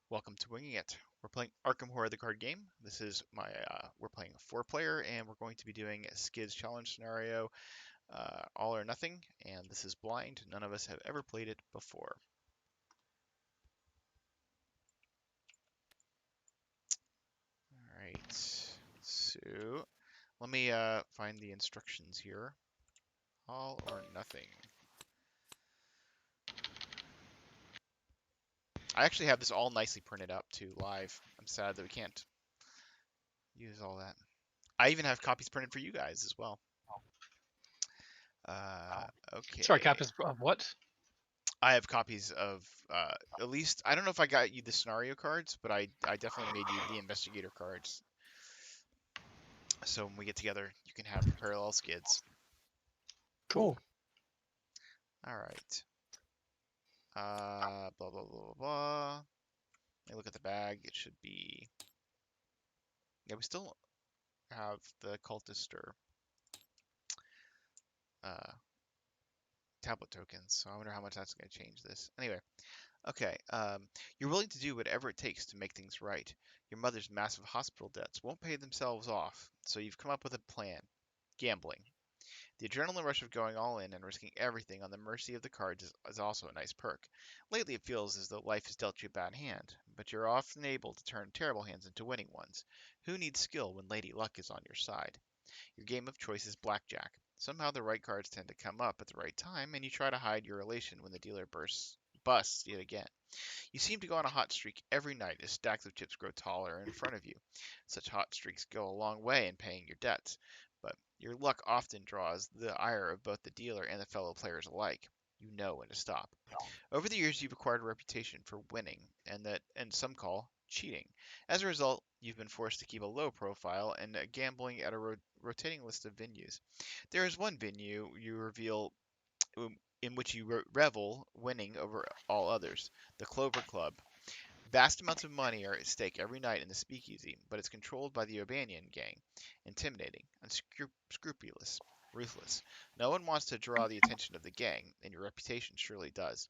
Welcome to Winging It. We're playing Arkham Horror the card game. This is we're playing a four-player, and we're going to be doing a Skids challenge scenario, all or nothing. And this is blind. None of us have ever played it before. All right. So let me find the instructions here. All or nothing. I actually have this all nicely printed up too, live. I'm sad that we can't use all that. I even have copies printed for you guys as well. Sorry, Okay. copies of what? I have copies of at least I don't know if I got you the scenario cards, but I definitely made you the investigator cards. So when we get together, you can have parallel skids. Cool. All right. Blah blah blah blah blah. Let me look at the bag. It should be. Yeah, we still have the cultist or uh, tablet tokens. So I wonder how much that's going to change this. Anyway, okay. You're willing to do whatever it takes to make things right. Your mother's massive hospital debts won't pay themselves off, so you've come up with a plan. Gambling. The adrenaline rush of going all in and risking everything on the mercy of the cards is also a nice perk. Lately, it feels as though life has dealt you a bad hand, but you're often able to turn terrible hands into winning ones. Who needs skill when Lady Luck is on your side? Your game of choice is blackjack. Somehow the right cards tend to come up at the right time, and you try to hide your elation when the dealer busts yet again. You seem to go on a hot streak every night as stacks of chips grow taller in front of you. Such hot streaks go a long way in paying your debts, but your luck often draws the ire of both the dealer and the fellow players alike. You know when to stop. Over the years, you've acquired a reputation for winning, and some call cheating. As a result, you've been forced to keep a low profile and gambling at a rotating list of venues. There is one venue you reveal in which you revel winning over all others, the Clover Club. Vast amounts of money are at stake every night in the speakeasy, but it's controlled by the O'Banion gang. Intimidating, unscrupulous, ruthless. No one wants to draw the attention of the gang, and your reputation surely does.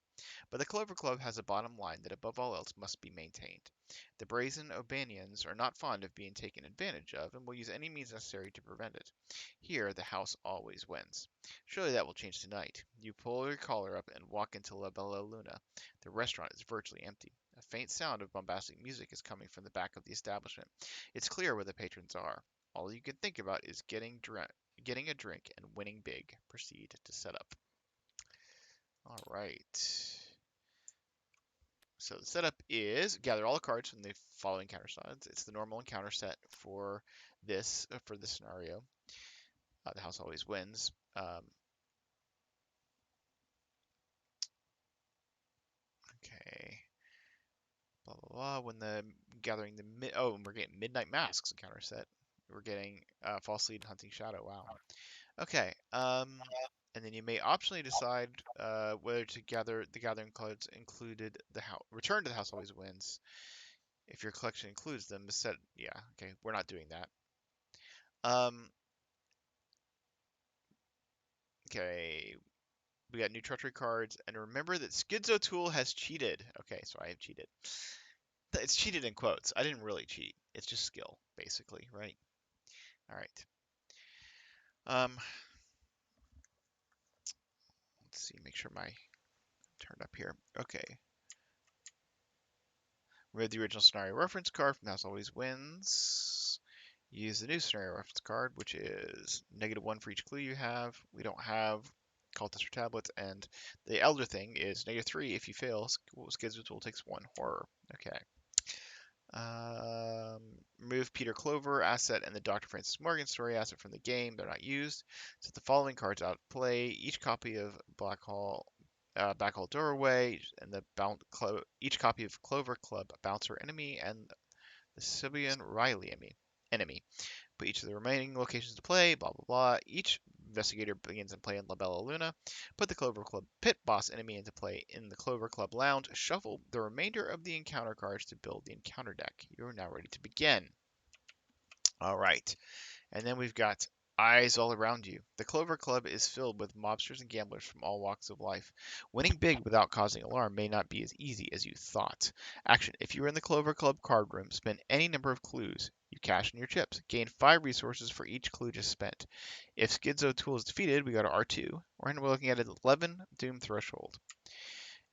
But the Clover Club has a bottom line that above all else must be maintained. The brazen O'Banions are not fond of being taken advantage of, and will use any means necessary to prevent it. Here, the house always wins. Surely that will change tonight. You pull your collar up and walk into La Bella Luna. The restaurant is virtually empty. A faint sound of bombastic music is coming from the back of the establishment. It's clear where the patrons are. All you can think about is getting a drink and winning big. Proceed to set up. All right. So the setup is gather all the cards from the following counter sides. It's the normal encounter set for this scenario. The house always wins. Okay. Blah blah blah. When the gathering the and we're getting midnight masks encounter set. We're getting false lead and hunting shadow. Wow. Okay. And then you may optionally decide whether to gather the gathering cards included the house. Return to the house always wins. If your collection includes them, set. Yeah. Okay. We're not doing that. Um. Okay. We got new treachery cards, and remember that Schizo Tool has cheated. Okay, so I have cheated. It's cheated in quotes. I didn't really cheat. It's just skill, basically, right? All right. Um, let's see. Make sure my turned up here. Okay. We have the original scenario reference card from House Always Wins. Use the new scenario reference card, which is -1 for each clue you have. We don't have cultist or tablets, and the elder thing is -3 if you fail. Schizo Tool takes 1 horror. Okay. Remove Peter Clover asset and the Dr. Francis Morgan story asset from the game. They're not used. Set the following cards out of play. Each copy of Black Hall Doorway, and each copy of Clover Club Bouncer Enemy, and the Sibian Riley enemy. Put each of the remaining locations to play, blah blah blah. Each investigator begins in play in La Bella Luna. Put the Clover Club pit boss enemy into play in the Clover Club lounge. Shuffle the remainder of the encounter cards to build the encounter deck. You're now ready to begin. All right, and then we've got Eyes all around you. The Clover Club is filled with mobsters and gamblers from all walks of life. Winning big without causing alarm may not be as easy as you thought. Action. If you are in the Clover Club card room, spend any number of clues. You cash in your chips. Gain 5 resources for each clue just spent. If Schizo Tool is defeated, we go to R2. We're looking at an 11 Doom Threshold.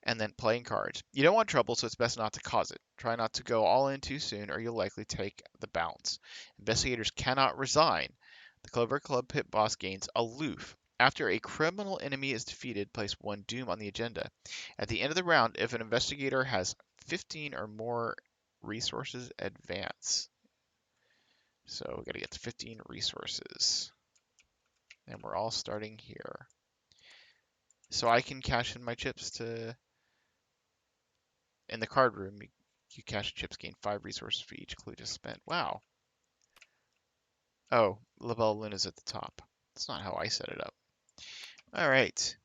And then playing cards. You don't want trouble, so it's best not to cause it. Try not to go all in too soon, or you'll likely take the bounce. Investigators cannot resign. The Clover Club pit boss gains aloof. After a criminal enemy is defeated, place 1 Doom on the agenda. At the end of the round, if an investigator has 15 or more resources, advance. So we gotta get to 15 resources. And we're all starting here. So I can cash in my chips to in the card room, you cash chips, gain 5 resources for each clue just spent. Wow. Oh, Labella Luna's at the top. That's not how I set it up. All right.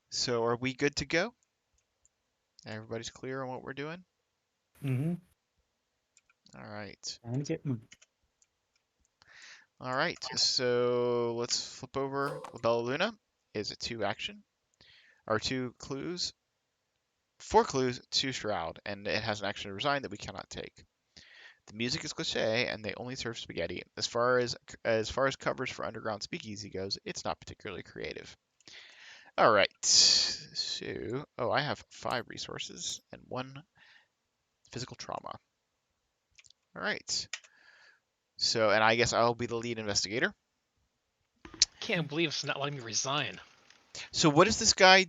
So are we good to go? Everybody's clear on what we're doing? Mm-hmm. All right. And get moved. All right. So let's flip over. Labella Luna is a 2 action, or 2 clues. 4 clues, 2 shroud, and it has an action to resign that we cannot take. The music is cliche, and they only serve spaghetti. As far as covers for Underground Speakeasy goes, it's not particularly creative. All right. So, I have 5 resources and 1 physical trauma. All right. So, and I guess I'll be the lead investigator. Can't believe it's not letting me resign. So, what does this guy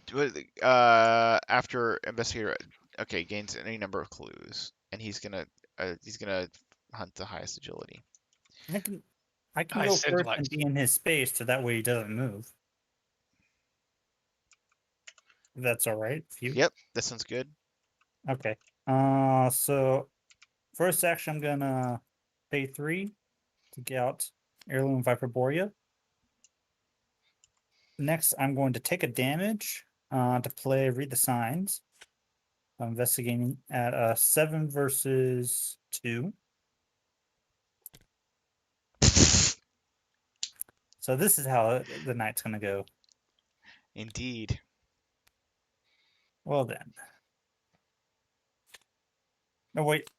do? After investigator, okay, gains any number of clues, and he's gonna hunt the highest agility. I can I go said first like and be in his space, so that way he doesn't move. If that's all right with you. Yep, that sounds good. Okay. So first action, I'm gonna pay 3 to get out Heirloom Viperborea. Next, I'm going to take a damage to play Read the Signs. I'm investigating at 7 versus 2. So this is how the night's gonna go. Indeed. Well then. No wait.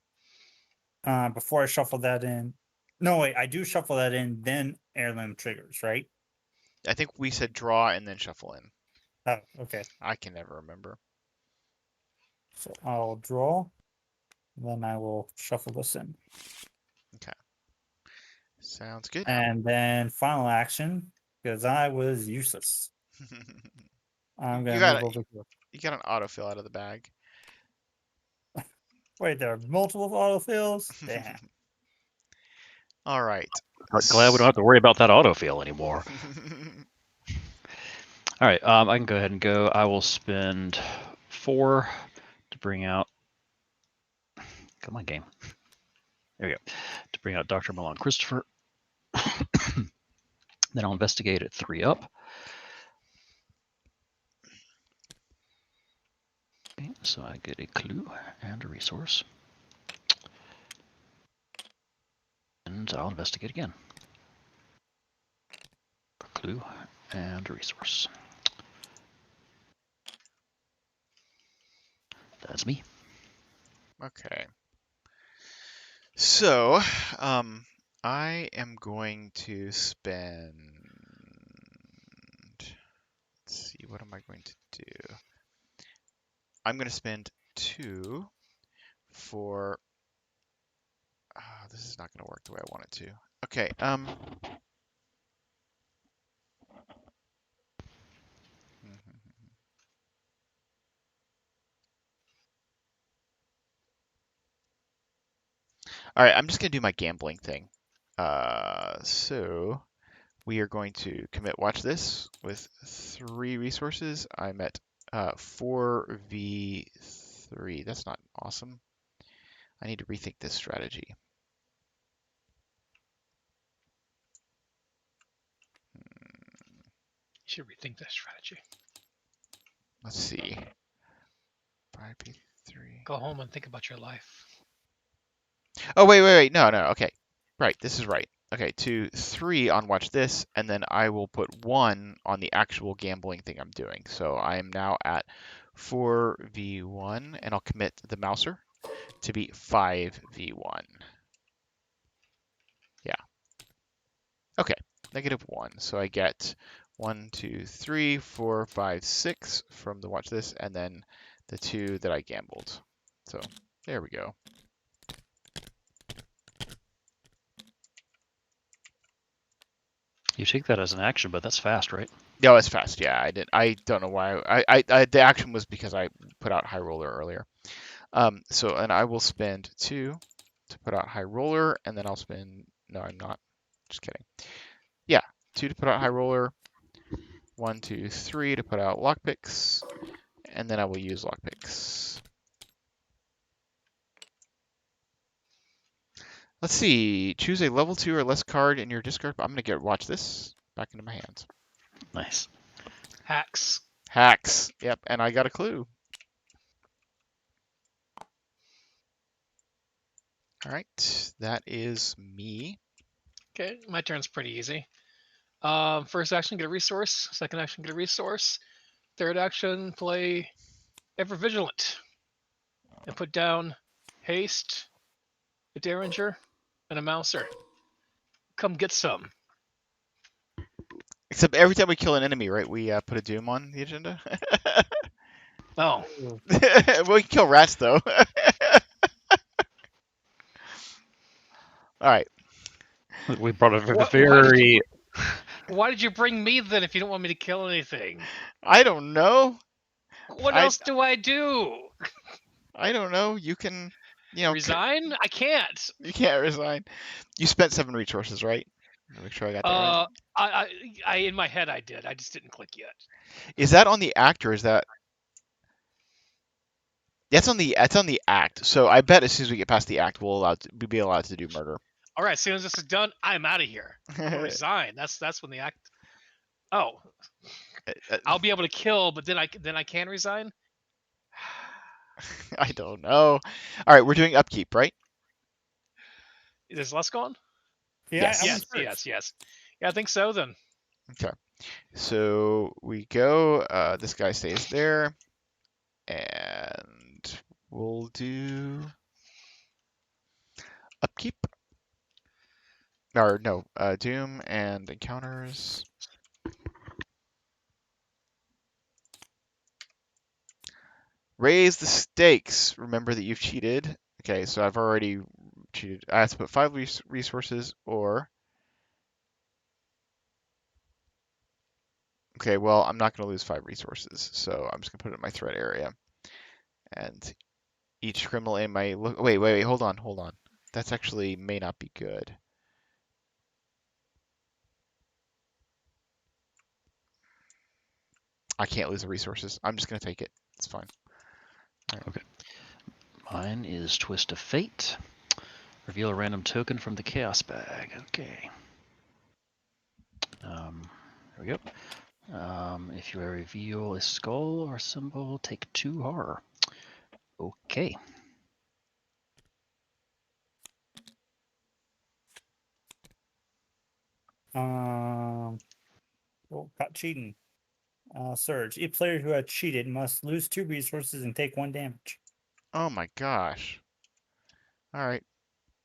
Before I shuffle that in. No wait, I do shuffle that in, then Heirloom triggers, right? I think we said draw and then shuffle in. Oh, okay. I can never remember. So I'll draw, then I will shuffle this in. Okay. Sounds good. And then final action, because I was useless. I'm You gonna move got over here. you got an autofill out of the bag. Wait, there are multiple autofills? Damn. All right. Glad we don't have to worry about that autofill anymore. All right, I can go ahead and go. I will spend 4 to bring out. Come on, game. There we go. To bring out Dr. Milan Christopher. Then I'll investigate at 3 up. Okay, so I get a clue and a resource. And I'll investigate again. A clue and a resource. That's me. Okay. So, I am going to spend. Let's see, what am I going to do? I'm going to spend 2 for. This is not going to work the way I want it to. Okay. All right, I'm just going to do my gambling thing. So we are going to commit watch this with 3 resources. I'm at 4v3. That's not awesome. I need to rethink this strategy. you should rethink that strategy. Let's see. 5v3. Go home and think about your life. Oh, wait. No. Okay. Right. This is right. Okay, 2, 3 on watch this, and then I will put 1 on the actual gambling thing I'm doing. So I am now at 4v1, and I'll commit the mouser to be 5v1. Yeah. Okay, -1. So I get 1, 2, 3, 4, 5, 6 from the watch this, and then the 2 that I gambled. So there we go. You take that as an action, but that's fast, right? No, it's fast. Yeah, I did. I don't know why. The action was because I put out high roller earlier. So and I will spend 2 to put out high roller, and then I'll spend. No, I'm not. Just kidding. Yeah, 2 to put out high roller. 1, 2, 3 to put out lockpicks, and then I will use lockpicks. Let's see. Choose a level 2 or less card in your discard. I'm gonna get watch this back into my hands. Nice. Hacks. Hacks. Yep, and I got a clue. All right, that is me. Okay, my turn's pretty easy. First action, get a resource. Second action, get a resource. Third action, play Ever Vigilant. And put down haste, a Derringer, and a Mouser. Come get some. Except every time we kill an enemy, right, we put a doom on the agenda. Oh, We can kill rats though. All right. We brought a What- very. why did you bring me then if you don't want me to kill anything? I don't know. What I else do I do? I don't know. You can, Resign? I can't. you can't resign. You spent 7 resources, right? Make sure I got that right. I in my head I did. I just didn't click yet. Is that on the act or is that? That's on the act. So I bet as soon as we get past the act, we'll be allowed to do murder. All right, as soon as this is done, I'm out of here. I'm gonna resign. That's when the act. Oh, I'll be able to kill, but then I can resign. I don't know. All right, we're doing upkeep, right? Is less gone? Yeah, Yes. I Yes, went first. yes. Yeah, I think so then. Okay. So we go. This guy stays there, and we'll do upkeep. Or no, doom and encounters. Raise the stakes. Remember that you've cheated. Okay, so I've already cheated. I have to put 5 resources or. Okay, well, I'm not going to lose 5 resources, so I'm just going to put it in my threat area. And each criminal in my look. Wait, hold on. That's actually may not be good. I can't lose the resources. I'm just going to take it. It's fine. Okay. Mine is Twist of Fate. Reveal a random token from the Chaos bag. Okay. There we go. If you reveal a skull or symbol, take 2 horror. Okay. Caught cheating. Surge. Each player who had cheated must lose 2 resources and take 1 damage. Oh my gosh. All right.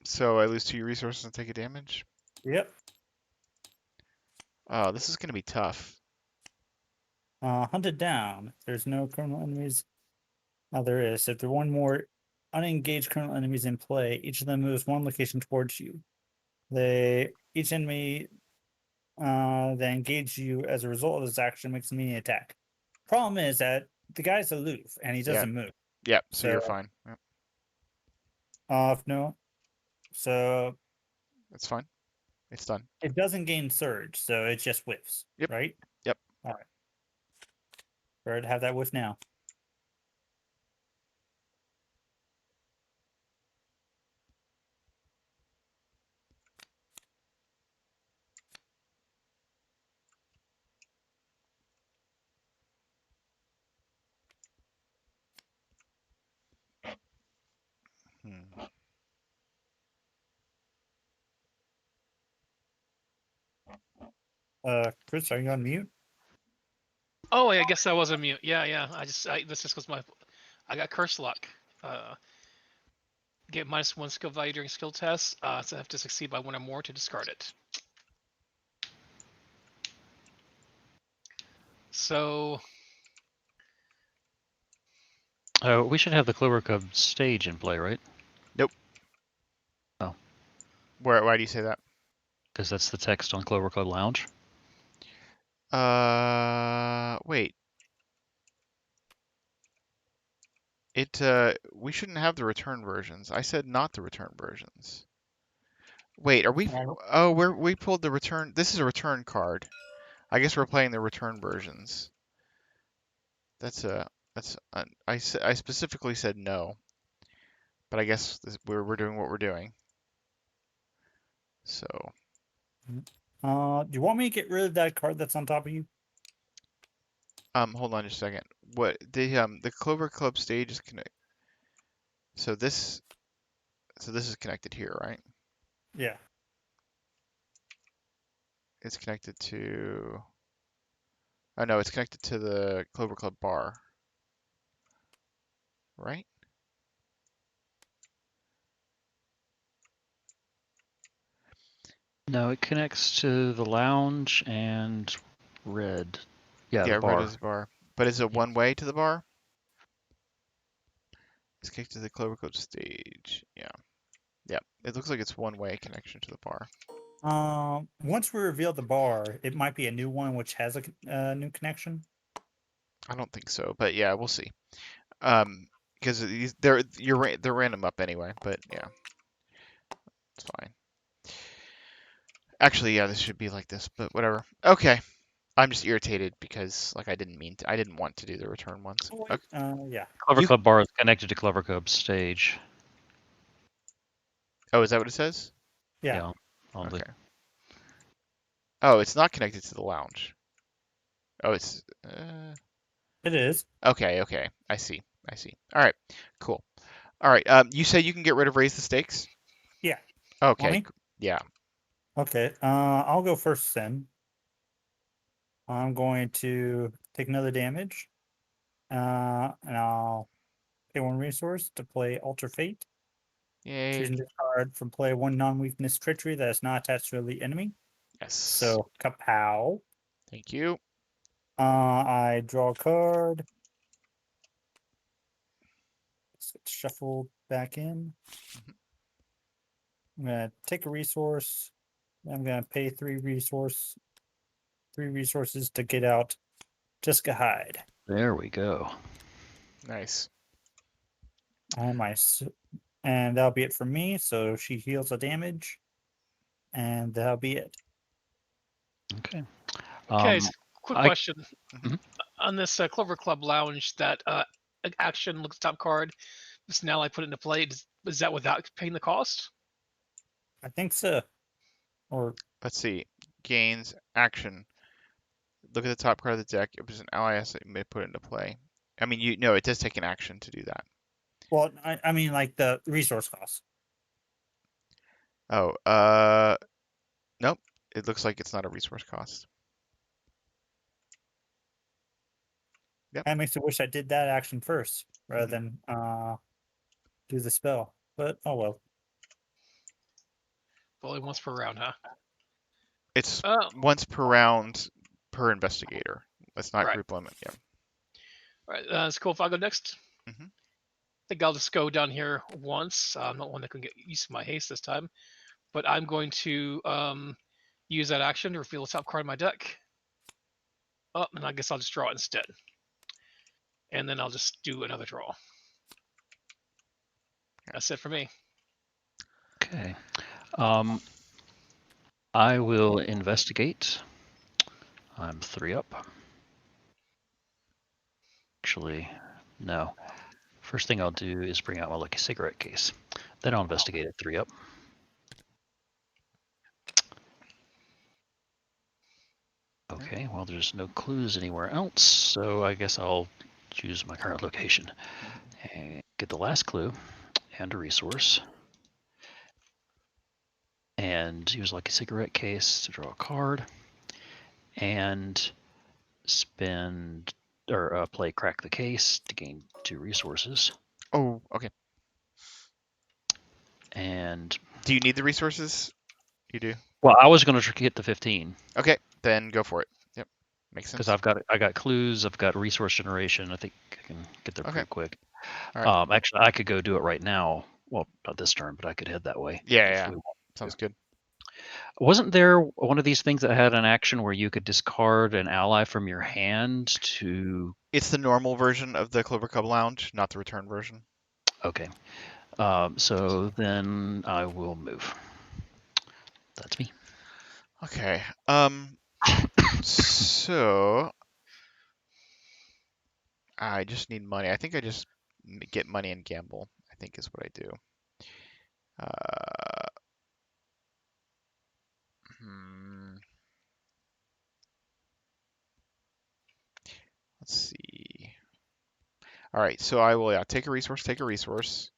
So I lose 2 resources and take a damage. Yep. Oh, this is going to be tough. Hunted down. There's no criminal enemies. There is. If there are 1 more unengaged criminal enemies in play, each of them moves 1 location towards you. Each enemy that engage you as a result of this action makes an immediate attack. Problem is that the guy's aloof and he Yeah. doesn't move. Yep. So you're So- fine. Yep, No. So it's fine. It's done. it doesn't gain surge, so it just whiffs. Yep. Right? Yep. All right. Bird, have that whiff now. Hmm. Chris, are you on mute? Oh, I guess I was on mute. Yeah. This just was I got curse luck. Get -1 skill value during skill tests. So I have to succeed by 1 or more to discard it. So We should have the Clover Cub stage in play, right? Nope. Oh. Why do you say that? Because that's the text on Clover Club Lounge. Wait. We shouldn't have the return versions. I said not the return versions. Wait, are we? Oh, we pulled the return. This is a return card. I guess we're playing the return versions. I specifically said no, but I guess we're doing what we're doing. So. Do you want me to get rid of that card that's on top of you? Hold on just a second. What the Clover Club stage is connect. So this is connected here, right? Yeah. It's connected to. Oh no, it's connected to the Clover Club bar. Right? No, it connects to the lounge and red. Yeah, the bar. Red is the bar. But is it Yeah. one way to the bar? It's connected to the Clover Club stage. Yeah. Yeah. It looks like it's one way connection to the bar. Once we reveal the bar, it might be a new one which has a new connection. I don't think so, but yeah, we'll see. Because they're random up anyway, but yeah, it's fine. Actually, yeah, this should be like this, but whatever. Okay. I'm just irritated because I didn't want to do the return ones. Okay. Yeah. Clover Club bar is connected to Clover Club stage. Oh, is that what it says? Yeah. Okay. Oh, it's not connected to the lounge. Oh, it's. It is. Okay. I see. All right. Cool. All right. You say you can get rid of raise the stakes? Yeah. Okay. Yeah. Okay. I'll go first then. I'm going to take another damage. And I'll pay 1 resource to play Alter Fate. Yay. Choosing this card from play 1 non-weakness treachery that is not attached to the enemy. Yes. So kapow. Thank you. I draw a card. Let's get shuffled back in. I'm gonna take a resource. I'm gonna pay 3 resources to get out Jessica Hyde. There we go. Nice. And that'll be it for me. So she heals the damage, and that'll be it. Okay. Okay, quick question. Mhm. On this Clover Club Lounge, that action looks top card. Just now I put it into play. Is that without paying the cost? I think so. Or Let's see. Gains action. Look at the top card of the deck. If it's an LIS that you may put into play. I mean, it does take an action to do that. well, I mean like the resource cost. Oh, nope. It looks like it's not a resource cost. Yep. That makes me wish I did that action first rather Mhm. than do the spell. But oh well. Only once per round, huh? It's once per round per investigator. That's not group limit. Yeah. All right, that's cool. If I go next, Mhm. I think I'll just go down here once. I'm not one that can get used to my haste this time, but I'm going to use that action to reveal the top card of my deck. Oh, and I guess I'll just draw it instead. And then I'll just do another draw. That's it for me. Okay. I will investigate. I'm 3 up. Actually, no. First thing I'll do is bring out my lucky cigarette case. Then I'll investigate at 3 up. Okay, well, there's no clues anywhere else, so I guess I'll choose my current location. And get the last clue and a resource. and use like a cigarette case to draw a card, and spend or play Crack the Case to gain 2 resources. Oh, okay. And Do you need the resources? You do. well, I was going to get the 15 Okay, then go for it. Yep, makes because sense. I got clues, I've got resource generation. I think I can get there Okay. pretty quick. All right. Actually, I could go do it right now. Well, not this turn, but I could head that way. Yeah, if yeah. we want to. Sounds good. Wasn't there one of these things that had an action where you could discard an ally from your hand to? It's the normal version of the Clover Cub Lounge, not the return version. Okay. So then I will move. That's me. Okay. So I just need money. I think I just get money and gamble, I think is what I do. Let's see. All right, so I will take a resource,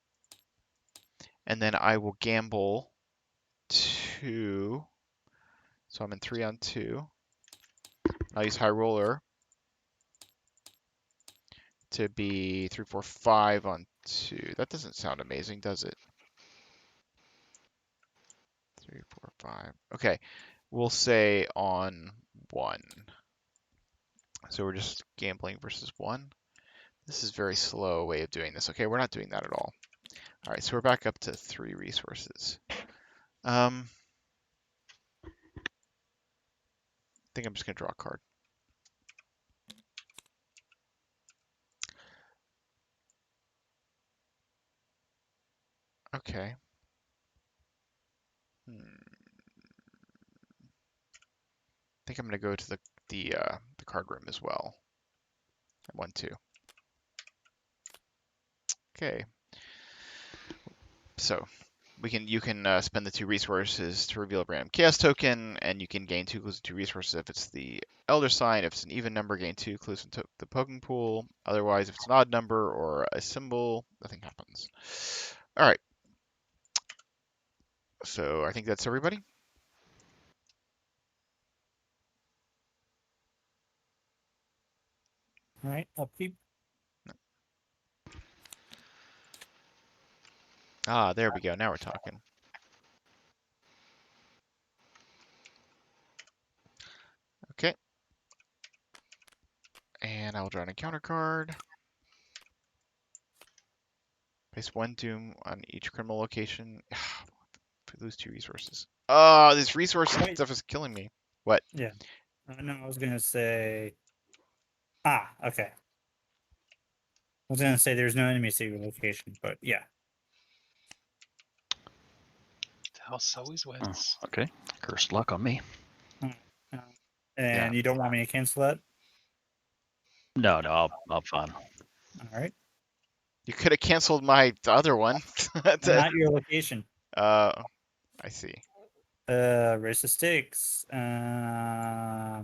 and then I will gamble 2. So I'm in 3 on 2. I'll use High Roller to be 3, 4, 5 on 2. That doesn't sound amazing, does it? 3, 4, 5. Okay, we'll say on 1. So we're just gambling versus 1. This is a very slow way of doing this. Okay, we're not doing that at all. All right, so we're back up to 3 resources. I think I'm just gonna draw a card. Okay. I think I'm gonna go to the card room as well. I want to. Okay. So you can spend the 2 resources to reveal a random chaos token, and you can gain 2 clues and 2 resources if it's the elder sign. If it's an even number, gain 2 clues from the poking pool. Otherwise, if it's an odd number or a symbol, nothing happens. All right. So I think that's everybody. All right, upkeep. Ah, there we go. Now we're talking. Okay. And I'll draw an encounter card. Place 1 doom on each criminal location. Lose 2 resources. Oh, this resource stuff is killing me. What? Yeah. No, I was gonna say. Okay. I was gonna say there's no enemy secret location, but yeah. The house always wins. Okay. Cursed luck on me. Uh, and you don't want me to cancel that? No, I'm fine. All right. You could have canceled my other one. Not your location. I see. Raise the stakes. I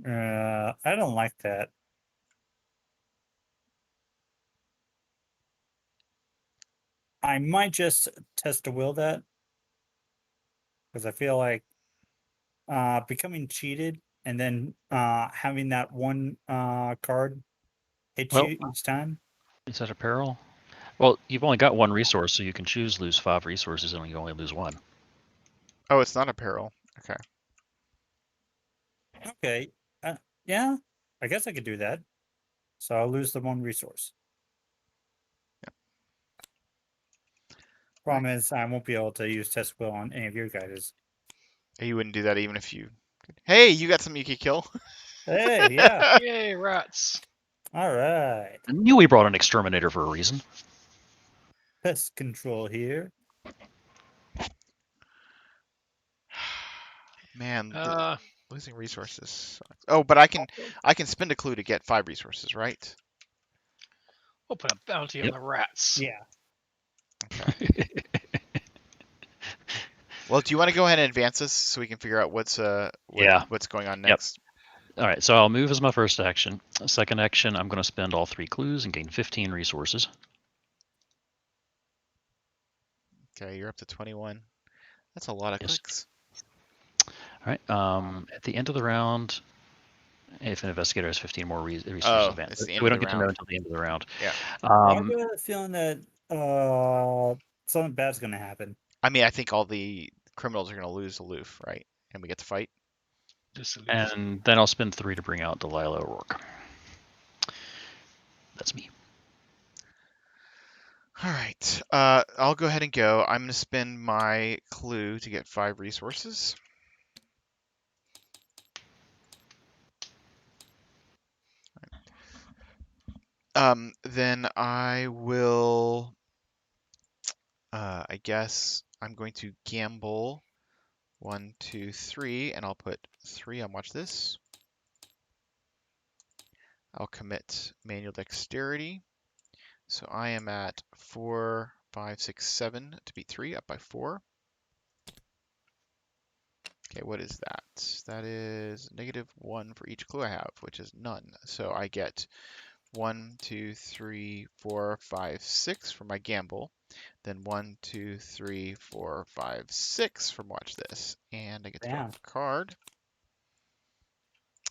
don't like that. I might just test to will that because I feel like becoming cheated and then having that one card hit Well, you each time. is that a peril? Well, you've only got 1 resource, so you can choose lose 5 resources and you only lose 1. Oh, it's not a peril. Okay. Okay. Yeah, I guess I could do that. So I'll lose the 1 resource. Yeah. Problem is, I won't be able to use test will on any of your guys'. You wouldn't do that even if you. Hey, you got something you could kill. Hey, yeah. Yay, rats. All right. I knew we brought an exterminator for a reason. Pest control here. Man, Uh, losing resources sucks. Oh, but I can spend a clue to get 5 resources, right? we'll put a bounty on Yep. the rats. Yeah. Okay. Well, do you want to go ahead and advance this so we can figure out what's going on next? All right, so I'll move as my first action. Second action, I'm going to spend all 3 clues and gain 15 resources. Okay, you're up to 21. That's a lot of Yes. clicks. All right. At the end of the round, if an investigator has 15 more resources Oh, advanced, it's the so end we of don't the get to know round. until the end of the round. Yeah. I get a feeling that something bad's gonna happen. I mean, I think all the criminals are going to lose aloof, right? And we get to fight. And then I'll spend 3 to bring out Delilah O'Rourke. That's me. All right. I'll go ahead and go. I'm going to spend my clue to get 5 resources. Then I will. I guess I'm going to gamble 1, 2, 3, and I'll put 3 on watch this. I'll commit manual dexterity. So I am at 4, 5, 6, 7 to beat 3, up by 4. Okay, what is that? That is -1 for each clue I have, which is none. So I get 1, 2, 3, 4, 5, 6 for my gamble. Then 1, 2, 3, 4, 5, 6 from watch this. And I get to draw Damn. a card.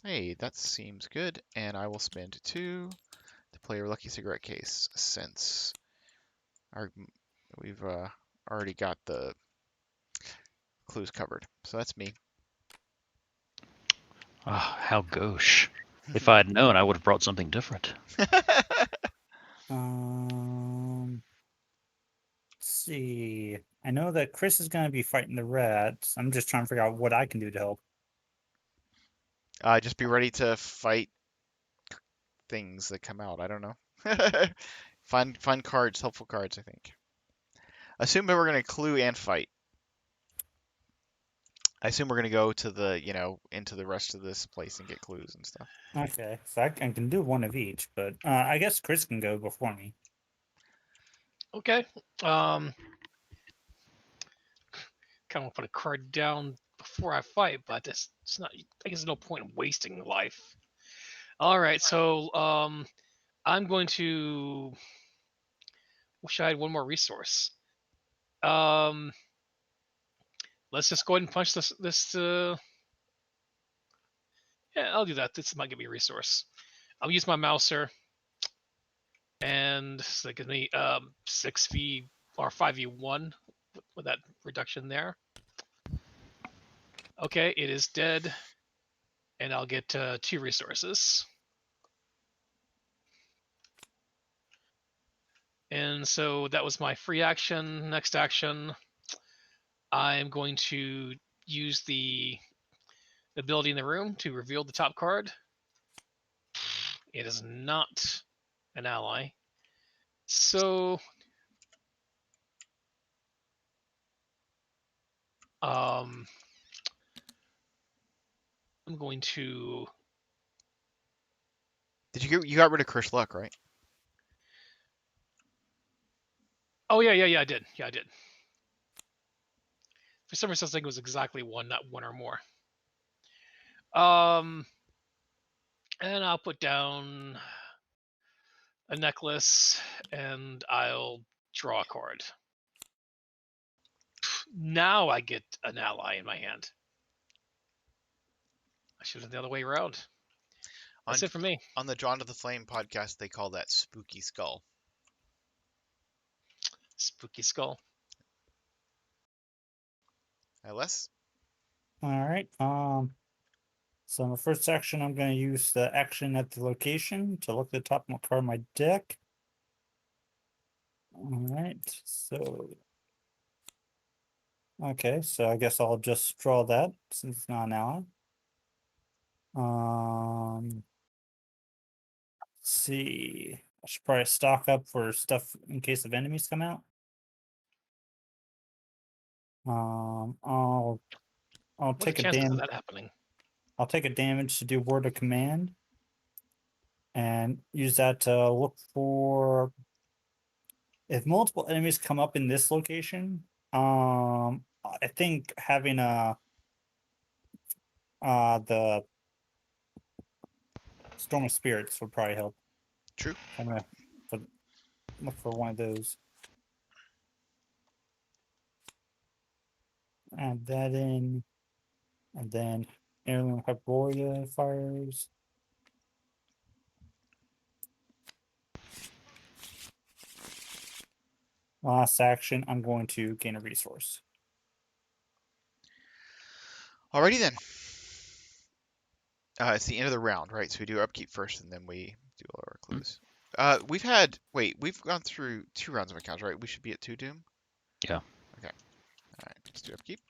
Hey, that seems good. And I will spend 2 to play your lucky cigarette case since we've already got the clues covered. So that's me. Oh, how gauche. If I'd known, I would have brought something different. Let's see. I know that Chris is gonna be fighting the rats. I'm just trying to figure out what I can do to help. Just be ready to fight things that come out. I don't know. Find cards, helpful cards, I think. Assume that we're going to clue and fight. I assume we're going to go to the, into the rest of this place and get clues and stuff. Okay, so I can do one of each, but I guess Chris can go before me. Okay. Kind of put a card down before I fight, but it's not. I guess there's no point in wasting life. All right, so I'm going to. Wish I had one more resource. Um, let's just go ahead and punch this. Yeah, I'll do that. This might give me a resource. I'll use my mouser, and so that gives me 6v or 5v1 with that reduction there. Okay, it is dead, and I'll get 2 resources. And so that was my free action. Next action, I'm going to use the ability in the room to reveal the top card. It is not an ally. So I'm going to. You got rid of Chris Luck, right? Oh yeah, I did. Yeah, I did. For some reason, I think it was exactly 1, not 1 or more. And I'll put down a necklace, and I'll draw a card. Now I get an ally in my hand. I should have done the other way around. That's it for me. On the Drawn to the Flame podcast, they call that Spooky Skull. Spooky Skull. LS? All right. So in the first action, I'm going to use the action at the location to look at the top card of my deck. All right. So. Okay, so I guess I'll just draw that since it's not an ally. Let's see. I should probably stock up for stuff in case of enemies come out. I'll What are the take a chances of damage. that happening? I'll take a damage to do word of command, and use that to look for if multiple enemies come up in this location. I think having the Storm of Spirits would probably help. True. I'm gonna look for one of those. add that in. And then Heirloom Hyperborea fires. Last action, I'm going to gain a resource. Alrighty then. It's the end of the round, right? So we do upkeep first, and then we do all our clues. We've gone through 2 rounds of encounters, right? We should be at 2 doom. Yeah. Okay. All right. Let's do upkeep.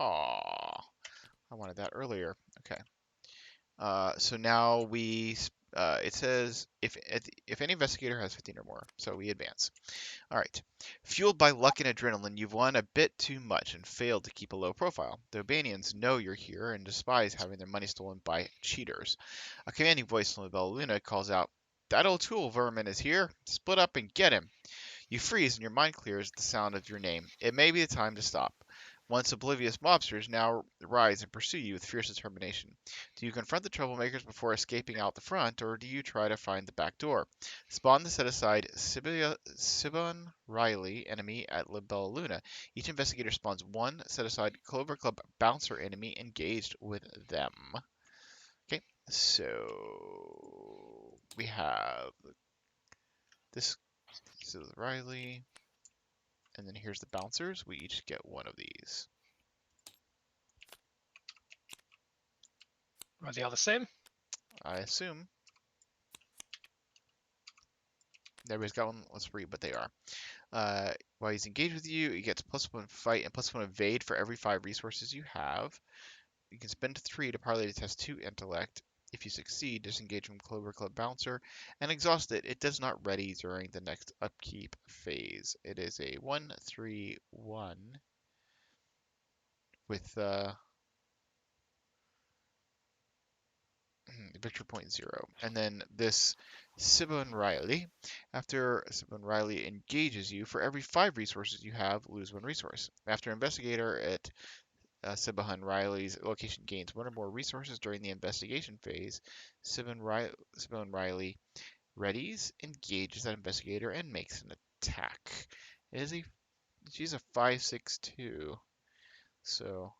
Aw, I wanted that earlier. Okay. So now it says if any investigator has 15 or more, so we advance. All right. Fueled by luck and adrenaline, you've won a bit too much and failed to keep a low profile. The Albanians know you're here and despise having their money stolen by cheaters. A commanding voice from La Luna calls out, "That old tool vermin is here. Split up and get him." You freeze and your mind clears at the sound of your name. It may be the time to stop. Once oblivious mobsters now rise and pursue you with fierce determination. Do you confront the troublemakers before escaping out the front, or do you try to find the back door? Spawn the set-aside Sibon Riley enemy at La Bella Luna. Each investigator spawns 1 set-aside Clover Club bouncer enemy engaged with them. Okay, so we have this is Riley. And then here's the bouncers. We each get 1 of these. Are they all the same? I assume. Everybody's got 1. Let's read what they are. While he's engaged with you, he gets +1 fight and +1 evade for every 5 resources you have. You can spend 3 to parlay to test 2 intellect. If you succeed, disengage from Clover Club Bouncer and exhaust it. It does not ready during the next upkeep phase. It is a 1/3/1 with Victory point 0. And then this Sibon Riley. After Sibon Riley engages you, for every 5 resources you have, lose 1 resource. After investigator at Sibon Riley's location gains 1 or more resources during the investigation phase, Sibon Riley readies, engages that investigator, and makes an attack. She's a 5/6/2. So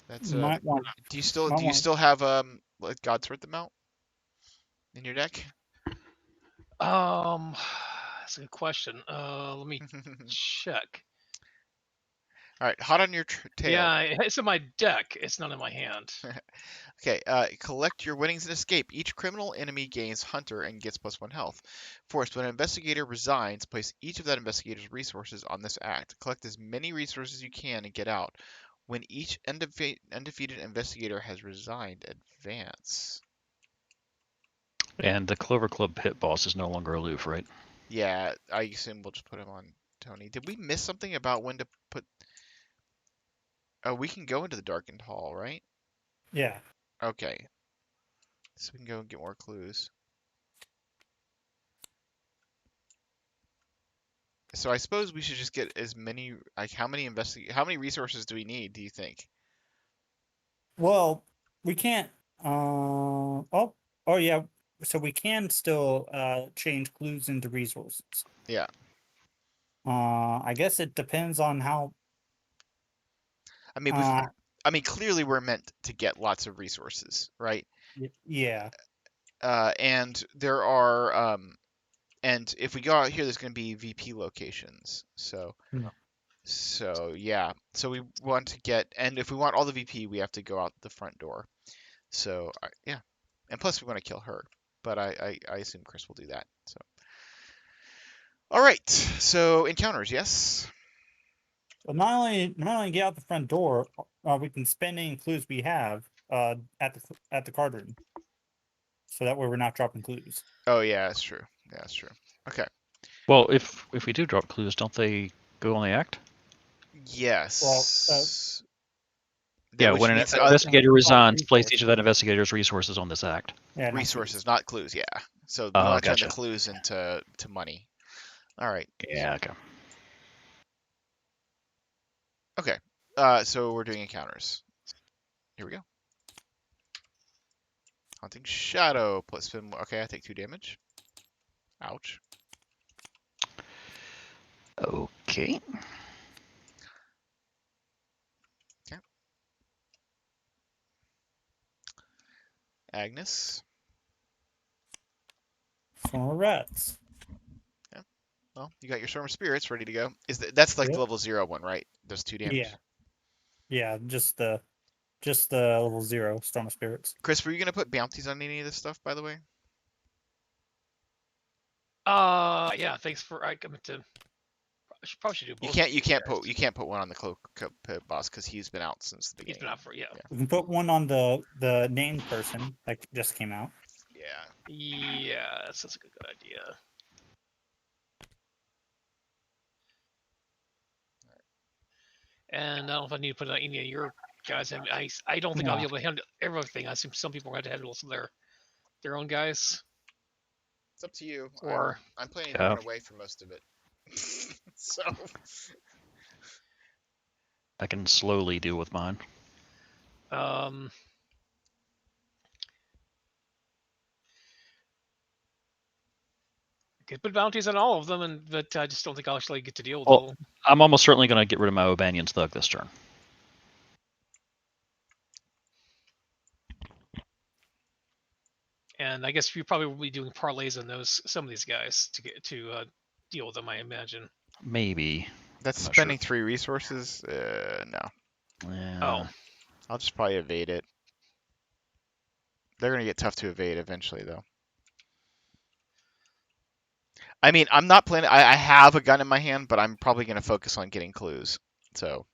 that's Might want. do you still Might want. have let God sort them out in your deck? That's a good question. Let me check. All right, hot on your tail. Yeah, it's in my deck. It's not in my hand. Okay, collect your winnings and escape. Each criminal enemy gains Hunter and gets +1 health. Forced, when an investigator resigns, place each of that investigator's resources on this act. Collect as many resources as you can and get out. When each undefeated investigator has resigned, advance. And the Clover Club pit boss is no longer aloof, right? Yeah, I assume we'll just put him on Tony. Did we miss something about when to put... Oh, we can go into the Darkened Hall, right? Yeah. Okay. So we can go and get more clues. So I suppose we should just get as many, like how many resources do we need, do you think? Well, we can't. Oh. Oh yeah. So we can still change clues into resources. Yeah. I guess it depends on how. I mean, clearly we're meant to get lots of resources, right? Yeah. And there are, and if we go out here, there's going to be VP locations. So, No. so yeah. So we want to get, and if we want all the VP, we have to go out the front door. So yeah, and plus we want to kill her, but I assume Chris will do that. So, all right. So encounters, yes. But not only get out the front door, we can spend any clues we have at the card room. So that way we're not dropping clues. Oh yeah, that's true. Yeah, that's true. Okay. Well, if we do drop clues, don't they go on the act? Yes. Yeah, which when an means investigator resigns, place each resources. of that investigator's resources on this act. Yeah, not resources, not clues. Yeah. So we Oh, want to turn gotcha. the clues into money. All right. Yeah, okay. Okay. So we're doing encounters. Here we go. Haunting Shadow. Spin. Okay, I take 2 damage. Ouch. Okay. Agnes. Swarm of rats. Well, you got your Storm of Spirits ready to go. That's like the Yep. level 0 one, right? Does 2 damage. Yeah, just the level 0 Storm of Spirits. Chris, were you gonna put bounties on any of this stuff, by the way? Yeah. Thanks for. I meant to. Probably should do You both. can't of you these can't guys. put you can't put one on the cloak pit boss because he's been out since the He's beginning. been out for We can put one on the named person that just came out. Yeah. Yeah, that's a good idea. And I don't know if I need to put any of your guys in. I don't think I'll be No. able to handle everything. I assume some people are going to handle some of their own guys. It's up to you. Or I'm planning to Yeah. run away for most of it. So I can slowly deal with mine. could put bounties on all of them, but I just don't think I'll actually get to deal with Well, all of them. I'm almost certainly going to get rid of my O'Banion's Thug this turn. And I guess you probably will be doing parlays on some of these guys to get to deal with them. I imagine. Maybe. that's I'm not spending 3 resources. No. Yeah. Oh, I'll just probably evade it. They're gonna get tough to evade eventually, though. I mean, I'm not planning. I have a gun in my hand, but I'm probably gonna focus on getting clues. So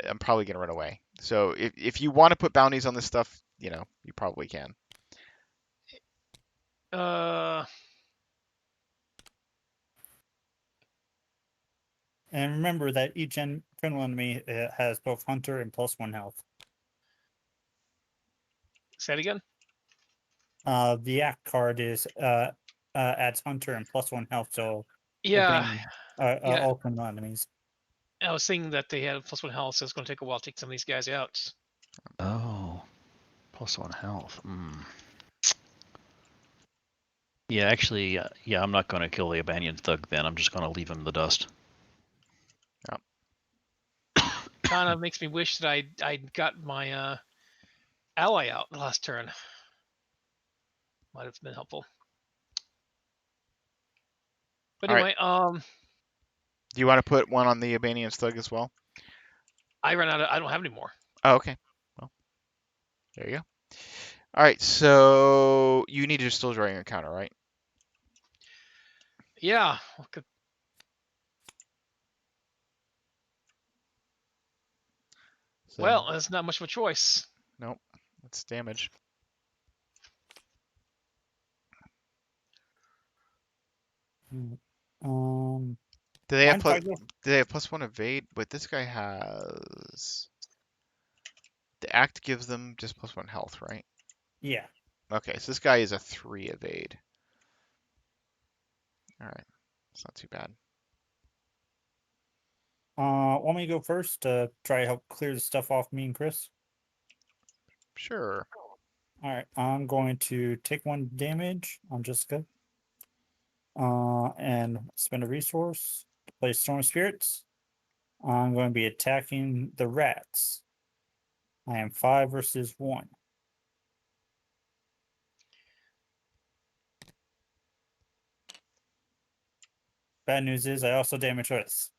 I'm probably gonna run away. So if you want to put bounties on this stuff, you probably can. uh, And remember that each criminal enemy has both Hunter and +1 health. say it again. The Act card is adds Hunter and +1 health, so Yeah, yeah. all criminal enemies. I was thinking that they had +1 health, so it's going to take a while to take some of these guys out. Oh. +1 health. Yeah, actually, yeah, I'm not going to kill the O'Banion Thug then. I'm just going to leave him in the dust. Kind of makes me wish that I got my ally out the last turn. Might have been helpful. But All right. anyway, Do you want to put one on the Albanian Slug as well? I ran out. I don't have any more. Oh, okay. Well, there you go. All right. So you need to still draw your encounter, right? Yeah. So, Well, that's not much of a choice. nope. That's damage. Um, Do they have mine's probably- Do they have +1 evade? But this guy has. The act gives them just +1 health, right? yeah. Okay, so this guy is a 3 evade. All right, it's not too bad. Want me to go first to try to help clear the stuff off me and Chris? Sure. All right, I'm going to take 1 damage on Jessica. And spend a resource to play Storm of Spirits. I'm going to be attacking the rats. I am 5 versus 1. Bad news is I also damage this.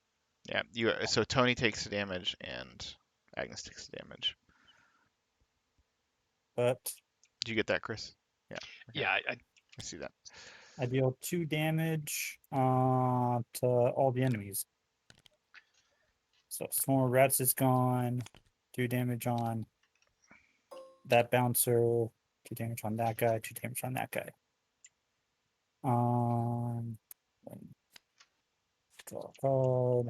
Yeah. So Tony takes the damage and Agnes takes the damage. But Do you get that, Chris? Yeah. Okay. Yeah, I see that. I deal 2 damage to all the enemies. So Storm of Rats is gone. 2 damage on that bouncer. 2 damage on that guy. 2 damage on that guy. Draw a card.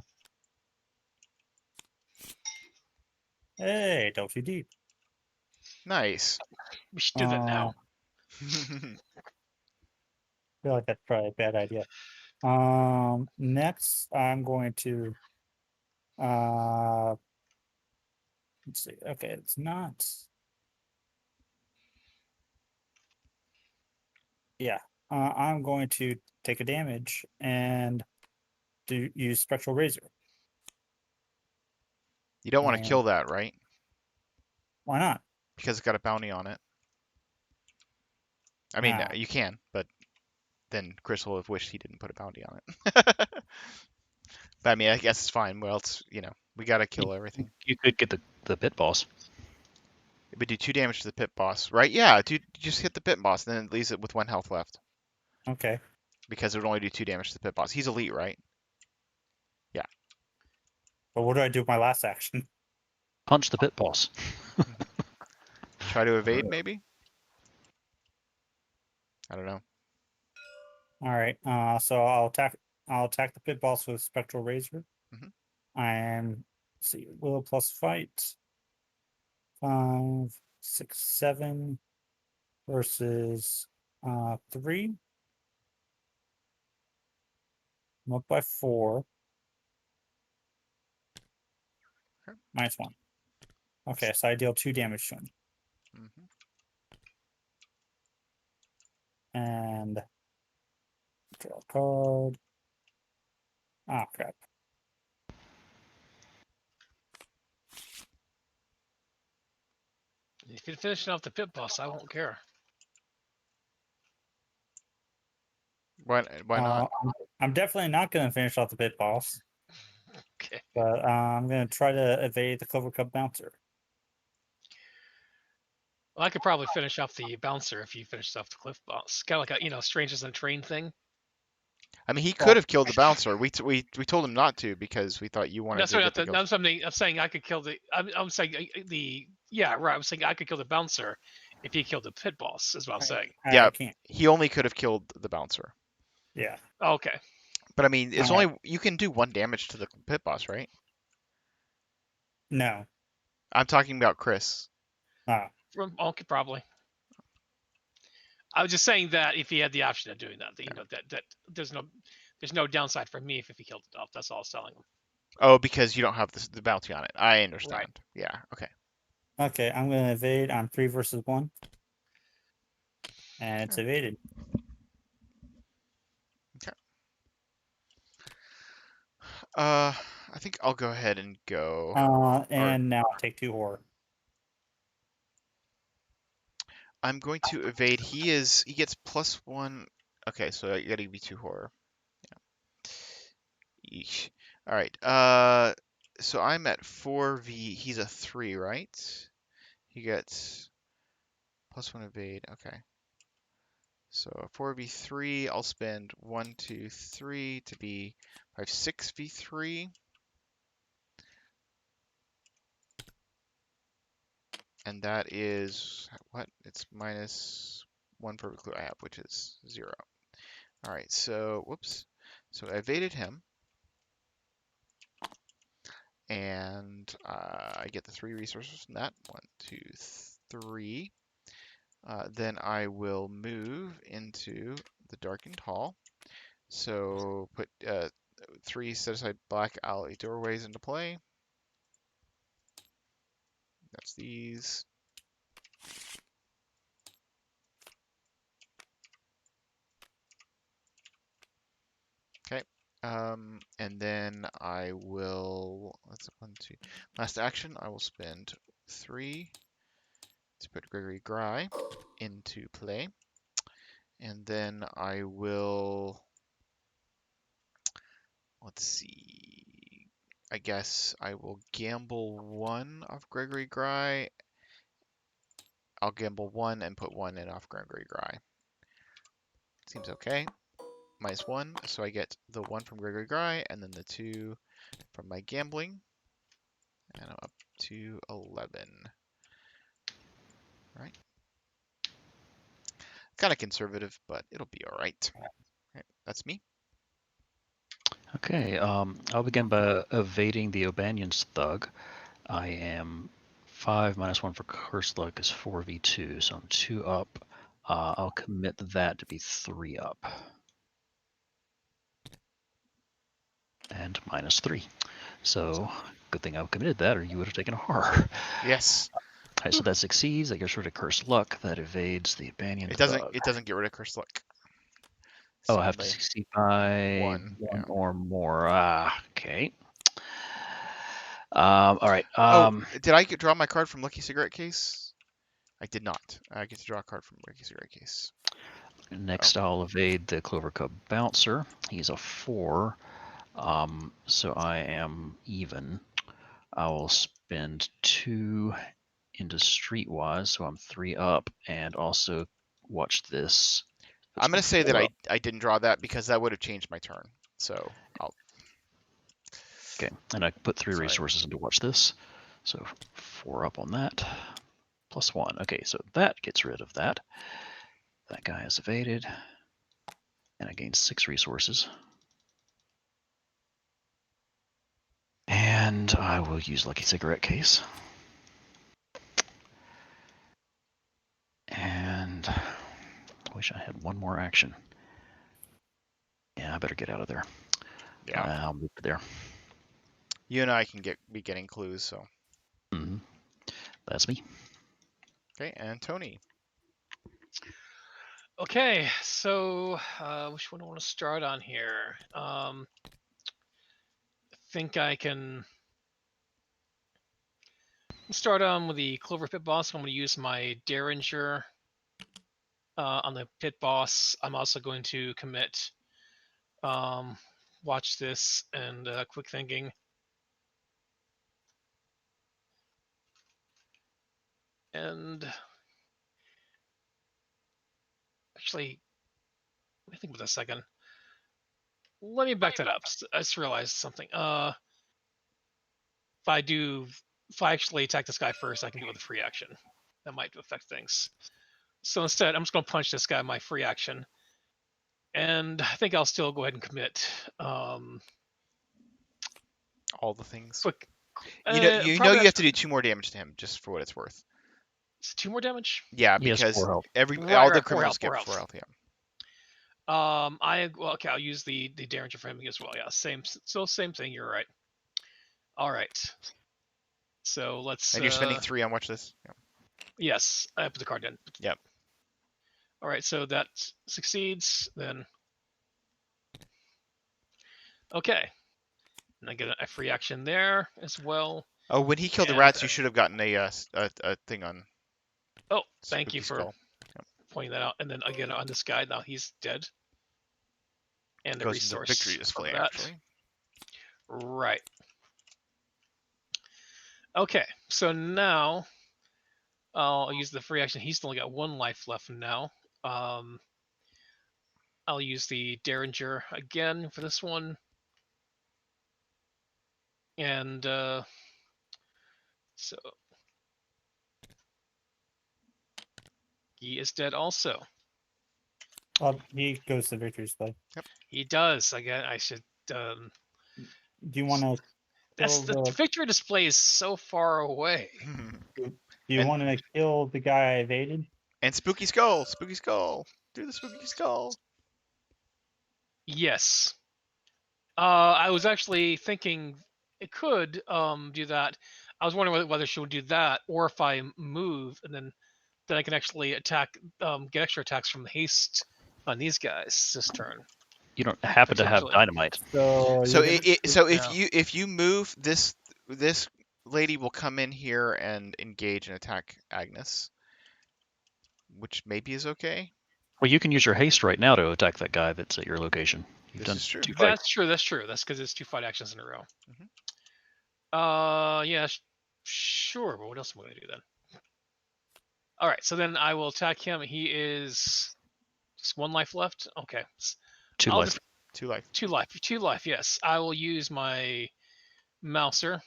Hey, double deep. Nice. we should do that now. I feel like that's probably a bad idea. Next I'm going to let's see. Okay, it's not. Yeah, I'm going to take a damage and use Spectral Razor. You don't want I to am- kill that, right? Why not? Because it's got a bounty on it. I mean, Ah. you can, but then Chris will have wished he didn't put a bounty on it. But I mean, I guess it's fine. Well, it's, we gotta kill everything. You could get the pit boss. It would do 2 damage to the pit boss, right? Yeah, dude, just hit the pit boss, then it leaves it with 1 health left. Okay. Because it would only do 2 damage to the pit boss. He's elite, right? But what do I do with my last action? Punch the pit boss. Try to evade, maybe? I don't know. All right. So I'll attack the pit boss with Spectral Razor. Mhm. I am, let's see, will plus fight. 5, 6, 7 versus 3. I'm up by 4. Okay. -1. Okay, so I deal 2 damage to him. Mhm. And draw a card. Ah, crap. If you're finishing off the pit boss, I won't care. Why not? I'm definitely not going to finish off the pit boss, Okay. but I'm going to try to evade the Clover Cup Bouncer. Well, I could probably finish off the bouncer if you finished off the cliff boss. Kind of like a strangers and train thing. I mean, he Well- could have killed the bouncer. We told him not to because we thought you wanted That's to what get the that's something I'm saying. I could kill the. I'm saying right. I'm saying I could kill the bouncer if he killed the pit boss. Is what I'm saying. Yeah. I can't. He only could have killed the bouncer. Yeah. Okay. But I mean, it's Alright. only you can do 1 damage to the pit boss, right? No. I'm talking about Chris. Okay, probably. I was just saying that if he had the option of doing that, that there's no downside for me if he killed it off. That's all I was telling him. Oh, because you don't have the bounty on it. I understand. Yeah. Okay. Okay, I'm going to evade. I'm 3 versus 1. And it's evaded. I think I'll go ahead and go. And now I take 2 horror. I'm going to evade. He gets +1. Okay, so you gotta be 2 horror. Yeah. Yeesh. All right. So I'm at 4v. He's a 3, right? He gets +1 evade. Okay. So 4v3. I'll spend 1, 2, 3 to be 5, 6v3. And that is what? It's -1 perfect clue I have, which is 0. All right, so whoops. So I evaded him, and I get the 3 resources from that. 1, 2, 3. Then I will move into the darkened hall. So put 3 set aside black alley doorways into play. That's these. Okay. And then I will, that's 1, 2. Last action, I will spend 3 to put Gregory Gry into play. And then I will, let's see, I guess I will gamble 1 off Gregory Gry. I'll gamble 1 and put 1 in off Gregory Gry. Seems okay. -1, so I get the 1 from Gregory Gry, and then the 2 from my gambling. And I'm up to 11. Right. Kind of conservative, but it'll be all right. Right, that's me. Okay, I'll begin by evading the O'Banion's Thug. I am 5 -1 for Curse Luck is 4v2, so I'm 2 up. I'll commit that to be 3 up. And -3. So, good thing I committed that, or you would have taken a horror. Yes. All right, so that succeeds. I get rid of Curse Luck. That evades the O'Banion It Thug. doesn't get rid of Curse Luck. Oh, I have Sadly. to succeed by One, yeah. or more. Okay. All right. Did I draw my card from Lucky Cigarette Case? I did not. I get to draw a card from Lucky Cigarette Case. Next, I'll evade the Clover Cup Bouncer. He's a 4. So I am even. I will spend 2 into Streetwise, so I'm 3 up, and also watch this. I'm going one to say that 4 up. I didn't draw that because that would have changed my turn. So I'll. Okay, and I put 3 Sorry. resources into watch this. So 4 up on that. +1. Okay, so that gets rid of that. That guy is evaded. And I gain 6 resources. And I will use Lucky Cigarette Case. And I wish I had one more action. Yeah, I better get out of there. Yeah. I'll move to there. You and I can be getting clues. So. Mm-hmm. That's me. Okay, and Tony. Okay, so which one do I want to start on here? I think I can start on with the Clover Pit Boss. I'm going to use my Derringer on the Pit Boss. I'm also going to commit Watch This and Quick Thinking. And actually, let me think about that a second. Let me back that up. I just realized something. If I actually attack this guy first, I can do it with a free action. That might affect things. So instead, I'm just going to punch this guy my free action. And I think I'll still go ahead and commit. All the things. Quick. You know you have to do 2 more damage to him just for what it's worth. Is it 2 more damage? Yeah, He has because 4 health. all the Right, 4 criminals health, get 4 4 health. health. Yeah. Okay, I'll use the Derringer for him as well. Yeah, same thing. You're right. All right. So let's. And you're spending 3 on watch this. Yeah. Yes, I put the card in. Yep. All right, so that succeeds. Then. Okay. And I get a free action there as well. Oh, when he killed the rats, you should have gotten a thing on. Oh, thank Spooky you for Skull. Yep. pointing that out. And then again on this guy, now he's dead. And a Goes into resource. victory display from that. actually. Right. Okay, so now I'll use the free action. He's only got 1 life left now. I'll use the Derringer again for this one. And so he is dead also. He goes to victory display. Yep. He does. Again, I should. Do you want to? The victory display is so far away. Do you want to kill the guy I evaded? And Spooky Skull. Do the Spooky Skull. Yes. I was actually thinking it could do that. I was wondering whether she would do that, or if I move and then I can actually attack, get extra attacks from the haste on these guys this turn. You don't happen to have dynamite. So if you move, this lady will come in here and engage and attack Agnes, which maybe is okay. Well, you can use your haste right now to attack that guy that's at your location. This is true. That's true. That's because it's 2 fight actions in a row. Mm-hmm. Yeah, sure. But what else am I going to do then? All right, so then I will attack him. He is just 1 life left. Okay. 2 life. 2 life. 2 life. 2 life. Yes, I will use my Mouser.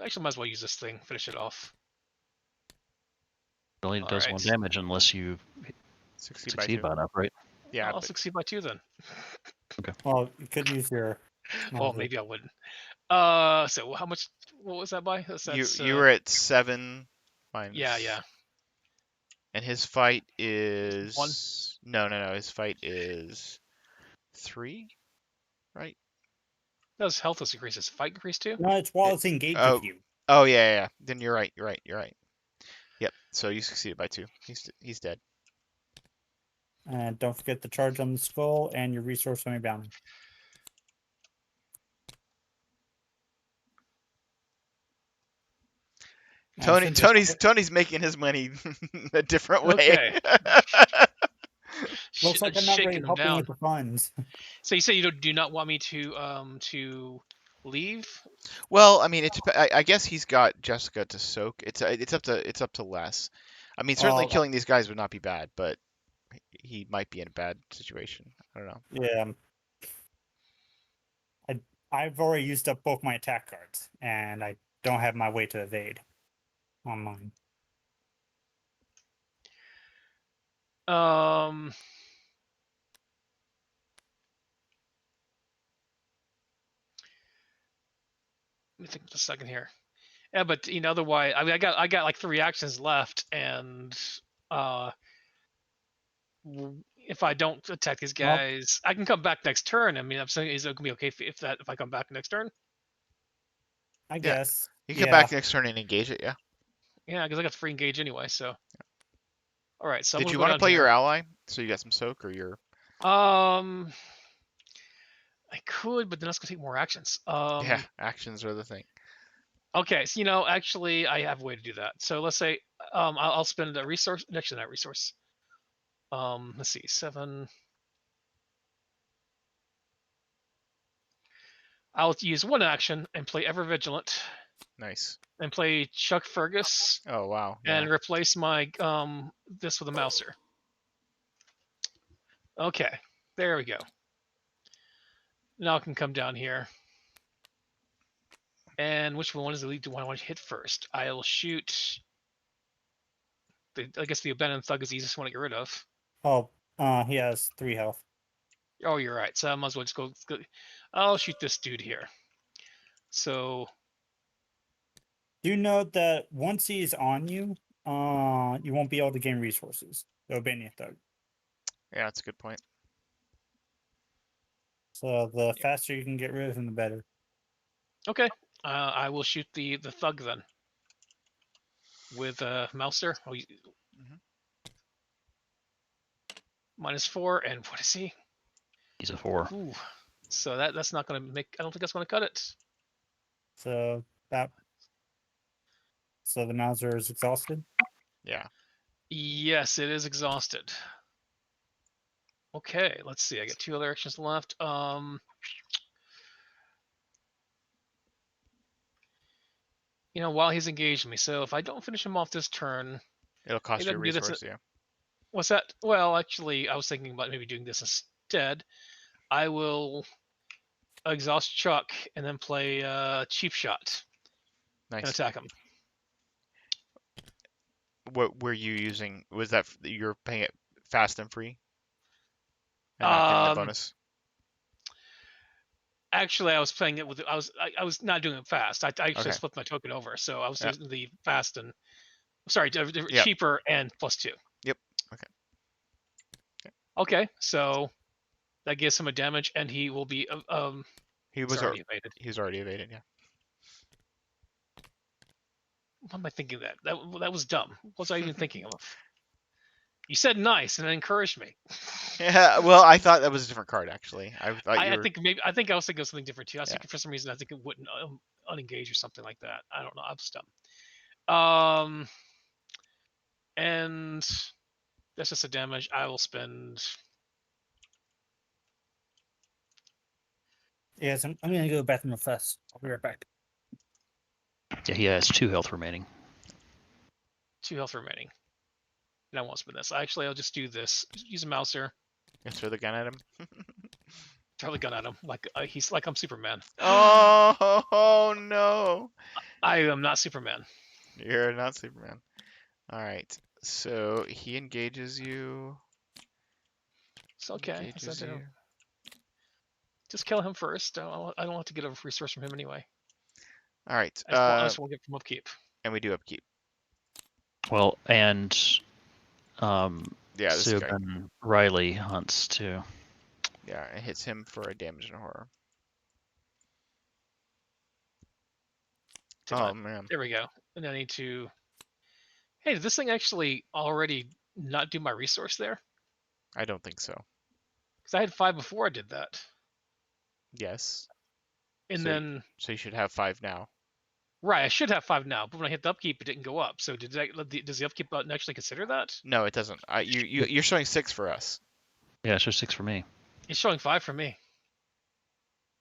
Actually, might as well use this thing. Finish it off. It only does 1 damage unless you succeed by enough, right? Yeah. I'll succeed by 2 then. Okay. Well, you could use your. Well, maybe I wouldn't. So how much? What was that by? That's, you were at 7 minus. Yeah. And his fight is 1. No. His fight is 3, right? Does health increase? Does fight increase too? No, it's while it's engaged with you. Oh yeah. Then you're right. Yep. So you succeeded by 2. He's dead. And don't forget the charge on the skull and your resource on your bounty. And since it's Tony's making his money a different way. Okay. looks like I'm not really Shaking them helping down. with the funds. So you say you do not want me to leave? Well, I mean, I guess he's got Jessica to soak. It's up to Les. I mean, certainly Oh, killing these guys would not be bad, but he might be in a bad situation. I don't know. yeah. I've already used up both my attack cards, and I don't have my way to evade on mine. Let me think a second here. Yeah, but otherwise, I mean, I got like 3 actions left, and if I don't attack these Well, guys, I can come back next turn. I mean, I'm saying, is it gonna be okay if I come back next turn? I Yeah. guess. You can come Yeah. back next turn and engage it. Yeah. Yeah, because I got free engage anyway. So, all right. So I'm Did gonna you go want to down play here. your ally so you got some soak or your? I could, but then that's gonna take more actions. Yeah, actions are the thing. Okay, so actually, I have a way to do that. So let's say, I'll spend a resource. Actually, not resource. Let's see, 7. I'll use 1 action and play Ever Vigilant Nice. and play Chuck Fergus Oh wow. and Yeah. replace my this with a Mouser. Okay, there we go. Now I can come down here. And which one is the lead do I want to hit first? I'll shoot. I guess the abandoned thug is the easiest one to get rid of. Oh, he has 3 health. Oh, you're right. So I might as well just go. I'll shoot this dude here. So Do note that once he's on you, you won't be able to gain resources. The Albanian thug. Yeah, that's a good point. So the faster you can get rid of him, the better. okay, I will shoot the thug then with Mouser. Oh, Mhm. -4, and what is he? He's a 4. Ooh. So that's not gonna make. I don't think that's gonna cut it. So that. So the Mauser is exhausted. Yeah. Yes, it is exhausted. Okay, let's see. I got 2 other actions left. While he's engaged me. So if I don't finish him off this turn, It'll cost maybe I you a can do this. resource. Yeah. What's that? Well, actually, I was thinking about maybe doing this instead. I will exhaust Chuck and then play Cheap Shot and Nice. attack him. What were you using? Was that you're paying it fast and free, and not getting the bonus? Actually, I was playing it with. I was not doing it fast. I actually Okay. flipped my token over, so I was Yeah. using the fast and sorry, Yep. cheaper and +2. Yep. Okay. Okay, so that gives him a damage, and he will be He was already evaded. He was already evaded. Yeah. What am I thinking that? That was dumb. What was I even thinking of? You said nice and encouraged me. Yeah. Well, I thought that was a different card actually. I thought you I were. think maybe I was thinking of something different too. I was Yeah. thinking for some reason I think it wouldn't unengage or something like that. I don't know. I'm dumb. And that's just a damage. I will spend. Yes, I'm gonna go back in real fast. I'll be right back. Yeah, he has 2 health remaining. 2 health remaining. And I won't spend this. Actually, I'll just do this. Use a Mouser. Just throw the gun at him. Throw the gun at him like he's like I'm Superman. Oh no! I am not Superman. You're not Superman. All right. So he engages you. It's okay. Engages you. Just kill him first. I don't have to get a resource from him anyway. All right. I just won't get from upkeep. And we do upkeep. Well, and Yeah, this guy. Subin Riley hunts too. Yeah, it hits him for a damage and horror. Oh man. There we go. And I need to. Hey, did this thing actually already not do my resource there? I don't think so. Because I had 5 before I did that, Yes. and So then so you should have 5 now. right, I should have 5 now. But when I hit the upkeep, it didn't go up. So does the upkeep button actually consider that? No, it doesn't. You're showing 6 for us. Yeah, it's just 6 for me. It's showing 5 for me.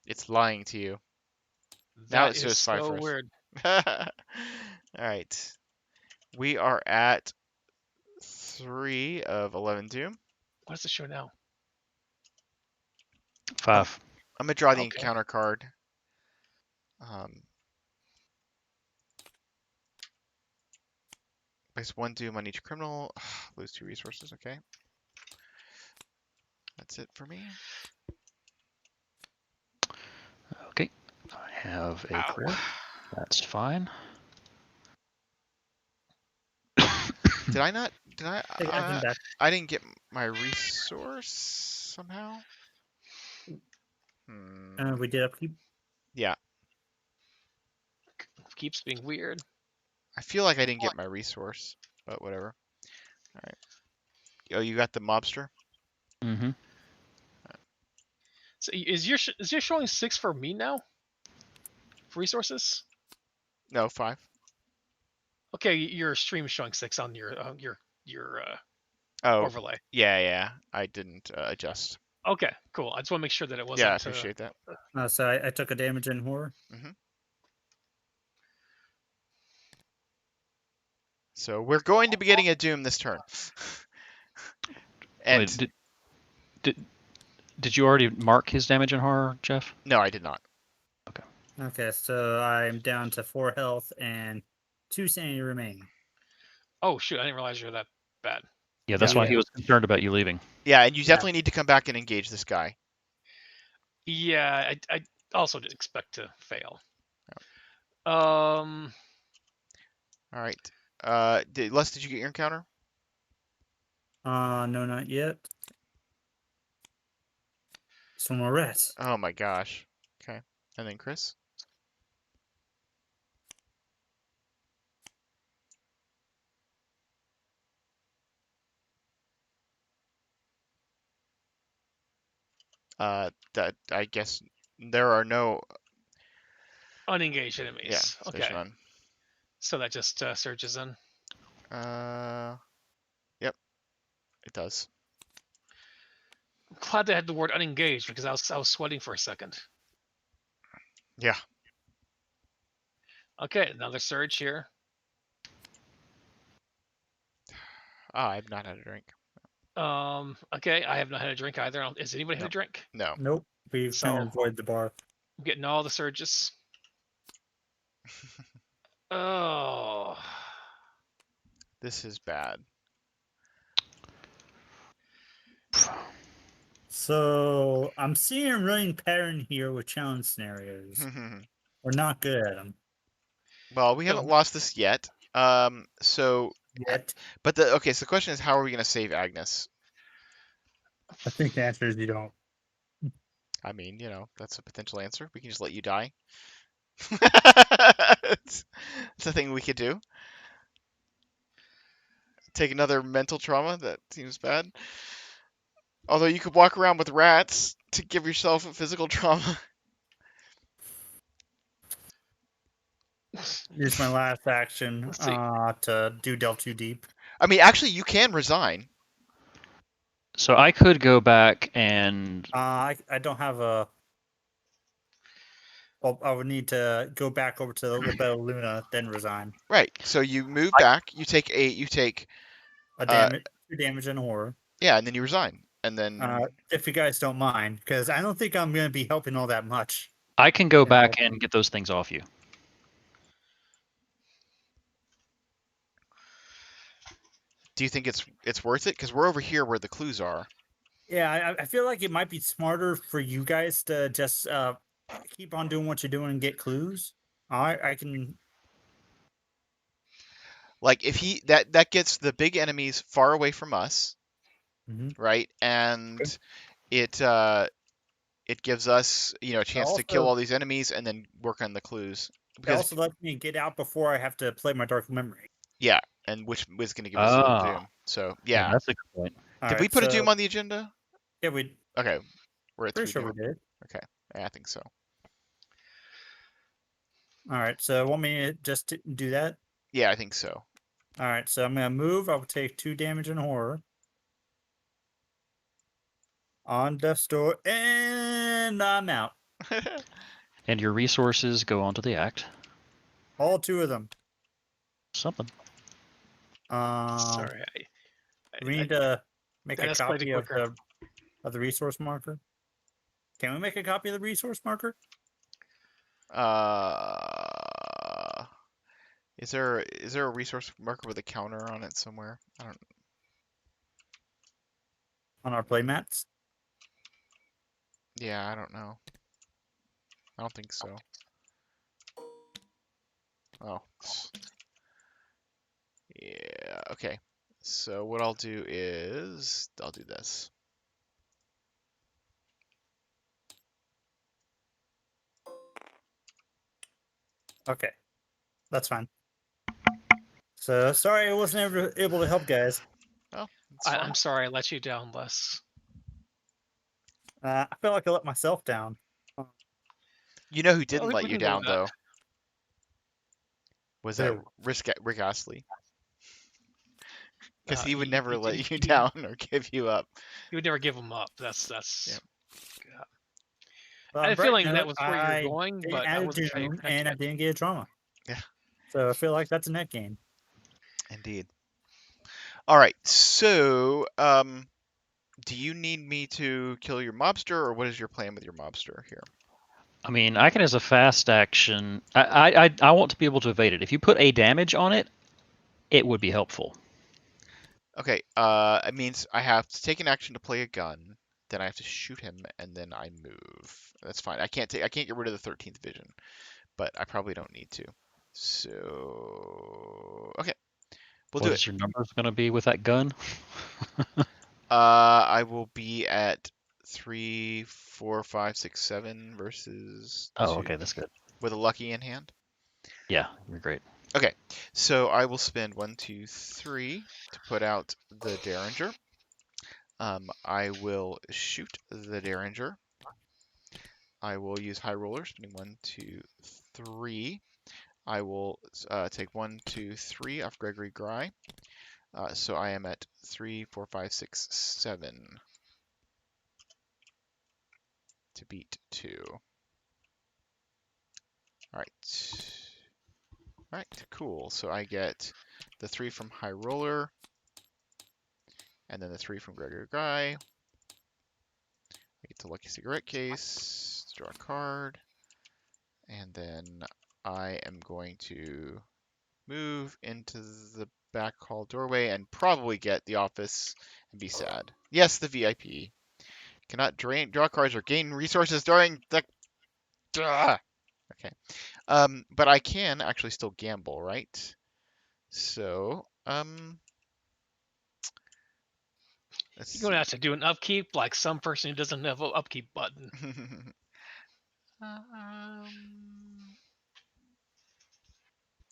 It's lying to you. Now That it is shows 5 so for us. weird. All right. We are at 3 of 11 doom. What does it show now? 5. I'm gonna draw the Okay. encounter card. Place 1 doom on each criminal. Lose 2 resources. Okay. That's it for me. Okay. I have a Ow. core. That's fine. Did I not? Did I? Hey, guys, I'm back. I didn't get my resource somehow. We did upkeep. Yeah, Keeps being weird. I feel like I didn't get my resource, but whatever. All right. Oh, you got the mobster? Mm-hmm. So is your showing 6 for me now? For resources? No, 5. Okay, your stream is showing 6 on your Oh, overlay. yeah. I didn't adjust. Okay, cool. I just want to make sure that it wasn't. Yeah, I appreciate that. So I took a damage in horror. So we're going to be getting a doom this turn. And Wait, did you already mark his damage in horror, Jeff? no, I did not. Okay, so I'm down to 4 health and 2 sanity remaining. Oh shoot! I didn't realize you were that bad. Yeah, that's why he was concerned about you leaving. Yeah, and you definitely need to come back and engage this guy. Yeah, I also didn't expect to fail. All right. Les, did you get your encounter? No, not yet. Some more rats. Oh my gosh. Okay. And then Chris? That I guess there are no. Unengaged enemies. Yeah, Okay. there's none. So that just surges in. Yep, it does. I'm glad they had the word unengaged because I was sweating for a second. Yeah. Okay, another surge here. I've not had a drink. Okay, I have not had a drink either. Is anybody had a drink? No. Nope. We've So- kind of avoided the bar. I'm getting all the surges. Oh. This is bad. So I'm seeing a running pattern here with challenge scenarios. We're not good at them Well, we haven't lost this yet. So yet. but the so the question is, how are we going to save Agnes? I think the answer is you don't. I mean, that's a potential answer. We can just let you die. It's a thing we could do. Take another mental trauma. That seems bad. Although you could walk around with rats to give yourself a physical trauma. Use my last action Let's see. to do delve too deep. I mean, actually, you can resign. So I could go back and I don't have a. Well, I would need to go back over to the Bella Luna, then resign. Right. So you move back. You take A damage, 2 damage and horror. yeah, and then you resign, and then If you guys don't mind, because I don't think I'm going to be helping all that much. I can go Yeah. back and get those things off you. do you think it's worth it? Because we're over here where the clues are. Yeah, I feel like it might be smarter for you guys to just keep on doing what you're doing and get clues. I can. Like if that gets the big enemies far away from us, Mhm. right? And it gives us a chance to kill also- all these enemies and then work on the clues. It Because also lets me get out before I have to play my dark memory. yeah, and which is going to give us a Ah. doom. So yeah, That's a good point. Did we put a Doom on the agenda? Yeah, we Okay, we're at pretty 3 sure Doom. we did. Okay, yeah, I think so. All right, so want me to just do that? Yeah, I think so. All right, so I'm gonna move. I will take 2 damage in horror on Death's Door, and I'm out. And your resources go onto the act. All 2 of them. Something. Sorry, Do we need to make that a escalated copy of quicker. the resource marker? Can we make a copy of the resource marker? Is there a resource marker with a counter on it somewhere? I don't. On our playmats? Yeah, I don't know. I don't think so. Oh. Yeah, okay. So what I'll do is I'll do this. Okay, that's fine. So sorry I wasn't ever able to help, guys. Oh, it's fine. I'm sorry I let you down, Les. I feel like I let myself down. You know who Well, didn't we let you can go down with that. though? Was Who? Rick Astley? Because he He- would never he let didn't- you he didn't- down or give you up. You would never give them up. That's. Yeah. Well, I had a bright feeling note, that was where I you're going, didn't but add I a wasn't sure you Doom, connected and I it. didn't get a trauma. Yeah. So I feel like that's a net gain. Indeed. All right. So, do you need me to kill your mobster, or what is your plan with your mobster here? I mean, I can as a fast action. I want to be able to evade it. If you put a damage on it, it would be helpful. Okay. It means I have to take an action to play a gun. Then I have to shoot him, and then I move. That's fine. I can't get rid of the 13th vision, but I probably don't need to. So, okay, we'll What do is it. your numbers going to be with that gun? I will be at 3, 4, 5, 6, 7 versus Oh, 2 okay, that's good. with a lucky in hand. Yeah, you're great. Okay, so I will spend 1, 2, 3 to put out the Derringer. I will shoot the Derringer. I will use High Roller, spending 1, 2, 3. I will take 1, 2, 3 off Gregory Gry. So I am at 3, 4, 5, 6, 7 to beat 2. All right, cool. So I get the 3 from High Roller, and then the 3 from Gregory Gry. I get the Lucky Cigarette Case, draw a card, and then I am going to move into the back hall doorway and probably get the office and be sad. Yes, the VIP. Cannot draw cards or gain resources during the... Okay. But I can actually still gamble, right? So, let's You're going to see. have to do an upkeep like some person who doesn't have an upkeep button.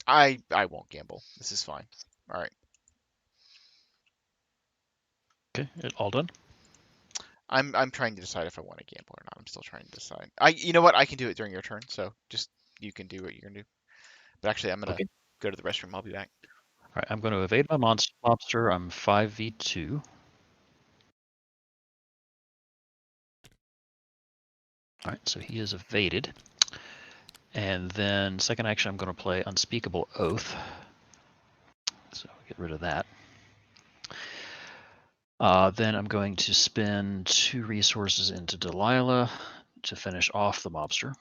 I won't gamble. This is fine. All right. Okay, all done. I'm trying to decide if I want to gamble or not. I'm still trying to decide. You know what? I can do it during your turn. So just you can do what you're gonna do. But actually, I'm gonna Okay. go to the restroom. I'll be back. All right, I'm going to evade my monster. I'm 5v2. All right, so he is evaded. And then second action, I'm going to play Unspeakable Oath. So get rid of that. Then I'm going to spend 2 resources into Delilah to finish off the mobster.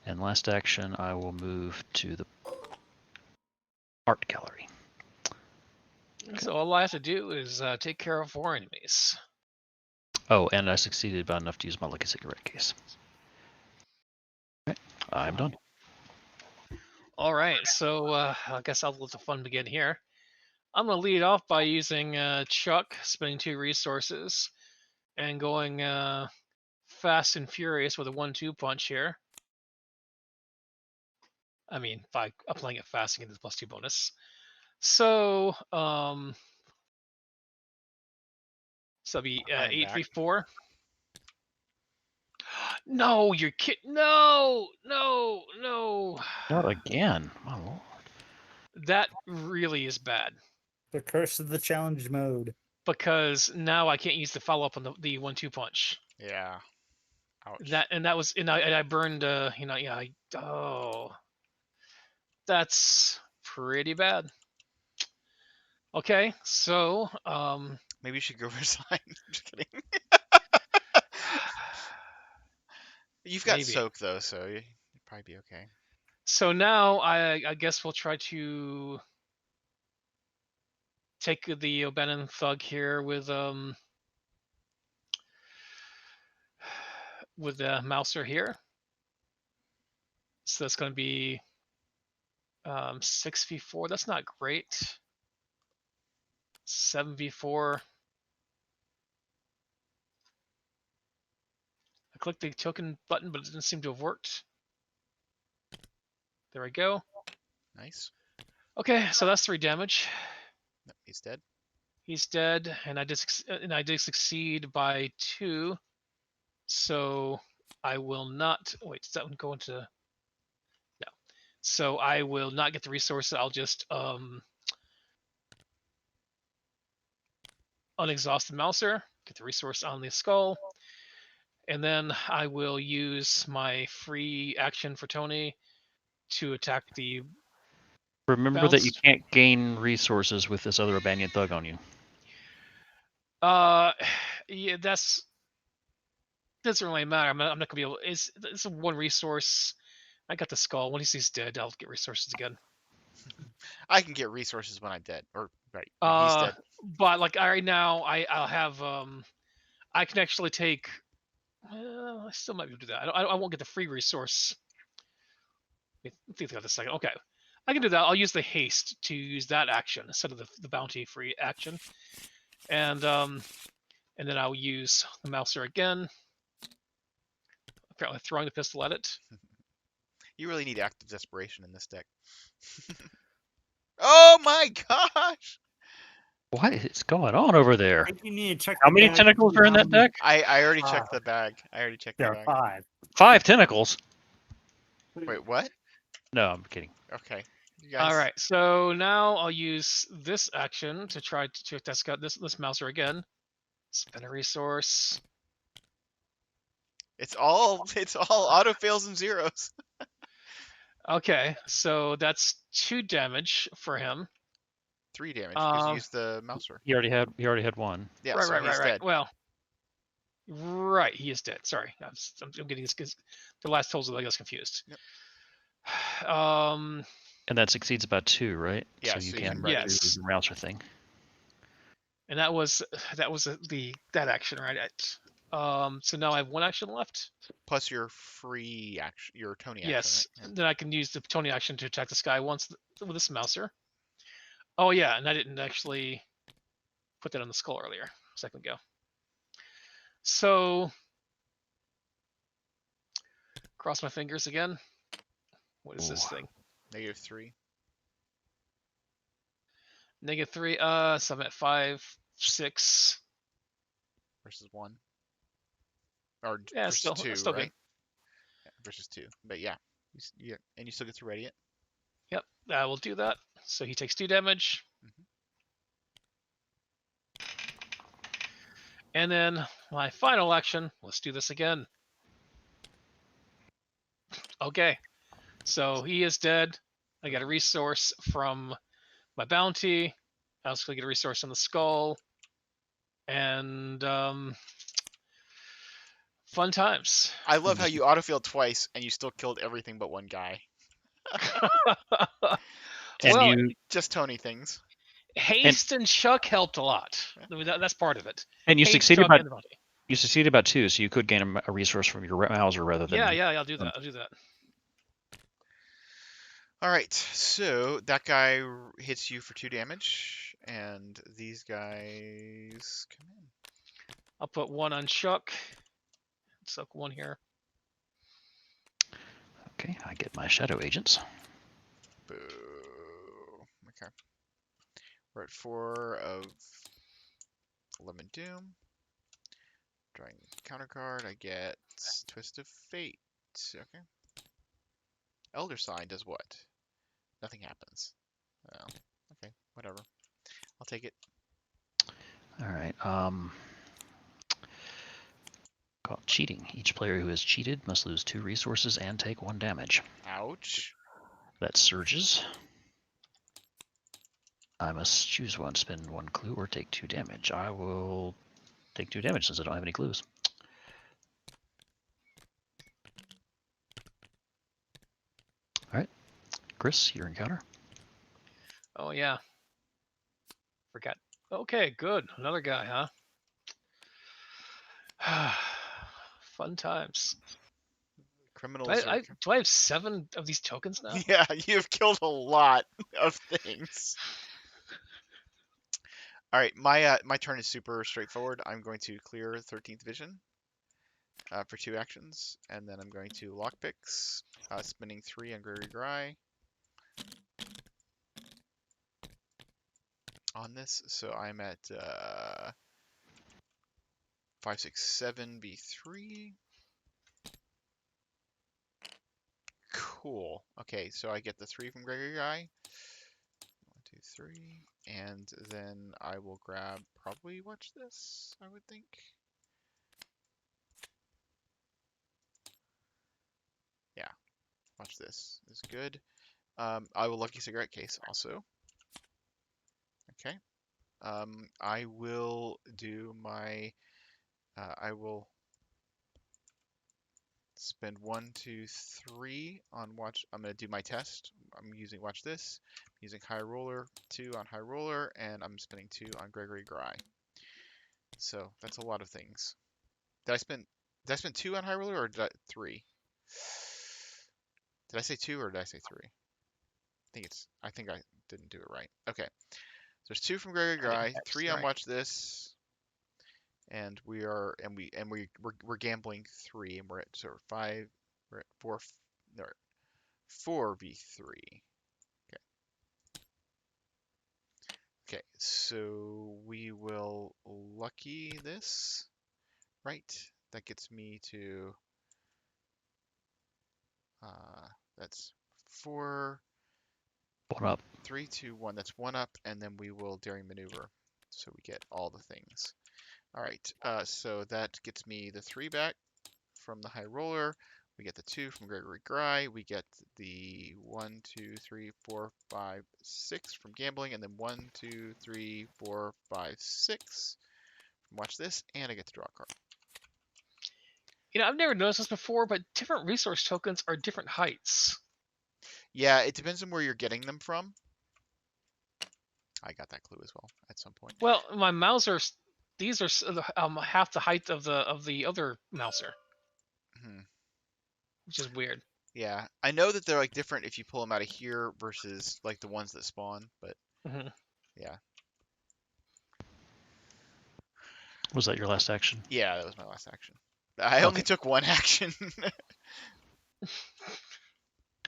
And last action, I will move to the art gallery. So all I have to do is take care of 4 enemies. Oh, and I succeeded by enough to use my Lucky Cigarette Case. Okay, I'm done. All right, so I guess I'll let the fun begin here. I'm going to lead off by using Chuck, spending 2 resources, and going fast and furious with a 1-2 punch here. I mean, by applying it fast, you get the +2 bonus. So, so it'll be I am 8v4. No, you're kidding. No, no, no. Not again. My lord. That really is bad The curse of the challenge mode. because now I can't use the follow up on the 1-2 punch. Yeah. Ouch. That was and I burned that's pretty bad. Okay, so Maybe you should go resign. Just kidding. You've got maybe. soak though, so you'd probably be okay. So now I guess we'll try to take the O'Bannon thug here with the Mouser here. So that's going to be 6v4. That's not great. 7v4. I clicked the token button, but it didn't seem to have worked. There we go. Nice. Okay, so that's 3 damage. Nope, he's dead. He's dead, and I did succeed by 2. So I will not. Wait, does that one go into? No. So I will not get the resources. I'll just unexhaust the Mouser, get the resource on the skull, and then I will use my free action for Tony to attack the. Remember that you Bounced. can't gain resources with this other Abanian thug on you. Yeah, doesn't really matter. I'm not gonna be able. It's a 1 resource. I got the skull. When he's dead, I'll get resources again. I can get resources when I'm dead, or right when he's dead. But like right now, I'll have I can actually take. I still might be able to do that. I won't get the free resource. Let me think about this a second. Okay, I can do that. I'll use the haste to use that action instead of the bounty free action, and then I'll use the Mouser again. Apparently, throwing the pistol at it. You really need active desperation in this deck. Oh my gosh! What is going on over there? I think you need to check How the many bag tentacles are in that behind- deck? I already checked the bag. I already checked There the are bag. 5. 5 tentacles? Wait, what? No, I'm kidding. Okay. You guys. All right, so now I'll use this action to try to test out this Mouser again. Spend a resource. It's all auto fails and zeros. Okay, so that's 2 damage for him. 3 damage because you used the Mouser. He already had 1. Yeah, right, so right, he's right, right. dead. Well, right, he is dead. Sorry, I'm getting this because the last totals I got confused. Yep. And that succeeds about 2, right? Yeah, so you so you can can do Yes. the Rouser thing. And that was that action, right? So now I have 1 action left. Plus your free action, your Tony action. Yes. Right? Then I can use the Tony action to attack this guy once with this Mouser. Oh yeah, and I didn't actually put that on the skull earlier, a second ago. So cross my fingers again. What is this Ooh. thing? -3. -3. So I'm at 5, 6. Versus 1. Or Yeah, versus still 2, still right? good. Yeah, versus 2. But yeah. And you still get to ready it. Yep, I will do that. So he takes 2 damage. Mhm. And then my final action, let's do this again. Okay, so he is dead. I got a resource from my bounty. I also get a resource on the skull. And fun times. I love how you autofill twice and you still killed everything but 1 guy. And Well, you Just Tony things. haste and Chuck helped a lot. I mean, that's part of it. and you Haste, succeeded Chuck, about and the bounty. about 2, so you could gain a resource from your Mouser rather than Yeah, I'll do that. I'll do that. All right, so that guy hits you for 2 damage, and these guys come in. I'll put 1 on Chuck. Suck 1 here. Okay, I get my shadow agents. Boo. Okay. We're at 4 of Lemon Doom. Drawing counter card, I get Twist of Fate. Okay. Elder Sign does what? Nothing happens. Oh, okay, whatever. I'll take it. All right. Called cheating. Each player who has cheated must lose 2 resources and take 1 damage. Ouch. That surges. I must choose one, spend 1 clue, or take 2 damage. I will take 2 damage since I don't have any clues. All right, Chris, your encounter. Oh yeah. Forgot. Okay, good. Another guy, huh? Fun times. Criminals are. Do I have 7 of these tokens now? Yeah, you've killed a lot of things. All right, my turn is super straightforward. I'm going to clear 13th Vision for 2 actions, and then I'm going to lockpicks, spending 3 on Gregory Gry on this. So I'm at 5, 6, 7, B3. Cool. Okay, so I get the 3 from Gregory Gry. 1, 2, 3, and then I will grab probably watch this. I would think. Yeah, watch this is good. I will Lucky Cigarette Case also. Okay. I will do my. I will spend 1, 2, 3 on watch. I'm gonna do my test. I'm using watch this. I'm using High Roller 2 on High Roller, and I'm spending 2 on Gregory Gry. So that's a lot of things. Did I spend 2 on High Roller or did I 3? Did I say 2 or did I say 3? I think I didn't do it right. Okay. There's 2 from Gregory Gry, 3 on Watch This, and we're gambling 3, and we're at sort of 5. We're at 4. No, 4v3. Okay. Okay, so we will lucky this, right? That gets me to. That's 4. 1 up. 3, 2, 1. That's 1 up, and then we will daring maneuver, so we get all the things. All right. So that gets me the 3 back from the High Roller. We get the 2 from Gregory Gry. We get the 1, 2, 3, 4, 5, 6 from gambling, and then 1, 2, 3, 4, 5, 6 from watch this, and I get to draw a card. You know, I've never noticed this before, but different resource tokens are different heights. Yeah, it depends on where you're getting them from. I got that clue as well at some point. Well, my Mauser, these are half the height of the other Mauser, which is weird. Yeah, I know that they're like different if you pull them out of here versus like the ones that spawn, but yeah. Was that your last action? Yeah, that was my last action. I only took 1 action.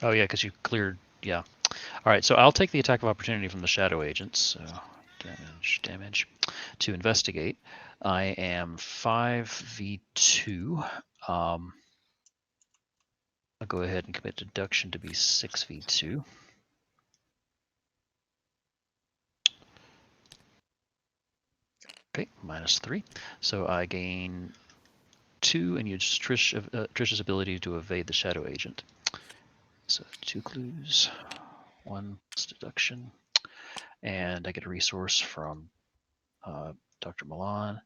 Oh yeah, because you cleared. Yeah. All right, so I'll take the attack of opportunity from the Shadow Agents. So damage to investigate. I am 5v2. I'll go ahead and commit deduction to be 6v2. Okay, -3. So I gain 2 and use Trish's ability to evade the Shadow Agent. So 2 clues, 1 deduction, and I get a resource from Dr. Milan.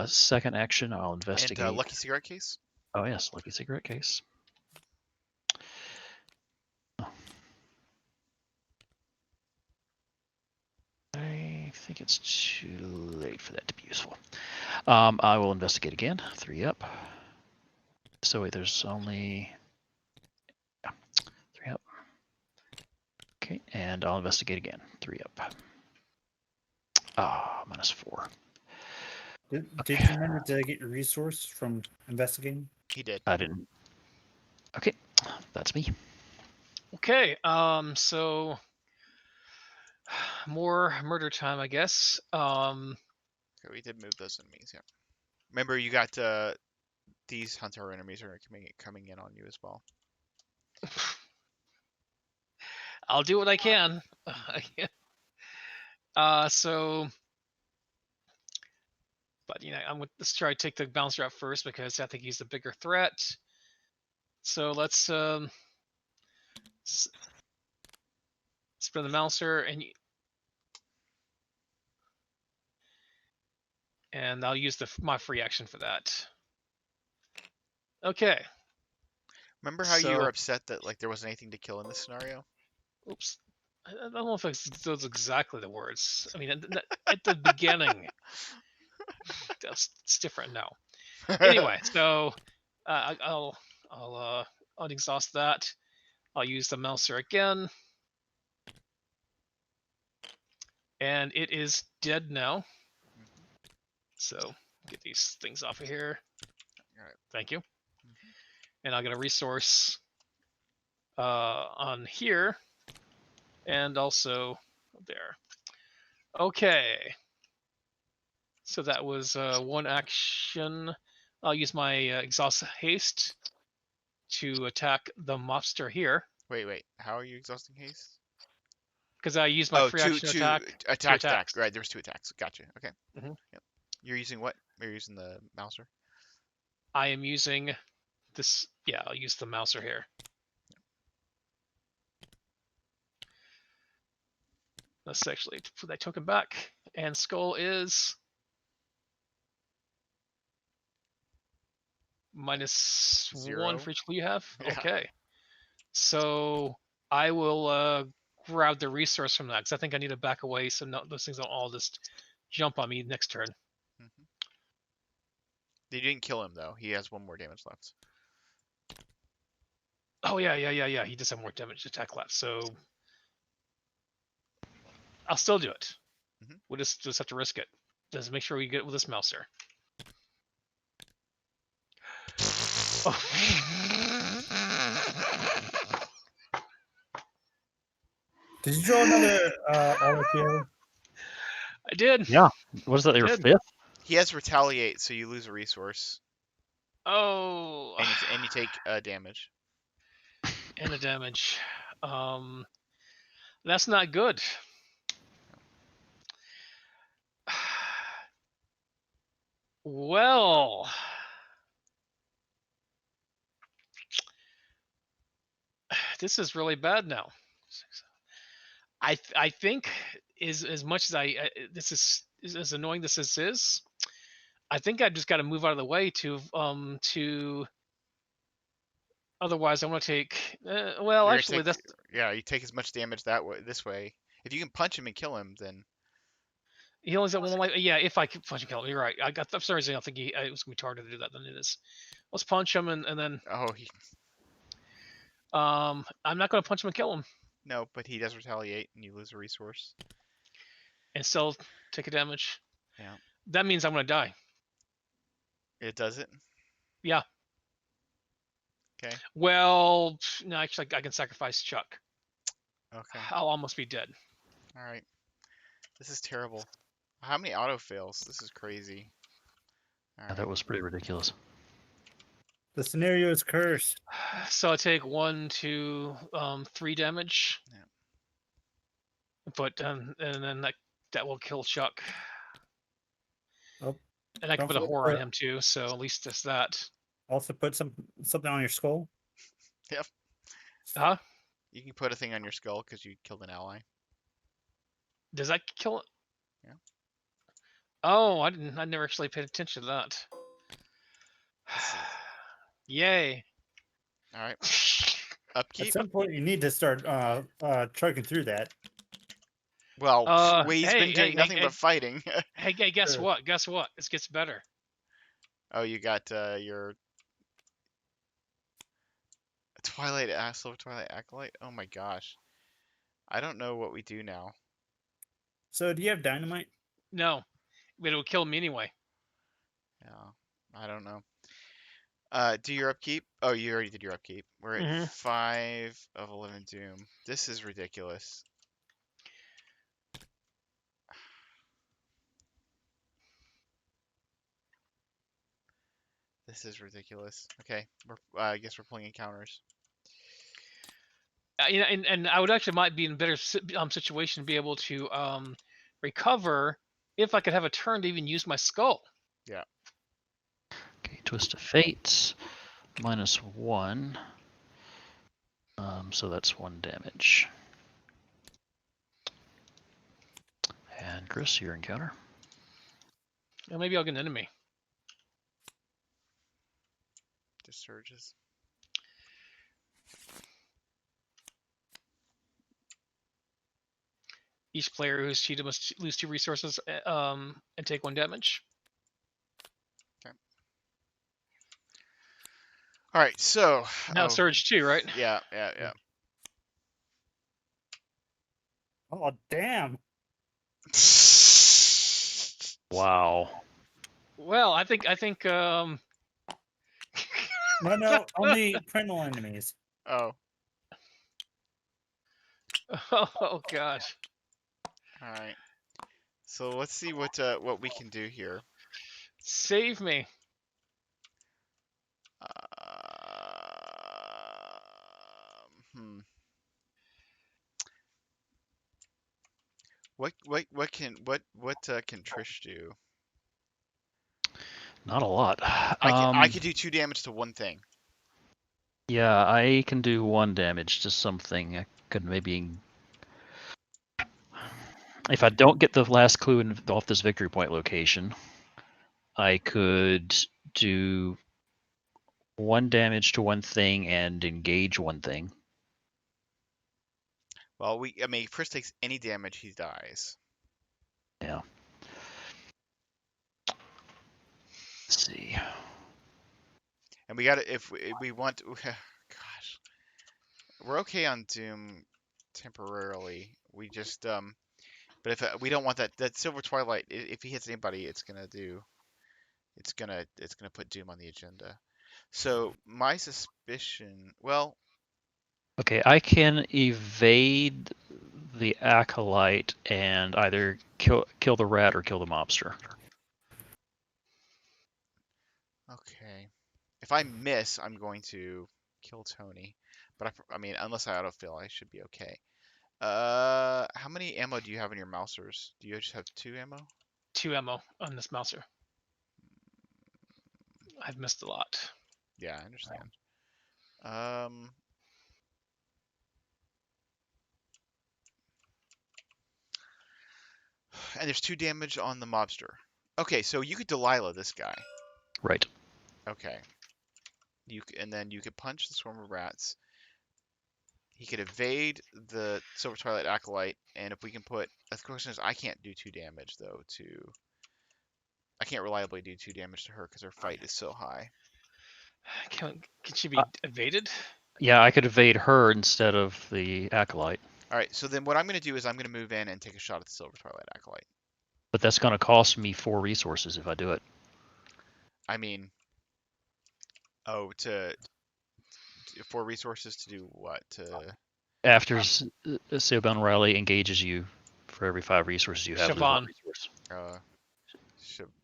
Second action, I'll investigate. And Lucky Cigarette Case? Oh yes, Lucky Cigarette Case. I think it's too late for that to be useful. I will investigate again. 3 up. So wait, there's only 3 up. Okay, and I'll investigate again. 3 up. -4. Did you remember to get your resource from investigating? He did. I didn't. Okay, that's me. Okay. So more murder time, I guess. Okay, we did move those enemies. Yeah. Remember, you got these hunter enemies are coming in on you as well. I'll do what I can. Mhm. So, but let's try to take the bouncer out first because I think he's the bigger threat. So let's spin the bouncer and I'll use my free action for that. Okay. Remember how you were So, upset that like there wasn't anything to kill in this scenario? oops. I don't know if those exactly the words. I mean, at the beginning, it's different now. Anyway, so I'll unexhaust that. I'll use the mouser again, and it is dead now. Mhm. So get these things off of here. All right. Thank you. Mhm. And I'll get a resource on here, and also there. Okay. So that was one action. I'll use my exhaust haste to attack the mobster here Wait. How are you exhausting haste? because I used my Oh, free action to attack. Right, there was 2 attacks. Gotcha. Okay. Mhm. Yep. You're using what? You're using the mouser. I am using this. Yeah, I'll use the mouser here. Let's actually put that token back. And skull is -1 0. for each clue you have. Yeah. Okay. So I will grab the resource from that because I think I need to back away so those things don't all just jump on me next turn. Mhm. You didn't kill him though. He has 1 more damage left. Oh yeah. He does have more damage attack left, so I'll still do it. Mhm. We'll just have to risk it. Just make sure we get with this mouser. Oh. Did you draw another auto PO? I did. Yeah. Was that I your did. 5th? He has retaliate, so you lose a resource, Oh. and you take damage. And the damage. That's not good. Well, this is really bad now. I think is as much as this is as annoying this is. I think I just got to move out of the way to. Otherwise, I'm gonna take. Well, You're gonna actually, take, that's yeah, you take as much damage that way, this way. If you can punch him and kill him, then he only's at 1 life. Yeah, if I could punch and kill him, you're right. For some reason, I think it was gonna be harder to do that than it is. Let's punch him and then oh, he I'm not gonna punch him and kill him no, but he does retaliate, and you lose a resource. and still take a damage. Yeah, That means I'm gonna die. it does it. Yeah. Okay. Well, no, actually, I can sacrifice Chuck. Okay. I'll almost be dead. All right. This is terrible. How many auto fails? This is crazy. All Yeah, right. that was pretty ridiculous. The scenario is cursed. So I take 1, 2, 3 damage. Yeah. But and then that will kill Chuck. Oh, And I can don't put a forget horror on to him too, so at least there's that. also put something on your skull. Yep. Huh? You can put a thing on your skull because you killed an ally. Does that kill it? Yeah. Oh, I never actually paid attention to that. Yay. All right. At Upkeep. some point, you need to start trucking through that. Well, he's been Hey, doing nothing but fighting. hey, guess Sure. what? Guess what? This gets better. Oh, you got your Silver Twilight Acolyte. Oh my gosh. I don't know what we do now. So, do you have dynamite? No, but it will kill me anyway. Yeah, I don't know. Do your upkeep. Oh, you already did your upkeep. We're at Mhm. 5 of 11 doom. This is ridiculous. This is ridiculous. Okay, I guess we're pulling encounters. You know, and I would actually might be in a better situation to be able to recover if I could have a turn to even use my skull. Yeah. Okay, Twist of Fate, -1. So that's 1 damage. And Chris, your encounter. And maybe I'll get an enemy. Just surges. Each player who's cheated must lose 2 resources and take 1 damage. All right, so Now surge 2, right? Yeah. Oh damn! Wow. Well, I think No, only criminal enemies. Oh, oh god. all right. So let's see what we can do here. Save me. Hmm. What can Trish do? Not a lot. I could do 2 damage to one thing. Yeah, I can do 1 damage to something. I could maybe, if I don't get the last clue off this victory point location, I could do 1 damage to one thing and engage one thing. Well, I mean, if Chris takes any damage, he dies. Yeah. Let's see. And we got to if we want. Gosh, we're okay on Doom temporarily. We just but if we don't want that Silver Twilight, if he hits anybody, it's gonna put Doom on the agenda. So my suspicion, well, Okay, I can evade the acolyte and either kill the rat or kill the mobster. okay. If I miss, I'm going to kill Tony. But I mean, unless I autofill, I should be okay. How many ammo do you have in your mousers? Do you just have 2 ammo? 2 ammo on this mouser. I've missed a lot. Yeah, I understand. Um, and there's 2 damage on the mobster. Okay, so you could Delilah this guy. Right. Okay. And then you could punch the swarm of rats. He could evade the Silver Twilight Acolyte, and if we can put, the question is, I can't do 2 damage though I can't reliably do 2 damage to her because her fight is so high. Can she be evaded? Yeah, I could evade her instead of the acolyte. All right, so then what I'm going to do is I'm going to move in and take a shot at the Silver Twilight Acolyte. But that's going to cost me 4 resources if I do it. I mean, to 4 resources to do what? After Sailbound Riley engages you, for every 5 resources you have, lose 1 Siobhan. resource.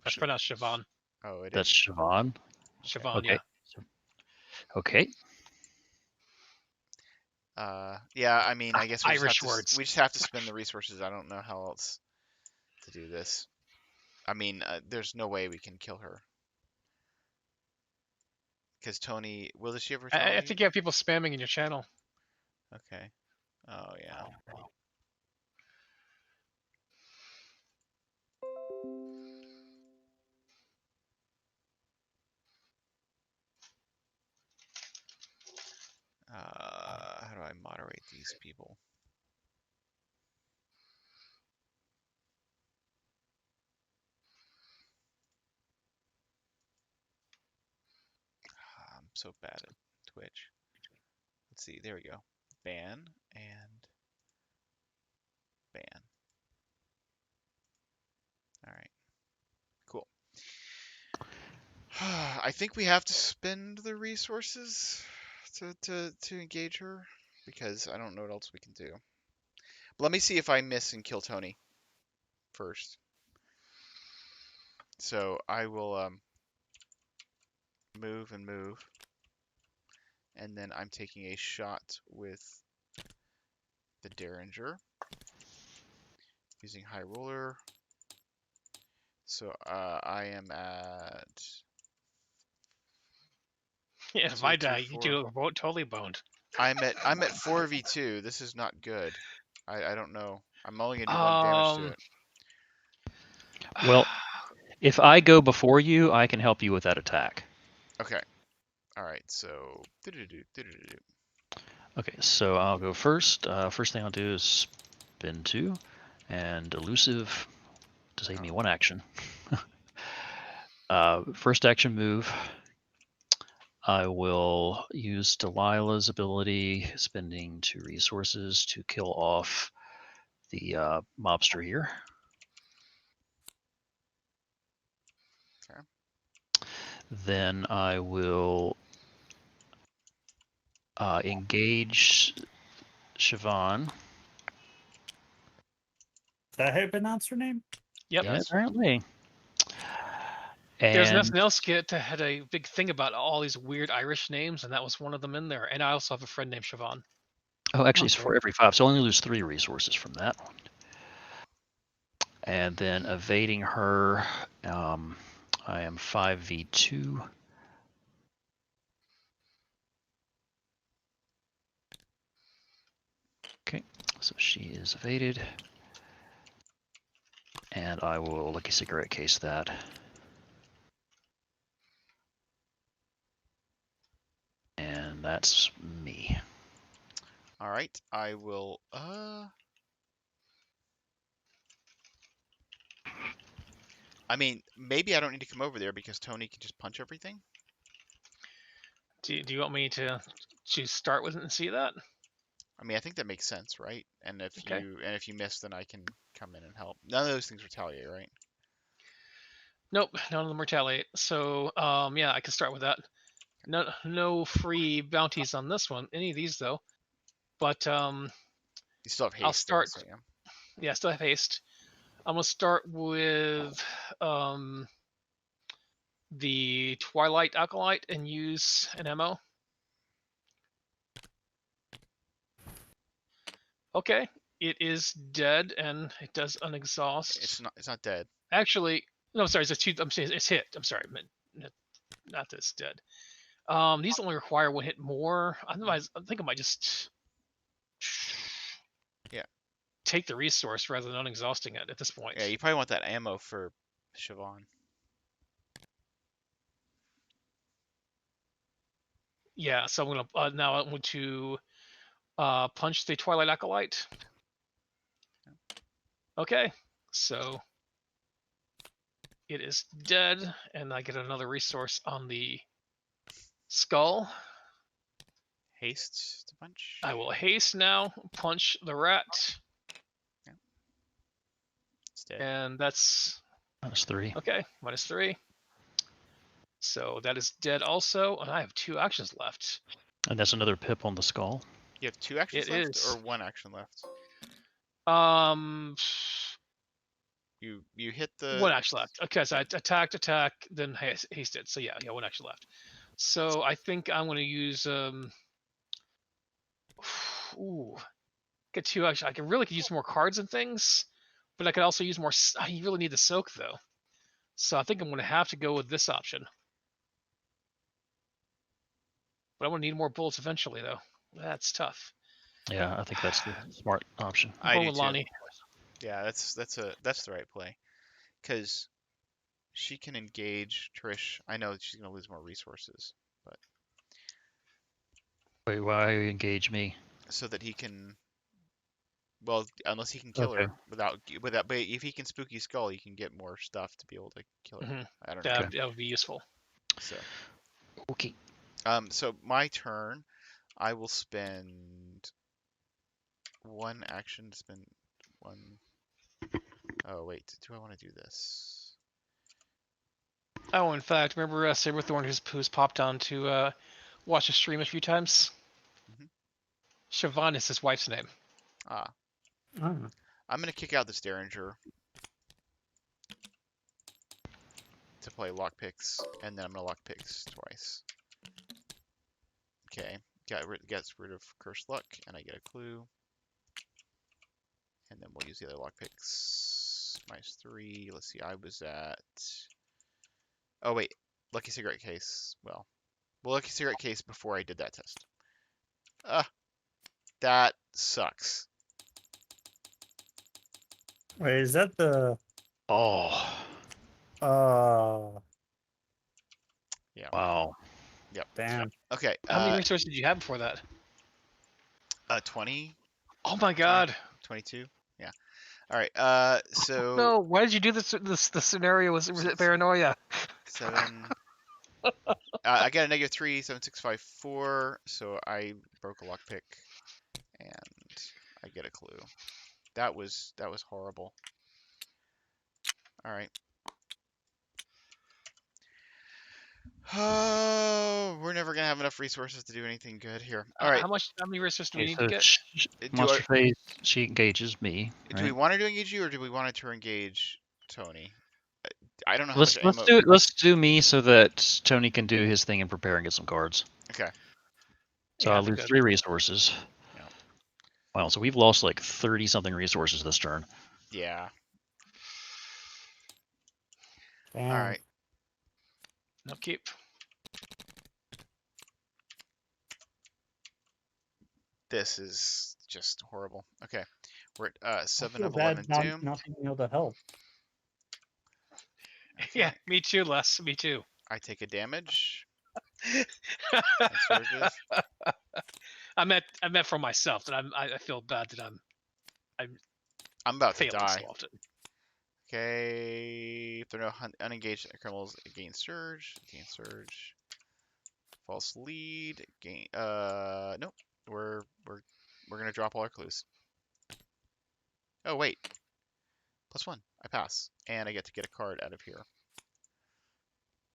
That's pronounced Siobhan. Oh, it That's is. Siobhan. Siobhan, Okay. yeah. Okay. Yeah, I mean, I guess Irish words. we just have to spend the resources. I don't know how else to do this. I mean, there's no way we can kill her. Because Tony, will she ever I think you have people spamming in your channel. Okay. Oh, yeah. How do I moderate these people? I'm so bad at Twitch. Let's see. There we go. Ban and ban. All right. Cool. I think we have to spend the resources to engage her because I don't know what else we can do. But let me see if I miss and kill Tony first. So I will move and move, and then I'm taking a shot with the Derringer using High Roller. So I am at Yeah, if two, I two, die, you four. two are both totally boned. I'm at 4v2. This is not good. I don't know. I'm only gonna do 1 damage to Um, it. Well, if I go before you, I can help you with that attack. Okay. All right. So doo-doo-doo. Okay, so I'll go first. First thing I'll do is spin 2, and elusive to save me Oh, 1 action. First action move, I will use Delilah's ability, spending 2 resources to kill off the mobster here. okay. Then I will engage Siobhan. Is that how you pronounce her name? yep. Yeah, Yes. apparently. There's And nothing else that had a big thing about all these weird Irish names, and that was one of them in there. And I also have a friend named Siobhan. oh, actually, it's Okay. for every 5, so I only lose 3 resources from that one. And then evading her, I am 5v2. Okay, so she is evaded. And I will Lucky Cigarette case that. And that's me. All right. I will. I mean, maybe I don't need to come over there because Tony can just punch everything. Do you want me to start with it and see that? I mean, I think that makes sense, right? And Okay. if you miss, then I can come in and help. None of those things retaliate, right? Nope, none of them retaliate. So, yeah, I can start with that. No free bounties on this one. Any of these though. But You still have I'll haste though, start. so yeah. Yeah, still have haste. I'm gonna start with the Twilight Acolyte and use an ammo. Okay, it is dead and it does unexhaust. It's not dead. Actually, no, sorry, I'm saying it's hit. I'm sorry, not that it's dead. These only require 1 hit more. Otherwise, I think I might just Yeah. take the resource rather than unexhausting it at this point. Yeah, you probably want that ammo for Siobhan. Yeah, so I'm gonna now I'm going to punch the Twilight Acolyte. Okay, so it is dead, and I get another resource on the skull. Haste to punch. I will haste now, punch the rat, Yeah. It's dead. and that's -3. okay, -3. So that is dead also, and I have 2 actions left. And that's another pip on the skull. You have 2 actions It left is. or 1 action left? Um, You hit the 1 action left. Okay, so I attack, then hasted. So yeah, 1 action left. So I think I'm going to use ooh, get 2 action. I can really use more cards and things, but I could also use more. You really need the soak though, so I think I'm going to have to go with this option. But I'm going to need more bullets eventually though. That's tough. Yeah, I think that's the smart option. I'm I going do with too. Lonnie. Yeah, that's the right play. Because she can engage Trish. I know that she's gonna lose more resources, but Wait, why engage me? so that he can. Well, unless he can kill Okay. her without, but if he can spooky skull, he can get more stuff to be able to kill her. Mm-hmm. I don't know. That would be useful. So, Okay. so my turn. I will spend 1 action to spend 1. Oh wait, do I want to do this? Oh, in fact, remember Saberthorn who's popped on to watch the stream a few times? Mhm. Siobhan is his wife's name. Ah, Oh. I'm gonna kick out this Derringer to play lockpicks, and then I'm gonna lockpicks twice. Okay, gets rid of Cursed Luck, and I get a clue. And then we'll use the other lockpicks. -3. Let's see, I was at. Oh wait, Lucky Cigarette Case. Well, Lucky Cigarette Case before I did that test. That sucks. Wait, is that the Oh, Yeah. wow. Yep. damn. Okay. How many resources did you have before that? 20, Oh my god. 22. Yeah. All right. So No, why did you do this? The scenario was it paranoia? 7. I got a -3, 7, 6, 5, 4. So I broke a lockpick, and I get a clue. That was horrible. All right. Oh, we're never gonna have enough resources to do anything good here. All right. How many resources do we Okay, need so to get? monster phase, she engages me. Do we Right? want her to engage you, or do we want her to engage Tony? I don't know how Let's much let's ammo. do let's do me so that Tony can do his thing and prepare and get some cards. Okay. So Yeah, I'll I think lose that- 3 resources. Yeah. Wow, so we've lost like 30 something resources this turn. Yeah. Damn. All right. Upkeep. This This is just horrible. Okay. We're at I 7 feel of bad 11 not, doom. not being able to help. Yeah, Okay. me too, Les. Me too. I take a damage. And surges. I meant for myself that I feel bad that I'm I'm about to failing die. so often. Okay. If there are no unengaged criminals, gain surge. Gain surge. False lead. Gain. Nope. We're gonna drop all our clues. Oh wait. +1. I pass, and I get to get a card out of here.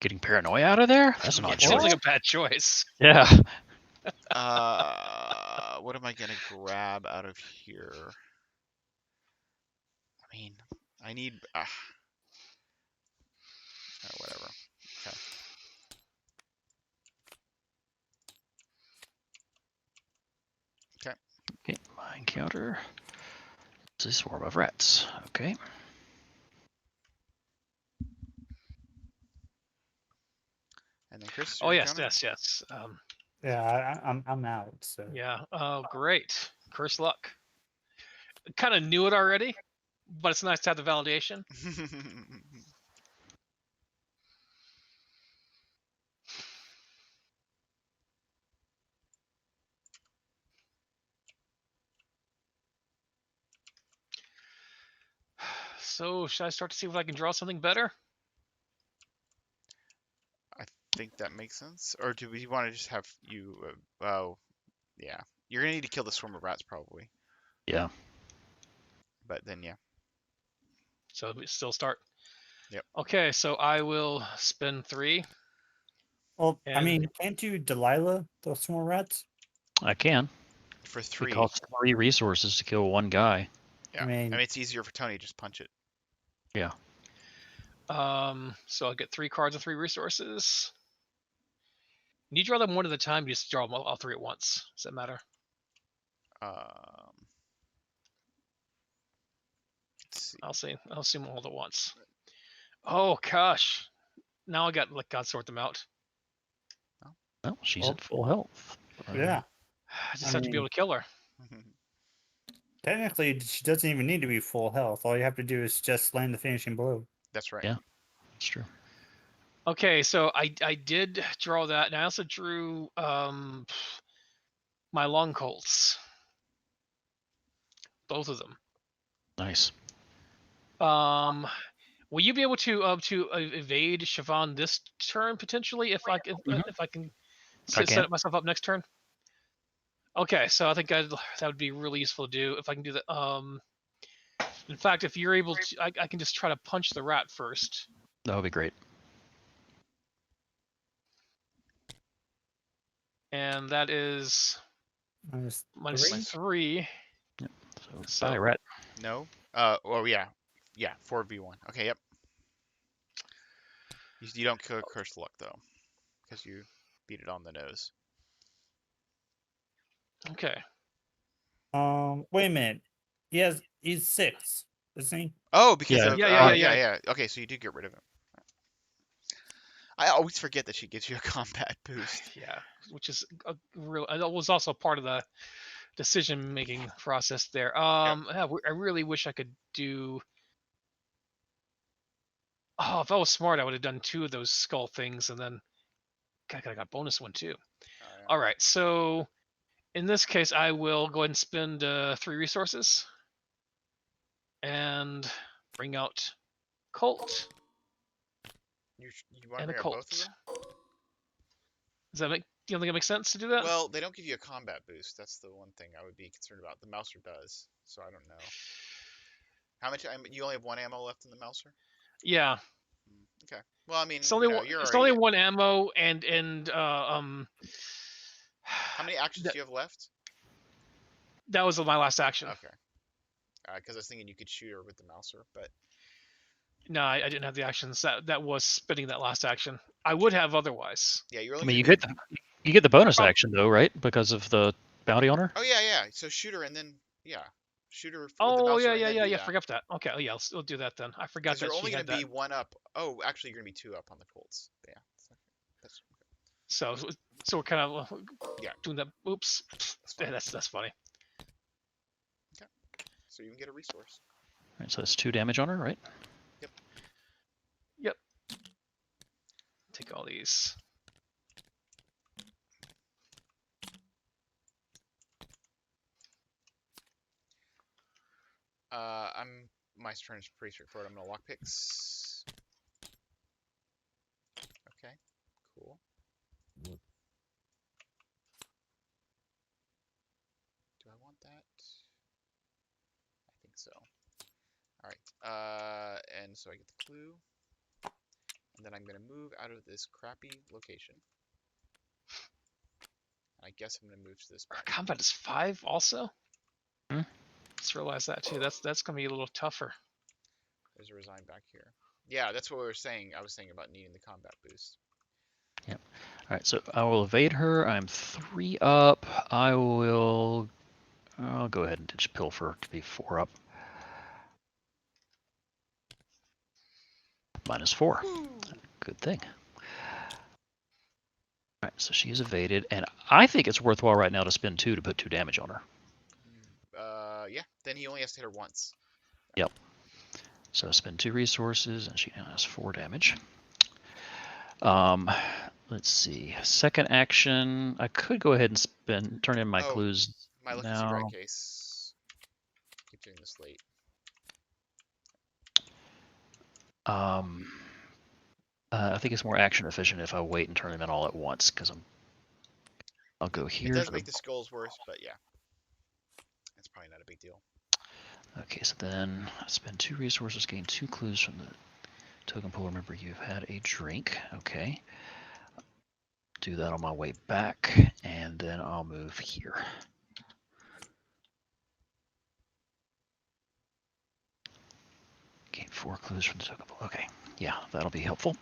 Getting paranoia out of there? That's an Yeah, odd it seems choice. like a bad choice. Yeah. What am I gonna grab out of here? I mean, I need. Whatever. Okay. Okay, my encounter. It's a swarm of rats. Okay. And then Chris. Oh your yes, encounter? yes. Yeah, I'm out. So Yeah. Oh great. Curse luck. Kind of knew it already, but it's nice to have the validation. So should I start to see if I can draw something better? I think that makes sense. Or do we want to just have you? Oh, yeah. You're gonna need to kill the swarm of rats probably. Yeah. But then yeah. So we still start. Yep. Okay, so I will spend 3. well, I And- mean, can't you Delilah those small rats? I can. For It 3. costs 3 resources to kill one guy. Yeah. I mean, it's easier for Tony. Just punch it. Yeah. so I'll get 3 cards and 3 resources. You draw them one at a time. You just draw them all 3 at once. Does that matter? Let's see. I'll see them all at once. Oh gosh. Now I gotta sort them out. Well, she's Well, at full health. yeah. I just I have to be mean- able to kill her. Technically, she doesn't even need to be full health. All you have to do is just land the finishing blow. That's right. Yeah. It's true. Okay, so I did draw that, and I also drew my long colts. Both of them. Nice. Will you be able to evade Siobhan this turn potentially if I can I set can. myself up next turn? Okay, so I think that would be really useful to do if I can do that. In fact, if you're able to, I can just try to punch the rat first. That would be great. and that is Minus minus three? 3. So, So- bye, rat. No. Oh yeah. Yeah. 4v1. Okay. Yep. You don't kill Curse Luck though, because you beat it on the nose. Okay. Wait a minute. He's 6, isn't he? Oh, because Yeah. of Yeah. Okay, so you do get rid of him. I always forget that she gives you a combat boost. Yeah, which is a real. That was also part of the decision-making process there. Yeah, I really wish I could do. Oh, if I was smart, I would have done 2 of those skull things, and then I got bonus one too. Oh, yeah. All right, so in this case, I will go ahead and spend 3 resources and bring out Colt You want to and a bring out both of Colt. them? Does that make? Do you think it makes sense to do that? Well, they don't give you a combat boost. That's the one thing I would be concerned about. The Mouser does, so I don't know. How much? You only have 1 ammo left in the Mouser? Yeah, Okay. Well, I mean, it's only you're it's already. only 1 ammo and How many actions that, do you have left? that was my last action. Okay. Because I was thinking you could shoot her with the Mouser, but No, I didn't have the actions. That was spending that last action. I would have otherwise. yeah, you're I only mean, gonna you get the bonus Oh. action though, right? Because of the bounty on her. Oh yeah. So shoot her and then shoot her with the Oh Mouser yeah, and then do yeah. that. Forgot that. Okay, yeah, we'll do that then. I forgot Because you're that only she gonna had that. be 1 up. Oh, actually, you're gonna be 2 up on the Colts. Yeah. That's So we're kind of Yeah. doing that. Oops, fine. that's funny. So you can get a resource. All right, so that's 2 damage on her, right? Yep. Take all these. My turn is pretty straightforward. I'm gonna lock picks. Okay, cool. Do I want that? I think so. All right. And so I get the clue, and then I'm gonna move out of this crappy location. I guess I'm gonna move to this. Our combat is 5 also. Hmm? Just realized that too. That's gonna be a little tougher. There's a resign back here. Yeah, that's what we were saying. I was saying about needing the combat boost. Yep. All right, so I will evade her. I'm 3 up. I'll go ahead and ditch Pilfer to be 4 up. -4. Good thing. All right, so she's evaded, and I think it's worthwhile right now to spend 2 to put 2 damage on her. Yeah. Then he only has to hit her once. Yep. So spend 2 resources, and she now has 4 damage. Let's see. Second action, I could go ahead and turn in my clues My lucky now. secret case. Keep doing this late. I think it's more action efficient if I wait and turn them in all at once, because I'll go here. It does make the skulls worse, but yeah. It's probably not a big deal. Okay, so then I spend 2 resources, gain 2 clues from the token pool. Remember, you've had a drink. Okay. Do that on my way back, and then I'll move here. Gain 4 clues from the token pool. Okay, yeah, that'll be helpful.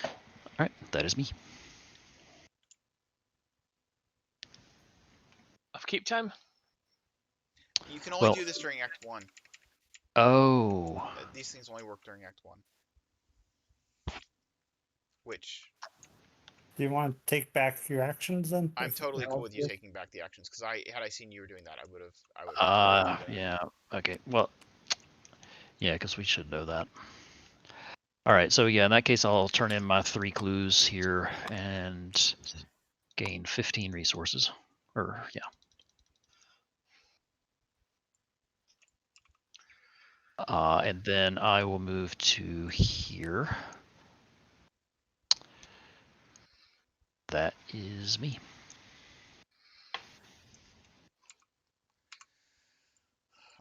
All right, that is me. Of keep time. You can only Well- do this during Act 1. Oh. These things only work during Act 1. Which Do you want to take back your actions then? I'm If totally that cool works with you for taking back the actions, because had I seen you were doing that, I would have. Yeah. Okay. Well, yeah, because we should know that. All right. So yeah, in that case, I'll turn in my 3 clues here and gain 15 resources. Or yeah. And then I will move to here. That is me.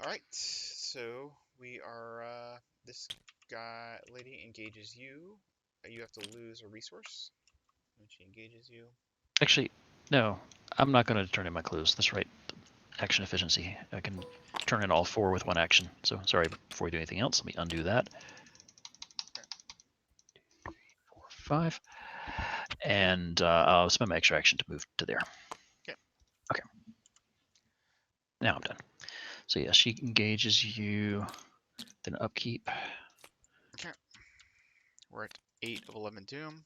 All right. So we are. This lady engages you. You have to lose a resource when she engages you. Actually, No, I'm not going to turn in my clues. That's right. Action efficiency. I can turn in all 4 with 1 action. So sorry, before we do anything else, let me undo that. 4, 5. And I'll spend my extra action to move to there. Okay. Okay. Now I'm done. So yeah, she engages you. Then upkeep. Okay. We're at 8 of 11 Doom.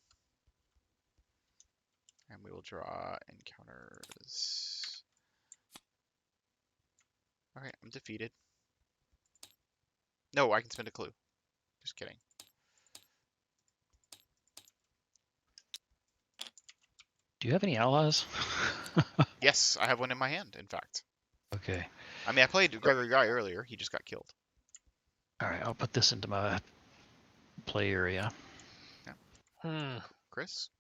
And we will draw encounters. Okay, I'm defeated. No, I can spend a clue. Just kidding. Do you have any allies? Yes, I have one in my hand, in fact. Okay. I mean, I played Gregory Guy earlier. He just got killed. All right, I'll put this into my play area. Hmm. Chris?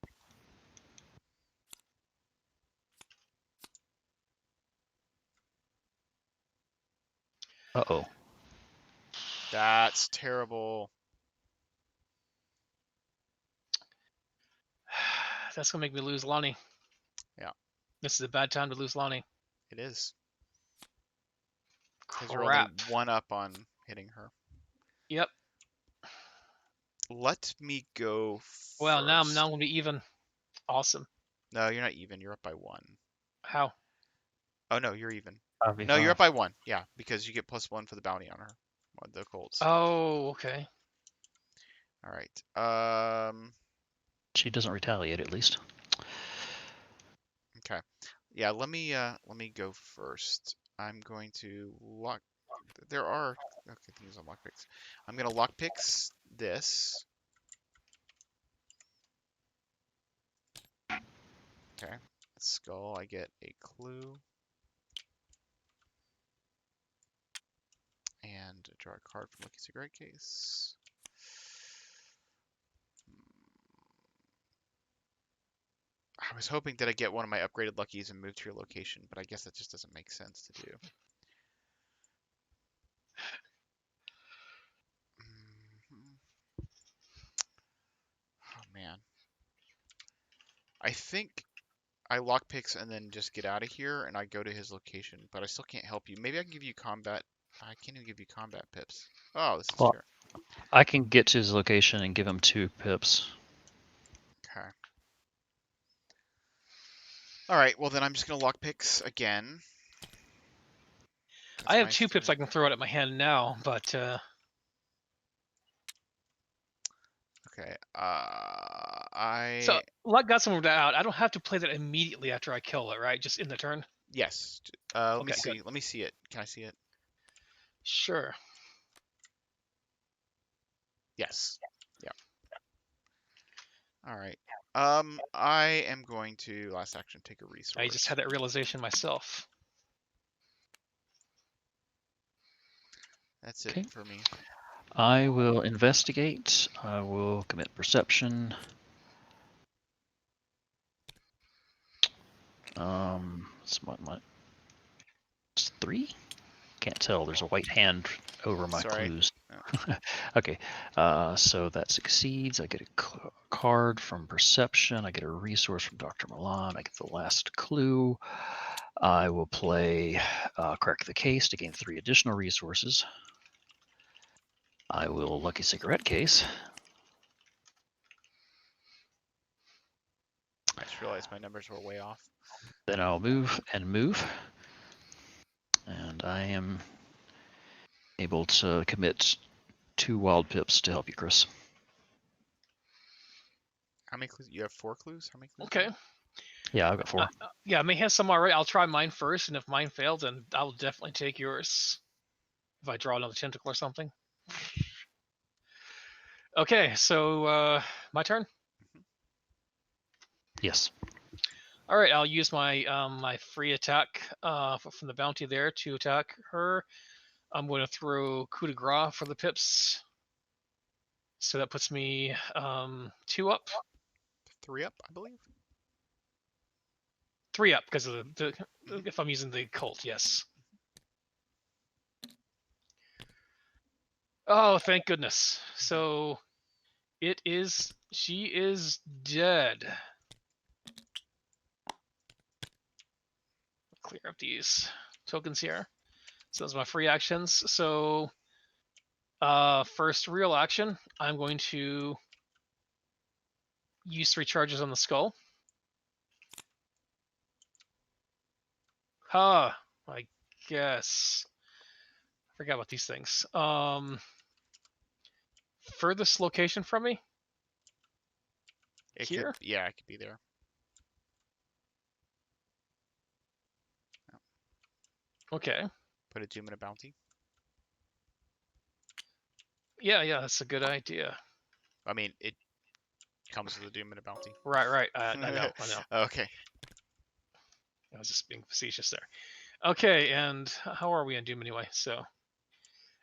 Uh-oh. That's terrible. That's gonna make me lose Lonnie. Yeah. This is a bad time to lose Lonnie. It is. Because you're only Crap. 1 up on hitting her. Yep. Let me go first. Well, now I'm gonna be even. Awesome. No, you're not even. You're up by 1. How? Oh, no, you're even. RV5. No, you're up by 1. Yeah, because you get +1 for the bounty on her. On the Colts. Oh, okay. All right. She doesn't retaliate, at least. Okay. Yeah, let me go first. I'm going to lock. There are okay things on lockpicks. I'm gonna lockpicks this. Okay. Skull. I get a clue. And draw a card from Lucky Cigarette Case. I was hoping that I get one of my upgraded luckies and move to your location, but I guess that just doesn't make sense to do. Oh man. I think I lockpicks and then just get out of here and I go to his location, but I still can't help you. Maybe I can give you combat. I can't even give you combat pips. Oh, this is Well, fair. I can get to his location and give him 2 pips. Okay. All right. Well, then I'm just gonna lockpicks again. I have my 2 pips I can throw out at my hand now, but Okay. so luck got some of that out. I don't have to play that immediately after I kill it, right? Just in the turn. Yes. Let me Okay, see. good. Let me see it. Can I see it? Sure. Yes. Yeah. All right. I am going to last action take a resource. I just had that realization myself. That's it Okay. for me. I will investigate. I will commit perception. It's 3? Can't tell. There's a white hand over my Sorry. clues. Oh. Okay, so that succeeds. I get a card from perception. I get a resource from Dr. Milan. I get the last clue. I will play crack the case to gain 3 additional resources. I will lucky cigarette case. I just realized my numbers were way off. Then I'll move and move. And I am able to commit 2 wild pips to help you, Chris. How many clues? You have 4 clues? How many clues? Okay. Yeah, I've got 4. Yeah, I may have some already. I'll try mine first, and if mine fails, then I'll definitely take yours. If I draw another tentacle or something. Okay, so my turn. Yes. All right, I'll use my my free attack from the bounty there to attack her. I'm going to throw coup de grace for the pips. So that puts me 2 up. 3 up, I believe. 3 up because of the if I'm using the cult, yes. Oh, thank goodness. So she is dead. clear up these tokens here. So those are my free actions. So first real action, I'm going to use 3 charges on the skull. I guess. I forgot about these things. Furthest location from me? It Here? could, yeah, it could be there. Okay. Put a doom and a bounty. Yeah, that's a good idea. I mean, it comes with a doom and a bounty. Right. I know. Okay. I was just being facetious there. Okay, and how are we on Doom anyway? So,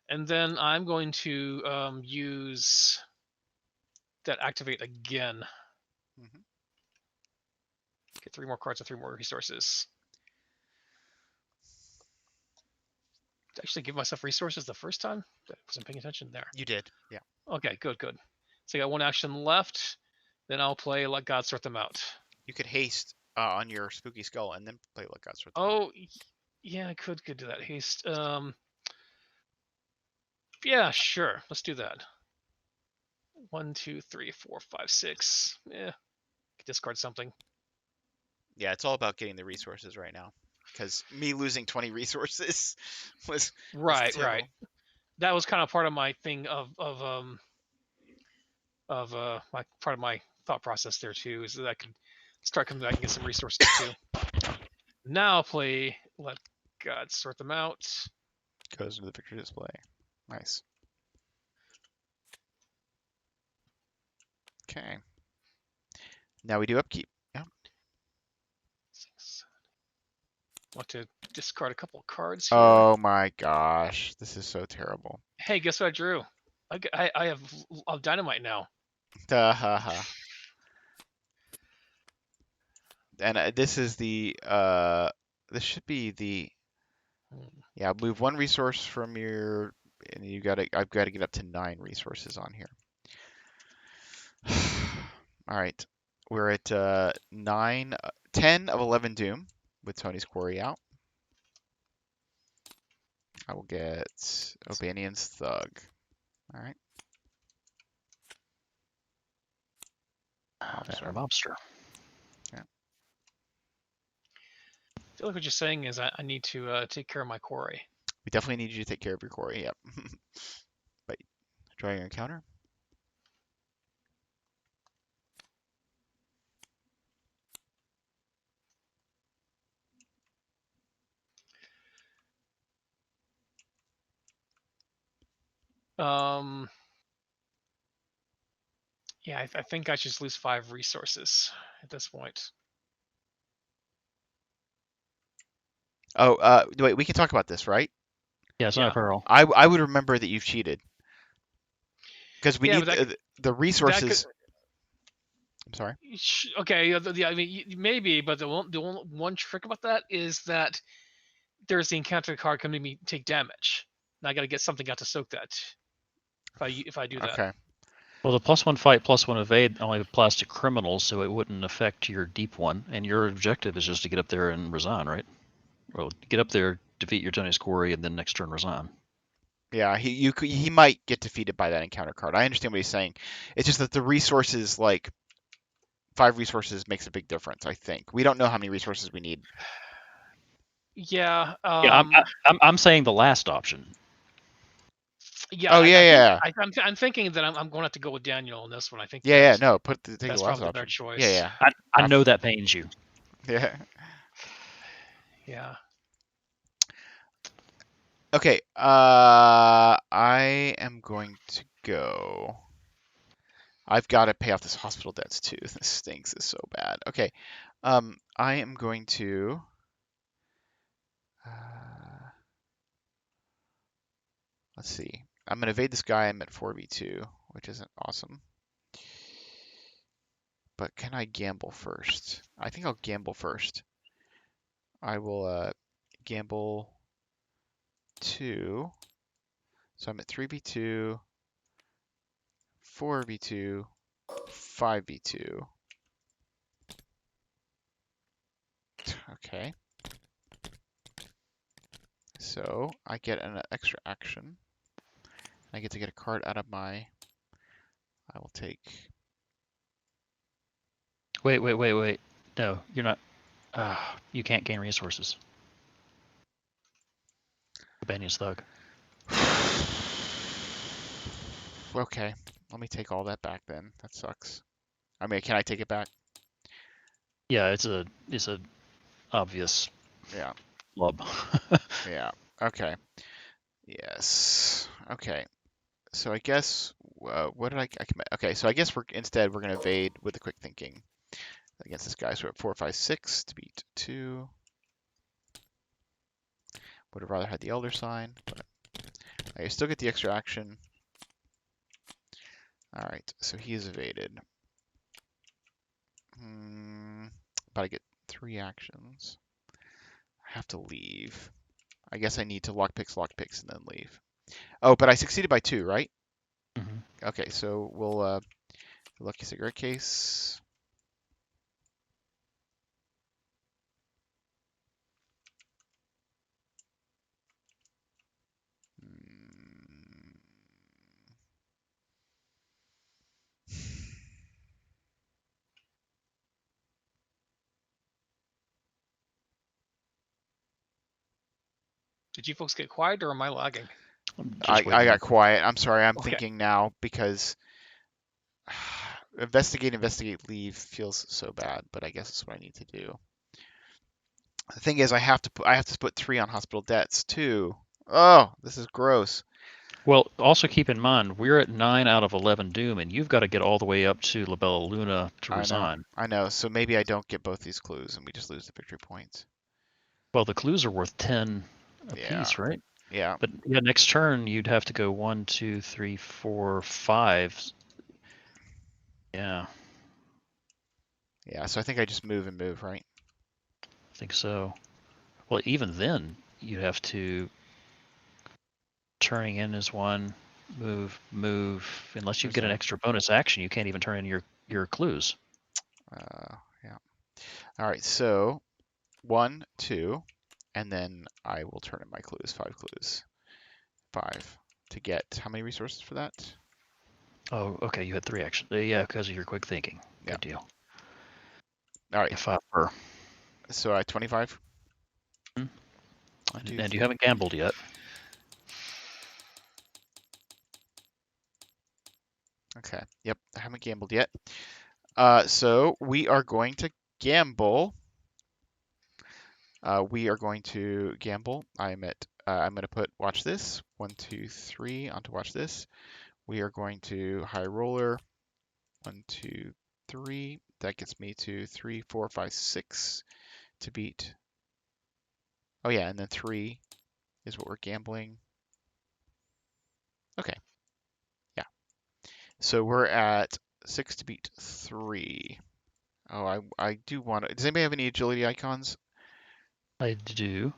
and then I'm going to use that activate again. Mhm. Get 3 more cards and 3 more resources. Did I actually give myself resources the first time? I wasn't paying attention there. You did, yeah. Okay, good. So I got 1 action left. Then I'll play Let God Sort Them Out. You could haste on your spooky skull and then play Let God Sort Them Out. Oh, yeah, I could do that. Haste. Yeah, sure. Let's do that. 1, 2, 3, 4, 5, 6. Yeah, discard something. Yeah, it's all about getting the resources right now. Because me losing 20 resources was Right. terrible. That was kind of part of my thing of my part of my thought process there too, is that I could start coming back and get some resources too. Now I'll play Let God Sort Them Out. Goes into the picture display. Nice. Okay. Now we do upkeep. Yeah. Want to discard a couple of cards here. Oh my gosh, this is so terrible. Hey, guess what I drew? I have dynamite now. And this is the this should be the yeah, move 1 resource from your, and I've got to get up to 9 resources on here. All right, we're at 10 of 11 doom with Tony's Quarry out. I will get O'Banion's Thug. All right. Mobster. Yeah. I feel like what you're saying is I need to take care of my quarry. We definitely need you to take care of your quarry. Yep. But drawing your encounter. Yeah, I think I should just lose 5 resources at this point. Oh, wait, we can talk about this, right? Yeah, it's not Yeah. a peril. I would remember that you've cheated. Because we Yeah, need but the resources. I'm sorry. Okay, I mean maybe, but the one trick about that is that there's the encounter card coming to me take damage. And I got to get something out to soak that. If I do that. Okay. Well, the +1 fight, +1 evade only applies to criminals, so it wouldn't affect your deep one. And your objective is just to get up there and resign, right? Well, get up there, defeat your Tony's Quarry, and then next turn resign. Yeah, he might get defeated by that encounter card. I understand what he's saying. It's just that the resources, like 5 resources, makes a big difference. I think we don't know how many resources we need. Yeah. Yeah, I'm saying the last option. Yeah. Oh, yeah. I'm thinking that I'm going to have to go with Daniel on this one. I think. Yeah. No, take the that's last probably the option. better choice. Yeah. I know that pains you. Yeah. Yeah. Okay. I am going to go. I've got to pay off this hospital debts too. This stinks. It's so bad. Okay. I am going to. Let's see. I'm going to evade this guy. I'm at 4v2, which isn't awesome. But can I gamble first? I think I'll gamble first. I will gamble 2. So I'm at 3v2, 4v2, 5v2. Okay. So I get an extra action. I get to get a card out of my. I will take. Wait. No, you're not. You can't gain resources. Banyan's Thug. Okay, let me take all that back then. That sucks. I mean, can I take it back? Yeah, it's a obvious Yeah. flub. Yeah. Okay. Yes. Okay. So I guess what did I commit? Okay, so I guess we're gonna evade with the quick thinking against this guy. So we're at 4, 5, 6 to beat 2. Would have rather had the Elder Sign, but I still get the extra action. All right, so he is evaded. But I get 3 actions. I have to leave. I guess I need to lockpicks, and then leave. Oh, but I succeeded by 2, right? Mm-hmm. Okay, so we'll lucky cigarette case. Mm. Did you folks get quiet, or am I lagging? Just I waiting. got quiet. I'm sorry. I'm Okay. thinking now because investigate, leave feels so bad, but I guess it's what I need to do. The thing is, I have to put 3 on hospital debts too. Oh, this is gross. Well, also keep in mind we're at 9 out of 11 doom, and you've got to get all the way up to La Bella Luna to resign. I know. So maybe I don't get both these clues, and we just lose the victory points. Well, the clues are worth 10 Yeah. apiece, right? Yeah. But yeah, next turn you'd have to go 1, 2, 3, 4, 5. Yeah, Yeah. So I think I just move, right? I think so. Well, even then you'd have to turning in is 1, move. Unless you Where's get an that? extra bonus action, you can't even turn in your clues. Yeah. All right. So 1, 2, and then I will turn in my clues. 5 clues. 5 to get how many resources for that? Oh, okay. You had 3 actions. Yeah, because of your quick thinking. Yeah. Good deal. All right. Yeah, 5 per. So I 25. Hmm. 1, 2, And you 3. haven't gambled yet. Okay. Yep. I haven't gambled yet. So we are going to gamble. We are going to gamble. I'm going to put watch this 1, 2, 3 onto watch this. We are going to high roller 1, 2, 3. That gets me to 3, 4, 5, 6 to beat. Oh yeah, and then 3 is what we're gambling. Okay. Yeah. So we're at 6 to beat 3. Oh, I do want to. Does anybody have any agility icons? I do.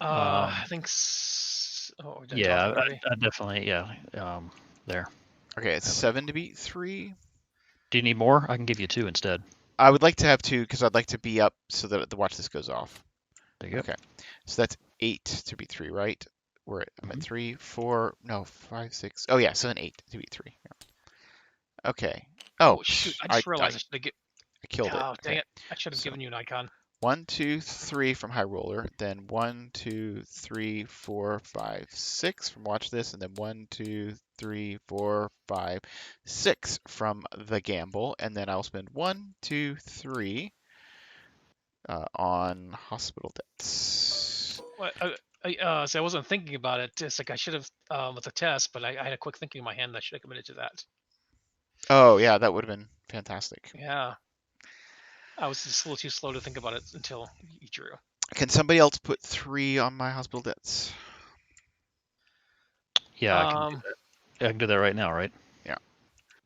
I think. Oh, we didn't talk Yeah, about it. I definitely, yeah. There. Okay, it's 7 to beat 3. Do you need more? I can give you 2 instead. I would like to have 2 because I'd like to be up so that the watch this goes off. There you go. Okay, so that's 8 to beat 3, right? I'm at Mhm. 3, 4, no, 5, 6. Oh yeah, 7, 8 to beat 3. Yeah. Okay. Oh, Oh shoot! I I just realized I should have given. killed it. Oh dang Okay. it! I should have So given you an icon. 1, 2, 3 from high roller, then 1, 2, 3, 4, 5, 6 from watch this, and then 1, 2, 3, 4, 5, 6 from the gamble, and then I'll spend 1, 2, 3 on hospital debts. Well, so I wasn't thinking about it. It's like I should have with the test, but I had a quick thinking in my hand that I should have committed to that. Oh yeah, that would have been fantastic. Yeah, I was just a little too slow to think about it until you drew. Can somebody else put 3 on my hospital debts? Yeah, I can do that right now, right? Yeah.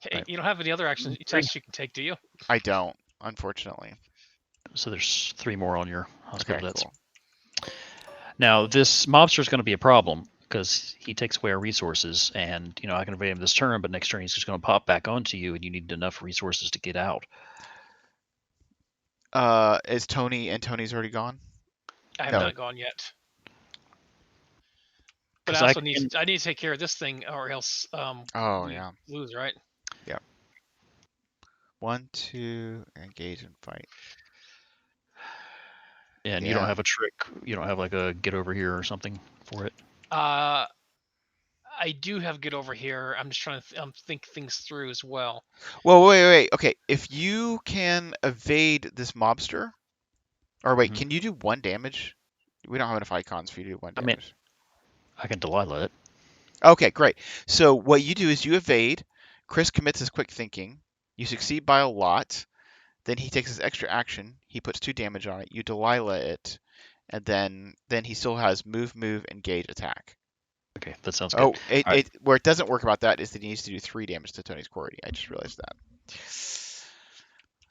Hey, Right. you don't have any other action 3. tests you can take, do you? I don't, unfortunately. So there's 3 more on your hospital Okay, debts. cool. Now, this mobster is going to be a problem because he takes away our resources, and I can evade him this turn, but next turn he's just going to pop back onto you, and you need enough resources to get out. Is Tony's already gone? I have No. not gone yet. But I 'Cause also need to take care of this thing, or else Oh, we yeah. lose, right? 1, 2, engage and fight. And you Yeah. don't have a trick. You don't have like a get over here or something for it. I do have get over here. I'm just trying to think things through as well. Well, wait. Okay, if you can evade this mobster, or wait, Mhm. can you do 1 damage? We don't have enough icons for you to do 1 I mean- damage. I can Delilah it. Okay, great. So what you do is you evade. Chris commits his quick thinking. You succeed by a lot. Then he takes his extra action. He puts 2 damage on it. You Delilah it, and then he still has move, engage, attack. Okay, that sounds good. Oh, Alright. where it doesn't work about that is that he needs to do 3 damage to Tony's Quarry. I just realized that.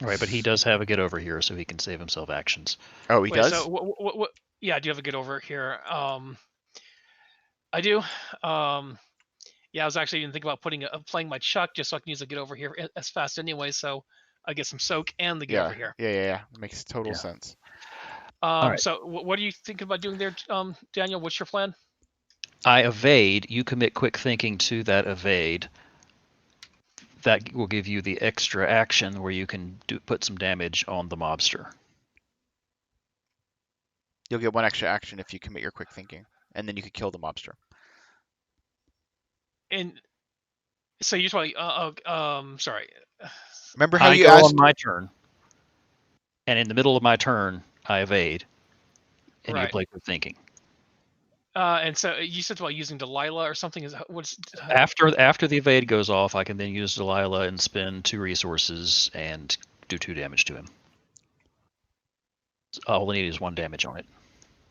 All right, but he does have a get over here, so he can save himself actions. Oh, he Wait, does? so what? Yeah, I do have a get over here. I do. Yeah, I was actually even thinking about playing my Chuck just so I can use the get over here as fast anyway. So I get some soak and the get over here. Yeah. Makes total Yeah. sense. Alright. So what are you thinking about doing there, Daniel? What's your plan? I evade. You commit quick thinking to that evade. That will give you the extra action where you can put some damage on the mobster. You'll get 1 extra action if you commit your quick thinking, and then you can kill the mobster. And so you just want sorry. Remember how I you go asked? on my turn, and in the middle of my turn, I evade, and you Right. play quick thinking. And so you said about using Delilah or something. Is what's After the evade goes off, I can then use Delilah and spend 2 resources and do 2 damage to him. All I need is 1 damage on it.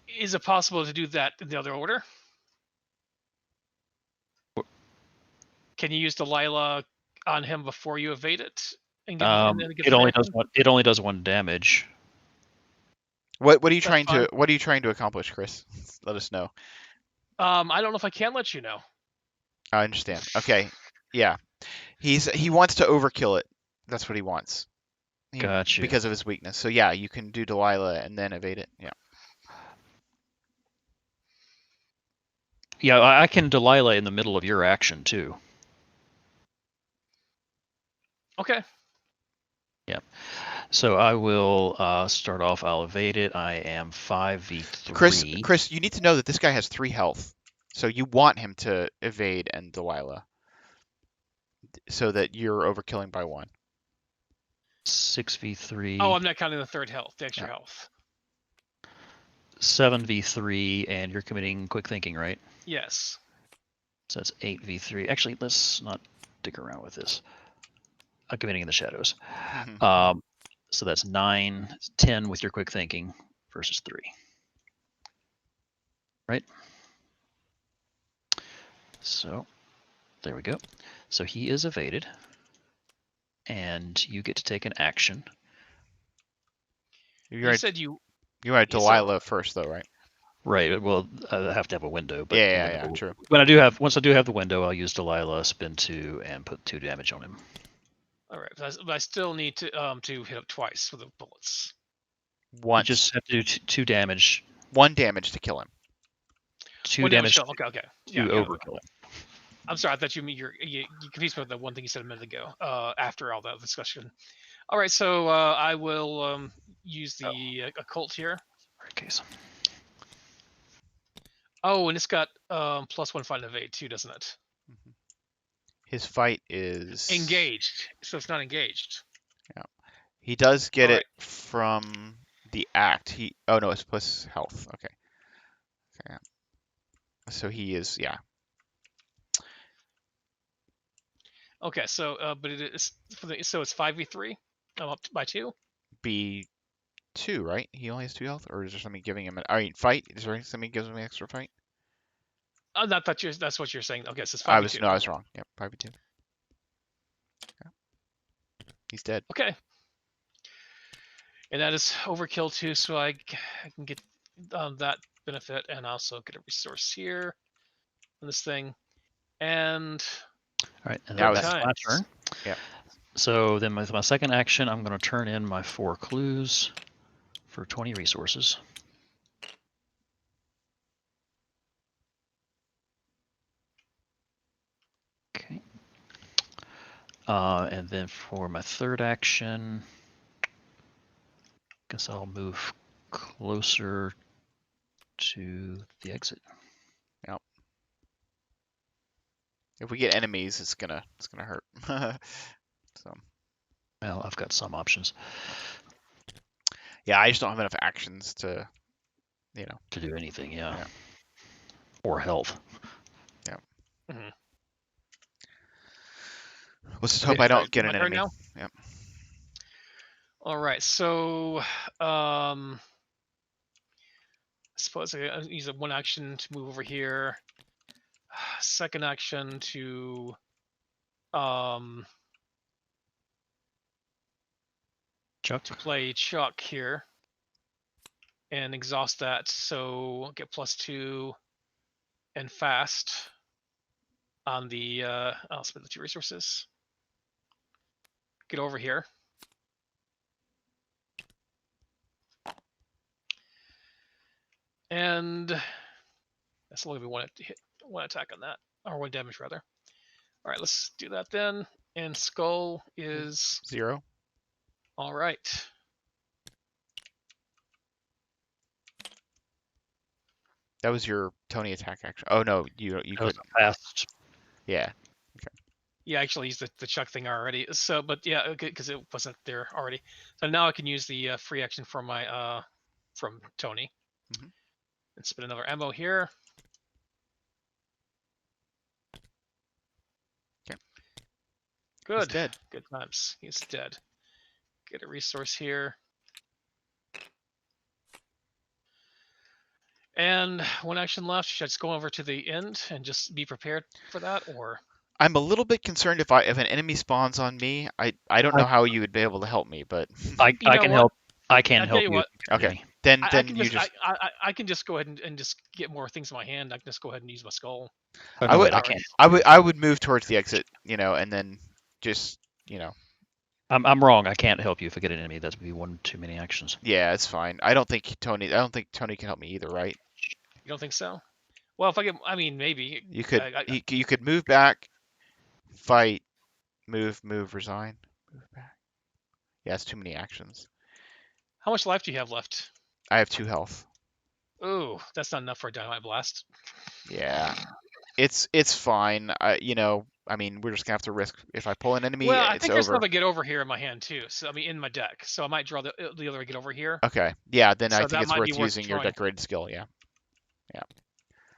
Is it possible to do that in the other order? Can you use Delilah on him before you evade it? And get It only does 1. It only does 1 damage. What are you That's trying fine. to What are you trying to accomplish, Chris? Let us know. I don't know if I can let you know. I understand. Okay. Yeah. He wants to overkill it. That's what he wants. Gotcha. Because of his weakness. So yeah, you can do Delilah and then evade it. Yeah. Yeah, I can Delilah in the middle of your action too. Okay. Yeah. So I will start off. I'll evade it. I am 5v3. Chris, you need to know that this guy has 3 health. So you want him to evade and Delilah so that you're overkilling by 1. 6v3. Oh, I'm not counting the third health, the extra Yeah. health. 7v3, and you're committing quick thinking, right? Yes. So that's 8v3. Actually, let's not dick around with this. I'm committing in the shadows. So that's 9, 10 with your quick thinking versus 3. Right? So there we go. So he is evaded, and you get to take an action. You said you. You want Delilah first, though, right? Right. Well, I have to have a window, but Yeah, true. When once I do have the window, I'll use Delilah, spend 2, and put 2 damage on him. All right, but I still need to hit up twice with the bullets. Once. You just have to do 2 damage. 1 damage to kill him. 2 damage. Okay. To overkill him. I'm sorry. I thought you confused me with the one thing you said a minute ago. After all that discussion. All right, so I will use the occult here. Right case. Oh, and it's got +1 fight and evade too, doesn't it? His fight is engaged, so it's not engaged. Yeah, he does get All it from the act. Oh no, it's plus health. Okay. Okay. So he is Okay, so but it is so it's 5v3. I'm up by 2. B2, right? He only has 2 health, or is there something giving him fight? Is there something gives him an extra fight? That's what you're saying. Okay, so it's 5v2. I was wrong. Yep, 5v2. Yeah. He's dead. Okay. And that is overkill too, so I can get that benefit and also get a resource here on this thing. And all right, and now that's my turn. Yeah. So then with my second action, I'm going to turn in my 4 clues for 20 resources. And then for my third action, guess I'll move closer to the exit. If we get enemies, it's gonna hurt. So Well, I've got some options yeah, I just don't have enough actions to, to do anything. Yeah. Yeah. Or health. Mhm. Let's just Okay, hope I don't is get my an turn enemy. now? Yep. All right, so I suppose I use a one action to move over here. Second action to Chuck. play Chuck here and exhaust that, so get +2 and fast on the. I'll spend the 2 resources. Get over here. And that's only one hit, one attack on that, or one damage rather. All right, let's do that then. And skull is 0. all right. That was your Tony attack action. Oh no, you That was couldn't. a fast. Yeah. Yeah, I actually used the Chuck thing already. So, but yeah, because it wasn't there already. So now I can use the free action from my from Tony, Mhm. and spin another ammo here. Okay. Good. He's dead. Good times. He's dead. Get a resource here. And one action left. Should I just go over to the end and just be prepared for that, or? I'm a little bit concerned if an enemy spawns on me. I don't know how you would be able to help me, but I You know can what? help. I can I'll tell help you you. what. okay. Then I then can you just just I can just go ahead and just get more things in my hand. I can just go ahead and use my skull. Oh, I no, would wait, I can't. I would move towards the exit, and then just, I'm wrong. I can't help you if I get an enemy. That'd be one too many actions. yeah, it's fine. I don't think Tony can help me either, right? You don't think so? Well, if I get, I mean, maybe. You could I, you could move back, fight, move, resign, move back. Yeah, it's too many actions. how much life do you have left? I have 2 health. Ooh, that's not enough for a dynamite blast. Yeah. It's fine. I mean, we're just gonna have to risk. If I pull an enemy, Well, I it's think there's over. another get over here in my hand too. So I mean, in my deck. So I might draw the other get over here. Okay. Yeah, then I So think that it's might be worth worth using your drawing. decorated skill. Yeah.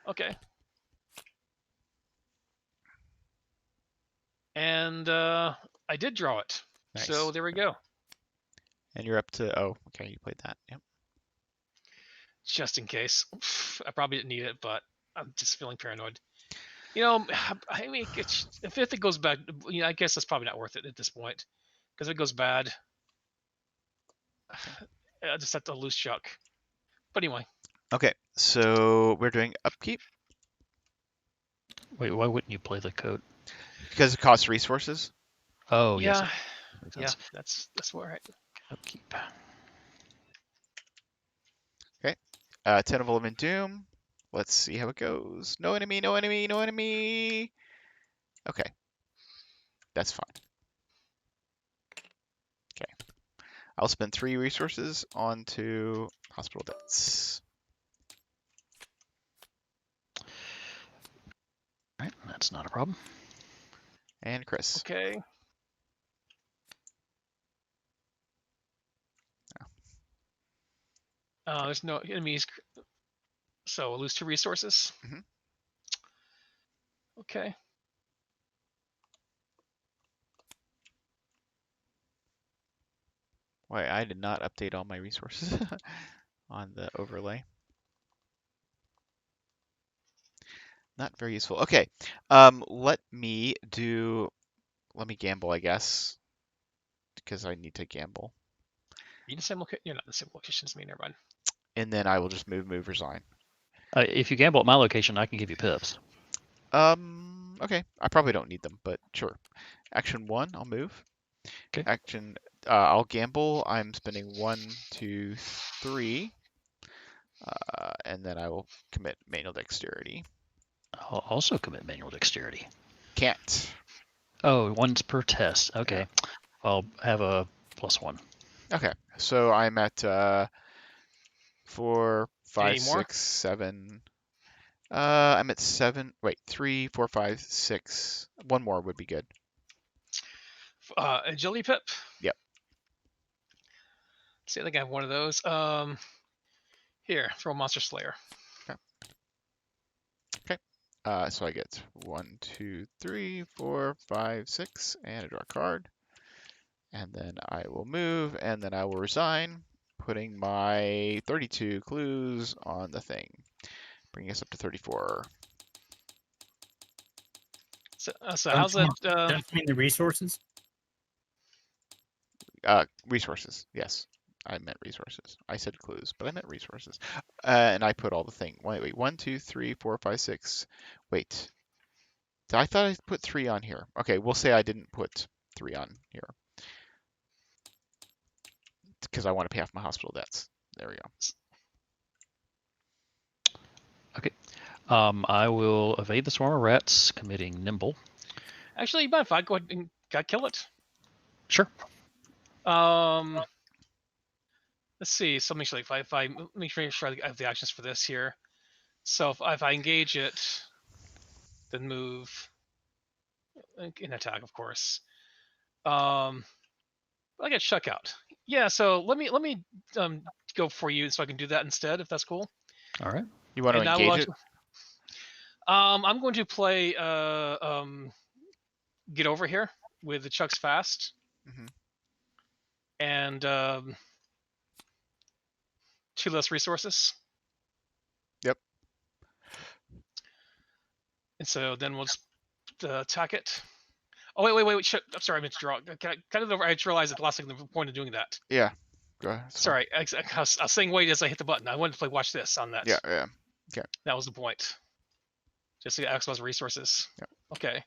Okay. And I did draw it. Nice. So there we go. And you're up to okay, you played that. Yep. Just in case. I probably didn't need it, but I'm just feeling paranoid. I mean, if it goes bad, I guess that's probably not worth it at this point. Because if it goes bad, I just have to lose Chuck. But anyway. Okay, so we're doing upkeep Wait, why wouldn't you play the code? because it costs resources. Oh, Yeah. yes. Makes Yeah, sense. that's all right. Upkeep. 10 of Element Doom. Let's see how it goes. No enemy, no enemy, no enemy. Okay, that's fine. Okay, I'll spend 3 resources onto hospital debts. All right, that's not a problem. And Chris. Okay. There's no enemies, so we'll lose 2 resources. Mhm. Okay. Wait, I did not update all my resources on the overlay. Not very useful. Okay, let me gamble, I guess, because I need to gamble. You're in the same location. You're not in the same location as me. Never mind. And then I will just move, resign. If you gamble at my location, I can give you pips. Okay, I probably don't need them, but sure. Action 1, I'll move. Okay. Action, I'll gamble. I'm spending 1, 2, 3. And then I will commit manual dexterity. I'll also commit manual dexterity. Can't. Oh, one's per test. Okay. I'll have a +1. Okay, so I'm at 4, Do you 5, need more? 6, 7. I'm at 7. Wait, 3, 4, 5, 6. One more would be good. Agility pip. Yep. See, I think I have one of those. Here, throw Monster Slayer. So I get 1, 2, 3, 4, 5, 6, and I draw a card. And then I will move, and then I will resign, putting my 32 clues on the thing, bringing us up to 34. So how's that? Don't you mean the resources? Resources, yes. I meant resources. I said clues, but I meant resources. And I put all the thing. Wait. 1, 2, 3, 4, 5, 6. Wait. I thought I put 3 on here. Okay, we'll say I didn't put 3 on here. Because I want to pay off my hospital debts. There we go. Okay. I will evade the swarm of rats, committing nimble. Actually, you mind if I go ahead and kill it? Sure. Let's see. So make sure, like, if I make sure I have the actions for this here. So if I engage it, then move in attack, of course. I get chuck out. Yeah. So let me go for you, so I can do that instead, if that's cool. All right. You want to And I will engage it? I'm going to play get over here with the chucks fast. Mhm. And 2 less resources. Yep. And so then we'll just attack it. Oh wait! Shit. I'm sorry, I meant to draw. I just realized at the last second the point of doing that. Yeah. Go ahead. Sorry, I was saying wait as I hit the button. I wanted to play watch this on that. Yeah. That was the point. Just to maximize resources. Yeah. Okay.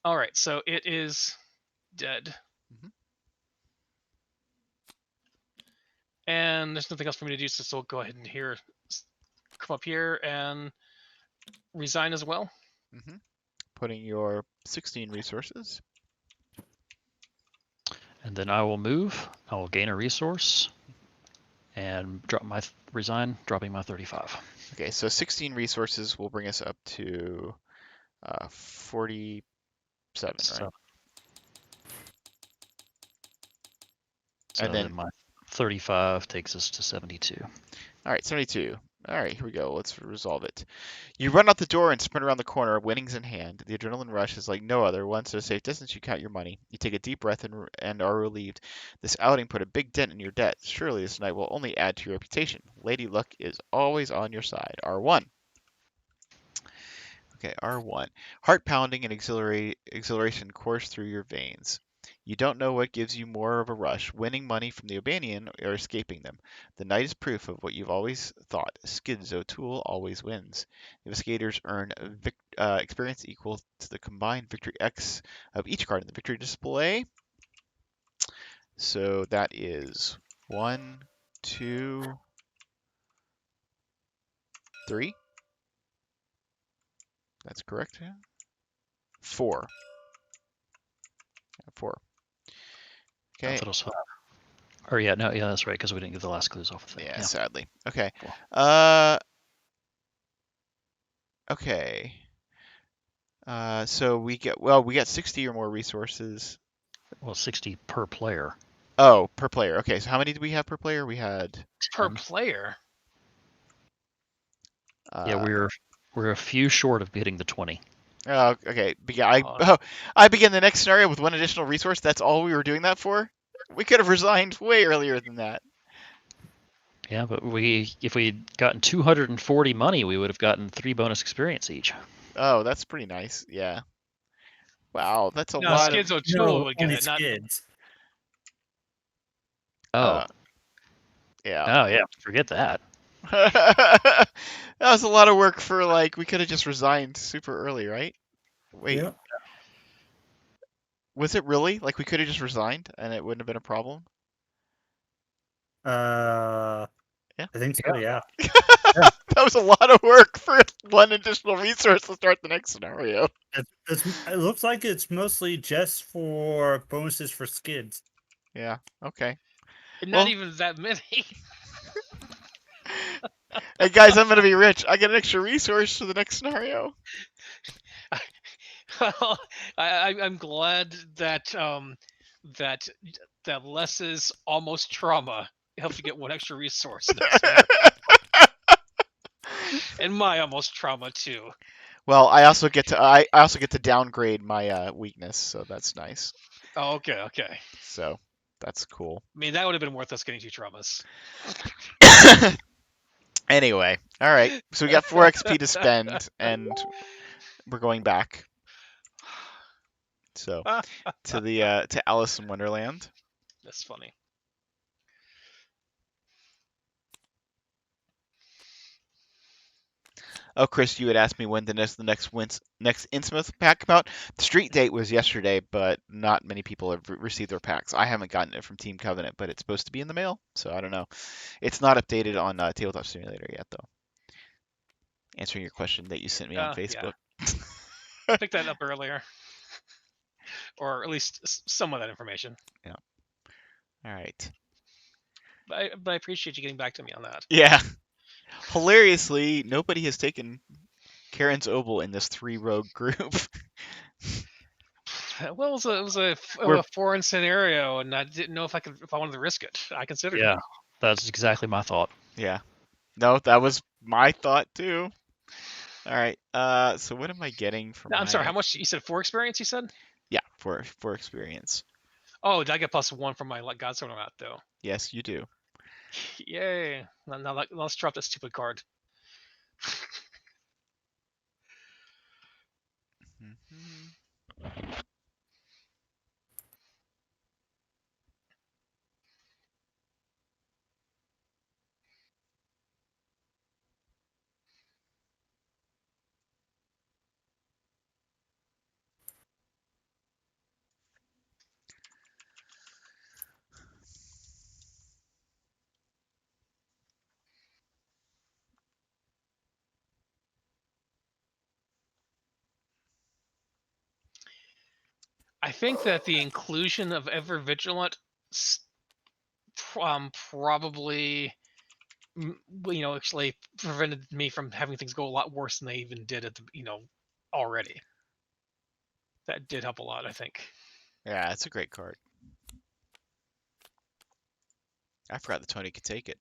All right, so it is dead. Mhm. And there's nothing else for me to do, so we'll go ahead and come up here and resign as well. Putting your 16 resources. And then I will move. I will gain a resource and drop my resign, dropping my 35. Okay, so 16 resources will bring us up to 47, So, right? so And then my 35 takes us to 72. all right, 72. All right, here we go. Let's resolve it. You run out the door and sprint around the corner, winnings in hand. The adrenaline rush is like no other. Once at a safe distance, you count your money. You take a deep breath and are relieved. This outing put a big dent in your debt. Surely this night will only add to your reputation. Lady Luck is always on your side. R1. Okay, R1. Heart pounding and exhilaration course through your veins. You don't know what gives you more of a rush, winning money from the Albanian or escaping them. The night is proof of what you've always thought. Skids O'Toole always wins. Investigators earn experience equal to the combined victory X of each card in the victory display. So that is 1, 2, 3. That's correct. Yeah. 4. 4. I Okay. thought it was 5. Or yeah, no, yeah, that's right, because we didn't get the last clues off of it. Yeah, sadly. Okay. Cool. Okay. So we got 60 or more resources. Well, 60 per player. Oh, per player. Okay, so how many did we have per player? We had Per player. Yeah, we're a few short of hitting the 20. Oh, okay. I begin the next scenario with 1 additional resource. That's all we were doing that for? We could have resigned way earlier than that. Yeah, but if we'd gotten 240 money, we would have gotten 3 bonus experience each. Oh, that's pretty nice. Yeah. Wow, that's a No, lot Skids of. O'Toole would get only it, not. Skids. Oh. Yeah. Oh, yeah. Forget that. That was a lot of work for we could have just resigned super early, right? Wait. Yeah. Was it really? We could have just resigned and it wouldn't have been a problem? Yeah. I think so. Yeah. That was a lot of work for one additional resource to start the next scenario. It looks like it's mostly just for bonuses for skids. Yeah. Okay. And Well- not even that many. Hey guys, I'm gonna be rich. I get an extra resource for the next scenario. Well, I'm glad that that that Les's almost trauma helped you get one extra resource next scenario. And my almost trauma too. Well, I also get to downgrade my weakness, so that's nice. Oh, okay, okay. So that's cool. I mean, that would have been worth us getting 2 traumas. Anyway, all right. So we got 4 XP to spend, and we're going back. So to Alice in Wonderland. That's funny. Oh, Chris, you had asked me when the next Innsmouth pack come out. The street date was yesterday, but not many people have received their packs. I haven't gotten it from Team Covenant, but it's supposed to be in the mail, so I don't know. It's not updated on Tabletop Simulator yet, though. Answering your question that you sent me on Facebook. Yeah. I picked that up earlier. Or at least some of that information. Yeah. All right. But I appreciate you getting back to me on that. Yeah. Hilariously, nobody has taken Karen's Oval in this 3 rogue group. Well, it was a We're- foreign scenario, and I didn't know if I wanted to risk it. I considered Yeah, it. that's exactly my thought. Yeah. No, that was my thought too. All right. So what am I getting for No, I'm sorry. my- How much you said? 4 experience? You said? Yeah, for experience. Oh, did I get +1 from my Godstone amount though? Yes, you do. Yay! Now let's drop that stupid card. Mhm. I think that the inclusion of Ever Vigilant probably, actually prevented me from having things go a lot worse than they even did at already. That did help a lot, I think. Yeah, it's a great card. I forgot that Tony could take it.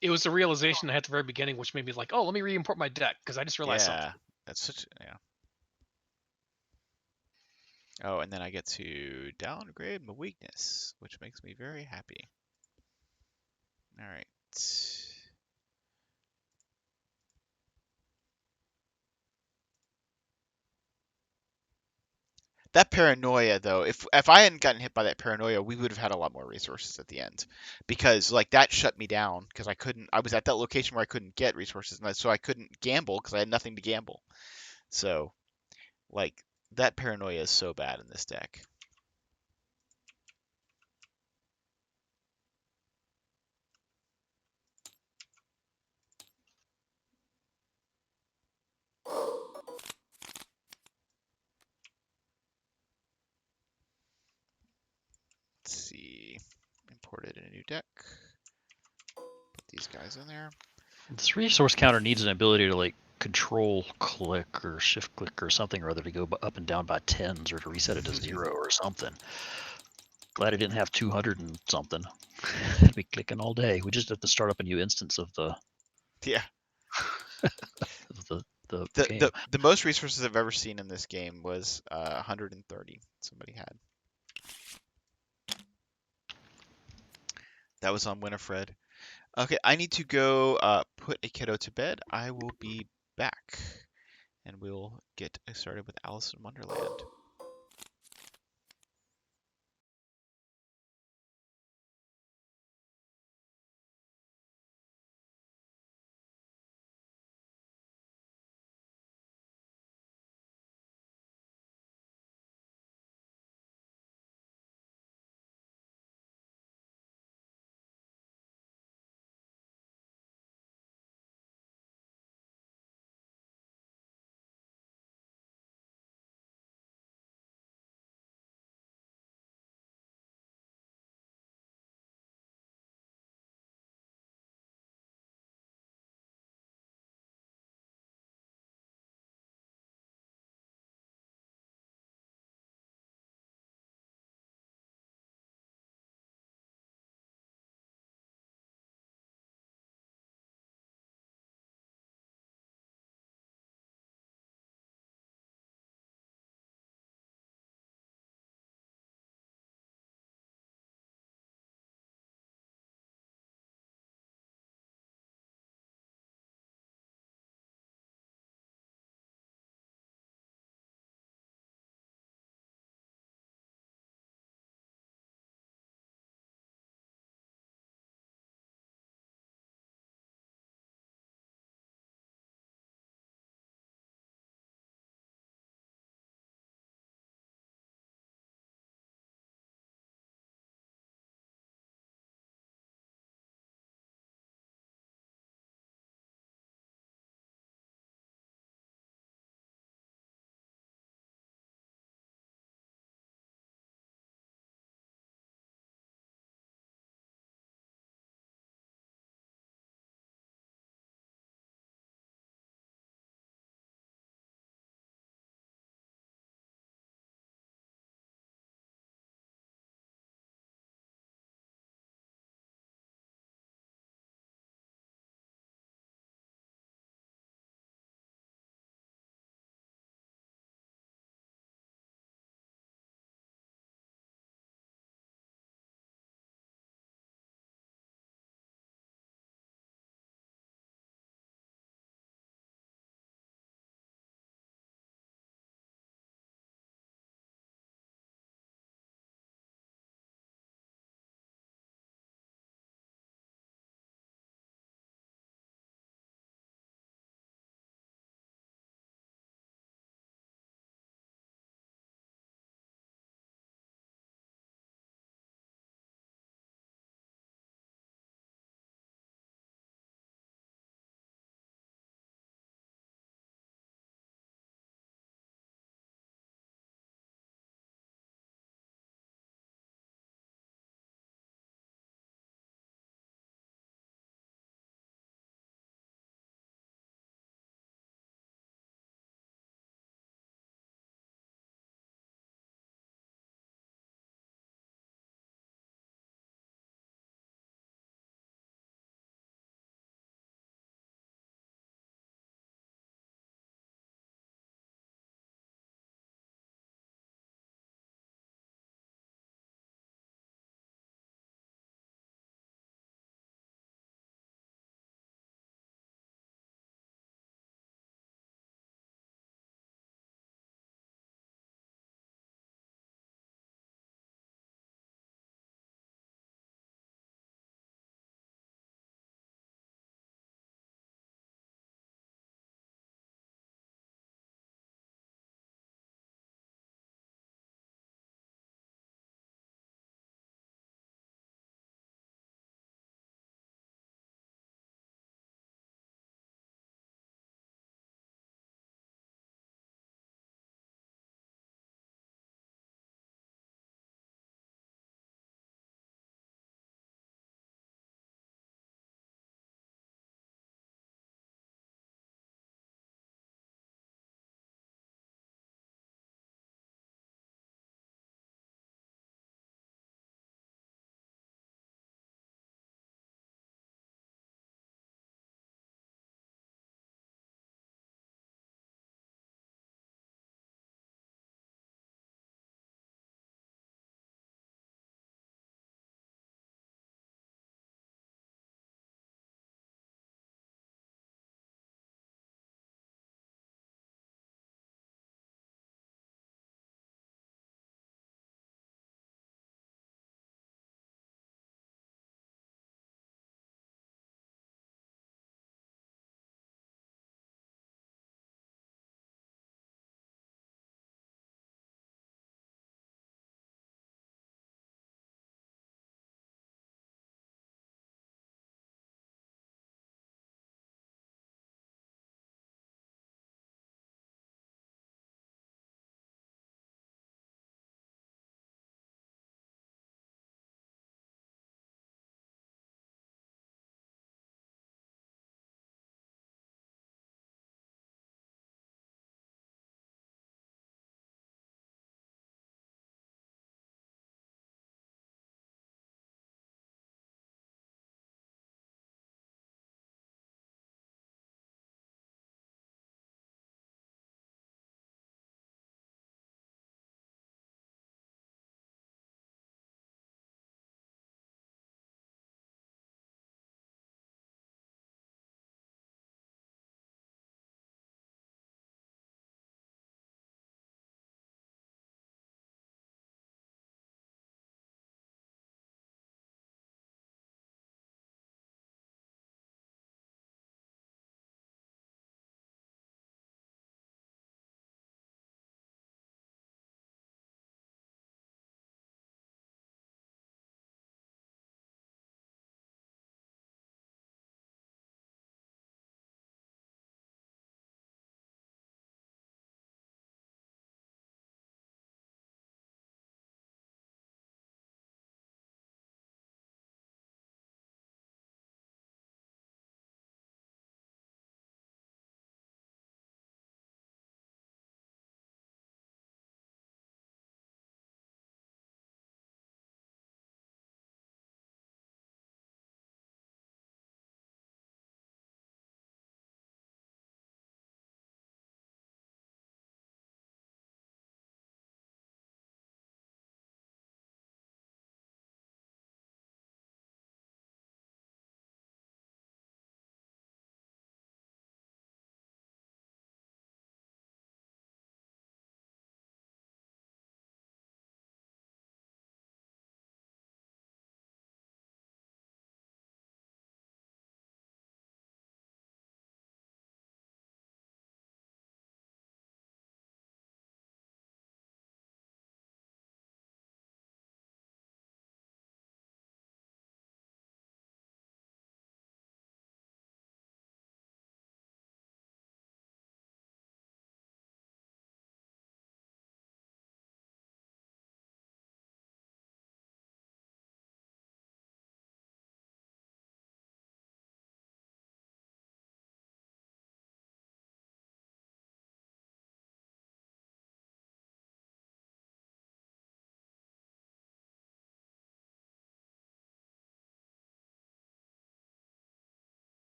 It was the realization I had at the very beginning, which made me like, oh, let me re-import my deck, because I just realized something. Yeah, that's such. Yeah. Oh, and then I get to downgrade my weakness, which makes me very happy. All right. That paranoia, though, if I hadn't gotten hit by that paranoia, we would have had a lot more resources at the end, because like that shut me down because I couldn't. I was at that location where I couldn't get resources, and so I couldn't gamble because I had nothing to gamble. So, like that paranoia is so bad in this deck. Let's see. Imported in a new deck. Put these guys in there. This resource counter needs an ability to like control click or shift click or something or other to go up and down by tens or to reset it to 0 or something. Glad I didn't have 200 and something. I'd be clicking all day. We just have to start up a new instance of the Yeah. of the game. The most resources I've ever seen in this game was 130. Somebody had. That was on Winifred. Okay, I need to go put a kiddo to bed. I will be back, and we'll get started with Alice in Wonderland.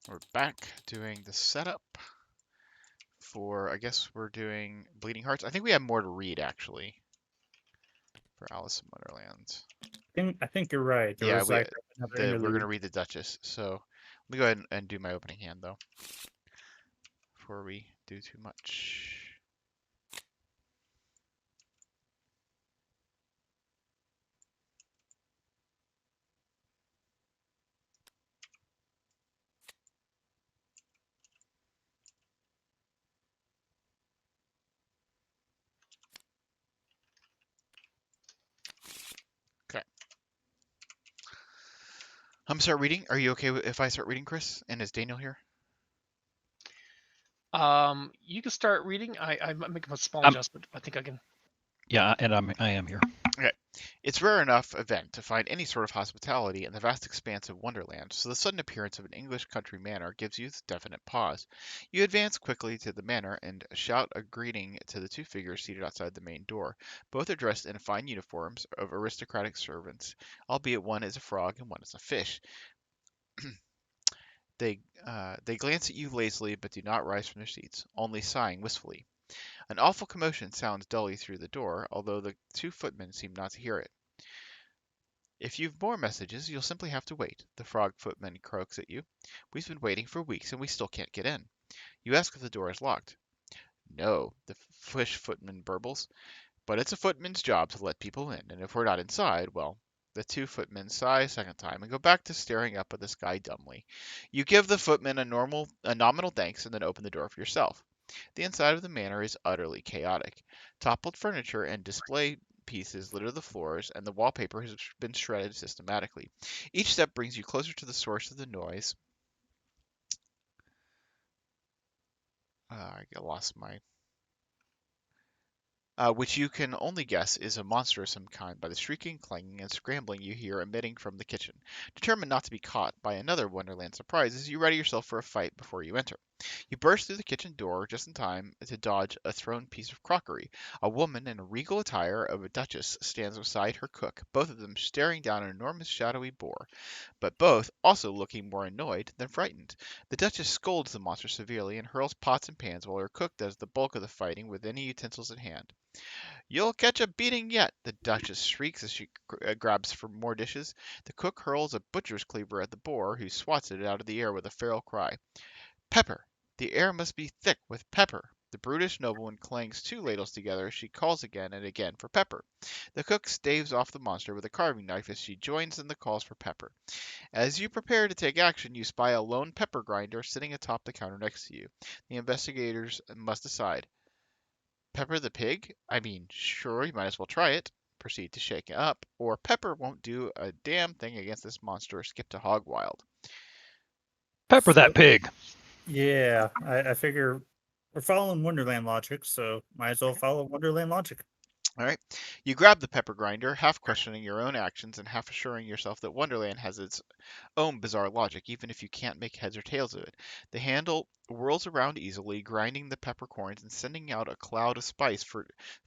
We're back doing the setup for, I guess we're doing Bleeding Hearts. I think we have more to read, actually, for Alice in Wonderland. I think you're right. There Yeah, was like another we're going to interlude. read the Duchess. So let me go ahead and do my opening hand, though, before we do too much. Okay. I'm gonna start reading. Are you okay if I start reading, Chris? And is Daniel here? You can start reading. I might make a small I'm, adjustment. I think I can. yeah, and I am here. Okay. It's rare enough event to find any sort of hospitality in the vast expanse of Wonderland, so the sudden appearance of an English country manor gives you a definite pause. You advance quickly to the manor and shout a greeting to the two figures seated outside the main door. Both are dressed in fine uniforms of aristocratic servants, albeit one is a frog and one is a fish. They glance at you lazily but do not rise from their seats, only sighing wistfully. An awful commotion sounds dully through the door, although the two footmen seem not to hear it. If you've more messages, you'll simply have to wait, the frog footman croaks at you. We've been waiting for weeks and we still can't get in. You ask if the door is locked. No, the fish footman burbles, but it's a footman's job to let people in, and if we're not inside, well, the two footmen sigh a second time and go back to staring up at the sky dumbly. You give the footman a nominal thanks and then open the door for yourself. The inside of the manor is utterly chaotic. Toppled furniture and display pieces litter the floors, and the wallpaper has been shredded systematically. Each step brings you closer to the source of the noise. I lost my which you can only guess is a monster of some kind by the shrieking, clanging, and scrambling you hear emitting from the kitchen. Determined not to be caught by another Wonderland surprises, you ready yourself for a fight before you enter. You burst through the kitchen door just in time to dodge a thrown piece of crockery. A woman in a regal attire of a duchess stands beside her cook, both of them staring down an enormous shadowy boar, but both also looking more annoyed than frightened. The duchess scolds the monster severely and hurls pots and pans while her cook does the bulk of the fighting with any utensils at hand. "You'll catch a beating yet!" the Duchess shrieks as she grabs for more dishes. The cook hurls a butcher's cleaver at the boar, who swats it out of the air with a feral cry. "Pepper! The air must be thick with pepper!" The brutish nobleman clangs two ladles together as she calls again and again for pepper. The cook staves off the monster with a carving knife as she joins in the calls for pepper. As you prepare to take action, you spy a lone pepper grinder sitting atop the counter next to you. The investigators must decide. Pepper the pig? I mean, sure, you might as well try it. Proceed to shake it up, or Pepper won't do a damn thing against this monster or skip to hog wild. Pepper So that pig. yeah, I figure we're following Wonderland logic, so might as well Okay. follow Wonderland logic. All right. You grab the pepper grinder, half questioning your own actions and half assuring yourself that Wonderland has its own bizarre logic, even if you can't make heads or tails of it. The handle whirls around easily, grinding the peppercorns and sending out a cloud of spice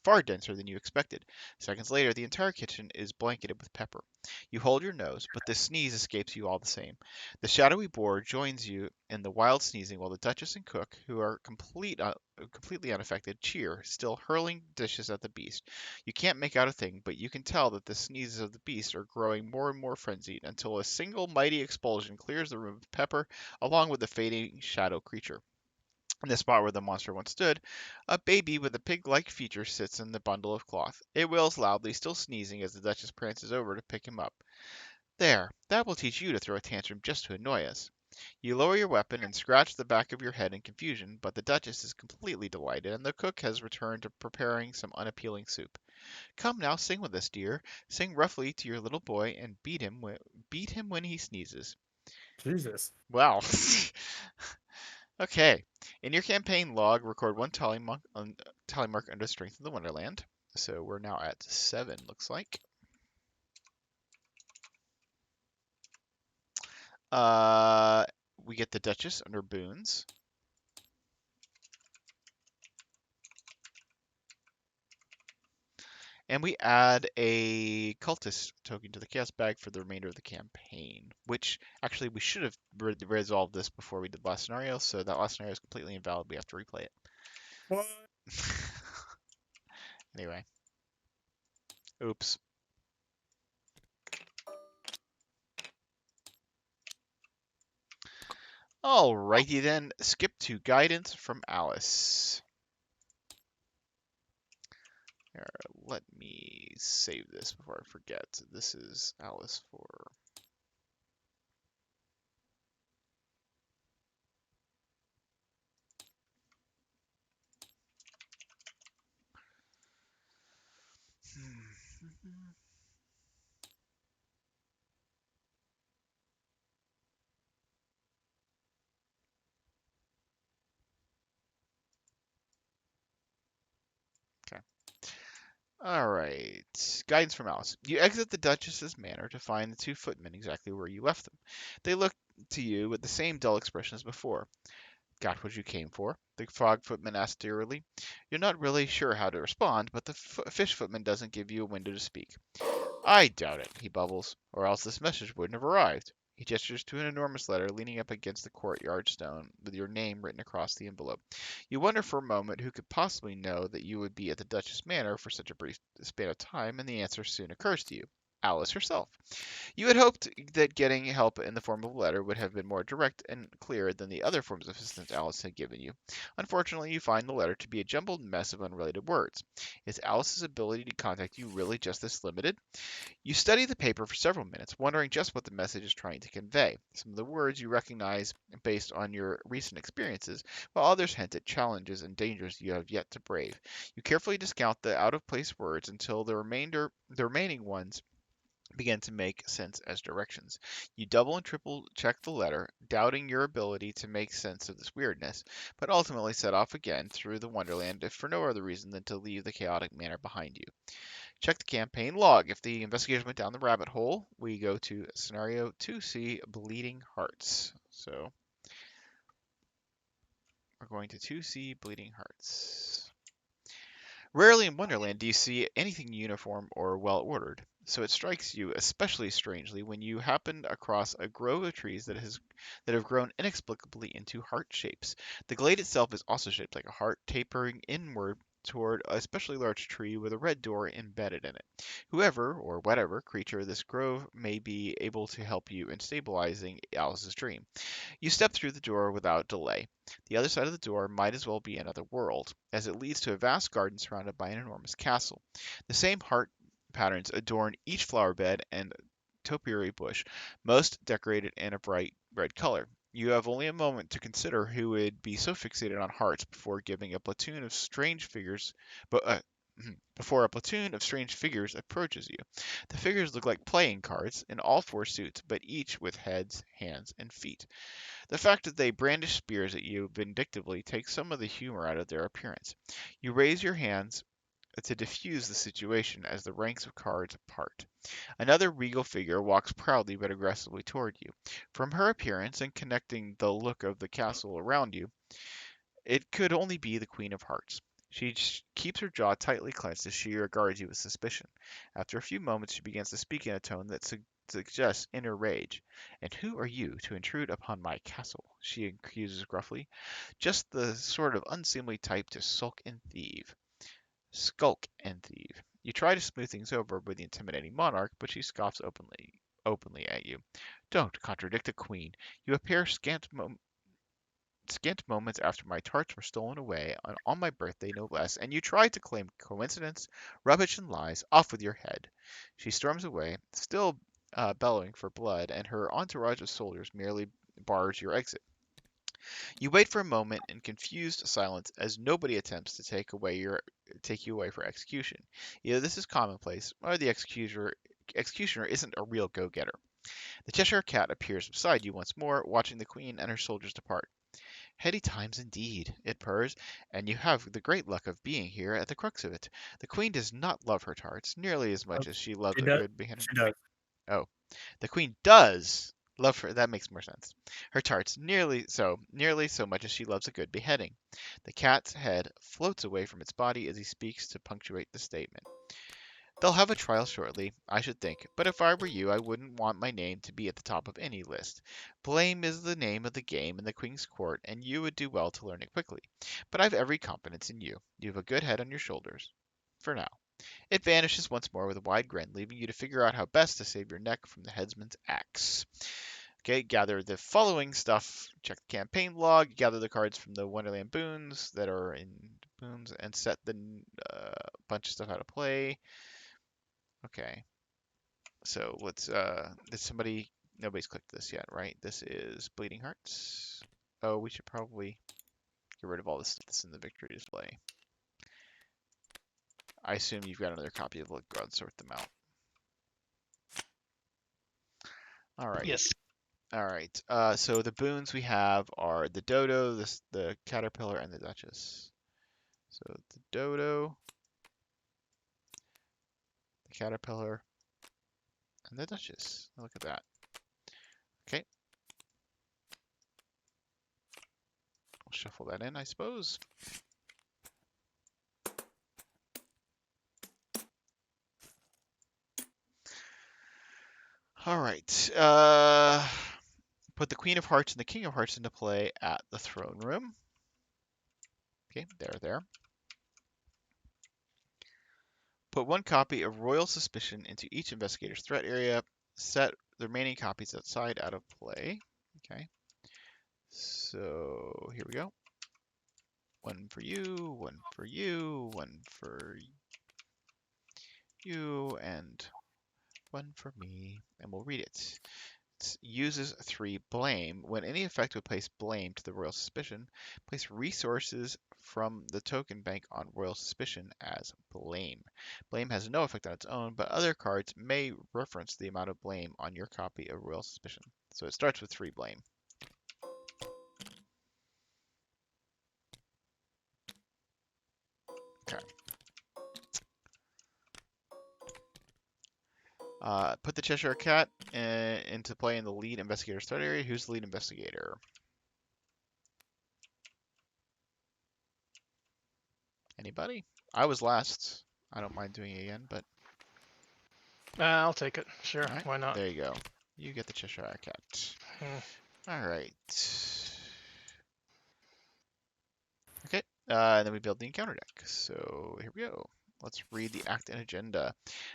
far denser than you expected. Seconds later, the entire kitchen is blanketed with pepper. You hold your nose, but the sneeze escapes you all the same. The shadowy boar joins you in the wild sneezing, while the Duchess and cook, who are completely unaffected, cheer, still hurling dishes at the beast. You can't make out a thing, but you can tell that the sneezes of the beast are growing more and more frenzied until a single mighty explosion clears the room of pepper along with the fading shadow creature. In the spot where the monster once stood, a baby with a pig-like feature sits in the bundle of cloth. It wails loudly, still sneezing as the Duchess prances over to pick him up. There, that will teach you to throw a tantrum just to annoy us. You lower your weapon and scratch the back of your head in confusion, but the Duchess is completely delighted, and the cook has returned to preparing some unappealing soup. Come now, sing with us, dear. Sing roughly to your little boy and beat him when he sneezes. Jesus. Wow. Okay. In your campaign log, record one tally mark under Strength of the Wonderland. So we're now at 7, looks like. We get the Duchess under Boons. And we add a cultist token to the chaos bag for the remainder of the campaign, which actually we should have resolved this before we did last scenario, so that last scenario is completely invalid. We have to replay it. What? Anyway. Oops. Alrighty then, skip to guidance from Alice. Here, let me save this before I forget. This is Alice for... Okay. Alright. Guidance from Alice. You exit the Duchess's manor to find the two footmen exactly where you left them. They look to you with the same dull expression as before. Got what you came for? The frog footman asked eerily. You're not really sure how to respond, but the fish footman doesn't give you a window to speak. I doubt it, he bubbles, or else this message wouldn't have arrived. He gestures to an enormous letter leaning up against the courtyard stone with your name written across the envelope. You wonder for a moment who could possibly know that you would be at the Duchess Manor for such a brief span of time, and the answer soon occurs to you. Alice herself. You had hoped that getting help in the form of a letter would have been more direct and clear than the other forms of assistance Alice had given you. Unfortunately, you find the letter to be a jumbled mess of unrelated words. Is Alice's ability to contact you really just this limited? You study the paper for several minutes, wondering just what the message is trying to convey. Some of the words you recognize based on your recent experiences, while others hint at challenges and dangers you have yet to brave. You carefully discount the out-of-place words until the remaining ones begin to make sense as directions. You double and triple check the letter, doubting your ability to make sense of this weirdness, but ultimately set off again through the Wonderland, if for no other reason than to leave the chaotic manor behind you. Check the campaign log. If the investigation went down the rabbit hole, we go to scenario 2C, Bleeding Hearts. So we're going to 2C, Bleeding Hearts. Rarely in Wonderland do you see anything uniform or well ordered, so it strikes you especially strangely when you happen across a grove of trees that have grown inexplicably into heart shapes. The glade itself is also shaped like a heart, tapering inward toward a especially large tree with a red door embedded in it. Whoever or whatever creature this grove may be able to help you in stabilizing Alice's dream. You step through the door without delay. The other side of the door might as well be another world, as it leads to a vast garden surrounded by an enormous castle. The same heart patterns adorn each flower bed and topiary bush, most decorated in a bright red color. You have only a moment to consider who would be so fixated on hearts before a platoon of strange figures approaches you. The figures look like playing cards in all four suits, but each with heads, hands, and feet. The fact that they brandish spears at you vindictively takes some of the humor out of their appearance. You raise your hands to diffuse the situation as the ranks of cards part. Another regal figure walks proudly but aggressively toward you. From her appearance and connecting the look of the castle around you, it could only be the Queen of Hearts. She keeps her jaw tightly clenched as she regards you with suspicion. After a few moments, she begins to speak in a tone that suggests inner rage. And who are you to intrude upon my castle? She accuses gruffly. Just the sort of unseemly type to sulk and thieve. Skulk and thieve. You try to smooth things over with the intimidating monarch, but she scoffs openly at you. Don't contradict a queen. You appear scant moments after my tarts were stolen away, on my birthday no less, and you try to claim coincidence, rubbish and lies, off with your head. She storms away, still bellowing for blood, and her entourage of soldiers merely bars your exit. You wait for a moment in confused silence as nobody attempts to take you away for execution. Either this is commonplace, or the executioner isn't a real go-getter. The Cheshire Cat appears beside you once more, watching the Queen and her soldiers depart. Heady times indeed, it purrs, and you have the great luck of being here at the crux of it. The Queen does not love her tarts nearly as much as she loves She a does. good beheading. She does. Oh, the Queen does love her. That makes more sense. Her tarts nearly so much as she loves a good beheading. The cat's head floats away from its body as he speaks to punctuate the statement. They'll have a trial shortly, I should think, but if I were you, I wouldn't want my name to be at the top of any list. Blame is the name of the game in the Queen's Court, and you would do well to learn it quickly. But I've every confidence in you. You have a good head on your shoulders. For now. It vanishes once more with a wide grin, leaving you to figure out how best to save your neck from the headsman's axe. Okay, gather the following stuff. Check the campaign log, gather the cards from the Wonderland boons that are in boons, and set the bunch of stuff out of play. Okay, so let's, did somebody, nobody's clicked this yet, right? This is Bleeding Hearts. Oh, we should probably get rid of all this stuff that's in the victory display. I assume you've got another copy of Let God sort them out. All right. Yes. All right. So the boons we have are the Dodo, the Caterpillar, and the Duchess. So the Dodo, the Caterpillar, and the Duchess. Look at that. Okay. We'll shuffle that in, I suppose. All right. Put the Queen of Hearts and the King of Hearts into play at the throne room. Okay, there. Put one copy of Royal Suspicion into each investigator's threat area. Set the remaining copies outside out of play. Okay. So here we go. One for you, one for you, one for you, and one for me. And we'll read it. It uses 3 blame. When any effect would place blame to the Royal Suspicion, place resources from the token bank on Royal Suspicion as blame. Blame has no effect on its own, but other cards may reference the amount of blame on your copy of Royal Suspicion. So it starts with 3 blame. Okay. Put the Cheshire Cat into play in the lead investigator's threat area. Who's the lead investigator? Anybody? I was last. I don't mind doing it again, but I'll take it. Sure. all right, Why not? there you go. You get the Cheshire Cat. All right. Okay, and then we build the encounter deck. So here we go. Let's read the act and agenda.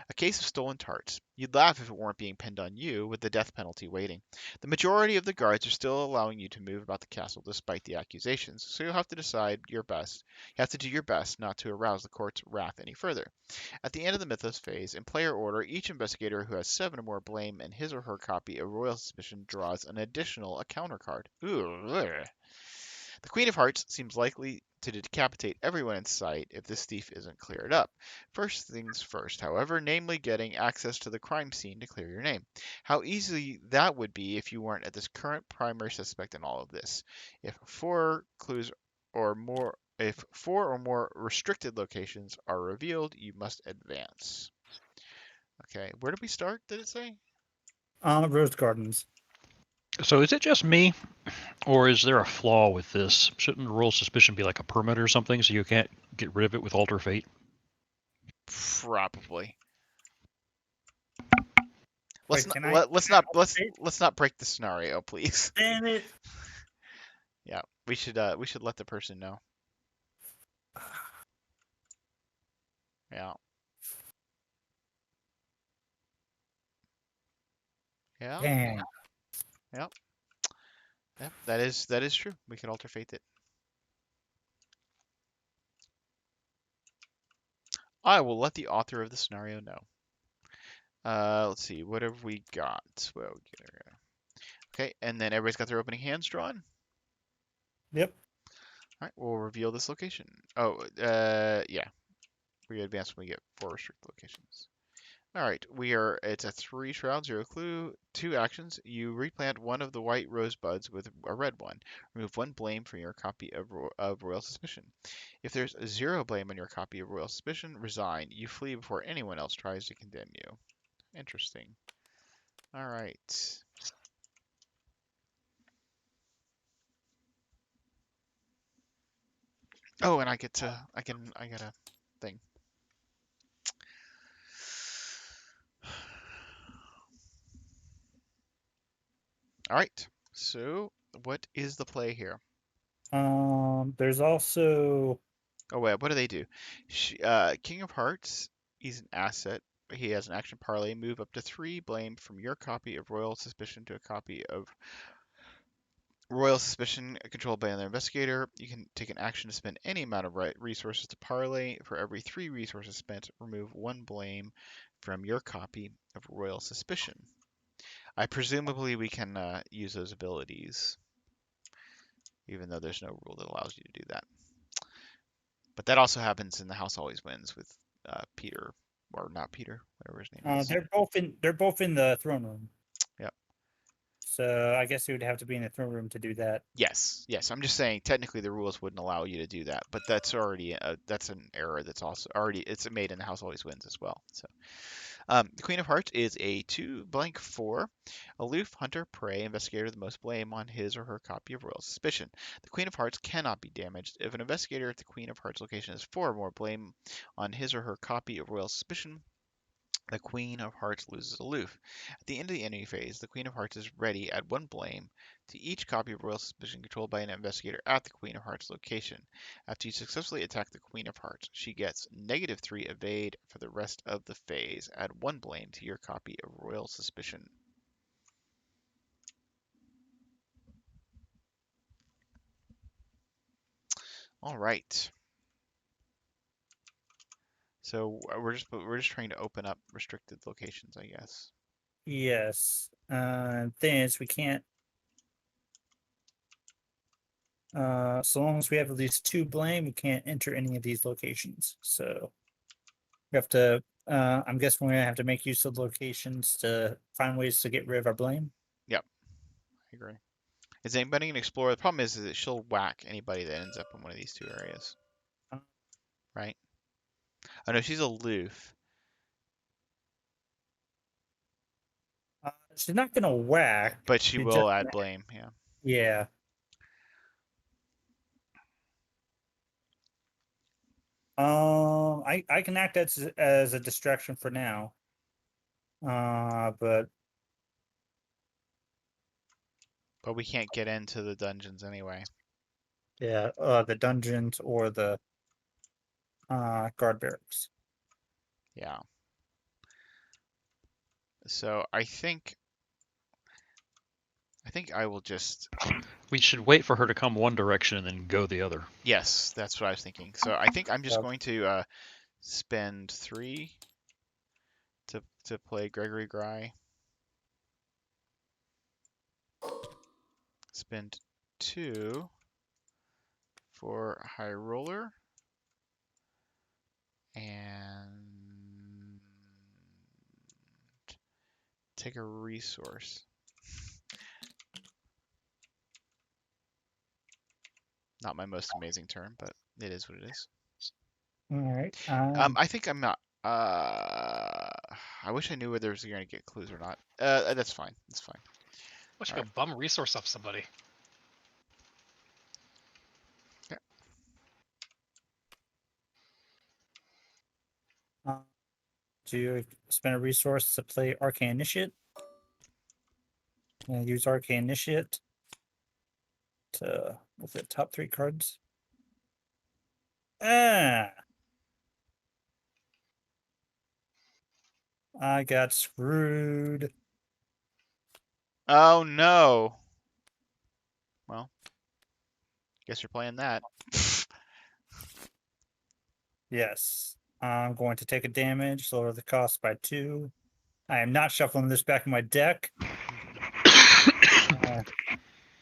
A case of stolen tarts. You'd laugh if it weren't being pinned on you, with the death penalty waiting. The majority of the guards are still allowing you to move about the castle despite the accusations, so you'll have to decide your best. You have to do your best not to arouse the court's wrath any further. At the end of the Mythos phase, in player order, each investigator who has 7 or more blame in his or her copy of Royal Suspicion draws an additional encounter card. Ooh, ugh. The Queen of Hearts seems likely to decapitate everyone in sight if this thief isn't cleared up. First things first, however, namely getting access to the crime scene to clear your name. How easy that would be if you weren't at this current primary suspect in all of this. If 4 or more restricted locations are revealed, you must advance. Okay, where did we start, did it say? Rose Gardens. So is it just me, or is there a flaw with this? Shouldn't Royal Suspicion be like a permit or something, so you can't get rid of it with Alter Fate? Probably. Wait, Let's not break the scenario, please. Damn it! Yeah, we should let the person know. Yeah. Yeah. Damn. Yeah. Yeah. That is true. We can alter fate it. I will let the author of the scenario know. Let's see. What have we got? Well, okay, and then everybody's got their opening hands drawn. Yep. All right, we'll reveal this location. Oh, yeah. We advance when we get 4 restricted locations. All right, it's a 3 shroud, 0 clue, 2 actions. You replant one of the white rosebuds with a red one. Remove 1 blame from your copy of Royal Suspicion. If there's 0 blame on your copy of Royal Suspicion, resign. You flee before anyone else tries to condemn you. Interesting. All right. Oh, and I get a thing. All right. So what is the play here? There's also Oh wait, what do they do? King of Hearts, he's an asset. He has an action parlay. Move up to 3 blame from your copy of Royal Suspicion to a copy of Royal Suspicion controlled by another investigator. You can take an action to spend any amount of resources to parlay. For every 3 resources spent, remove 1 blame from your copy of Royal Suspicion. I presumably we can use those abilities, even though there's no rule that allows you to do that. But that also happens in the House Always Wins with Peter, or not Peter, whatever his name is. they're both in the throne room. Yep. So I guess you would have to be in the throne room to do that. Yes, yes. I'm just saying technically the rules wouldn't allow you to do that, but that's already that's an error that's also already it's made in the House Always Wins as well. So the Queen of Hearts is a 2/4 aloof hunter prey investigator with the most blame on his or her copy of Royal Suspicion. The Queen of Hearts cannot be damaged if an investigator at the Queen of Hearts location has 4 or more blame on his or her copy of Royal Suspicion. The Queen of Hearts loses aloof. At the end of the enemy phase, the Queen of Hearts is ready at 1 blame to each copy of Royal Suspicion controlled by an investigator at the Queen of Hearts location. After you successfully attack the Queen of Hearts, she gets -3 evade for the rest of the phase. Add 1 blame to your copy of Royal Suspicion. All right. So we're just trying to open up restricted locations, I guess. Yes. Thing is, we can't. So long as we have at least 2 blame, we can't enter any of these locations. So we have to. I'm guessing we're gonna have to make use of locations to find ways to get rid of our blame. Yep, I agree. Is anybody an explorer? The problem is that she'll whack anybody that ends up in one of these 2 areas. Uh, Right? Oh no, she's aloof. She's not gonna whack. But she She's just will add blame, yeah. yeah. I can act as a distraction for now. But But we can't get into the dungeons anyway. yeah, the dungeons or the guard barracks. Yeah. So I think I will just We should wait for her to come one direction and then go the other. yes, that's what I was thinking. So I think I'm just Yep. going to spend 3 to play Gregory Gry. Spend 2 for High Roller. And take a resource. Not my most amazing turn, but it is what it is. All right. I think I'm not. I wish I knew whether you're gonna get clues or not. That's fine. That's fine. Wish I Alright. could bum a resource off somebody. Do you spend a resource to play Arcane Initiate? And use Arcane Initiate to look at top 3 cards. Ah, I got screwed. Oh no. Well, guess you're playing that. Yes. I'm going to take a damage, lower the cost by 2. I am not shuffling this back in my deck.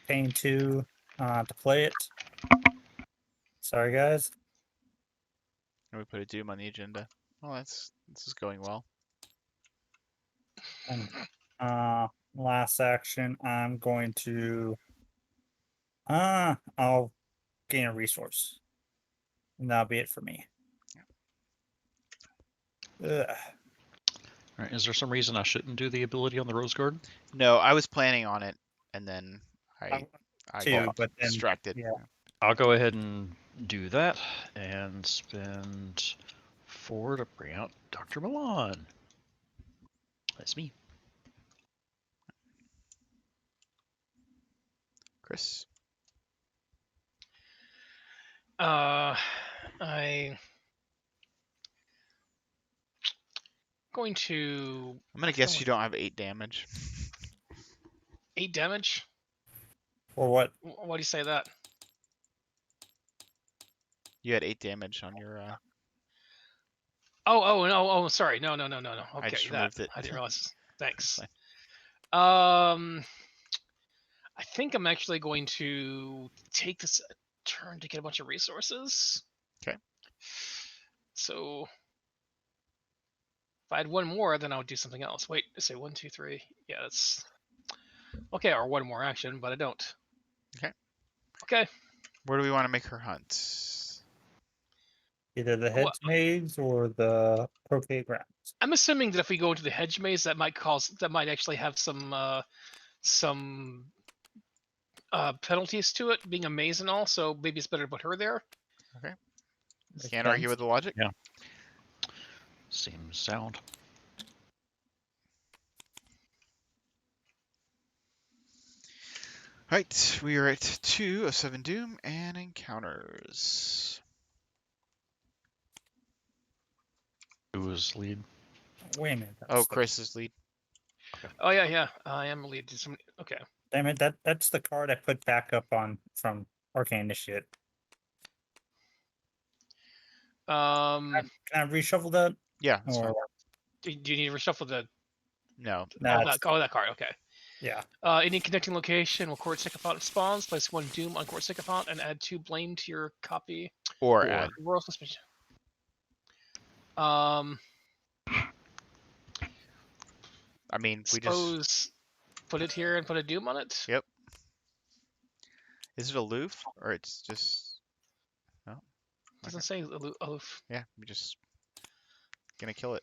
Paying 2 to play it. Sorry, guys. And we put a Doom on the agenda. Well, this is going well. And last action, I'm going to I'll gain a resource. And that'll be it for me. Ugh. All right, is there some reason I shouldn't do the ability on the Rose Guard? No, I was planning on it, and then I Too, got but then distracted. yeah. I'll go ahead and do that and spend 4 to bring out Dr. Milan. That's me. Chris. I going to I'm gonna guess you don't have 8 damage. 8 damage. Or what? Why do you say that? You had 8 damage on your. Oh, no, oh, sorry. No. I Okay, just that removed it. I didn't realize. Thanks. Fine. I think I'm actually going to take this turn to get a bunch of resources. Okay. So if I had one more, then I would do something else. Wait, say 1, 2, 3. Yeah, that's okay. Or one more action, but I don't. Okay. Okay. Where do we want to make her hunt? Either the Well, hedge maze or the croquet grounds. I'm assuming that if we go into the hedge maze, that might actually have some penalties to it, being a maze and all. So maybe it's better to put her there. Makes Can't argue sense. with the logic. Yeah. Seems sound. Right, we are at 2 of 7 doom and encounters. Who was lead? Wait a minute. Oh, Chris's lead. Oh yeah. I am lead. Okay. Damn it, that's the card I put back up on from Arcane Initiate. Can I reshuffle that? Yeah, that's fine. Or Do you need to reshuffle the No. Nah, that card? Okay. yeah. Any connecting location will court sycophant spawns. Place 1 doom on court sycophant and add 2 blame to your copy. Or Or- add. Royal suspicion. I mean, we just. Suppose put it here and put a doom on it. Yep. Is it aloof or it's just? No. Doesn't say aloof. Yeah, we just gonna kill it.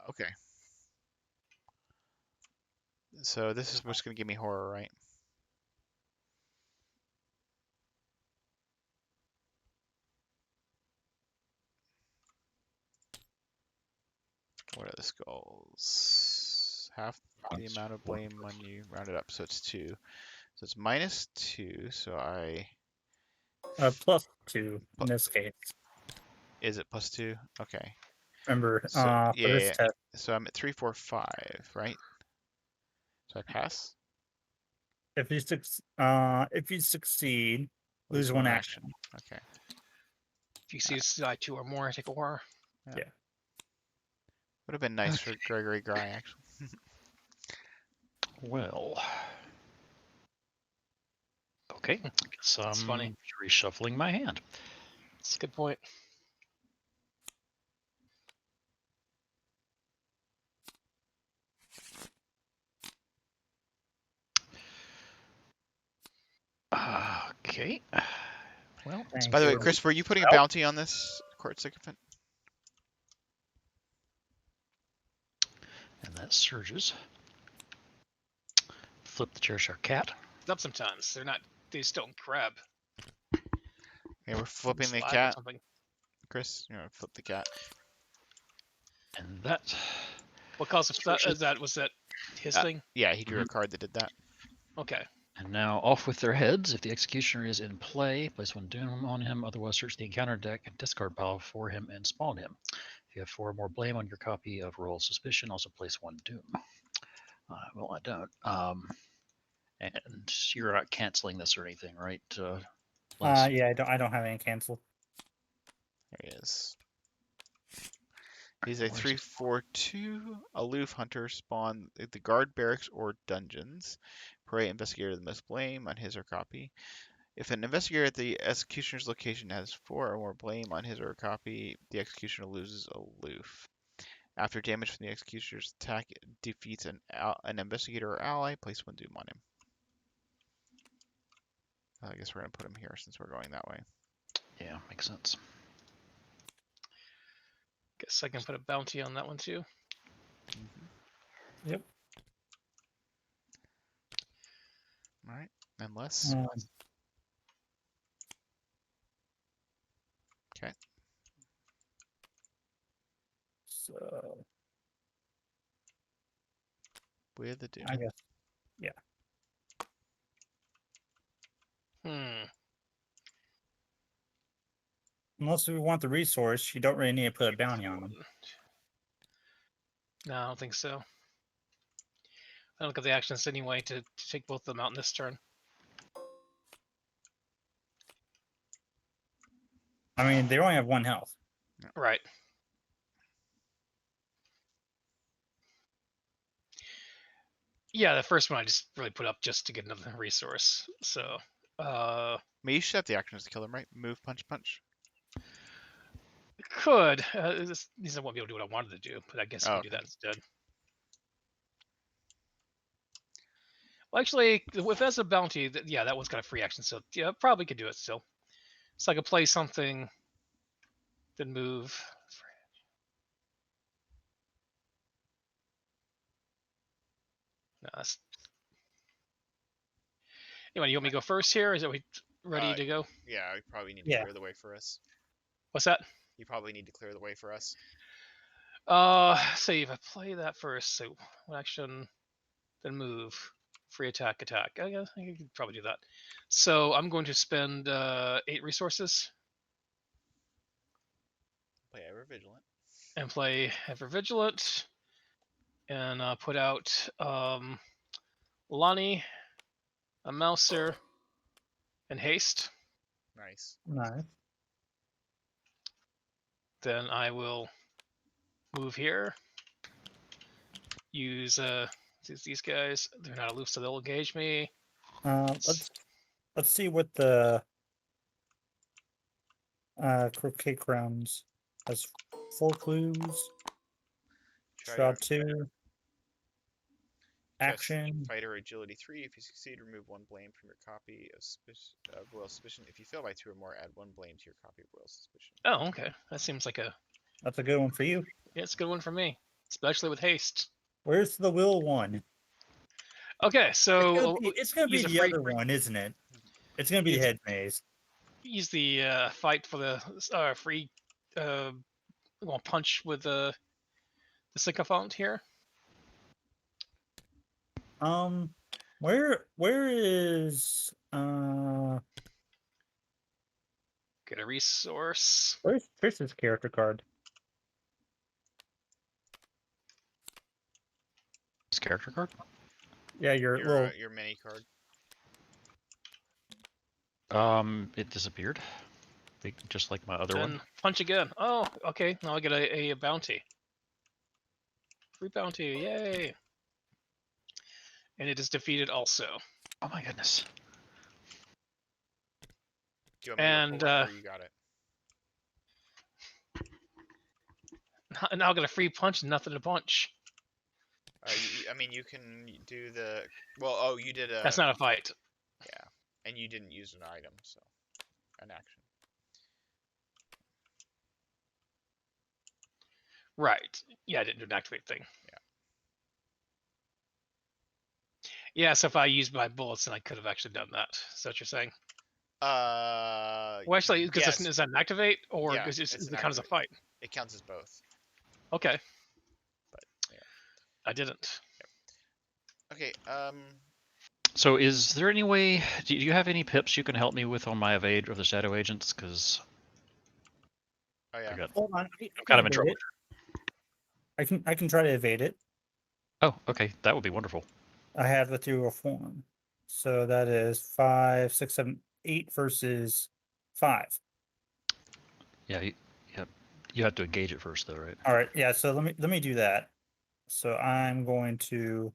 Okay. So this is what's gonna give me horror, right? What are the skulls? Half the amount of blame on you, round it up, so it's 2. So it's -2, so I. +2 in this case. Is it +2? Okay. Remember, So, for yeah, this yeah. test. So I'm at 3, 4, 5, right? So I pass. If you succeed, lose one action. Okay. If you see 2 or more, take a horror. Would have been nice for Gregory Gry, actually. Well. Okay. So That's funny. I'm reshuffling my hand. That's a good point. Okay. Well, Thank By the way, you. Chris, were you putting a bounty on this court sycophant? and that surges. Flip the Cheshire Cat. Up sometimes. They just don't grab. Okay, we're flipping the Slide or cat. something. Chris, you know, flip the cat. And that. What caused that? Was that his thing? Yeah, he drew a card that did that. Okay. And now off with their heads. If the Executioner is in play, place 1 doom on him. Otherwise, search the encounter deck and discard pile for him and spawn him. If you have 4 or more blame on your copy of Royal Suspicion, also place 1 doom. Well, I don't. And you're not canceling this or anything, right? Les? Yeah, I don't have any cancel. There he is. He's a Where's 3/4/2 aloof hunter spawn at the guard barracks or dungeons. Prey investigator the most blame on his or copy. If an investigator at the executioner's location has 4 or more blame on his or her copy, the executioner loses aloof. After damage from the executioner's attack defeats an investigator or ally, place 1 doom on him. I guess we're gonna put him here since we're going that way. Yeah, makes sense. Guess I can put a bounty on that one too. Yep. All right, unless. Okay. So With a doom. I guess. Unless we want the resource, you don't really need to put a bounty on them. No, I don't think so. I don't get the actions anyway to take both of them out in this turn. I mean, they only have 1 health. Right. Yeah, the first one I just really put up just to get another resource. So, Maybe you should have the actions to kill them, right? Move, punch, punch. could. These I won't be able to do what I wanted to do, but I guess I can do okay. that instead. Well, actually, if that's a bounty, yeah, that one's got a free action, so yeah, probably could do it still. So I could play something, then move. No, that's... Anyway, you want me to go first here? Is it we ready to go? Yeah, we probably need to Yeah. clear the way for us. What's that? You probably need to clear the way for us. See if I play that first. So one action, then move, free attack, attack. I guess I could probably do that. So I'm going to spend 8 resources Play ever vigilant. and play Ever Vigilant, and put out Lonnie, a Mouser, and Haste. Nice. Nice. Then I will move here. Use these guys. They're not aloof, so they'll engage me. Let's see what the croquet crowns has. 4 clues. Draw 2. Action. Fighter agility 3. If you succeed, remove 1 blame from your copy of Royal Suspicion. If you fail by 2 or more, add 1 blame to your copy of Royal Suspicion. Oh, okay. That seems like a... That's a good one for you. Yeah, it's a good one for me, especially with haste. Where's the will one? Okay, so It's gonna be use a the free- other one, isn't it? It's gonna be the head maze. use the fight for the free punch with the sycophant here. Where is Get a resource. where's Trish's character card? His character card? Yeah, your little Your mini card. It disappeared. Just like my other Then one. punch again. Oh, okay. Now I get a bounty. Free bounty, yay! And it is defeated also. Oh my goodness. Do you want me to And pull it, or you got it? now I got a free punch and nothing to punch. I mean, you can do the... Well, oh, you did a... That's not a fight. Yeah, and you didn't use an item, so... An action. Right. Yeah, I didn't do an activate thing. Yeah. Yeah, so if I used my bullets, then I could have actually done that. Is that what you're saying? Well, actually, because yes. is that an activate, or Yeah, is it's it an count as a activate. fight? It counts as both. Okay. But, yeah. I didn't. Okay, So is there any way, do you have any pips you can help me with on my evade of the shadow agents? Because oh yeah. Hold on. I'm kind of in trouble. I can try to evade it. Oh, okay. That would be wonderful. I have the ethereal form. So that is 5, 6, 7, 8 versus 5. Yeah, you have to engage it first though, right? All right, yeah, so let me do that. So I'm going to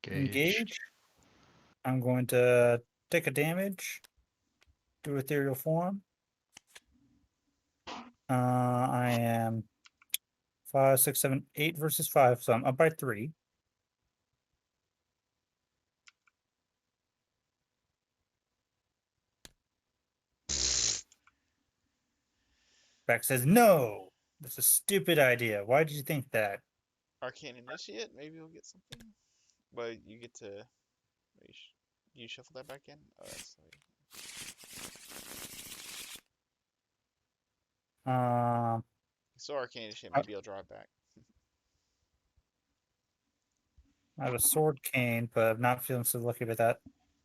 engage. I'm going to take a damage. Do ethereal form. I am 5, 6, 7, 8 versus 5, so I'm up by 3. Beck says, no, that's a stupid idea. Why did you think that? Arcane Initiate, maybe we'll get something. But you get to... You shuffle that back in? Oh, that's... So Arcane Initiate, maybe I'll draw it back. I have a sword cane, but I'm not feeling so lucky with that.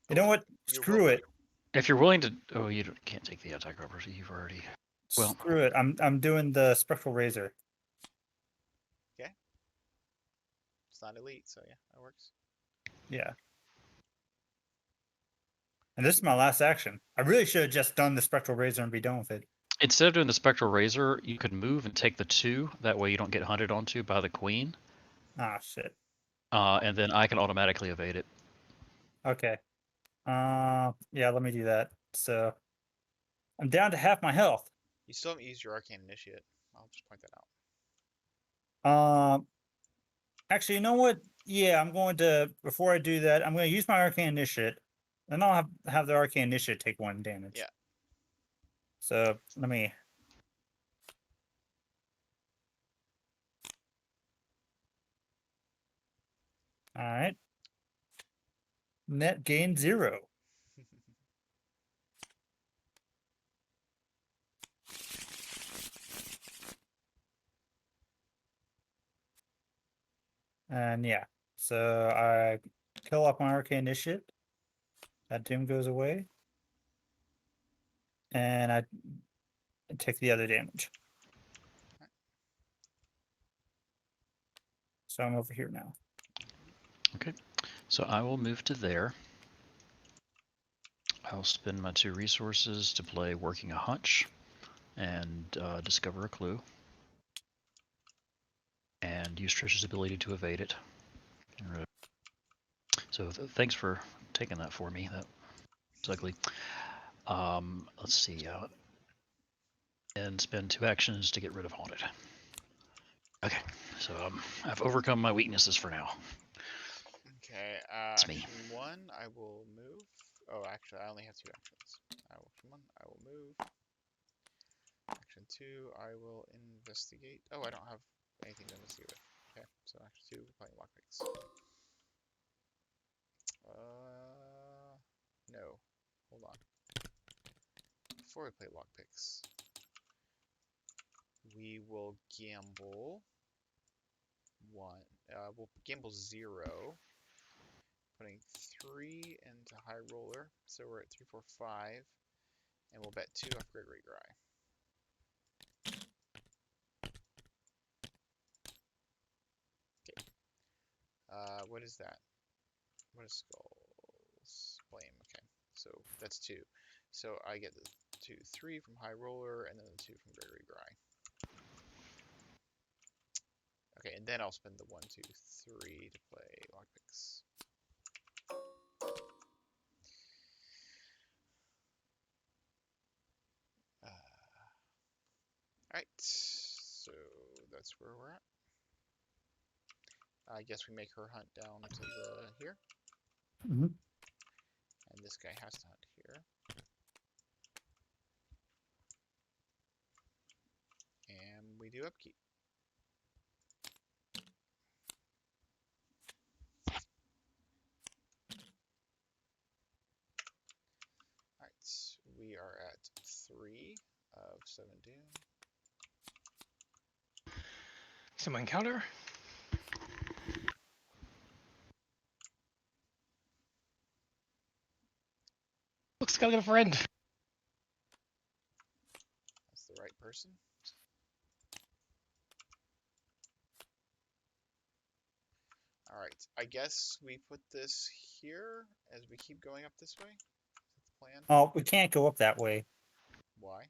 You Oh, know what? you're Screw it. If you're willing to, oh, you can't take the attack roper, so you've already. Well, Screw it. I'm doing the spectral razor. It's not elite, so yeah, that works. Yeah. And this is my last action. I really should have just done the spectral razor and be done with it. instead of doing the spectral razor, you could move and take the 2. That way, you don't get hunted onto by the queen. Ah, shit. And then I can automatically evade it. Okay. Yeah, let me do that. So I'm down to half my health. You still haven't used your arcane initiate. I'll just point that out. Actually, you know what? Yeah, I'm going to, before I do that, I'm going to use my arcane initiate. Then I'll have the arcane initiate take 1 damage. Yeah. So let me. All right. Net gain 0. And yeah, so I kill off my arcane initiate. That doom goes away. And I take the other damage. So I'm over here now. Okay. So I will move to there. I'll spend my 2 resources to play Working a Hunch and discover a clue. And use Trish's ability to evade it. So thanks for taking that for me. That was ugly. Let's see. And spend 2 actions to get rid of Haunted. Okay, so I've overcome my weaknesses for now. Okay, It's me. action 1, I will move. Oh, actually, I only have 2 actions. Action 1, I will move. Action 2, I will investigate. Oh, I don't have anything to investigate with. Okay, so action 2, we're playing lockpicks. No. Hold on. Before we play lockpicks, we will gamble 1. We'll gamble 0. Putting 3 into high roller, so we're at 3, 4, 5, and we'll bet 2 off Gregory Gry. Okay. What is that? What is Skull's Flame? Okay, so that's 2. So I get the 2, 3 from high roller, and then the 2 from Gregory Gry. Okay, and then I'll spend the 1, 2, 3 to play lockpicks. Alright, so that's where we're at. I guess we make her hunt down to the here. Mhm. And this guy has to hunt here. And we do upkeep. Alright, we are at 3 of 7 doom. Some encounter. Looks like I got a friend. That's the right person. Alright, I guess we put this here as we keep going up this way. Is that the plan? Oh, we can't go up that way. Why?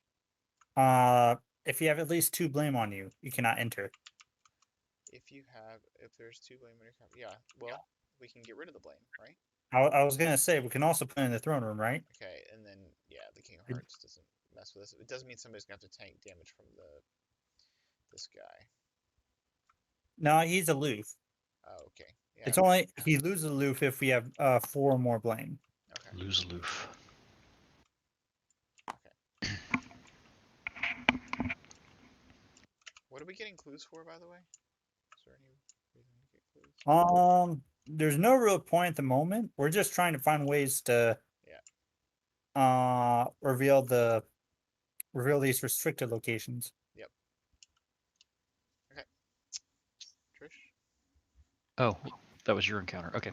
If you have at least 2 blame on you, you cannot enter. If there's 2 blame on your copy, yeah, well, we can get rid of the blame, right? I was gonna say we can also put it in the throne room, right? Okay, and then, yeah, the King of Hearts doesn't mess with us. It does mean somebody's gonna have to tank damage from this guy. No, he's aloof. Oh, okay. Yeah, It's only he loses aloof if we have 4 or more blame. okay. Lose aloof. What are we getting clues for, by the way? Is there any reason to get clues? There's no real point at the moment. We're just trying to find ways to reveal these restricted locations. Yep. Okay. Trish? Oh, that was your encounter. Okay.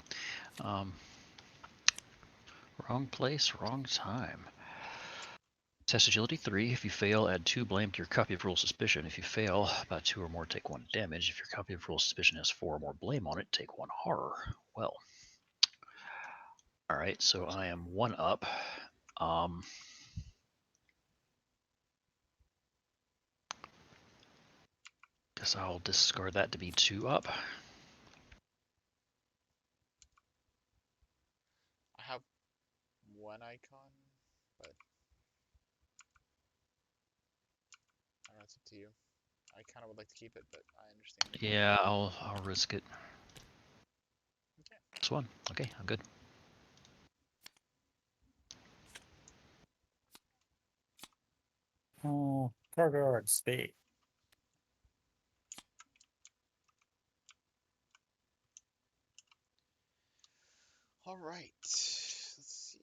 Wrong place, wrong time. Test agility 3. If you fail, add 2 blame to your copy of Rule Suspicion. If you fail by 2 or more, take 1 damage. If your copy of Rule Suspicion has 4 or more blame on it, take 1 horror. Well. Alright, so I am 1 up. Guess I'll discard that to be 2 up. I have 1 icon, but I don't know, it's up to you. I kind of would like to keep it, but I understand. Yeah, I'll risk it. Okay. It's 1. Okay, I'm good. Oh, cargo art spade. All right. Let's see.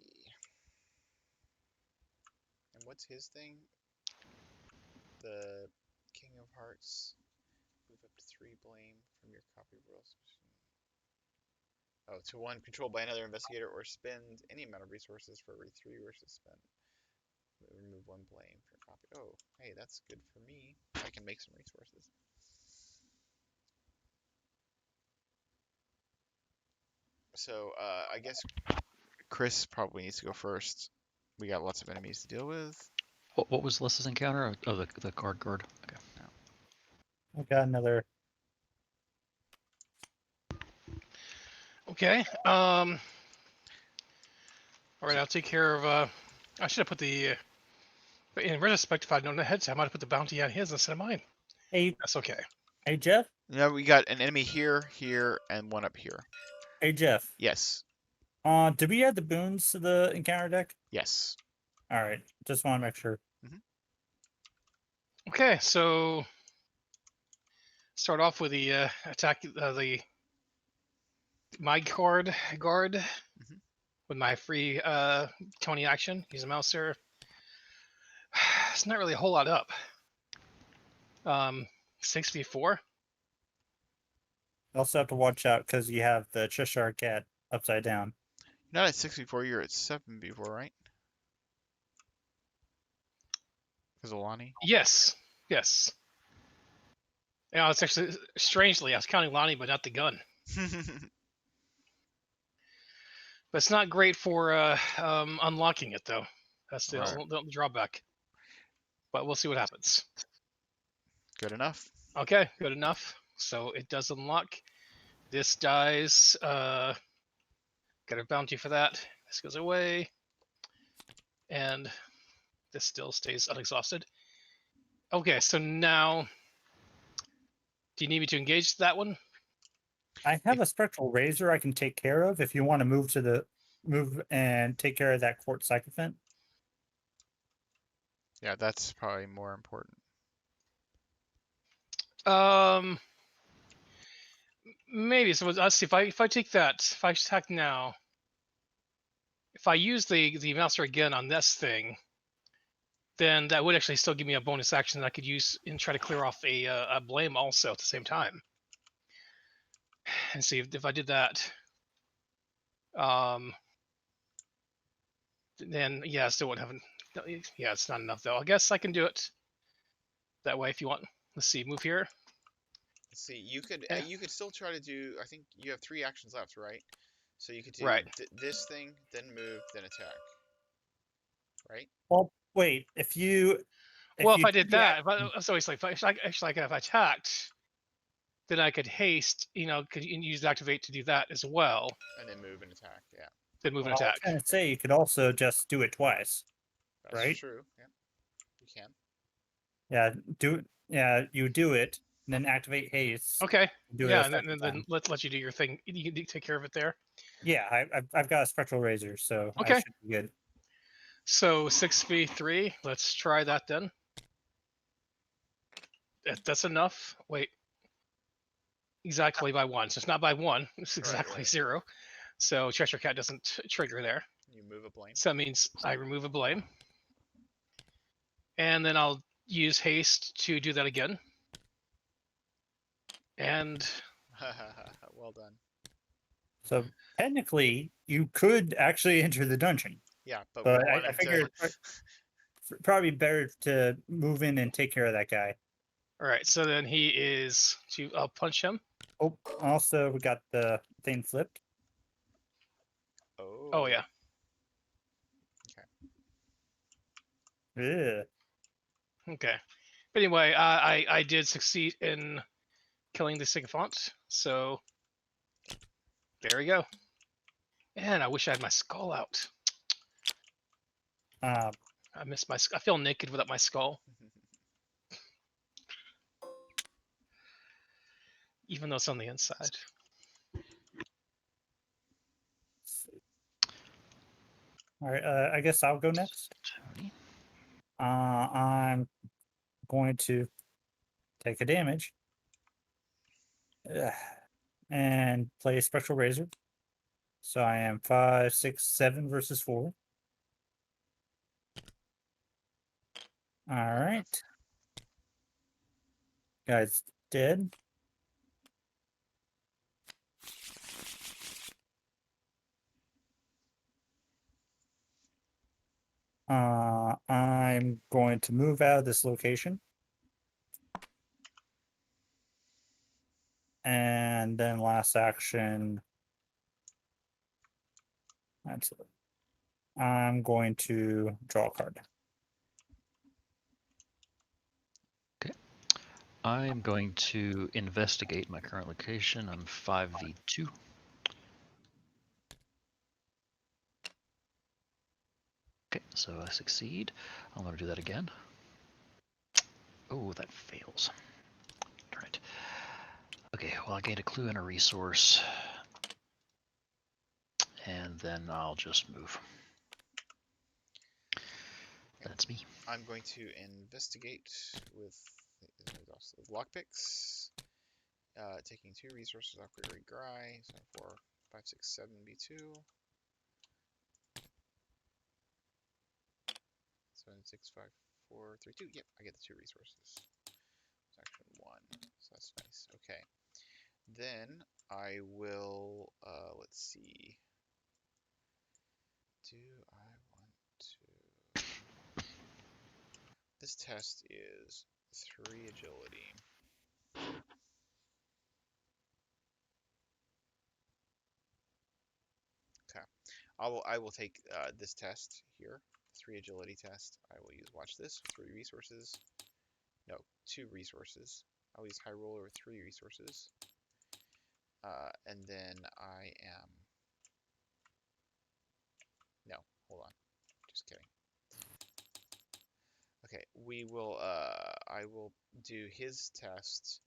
And what's his thing? The King of Hearts. Move up to 3 blame from your copy of Royal Suspicion. Oh, to 1 controlled by another investigator, or spend any amount of resources for every 3 versus spent. Remove 1 blame for your copy. Oh, hey, that's good for me. I can make some resources. So, I guess Chris probably needs to go first. We got lots of enemies to deal with. What was Lissa's encounter? Oh, the guard. Okay. I got another. Okay. All right, I'll take care of. I should have put the. In retrospect, if I'd known ahead, I might have put the bounty on his instead of mine. Hey, That's okay. hey Jeff. Now we got an enemy here, here, and 1 up here. Hey Jeff. Yes. Did we add the boons to the encounter deck? Yes. All right, just want to make sure. Okay, so start off with the attack. The my guard with my free Tony action. Use a mouse there. It's not really a whole lot up. 6v4. You also have to watch out because you have the Cheshire Cat upside down. You're not at 6 before, you're at 7 before, right? Because of Lonnie? Yes. Yes. Yeah, it's actually strangely, I was counting Lonnie, but not the gun. But it's not great for unlocking it, though. That's the Right. drawback. But we'll see what happens. Good enough. Okay, good enough. So it does unlock. This dies. Got a bounty for that. This goes away. And this still stays unexhausted. Okay, so now, do you need me to engage that one? I have a spectral razor I can take care of if you want to move and take care of that court sycophant. Yeah, that's probably more important. Maybe. So let's see. If I take that, if I attack now, if I use the master again on this thing, then that would actually still give me a bonus action that I could use and try to clear off a blame also at the same time. And see if I did that. Then yeah, I still wouldn't have. Yeah, it's not enough though. I guess I can do it that way if you want. Let's see. Move here. Let's see, you could Yeah. you could still try to do. I think you have 3 actions left, right? So you could do Right. this thing, then move, then attack. Right? Well, wait. If Well, if you I did do the that, action- so it's like if I attacked, then I could haste. Could use activate to do that as well. And then move and attack. Yeah, Then move and well, I was attack. gonna say you could also just do it twice. that's Right? true. Yeah, you can. Yeah, you do it, and then activate haste. Okay. Do it Yeah, a and second then time. let you do your thing. You can take care of it there. Yeah, I've got a spectral razor, so I Okay. should be good. So 6v3. Let's try that then. That's enough. Wait. Exactly by 1. So it's not by 1. It's exactly right. 0. So Cheshire Cat doesn't trigger there. You move a blame. So that means I remove a blame. And then I'll use haste to do that again. And Well done. So technically, you could actually enter the dungeon, Yeah, but we but want I him figure to. it's probably better to move in and take care of that guy. All right, so then he is to. I'll punch him. Oh, also we got the thing flipped. Oh yeah. Ugh. Okay. But anyway, I did succeed in killing the sycophant. So there we go. And I wish I had my skull out. Uh, I miss my. I feel naked without my skull, even though it's on the inside. all right, I guess I'll go next. Tony. I'm going to take a damage. Ugh. And play Spectral Razor. So I am 5, 6, 7 versus 4. All right. Guy's dead. I'm going to move out of this location. And then last action. That's it. I'm going to draw a card. I am going to investigate my current location. I'm 5v2. Okay, so I succeed. I'm going to do that again. Oh, that fails. All right. Okay, well, I gained a clue and a resource. And then I'll just move. That's me. I'm going to investigate with lockpicks. Taking 2 resources off Gregory Gry. So 4, 5, 6, 7, B2. 7, 6, 5, 4, 3, 2. Yep, I get the 2 resources. It's action 1. So that's nice. Okay. Then I will, let's see. Do I want to... This test is 3 agility. Okay. I will take this test here. 3 agility test. I will use, watch this, 3 resources. No, 2 resources. I'll use high roller with 3 resources. And then I am... No, hold on. Just kidding. Okay, we will, I will do his test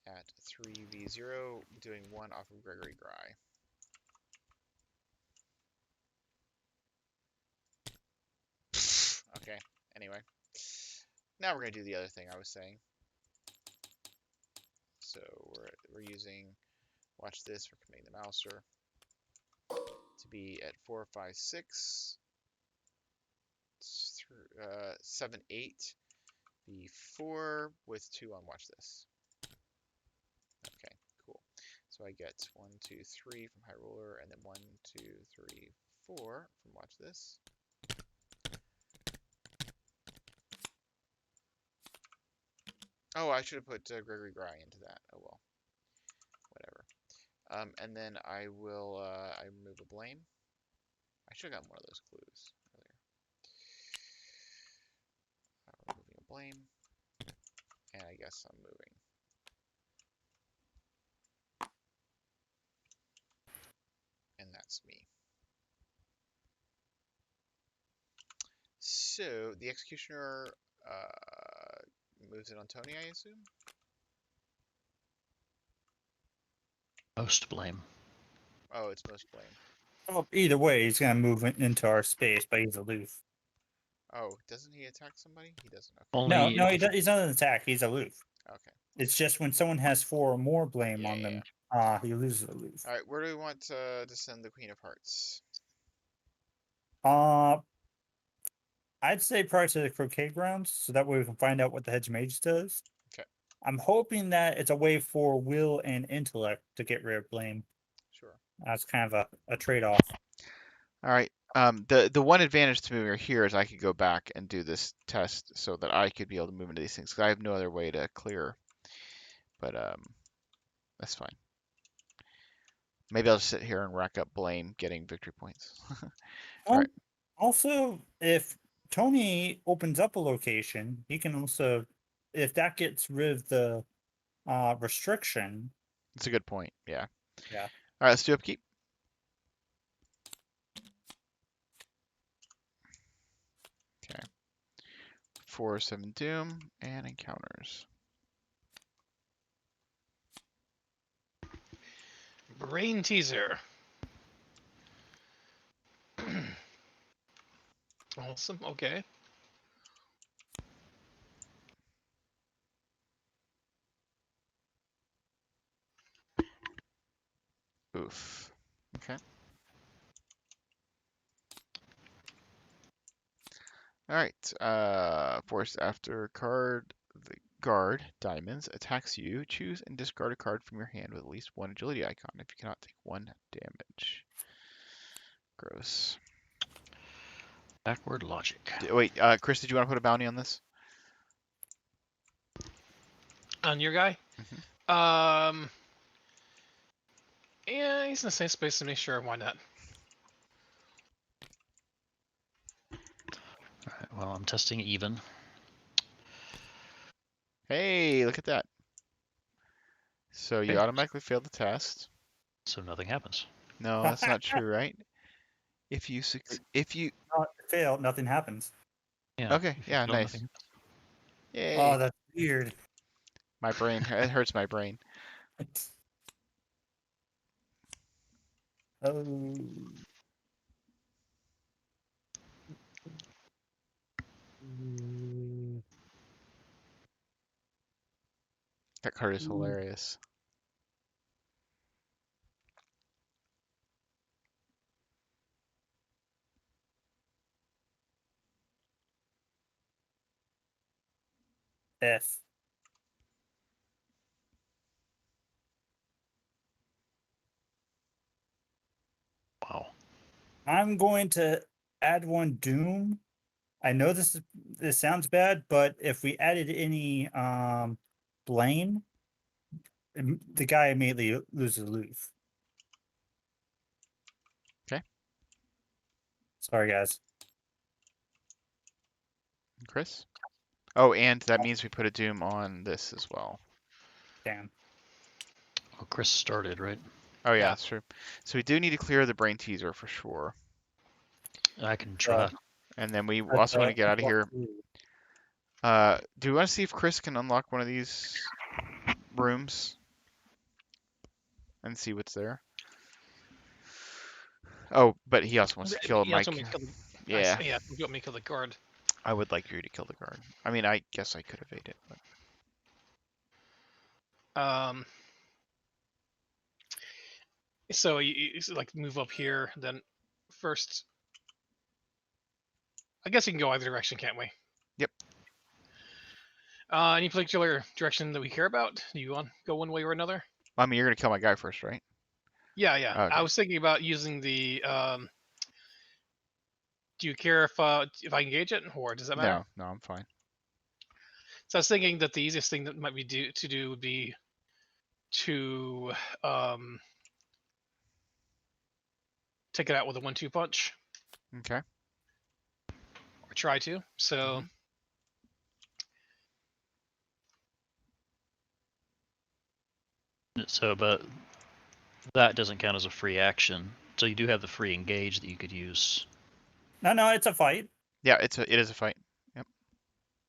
at 3v0, doing 1 off of Gregory Gry. Okay, anyway. Now we're going to do the other thing I was saying. So we're using, watch this, we're committing the mouser to be at 4, 5, 6, 7, 8, be 4 with 2 on watch this. Okay, cool. So I get 1, 2, 3 from high roller, and then 1, 2, 3, 4 from watch this. Oh, I should have put Gregory Gry into that. Oh well, whatever. And then I will I remove a blame. I should have gotten one of those clues earlier. Removing a blame, and I guess I'm moving. And that's me. So the executioner moves it on Tony, I assume. Most blame. Oh, it's most blame. Well, either way, he's going to move into our space, but he's aloof. Oh, doesn't he attack somebody? He doesn't. Okay. Only No, he's not an attack. He's aloof. Okay. It's just when someone has 4 or more blame on Yeah. them, he loses aloof. All right, where do we want to send the Queen of Hearts? I'd say probably to the croquet grounds, so that way we can find out what the hedge mage does. Okay. I'm hoping that it's a way for will and intellect to get rid of blame. Sure. That's kind of a trade-off. All right. The one advantage to moving here is I could go back and do this test so that I could be able to move into these things because I have no other way to clear. But that's fine. Maybe I'll just sit here and rack up blame getting victory points. All right. Also, if Tony opens up a location, he can also, if that gets rid of the restriction. That's a good point. Yeah. Yeah. All right. Let's do upkeep. Okay. 4/7 Doom and encounters. Brain teaser. Awesome. Okay. Oof. Okay. All right. Force after card, the guard, diamonds, attacks you. Choose and discard a card from your hand with at least one agility icon if you cannot take 1 damage. Gross. Backward logic. Wait, Chris, did you want to put a bounty on this? On your guy? Mhm. Yeah, he's in the same space to me. Sure, why not? All right, well, I'm testing even. Hey, look at that. So you Okay. automatically failed the test. So nothing happens. No, that's not true, right? If you Fail, nothing happens. Yeah. Okay, if you yeah, fail, nice. nothing Yay. Oh, that's weird. My brain, it hurts my brain. Oh. That card is hilarious. F. Wow. I'm going to add one Doom. I know this sounds bad, but if we added any blame, the guy immediately loses loot. Okay. Sorry, guys. Chris? Oh, and that means we put a doom on this as well. Damn. Well, Chris started, right? Oh yeah, Yeah. that's true. So we do need to clear the brain teaser for sure. I can try. And then we also want to get out of here. Do we want to see if Chris can unlock one of these rooms and see what's there? Oh, but he also wants to kill Yeah, Mike. want me to kill the, Yeah, yeah, you want me to kill the guard. I would like you to kill the guard. I mean, I guess I could evade it, but So you like move up here, then first. I guess you can go either direction, can't we? Yep. Any particular direction that we care about? Do you want to go one way or another? I mean, you're gonna kill my guy first, right? Yeah, yeah. Okay. I was thinking about using the. Do you care if I engage it, or does that matter? No, I'm fine. So I was thinking that the easiest thing that might be to do would be to take it out with a 1-2 punch, Okay. or try to. So. So, but that doesn't count as a free action. So you do have the free engage that you could use. No, it's a fight. Yeah, it is a fight. Yep.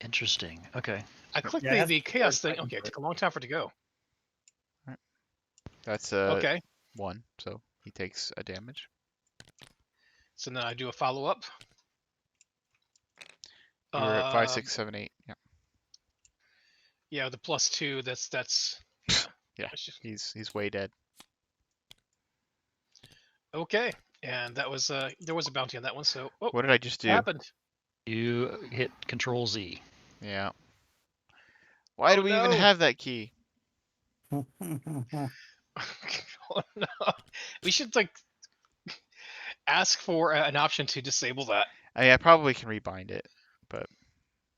Interesting. Okay. I clicked Yeah, the chaos thing. fighting Okay, it for it. took a long time for it to go. That's Okay, 1, so he takes a damage. so now I do a follow up. You're at 5, 6, 7, 8. Yeah. Yeah, the +2. That's yeah. Yeah. That's just- He's way dead. okay, and that was there was a bounty on that one. So What did I just do? happened? You hit Control Z. Yeah. Why do we even no. have that key? Oh, no. We should like ask for an option to disable that. I mean, I probably can rebind it, but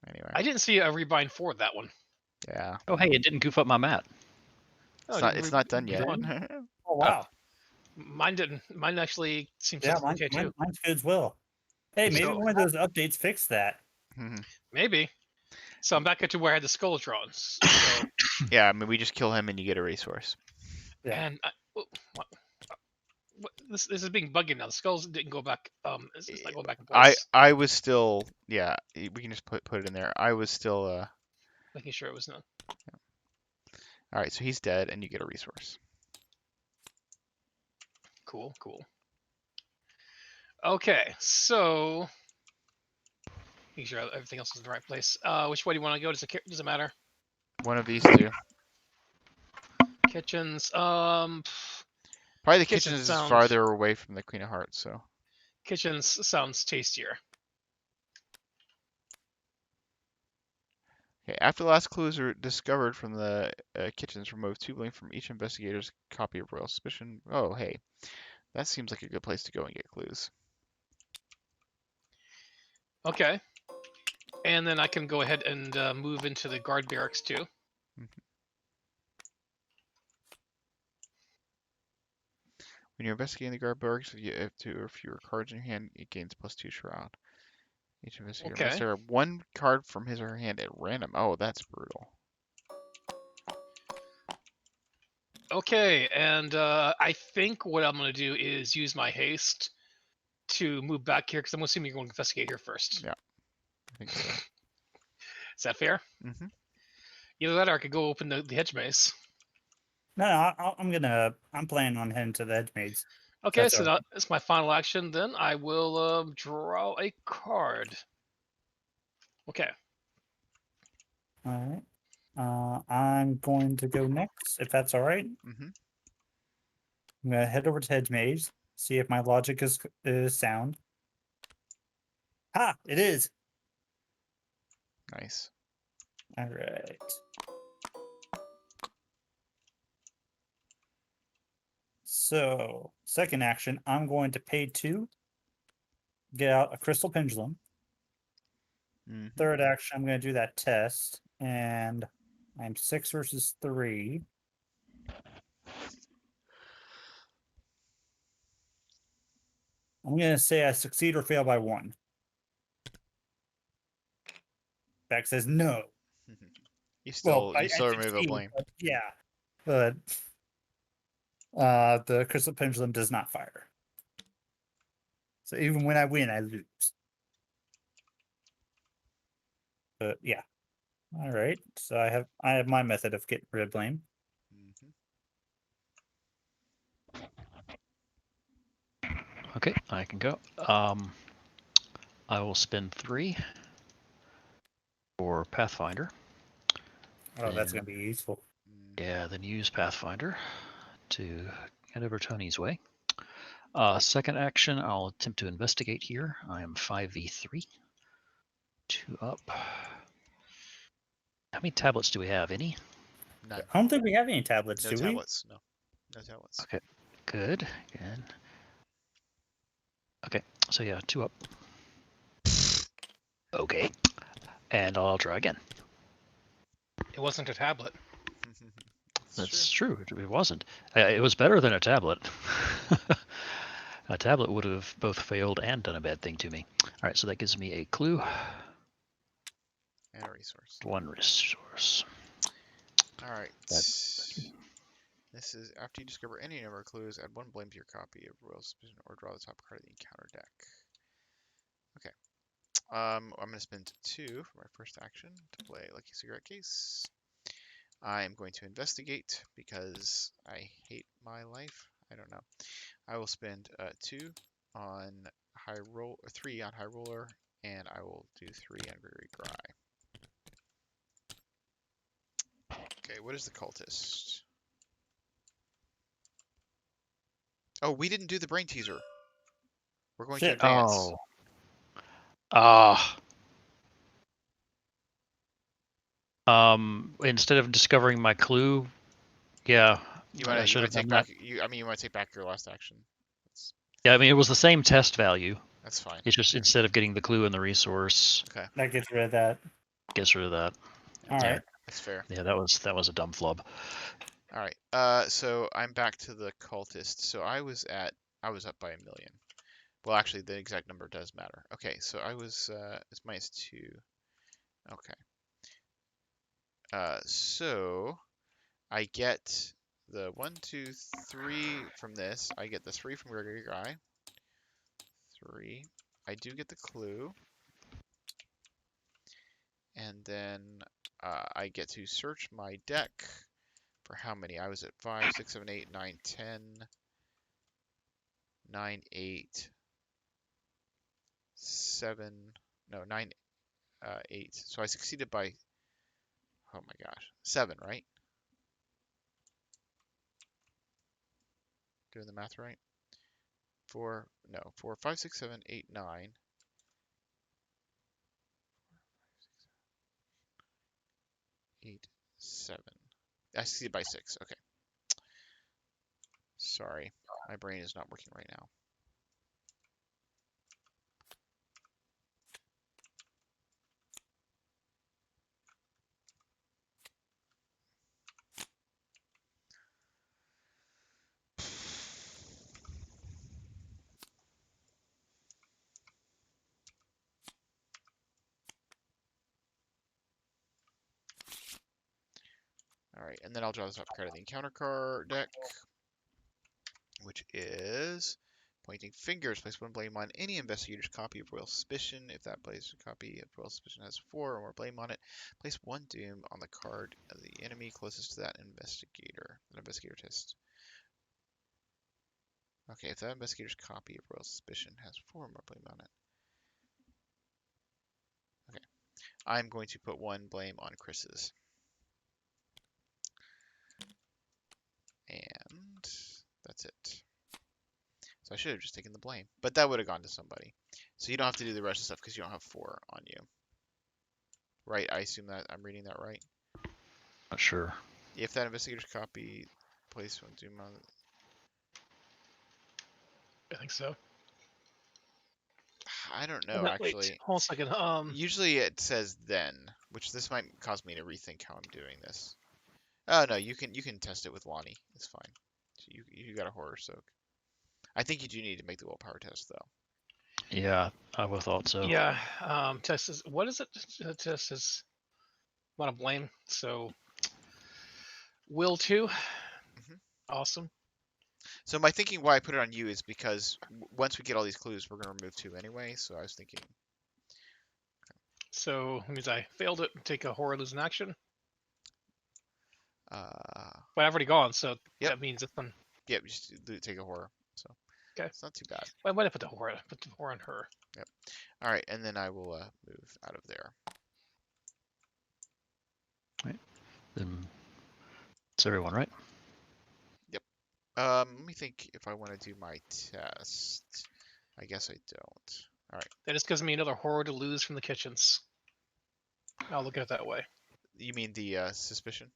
anyway. I didn't see a rebind for that one. Yeah. Oh, hey, it didn't goof up my mat. Oh, It's not done yet. Oh wow. Mine didn't. Mine actually seems Yeah, okay too. mine's good as well. Hey, maybe So- one of those updates fixed that. Maybe. So I'm back to where I had the skull drawn. So, Yeah, I mean, we just kill him and you get a resource. Yeah. and this is being buggy now. The skulls didn't go back. It's not going back in place. I was still, yeah, we can just put it in there. I was still, Making sure it was not. all right, so he's dead and you get a resource. Cool. Okay, so making sure everything else is in the right place. Which way do you want to go? Does it matter? One of these two. Kitchens. Probably the Kitchen kitchen is sounds- farther away from the Queen of Hearts, so. Kitchens sounds tastier. Okay, after the last clues are discovered from the kitchens, remove 2 blame from each investigator's copy of Royal Suspicion. Oh, hey, that seems like a good place to go and get clues. Okay. And then I can go ahead and move into the guard barracks too. When you're investigating the guard barracks, if you have 2 or fewer cards in your hand, it gains +2 shroud. Each investigator must Okay. have 1 card from his or her hand at random. Oh, that's brutal. Okay, and I think what I'm going to do is use my haste to move back here because I'm assuming you're going to investigate here first. Yeah. I think so. Is that fair? Mm-hmm. Either that or I could go open the hedge maze. No, I'm planning on heading to the edge maze. Okay, That's so all right. that's my final action. Then I will draw a card. Okay. All right. I'm going to go next, if that's all right. Mm-hmm. I'm gonna head over to Hedge Maze, see if my logic is sound. Ha! It is. Nice. All right. So, second action, I'm going to pay 2, get out a crystal pendulum. Mm-hmm. Third action, I'm going to do that test, and I'm 6 versus 3. I'm going to say I succeed or fail by 1. Beck says no. You still I remove a succeed, blame. but yeah, but the crystal pendulum does not fire. So even when I win, I lose. But yeah. All right. So I have my method of getting rid of blame. Okay, I can go. I will spend 3 for Pathfinder. Oh, that's Then- gonna be useful. Yeah, then use Pathfinder to head over Tony's way. Second action, I'll attempt to investigate here. I am 5v3. 2 up. How many tablets do we have? Any? None. I don't think we have any tablets, No do tablets. No. No tablets. Okay, good. Okay, so yeah, 2 up. Okay, and I'll try again. It wasn't a tablet. That's true. It wasn't. It was better than a tablet. A tablet would have both failed and done a bad thing to me. All right, so that gives me a clue. And a resource. 1 resource. All right. This is after you discover any number of clues, add 1 blame to your copy of Royal Suspicion or draw the top card of the encounter deck. Okay. I'm going to spend 2 for my first action to play Lucky Cigarette Case. I am going to investigate because I hate my life. I don't know. I will spend 2 on high roll, or 3 on high roller, and I will do 3 on Gregory Gry. Okay, what is the cultist? Oh, we didn't do the brain teaser. We're going to Shit. advance. Instead of discovering my clue, yeah, You I want should to have take done back that. you want to take back your last action. Yeah, I mean, it was the same test value. That's fine. It's just instead of getting the clue and the resource, Okay, That gets rid of that. gets rid of that. All Yeah, right. that's fair. yeah, that was a dumb flub. All right. So I'm back to the cultist. So I was up by 1,000,000. Well, actually, the exact number does matter. Okay, so I was it's -2. Okay. So I get the 1, 2, 3 from this. I get the 3 from Gregory Guy. 3. I do get the clue. And then I get to search my deck for how many? I was at 5, 6, 7, 8, 9, 10, 9, 8, 7, no, 9, 8. So I succeeded by, oh my gosh, 7, right? Doing the math right? 4, no, 4, 5, 6, 7, 8, 9. 8, 7. I succeeded by 6. Okay. Sorry, my brain is not working right now. All right, and then I'll draw this top card of the encounter card deck, which is pointing fingers. Place one blame on any investigator's copy of Royal Suspicion. If that player's copy of Royal Suspicion has 4 or more blame on it, place one doom on the card of the enemy closest to that investigator. An investigator test. Okay, if that investigator's copy of Royal Suspicion has 4 or more blame on it. Okay, I'm going to put one blame on Chris's. And that's it. So I should have just taken the blame, but that would have gone to somebody. So you don't have to do the rest of the stuff because you don't have 4 on you. Right, I assume that I'm reading that right. Not sure. If that investigator's copy, place one doom on. I think so. I don't Oh, know no, wait, actually. hold on a second. Usually it says then, which this might cause me to rethink how I'm doing this. Oh no, you can test it with Lonnie. It's fine. So you got a horror soak. I think you do need to make the willpower test though. Yeah, I would have thought so. Yeah. Test is what is it? Test is want to blame. So will 2. Mhm. Awesome. So my thinking why I put it on you is because once we get all these clues, we're gonna remove 2 anyway. So I was thinking. So that means I failed it. Take a horror lose an action. But I've already gone, so Yep. that means it's one. Yep, just take a horror. So Okay. it's not too bad. Why did I put the horror? Put the horror on her. Yep. All right, and then I will move out of there. Then it's everyone, right? Let me think if I want to do my test. I guess I don't. All right. That just gives me another horror to lose from the kitchens. I'll look at it that way. You mean the suspicion?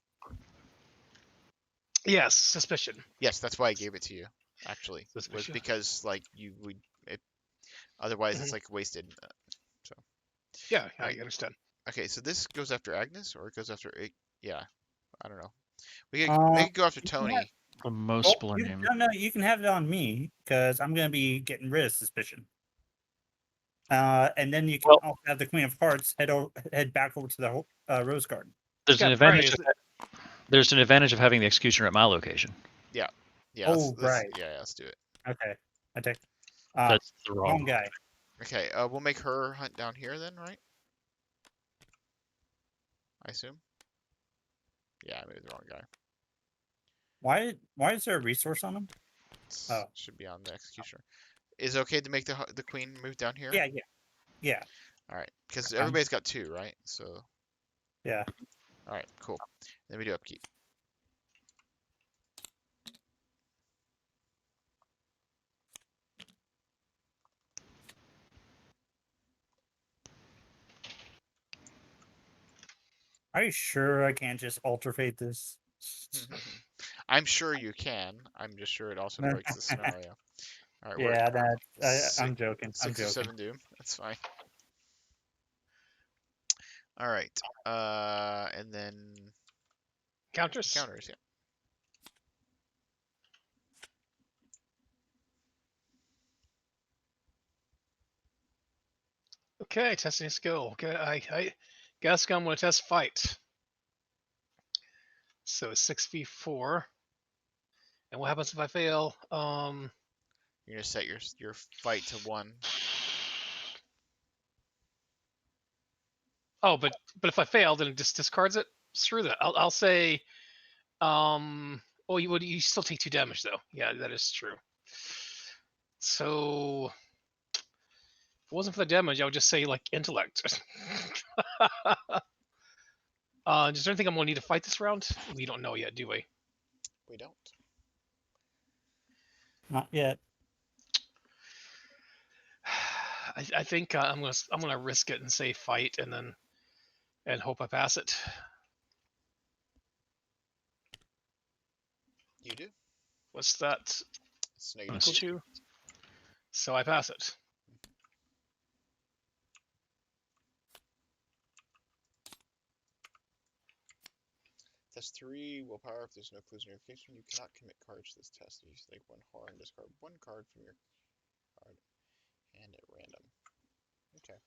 Yes, suspicion. Yes, that's why I gave it to you. Actually, was Suspicion. because like you would. Otherwise, it's like wasted. So. Yeah, I Right. understand. Okay, so this goes after Agnes, or it goes after. Yeah, I don't know. We could make it go after you can Tony. The most Well, blame. no, you can have it on me because I'm gonna be getting rid of suspicion. And then you can Well- also have the Queen of Hearts head back over to the Rose Garden. There's an Yeah, advantage. right, There's an advantage of having the executioner at my location. Yeah. Oh, right. Yeah, let's do it. Okay, I take. That's the Wrong wrong. guy. Okay, we'll make her hunt down here then, right? I assume. Yeah, I made the wrong guy. Why is there a resource on him? Oh. Should be on the executioner. Is it okay to make the queen move down here? Yeah. All right, because everybody's got 2, right? So. Yeah. All right, cool. Then we do upkeep. Are you sure I can't just alter fate this? I'm sure you can. I'm just sure it also breaks the scenario. All right, we're Yeah, I'm six, joking. I'm 6 or joking. 7 doom. That's fine. All right. And then Counters. counters. Yeah. Okay, testing skill. Okay, I guess I'm going to test fight. So 6v4. And what happens if I fail? You're gonna set your fight to 1. Oh, but if I fail, then it just discards it. Screw that. I'll say, oh, you still take 2 damage though. Yeah, that is true. So if it wasn't for the damage, I would just say like intellect. Is there anything I'm gonna need to fight this round? We don't know yet, do we? We don't. Not yet. I think I'm gonna risk it and say fight, and hope I pass it. You do. What's that It's equal -2. to? So I pass it. Test 3. Willpower. If there's no clues in your location, you cannot commit cards to this test. You take 1 harm, discard 1 card from your card hand at random. Okay.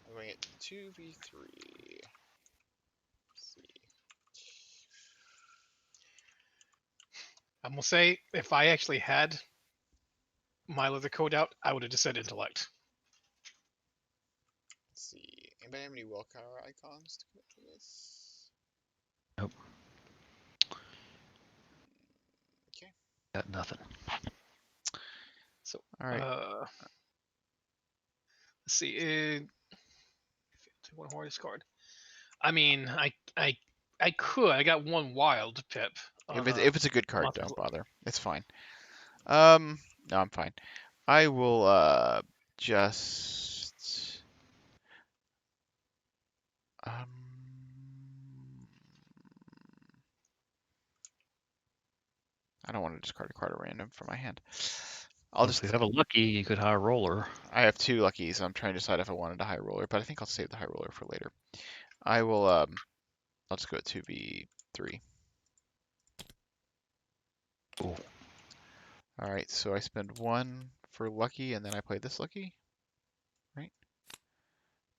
I'm going at 2v3. Let's see. I'm gonna say if I actually had my leather coat out, I would have just said intellect. Let's see. Anybody have any willpower icons to commit to this? Nope. Okay. Got nothing. So All right. let's see. One more discard. I mean, I could. I got 1 wild pip. If it's a good card, monster- don't bother. It's fine. No, I'm fine. I will just I don't want to discard a card at random from my hand. I'll Well, just if you have a lucky, you could high roller. I have 2 luckies. I'm trying to decide if I wanted a high roller, but I think I'll save the high roller for later. I will I'll just go at 2v3. Cool. All right, so I spend 1 for lucky, and then I play this lucky, right?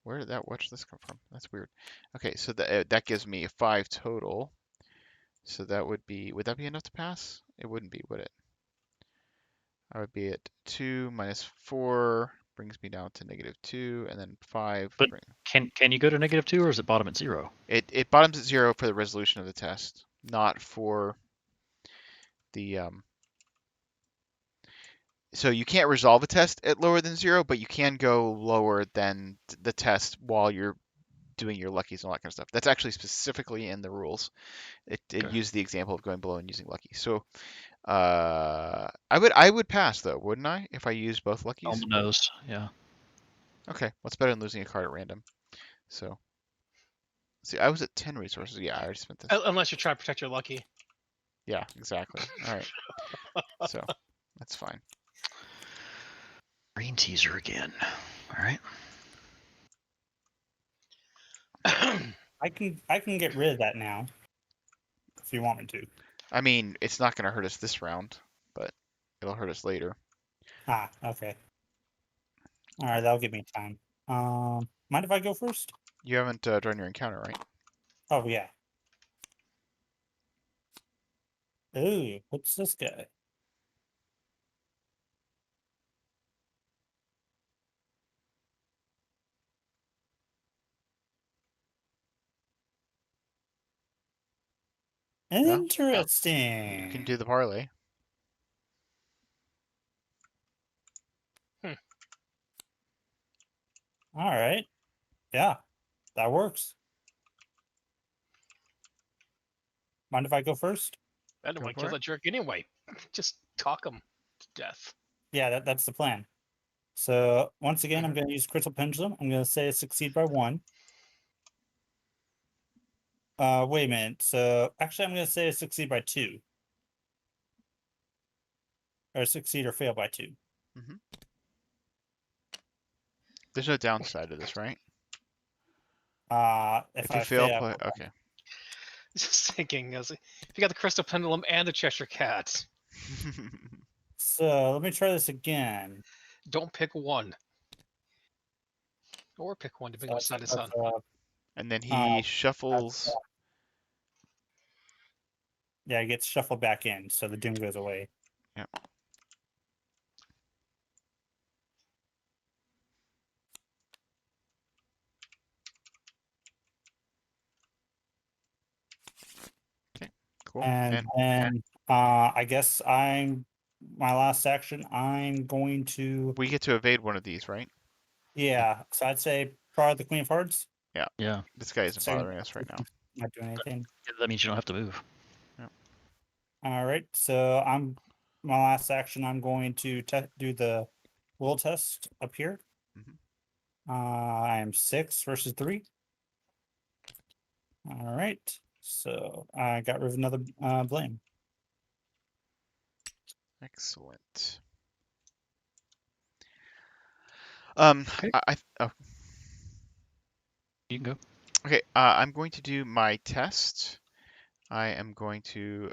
Where did this come from? That's weird. Okay, so that gives me 5 total. So that would that be enough to pass? It wouldn't be, would it? I would be at 2 minus 4 brings me down to -2, and then 5. But can you go to -2, or is it bottom at 0? It bottoms at 0 for the resolution of the test, not for the So you can't resolve a test at lower than 0, but you can go lower than the test while you're doing your luckies and all that kind of stuff. That's actually specifically in the rules. It Okay. used the example of going below and using lucky. So I would pass though, wouldn't I? If I used both On luckies. the nose, yeah. Okay, what's better than losing a card at random? So see, I was at 10 resources. Yeah, I already spent this. Unless you're trying to protect your lucky. Yeah, exactly. All right. So that's fine. Green teaser again. All right. I can get rid of that now if you want me to. I mean, it's not going to hurt us this round, but it'll hurt us later. Ah, okay. All right, that'll give me time. Mind if I go first? You haven't drawn your encounter, right? Oh yeah. Ooh, what's this guy? Interesting. You can do the parlay. All right. Yeah, that works. Mind if I go first? I don't Go want to for kill it. that jerk anyway. Just talk him to death. Yeah, that's the plan. So once again, I'm Mhm. going to use Crystal Pendulum. I'm going to say succeed by 1. Wait a minute. So actually, I'm going to say succeed by 2. or succeed or fail by 2. There's no downside to this, right? If If you I fail, fail, play. Okay. Just thinking, if you got the Crystal Pendulum and the Cheshire Cat, so let me try this again. don't pick one. Or pick one, depending on which side it's on. And then Um, he shuffles. Yeah, it gets shuffled back in, so the doom goes away. Yeah. Okay. Cool. And then I guess my last action, I'm going to we get to evade one of these, right? yeah. So I'd say probably the Queen of Hearts. Yeah. This guy isn't So bothering us right now. not doing anything. That means you don't have to move. All right. So my last action. I'm going to do the will test up here. Mhm. I am 6 versus 3. All right. So I got rid of another blame. Excellent. Okay. Oh, You can go. okay. I'm going to do my test. I am going to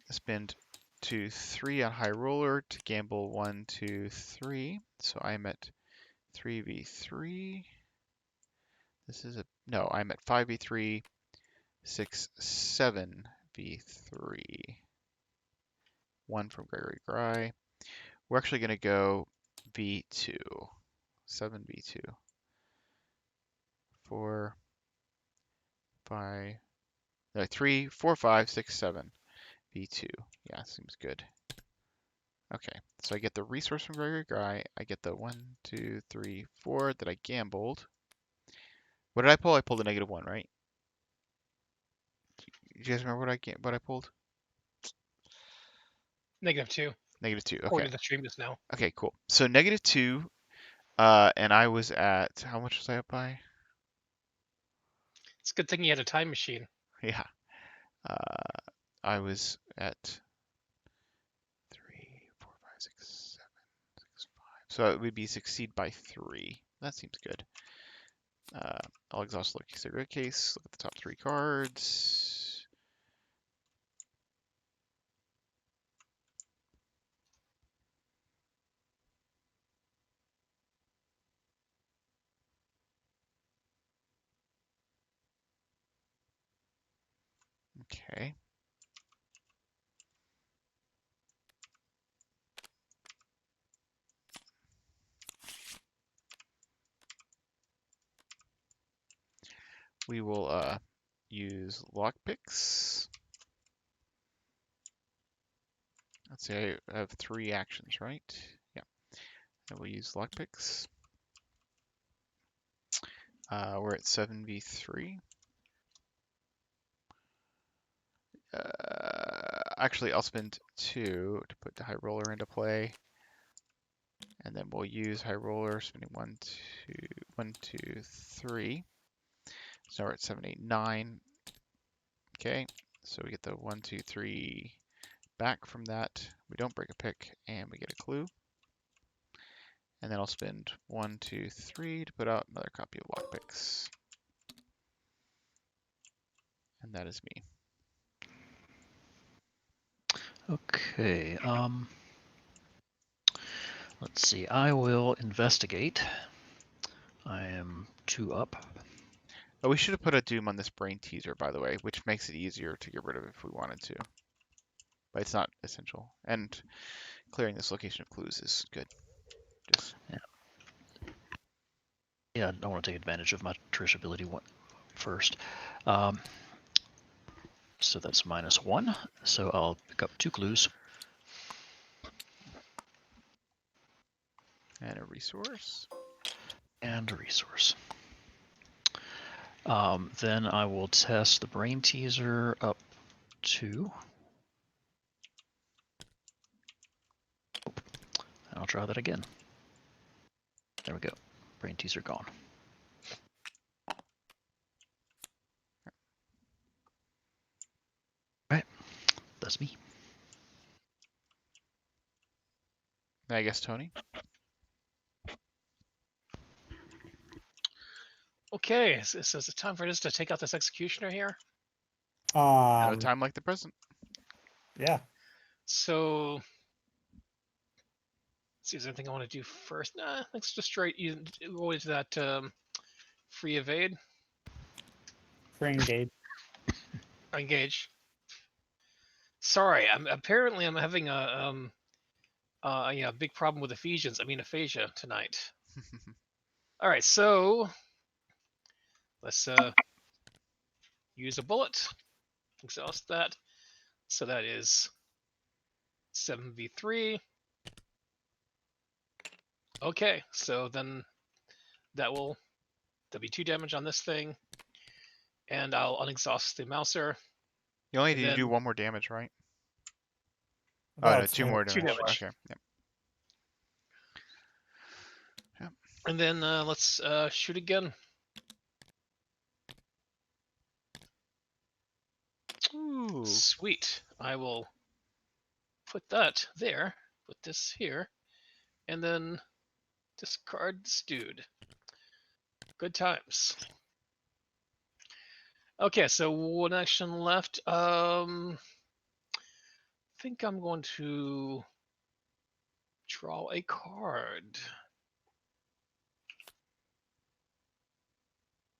spend 2, 3 on high roller to gamble 1, 2, 3. So I'm at 3v3. This is no. I'm at 5v3, 6, 7v3. 1 from Gregory Gry. We're actually going to go v2. 7v2. 4, 5, no, 3, 4, 5, 6, 7. V2. Yeah, seems good. Okay, so I get the resource from Gregory Gry. I get the 1, 2, 3, 4 that I gambled. What did I pull? I pulled a -1, right? You guys remember what I pulled? -2, -2. Okay. according to the stream just now. Okay, cool. So -2, and I was at how much was I up by? It's a good thing you had a time machine. Yeah. I was at 3, 4, 5, 6, 7, 6, 5. So it would be succeed by 3. That seems good. I'll exhaust look case. Look at the top 3 cards. Okay. We will use lockpicks. Let's say I have 3 actions, right? Yeah. And we'll use lockpicks. We're at 7v3. Actually, I'll spend 2 to put the high roller into play. And then we'll use high roller, spending 1, 2, 3. So we're at 7, 8, 9. Okay, so we get the 1, 2, 3 back from that. We don't break a pick, and we get a clue. And then I'll spend 1, 2, 3 to put out another copy of lockpicks. And that is me. Okay. Let's see. I will investigate. I am 2 up. Oh, we should have put a doom on this brain teaser, by the way, which makes it easier to get rid of if we wanted to. But it's not essential. And clearing this location of clues is good. Just Yeah, I don't want to take advantage of my Trish ability first. So that's -1. So I'll pick up 2 clues. and a resource. And a resource. Then I will test the brain teaser up to. I'll try that again. There we go. Brain teaser gone. That's me. I guess Tony. Okay, so is it time for us to take out this executioner here? No time like the present. Yeah. So, let's see, is there anything I want to do first? Nah, let's just straight go into that free evade, Free engage. engage. Sorry, I'm having a big problem with aphasia tonight. All right, so let's use a bullet, exhaust that. So that is 7v3. Okay, so then that'll be 2 damage on this thing, and I'll unexhaust the mouser. You only And need to do then- 1 more damage, right? Oh About no, 2 more two damage. damage. Okay. Yep. And then let's shoot again. Ooh. Sweet. I will put that there, put this here, and then discard this dude. Good times. Okay, so 1 action left. I think I'm going to draw a card.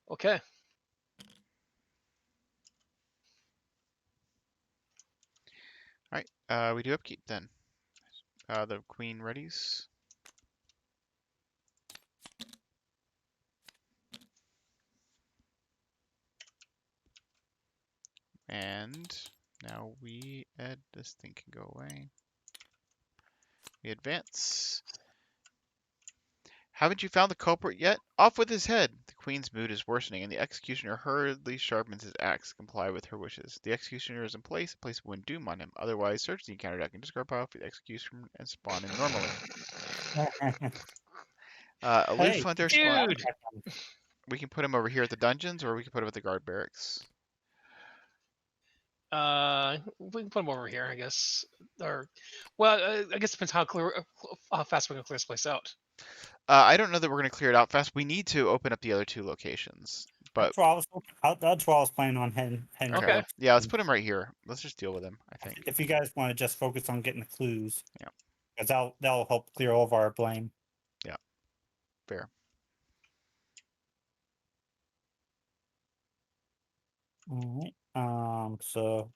Okay. All right. We do upkeep then. The queen readies. And now this thing can go away. We advance. Haven't you found the culprit yet? Off with his head! The queen's mood is worsening, and the executioner hurriedly sharpens his axe to comply with her wishes. The executioner is in place, a place of wind doom on him. Otherwise, search the encounter deck and discard pile for the executioner and spawn him normally. Aloof Hey, hunter dude! spawn. We can put him over here at the dungeons, or we can put him at the guard barracks. We can put him over here, I guess. Or, well, I guess it depends how fast we're gonna clear this place out. I don't know that we're going to clear it out fast. We need to open up the other 2 locations. But that's what I was planning on heading Okay. towards. yeah, let's put him right here. Let's just deal with him, I think. If you guys want to just focus on getting the clues. Yeah. Because that'll help clear all of our blame. Yeah. Fair. All right. So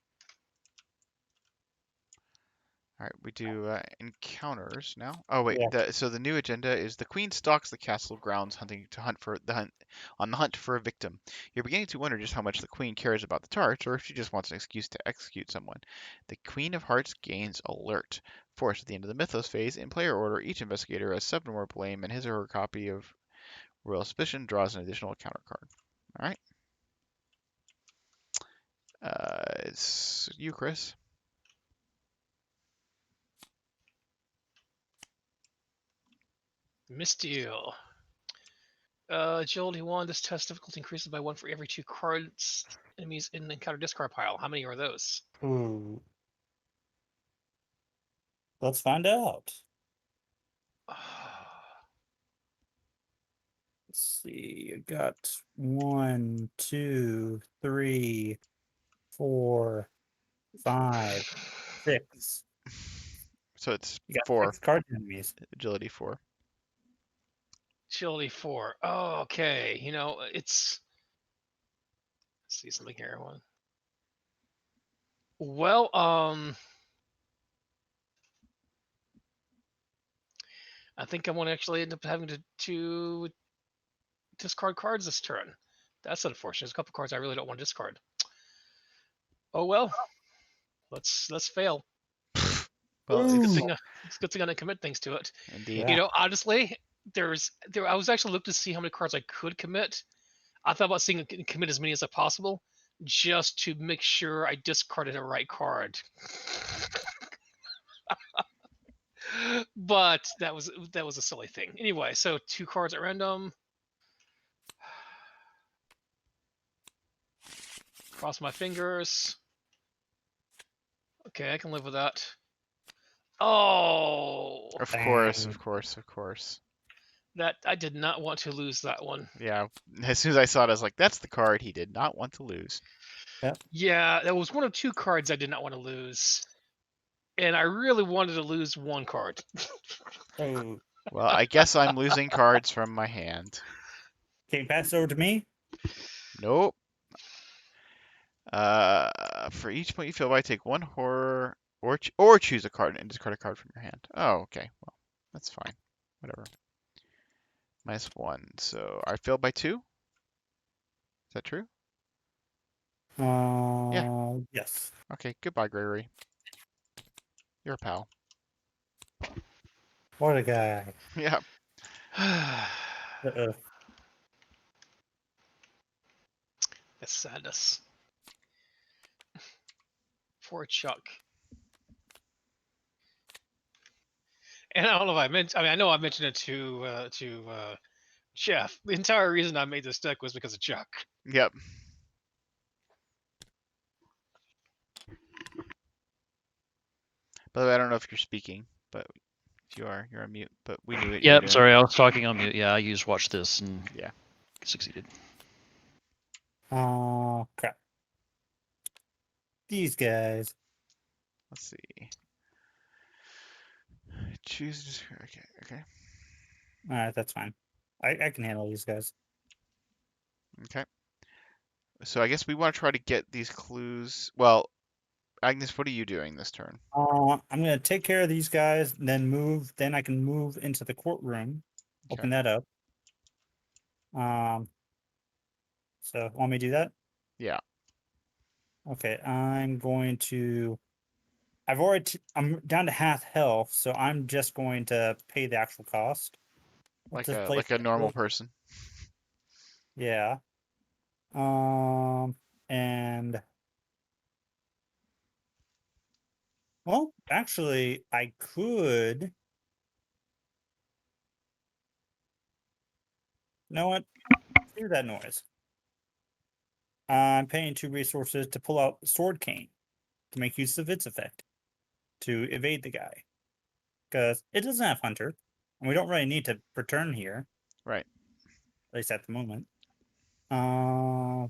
All right, we do encounters now. Oh wait, Yeah. so the new agenda is the queen stalks the castle grounds, on the hunt for a victim. You're beginning to wonder just how much the queen cares about the tarts, or if she just wants an excuse to execute someone. The Queen of Hearts gains alert. Force at the end of the Mythos phase, in player order, each investigator has 7 more blame, and his or her copy of Royal Suspicion draws an additional counter card. All right. It's you, Chris. Misdeal. Agility 1. This test difficulty increases by 1 for every 2 cards enemies in the encounter discard pile. How many are those? ooh. Let's find out. Let's see. I got 1, 2, 3, 4, 5, 6. So it's You got 4. 6 card enemies. Agility 4. Agility 4. Oh, okay. You know, let's see something here. Well, I think I'm going to actually end up having to discard cards this turn. That's unfortunate. There's a couple cards I really don't want to discard. Oh well. Let's fail. Well, It's a good it's thing. It's a good thing I didn't commit things to it. indeed. Yeah. You know, honestly, I was actually looking to see how many cards I could commit. I thought about seeing commit as many as possible, just to make sure I discarded the right card. But that was a silly thing. Anyway, so 2 cards at random. Cross my fingers. Okay, I can live with that. Oh, Of course, Dang. of course, of course. that I did not want to lose that one. Yeah. As soon as I saw it, I was like, "That's the card he did not want to lose." Yeah, that was one of two cards I did not want to lose, and I really wanted to lose one card. Oh, Well, I guess I'm losing cards from my hand. okay, pass it over to me. Nope. For each point you fail by, take one horror or choose a card and discard a card from your hand. Oh, okay. Well, that's fine. Whatever. -1. So I failed by 2. Is that true? Yeah. Yes. Okay. Goodbye, Gregory. You're a pal. What a guy. Yeah. Uh-oh. That's sadness. Poor Chuck. And I don't know if I mentioned. I mean, I know I mentioned it to Jeff. The entire reason I made this deck was because of Chuck. Yep. By the way, I don't know if you're speaking, but if you are, you're on mute. But we knew what you were Yep, doing. sorry, I was talking on mute. Yeah, I used watch this and Yeah. succeeded. Oh, crap. These guys. Let's see. Choose. Okay. Okay. All right, that's fine. I can handle these guys. Okay. So I guess we want to try to get these clues. Well, Agnes, what are you doing this turn? I'm gonna take care of these guys, and then move. Then I can move into the courtroom. Okay. Open that up. So want me to do that? Yeah. Okay, I'm going to. I'm down to half health, so I'm just going to pay the actual cost. Like This a place like a normal person. Yeah. And well, actually, I could. You know what? Hear that noise. I'm paying 2 resources to pull out Sword Cane to make use of its effect to evade the guy. Because it doesn't have Hunter, and we don't really need to return here, Right. at least at the moment. My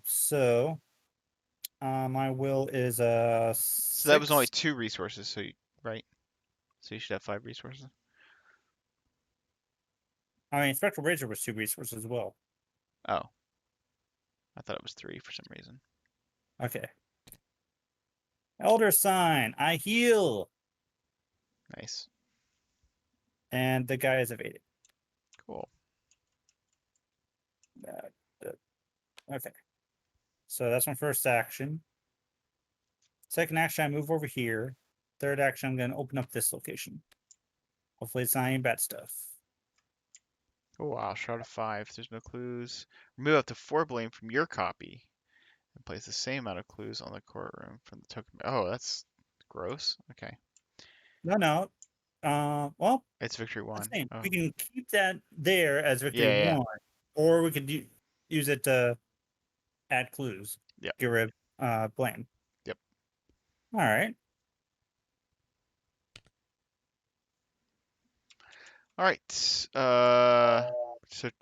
will is So that was only 6. 2 resources, so right? So you should have 5 resources. I mean, Spectral Razor was 2 resources as well. Oh. I thought it was 3 for some reason. Okay. Elder Sign, I heal, Nice. and the guy is evaded. Cool. Okay. So that's my first action. Second action, I move over here. Third action, I'm going to open up this location. Hopefully, it's not any bad stuff. Oh wow, Shroud of 5. If there's no clues, remove up to 4 blame from your copy, and place the same amount of clues on the courtroom from the token. Oh, that's gross. Okay. No. Well, It's victory I'm 1. saying Oh. we can keep that there as victory Yeah. 1, or we could use it to add clues. Yep. Get rid of blame. Yep. All right. All right. So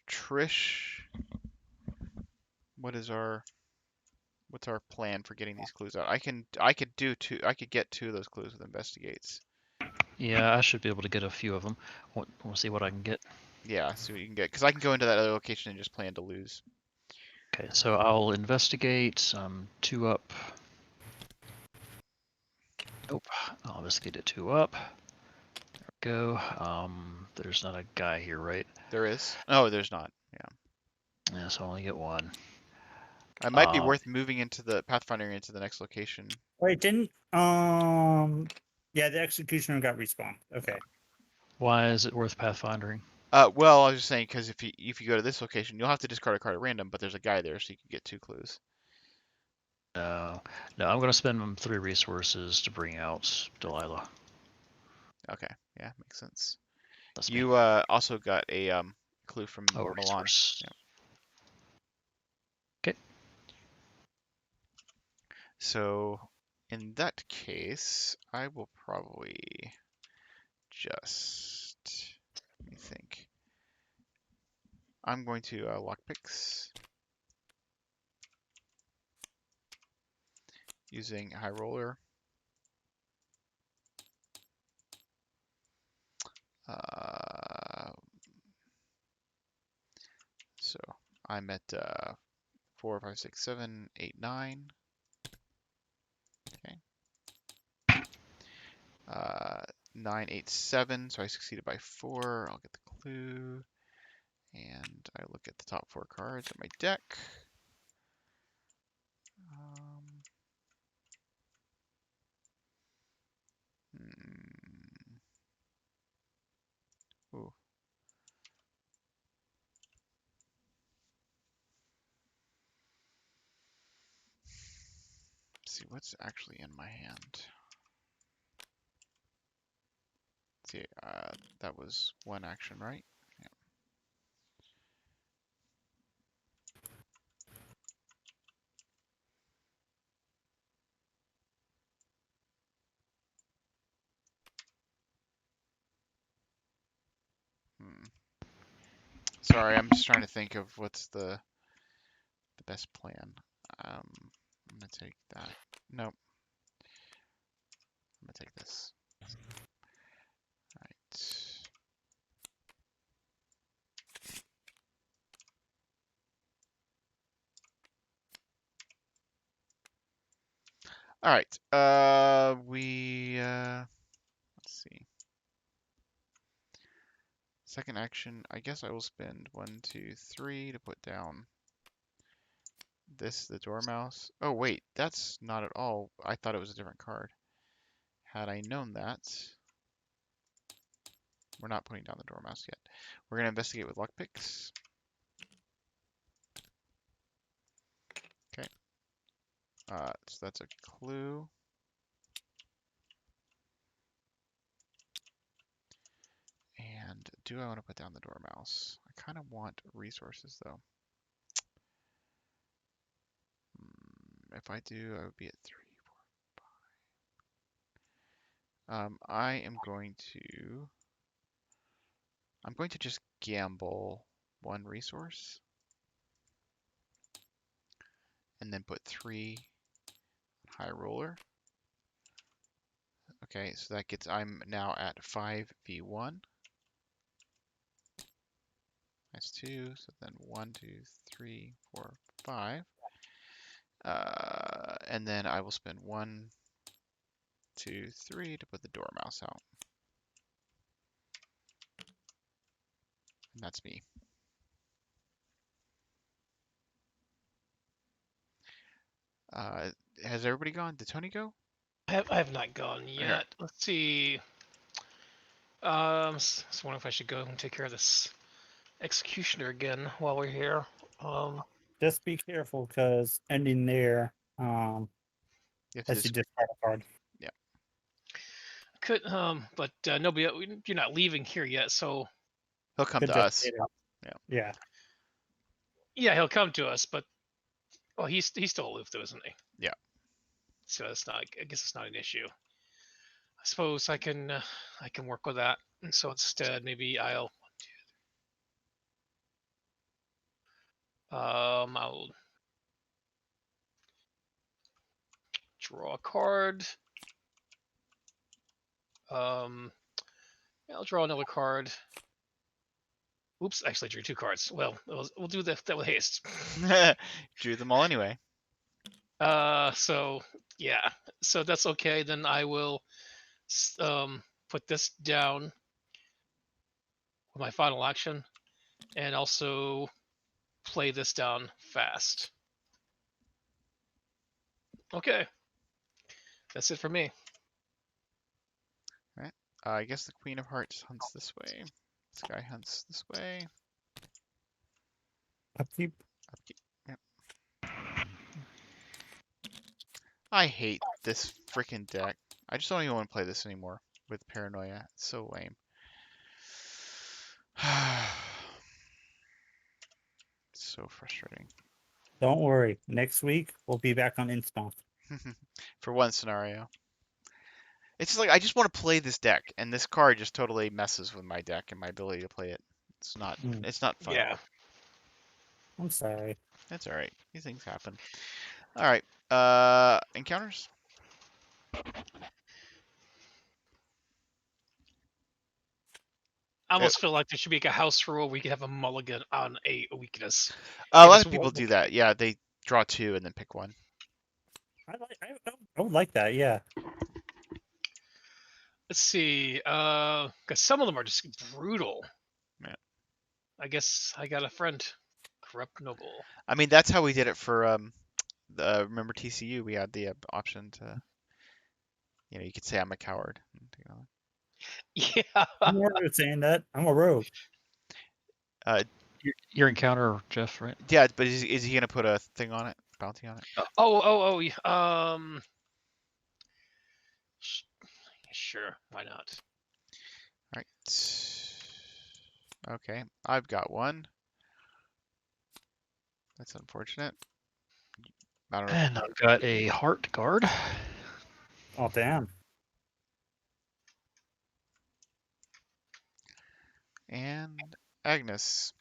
Trish, what's our plan for getting these clues out? I could get 2 of those clues with investigates. Yeah, I should be able to get a few of them. We'll see what I can get. Yeah, see what you can get, because I can go into that other location and just plan to lose. Okay, so I'll investigate. 2 up. Nope. I'll investigate it 2 up. There we go. There's not a guy here, right? There is. No, there's not. Yeah. Yeah, so I only get 1. It might be worth moving into the Pathfinder into the next location. Wait, didn't yeah, the executioner got respawned. Okay. Why is it worth pathfindering? Well, I was just saying because if you go to this location, you'll have to discard a card at random, but there's a guy there, so you can get 2 clues. No, I'm going to spend 3 resources to bring out Delilah. Okay, yeah, makes sense. That's me. You also got a clue from Oh, Milan. resource. Yeah. Okay. So In that case, I will probably just, let me think. I'm going to lockpicks using high roller. So I'm at 4, 5, 6, 7, 8, 9. Okay. 9, 8, 7. So I succeeded by 4. I'll get the clue. And I look at the top 4 cards of my deck. Ooh. Let's see what's actually in my hand. Let's see, that was one action, right? Yeah. Sorry, I'm just trying to think of what's the best plan. I'm gonna take that. Nope. I'm gonna take this. All right. Let's see. Second action, I guess I will spend 1, 2, 3 to put down this, the Dormouse. Oh wait, that's not at all. I thought it was a different card. Had I known that, we're not putting down the Dormouse yet. We're gonna investigate with lockpicks. Okay. So that's a clue. And do I want to put down the Dormouse? I kind of want resources though. If I do, I would be at 3, 4, 5. I'm going to just gamble 1 resource and then put 3 high roller. Okay, so that gets, I'm now at 5v1. That's 2, so then 1, 2, 3, 4, 5. And then I will spend 1, 2, 3 to put the Dormouse out. And that's me. Has everybody gone? Did Tony go? I have not gone yet. Let's see. Just wondering if I should go and take care of this executioner again while we're here. Just be careful because ending there, You have to as you discard a card. Yeah. Could but nobody. You're not leaving here yet, so He'll come Could to just us. stay there. Yeah. yeah, he'll come to us. But well, he's still aloof though, isn't he? Yeah. So it's not. I guess it's not an issue. I suppose I can work with that. And so instead, maybe I'll draw a card. I'll draw another card. Oops, actually I drew 2 cards. Well, we'll do that with haste. Drew them all anyway. So yeah, so that's okay. Then I will put this down with my final action, and also play this down fast. Okay, that's it for me. All right. I guess the Queen of Hearts hunts this way. This guy hunts this way. Upkeep. Upkeep. Yep. I hate this freaking deck. I just don't even want to play this anymore with Paranoia. It's so lame. So frustrating. Don't worry. Next week we'll be back on Instomp. For one scenario. It's just like I just want to play this deck, and this card just totally messes with my deck and my ability to play it. It's not. Mm. It's not fun. Yeah. I'm sorry. That's all right. These things happen. All right. Encounters. I almost feel like there should be like a house rule. We could have a mulligan on a weakness. A If lot it's of people one- do that. Yeah, they draw two and then pick one. I would like that. Yeah. Let's see. Because some of them are just brutal. Yeah. I guess I got a friend, corrupt noble. I mean, that's how we did it for remember TCU? We had the option to, you could say I'm a coward. Yeah. I'm already saying that. I'm a rogue. Your encounter, Jeff, right? Yeah, but is he gonna put a thing on it, bounty on it? Oh. Sure. Why not? All right. Okay, I've got one. That's unfortunate. I don't know. And I've got a heart guard. Oh damn. And Agnes.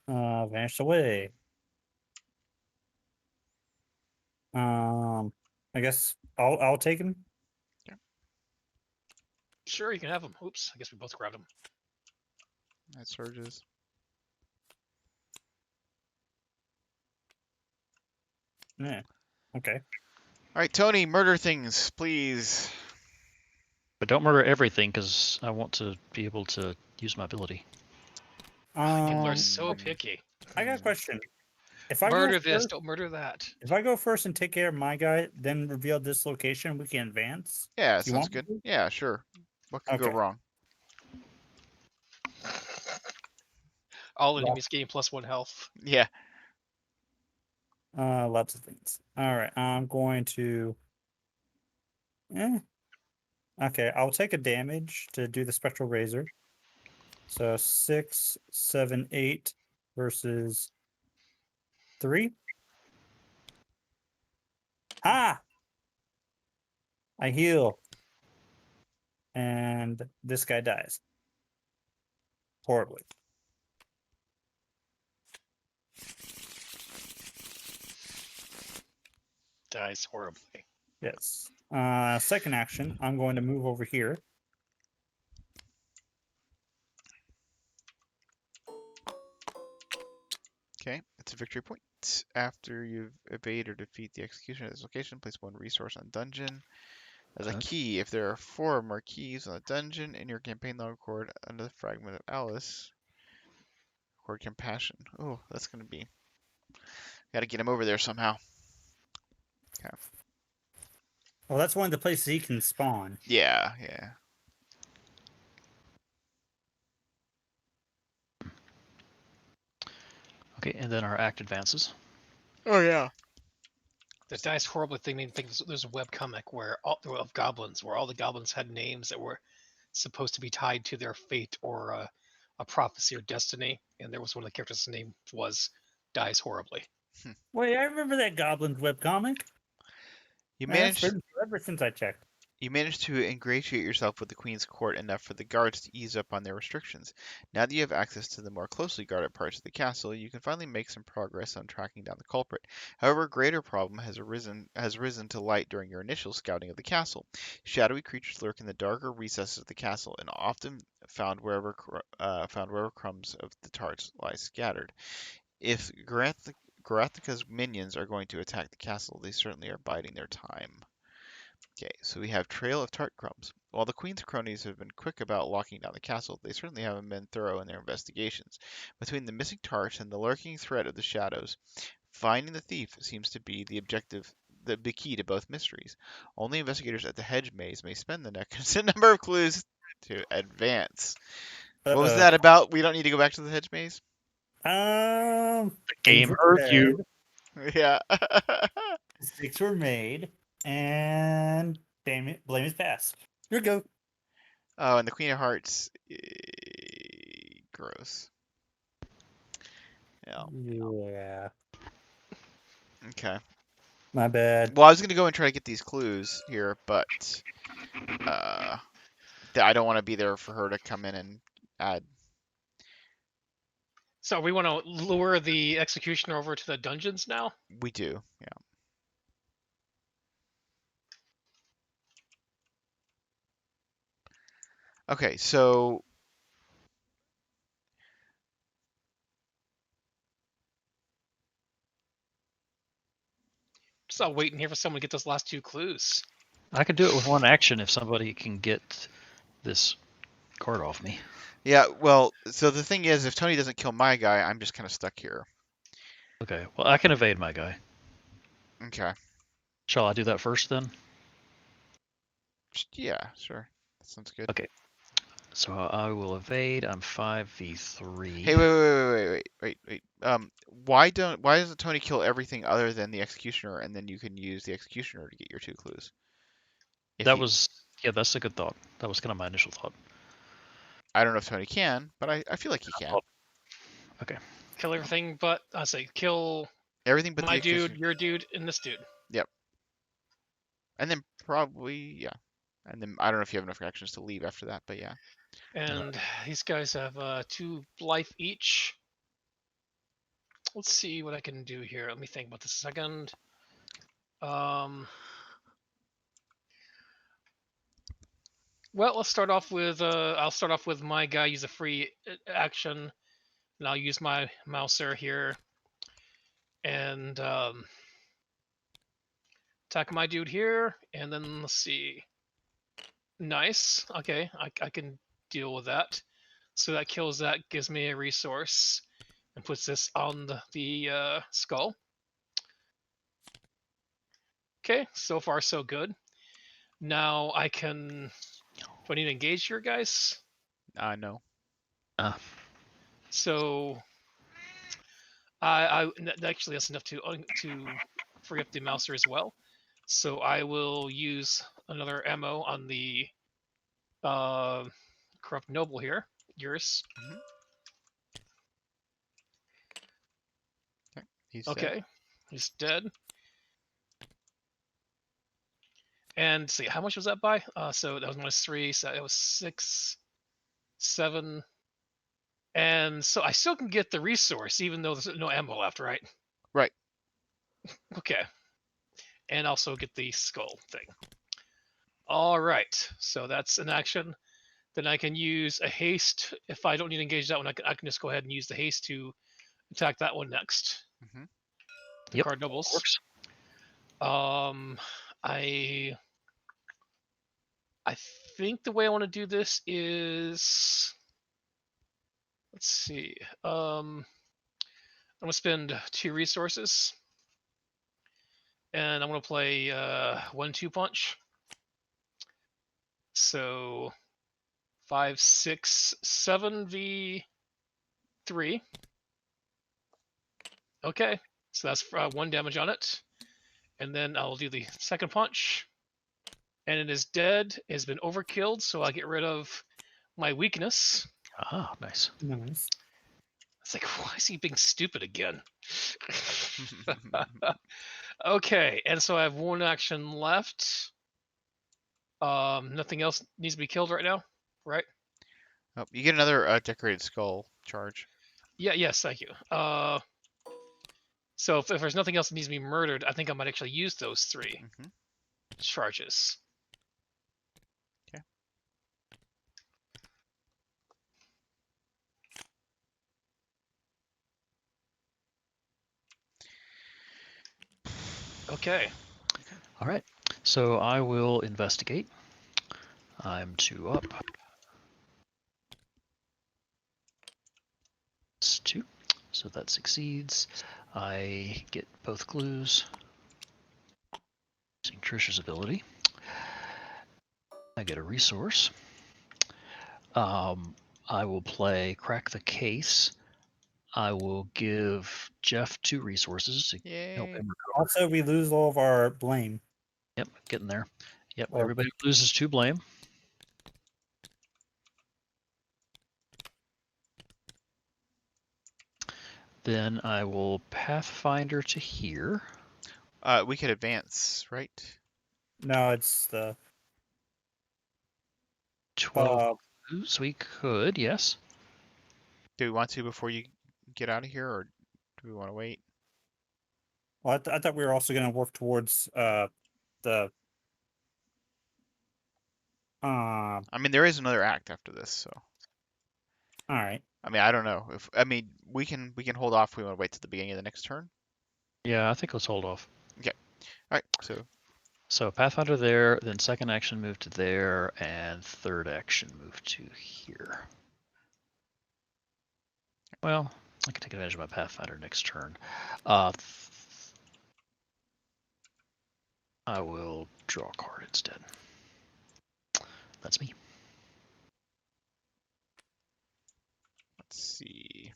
Vanished away. I guess I'll take him. Sure, you can have them. Oops, I guess we both grabbed them. That surges. Yeah. Okay. All right, Tony, murder things, please. But don't murder everything, because I want to be able to use my ability. People are so Mm. picky. I got a question. If I Murder go this, first, don't murder that. if I go first and take care of my guy, then reveal this location, we can advance. Yeah, You sounds want me good. to? Yeah, sure. What could go Okay. wrong? All Yeah. enemies gain +1 health. Yeah. Lots of things. All right, I'm going to. Okay, I'll take a damage to do the spectral razor. So 6, 7, 8 versus 3. Ah! I heal. And this guy dies. Horribly. Dies horribly. Yes. Second action, I'm going to move over here. Okay, it's a victory point. After you've evade or defeat the execution of this location, place one resource on dungeon. As a Okay. key, if there are 4 or more keys on the dungeon in your campaign log, record under the fragment of Alice. Record compassion. Oh, that's gonna be. Gotta get him over there somehow. Okay. Well, that's one of the places he can spawn. Yeah. Okay, and then our act advances. Oh yeah. The dice horribly thing made me think there's a webcomic where of goblins, where all the goblins had names that were supposed to be tied to their fate or a prophecy or destiny, and there was one of the characters' name was dies horribly. Wait, I remember that Goblins webcomic. You Man, it's managed. been forever since I checked. You managed to ingratiate yourself with the Queen's court enough for the guards to ease up on their restrictions. Now that you have access to the more closely guarded parts of the castle, you can finally make some progress on tracking down the culprit. However, a greater problem has risen to light during your initial scouting of the castle. Shadowy creatures lurk in the darker recesses of the castle and often found wherever crumbs of the tarts lie scattered. If Garathica's minions are going to attack the castle, they certainly are biding their time. Okay, so we have Trail of Tart Crumbs. While the Queen's cronies have been quick about locking down the castle, they certainly haven't been thorough in their investigations. Between the missing tarts and the lurking threat of the shadows, finding the thief seems to be the key to both mysteries. Only investigators at the hedge maze may spend the next number of clues to advance. What was that about? We don't need to go back to the hedge maze? The Things game were heard you. said, Yeah. mistakes were made, and blame is passed. Here we go. Oh, and the Queen of Hearts. Gross. Yeah. Okay. My bad. Well, I was gonna go and try to get these clues here, but I don't want to be there for her to come in and add. So we want to lure the executioner over to the dungeons now. We do, yeah. Okay, so Just I'll wait in here for someone to get those last 2 clues. I could do it with one action if somebody can get this card off me. yeah, well, so the thing is, if Tony doesn't kill my guy, I'm just kind of stuck here. Okay, well, I can evade my guy. Okay. Shall I do that first then? Yeah, sure. That sounds good. Okay. So I will evade. I'm 5v3. Hey, wait. Why doesn't Tony kill everything other than the executioner, and then you can use the executioner to get your 2 clues? Yeah, that's a good thought. That was kind of my initial thought. I don't know if Tony can, but I feel like he can. Okay. Kill everything but I say kill Everything but my the executioner. dude, your dude, and this dude. And then probably, yeah. And then I don't know if you have enough actions to leave after that, but yeah. And these guys have 2 life each. Let's see what I can do here. Let me think about this a second. Well, let's start off with I'll start off with my guy use a free action, and I'll use my mouser here, and attack my dude here, and then let's see. Nice. Okay, I can deal with that. So that kills that, gives me a resource, and puts this on the skull. Okay, so far so good. Now I can. Do I need to engage your guys? No. So actually that's enough to free up the mouser as well. So I will use another ammo on the corrupt noble here. Yours. He's Okay. dead. He's dead. And see, how much was that by? So that was -3, so it was 6, 7. And so I still can get the resource, even though there's no ammo left, right? Right. Okay. And also get the skull thing. All right. So that's an action. Then I can use a haste. If I don't need to engage that one, I can just go ahead and use the haste to attack that one next. Mm-hmm. The card nobles. Works. I think the way I want to do this is, let's see. I'm gonna spend 2 resources, and I'm gonna play 1-2 punch. So 5, 6, 7v3. Okay, so that's 1 damage on it, and then I'll do the second punch. And it is dead. It has been overkilled, so I get rid of my weakness. Ah, nice. Nice. It's like, why is he being stupid again? Okay, and so I have 1 action left. Nothing else needs to be killed right now, right? Oh, you get another decorated skull charge. Yeah, yes, thank you. So if there's nothing else that needs to be murdered, I think I might actually use those 3 charges. Okay. Okay. All right. So I will investigate. I'm 2 up. It's 2. So that succeeds. I get both clues. Using Trish's ability. I get a resource. I will play Crack the Case. I will give Jeff 2 resources to help Yay. him recover. Also, we lose all of our blame. Yep, getting there. Yep, Or- everybody loses 2 blame. Then I will Pathfinder to here. We could advance, right? No, it's the 12 moves. We could, yes. Do we want to before you get out of here, or do we want to wait? well, I thought we were also going to work towards the all I mean, there is another act after this, so right. I mean, I don't know if I mean we can hold off. If we want to wait till the beginning of the next turn. Yeah, I think let's hold off. All right, so So Pathfinder there, then second action move to there, and third action move to here. Well, I can take advantage of my Pathfinder next turn. I will draw a card instead. That's me. let's see.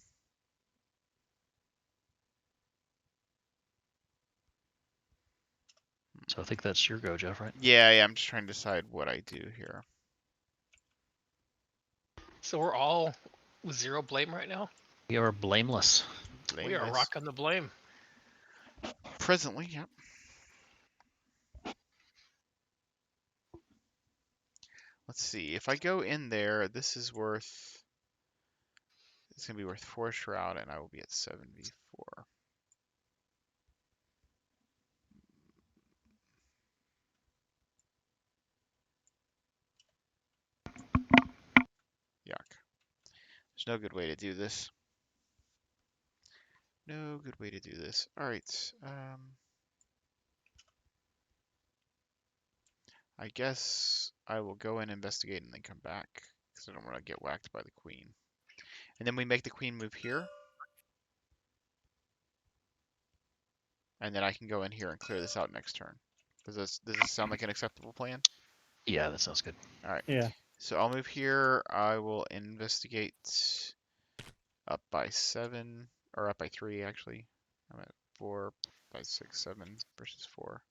So I think that's your go, Jeff, right? Yeah, I'm just trying to decide what I do here. So we're all with 0 blame right now. We are blameless. We are Blameless. rocking the blame. Presently, yep. Let's see. If I go in there, this is worth. It's gonna be worth 4 shroud, and I will be at 7v4. Yuck. There's no good way to do this. No good way to do this. All right. I guess I will go and investigate and then come back because I don't want to get whacked by the queen. And then we make the queen move here. And then I can go in here and clear this out next turn. Does this sound like an acceptable plan? Yeah, that sounds good. All right. Yeah. So I'll move here. I will investigate up by 7, or up by 3 actually. I'm at 4 by 6, 7 versus 4.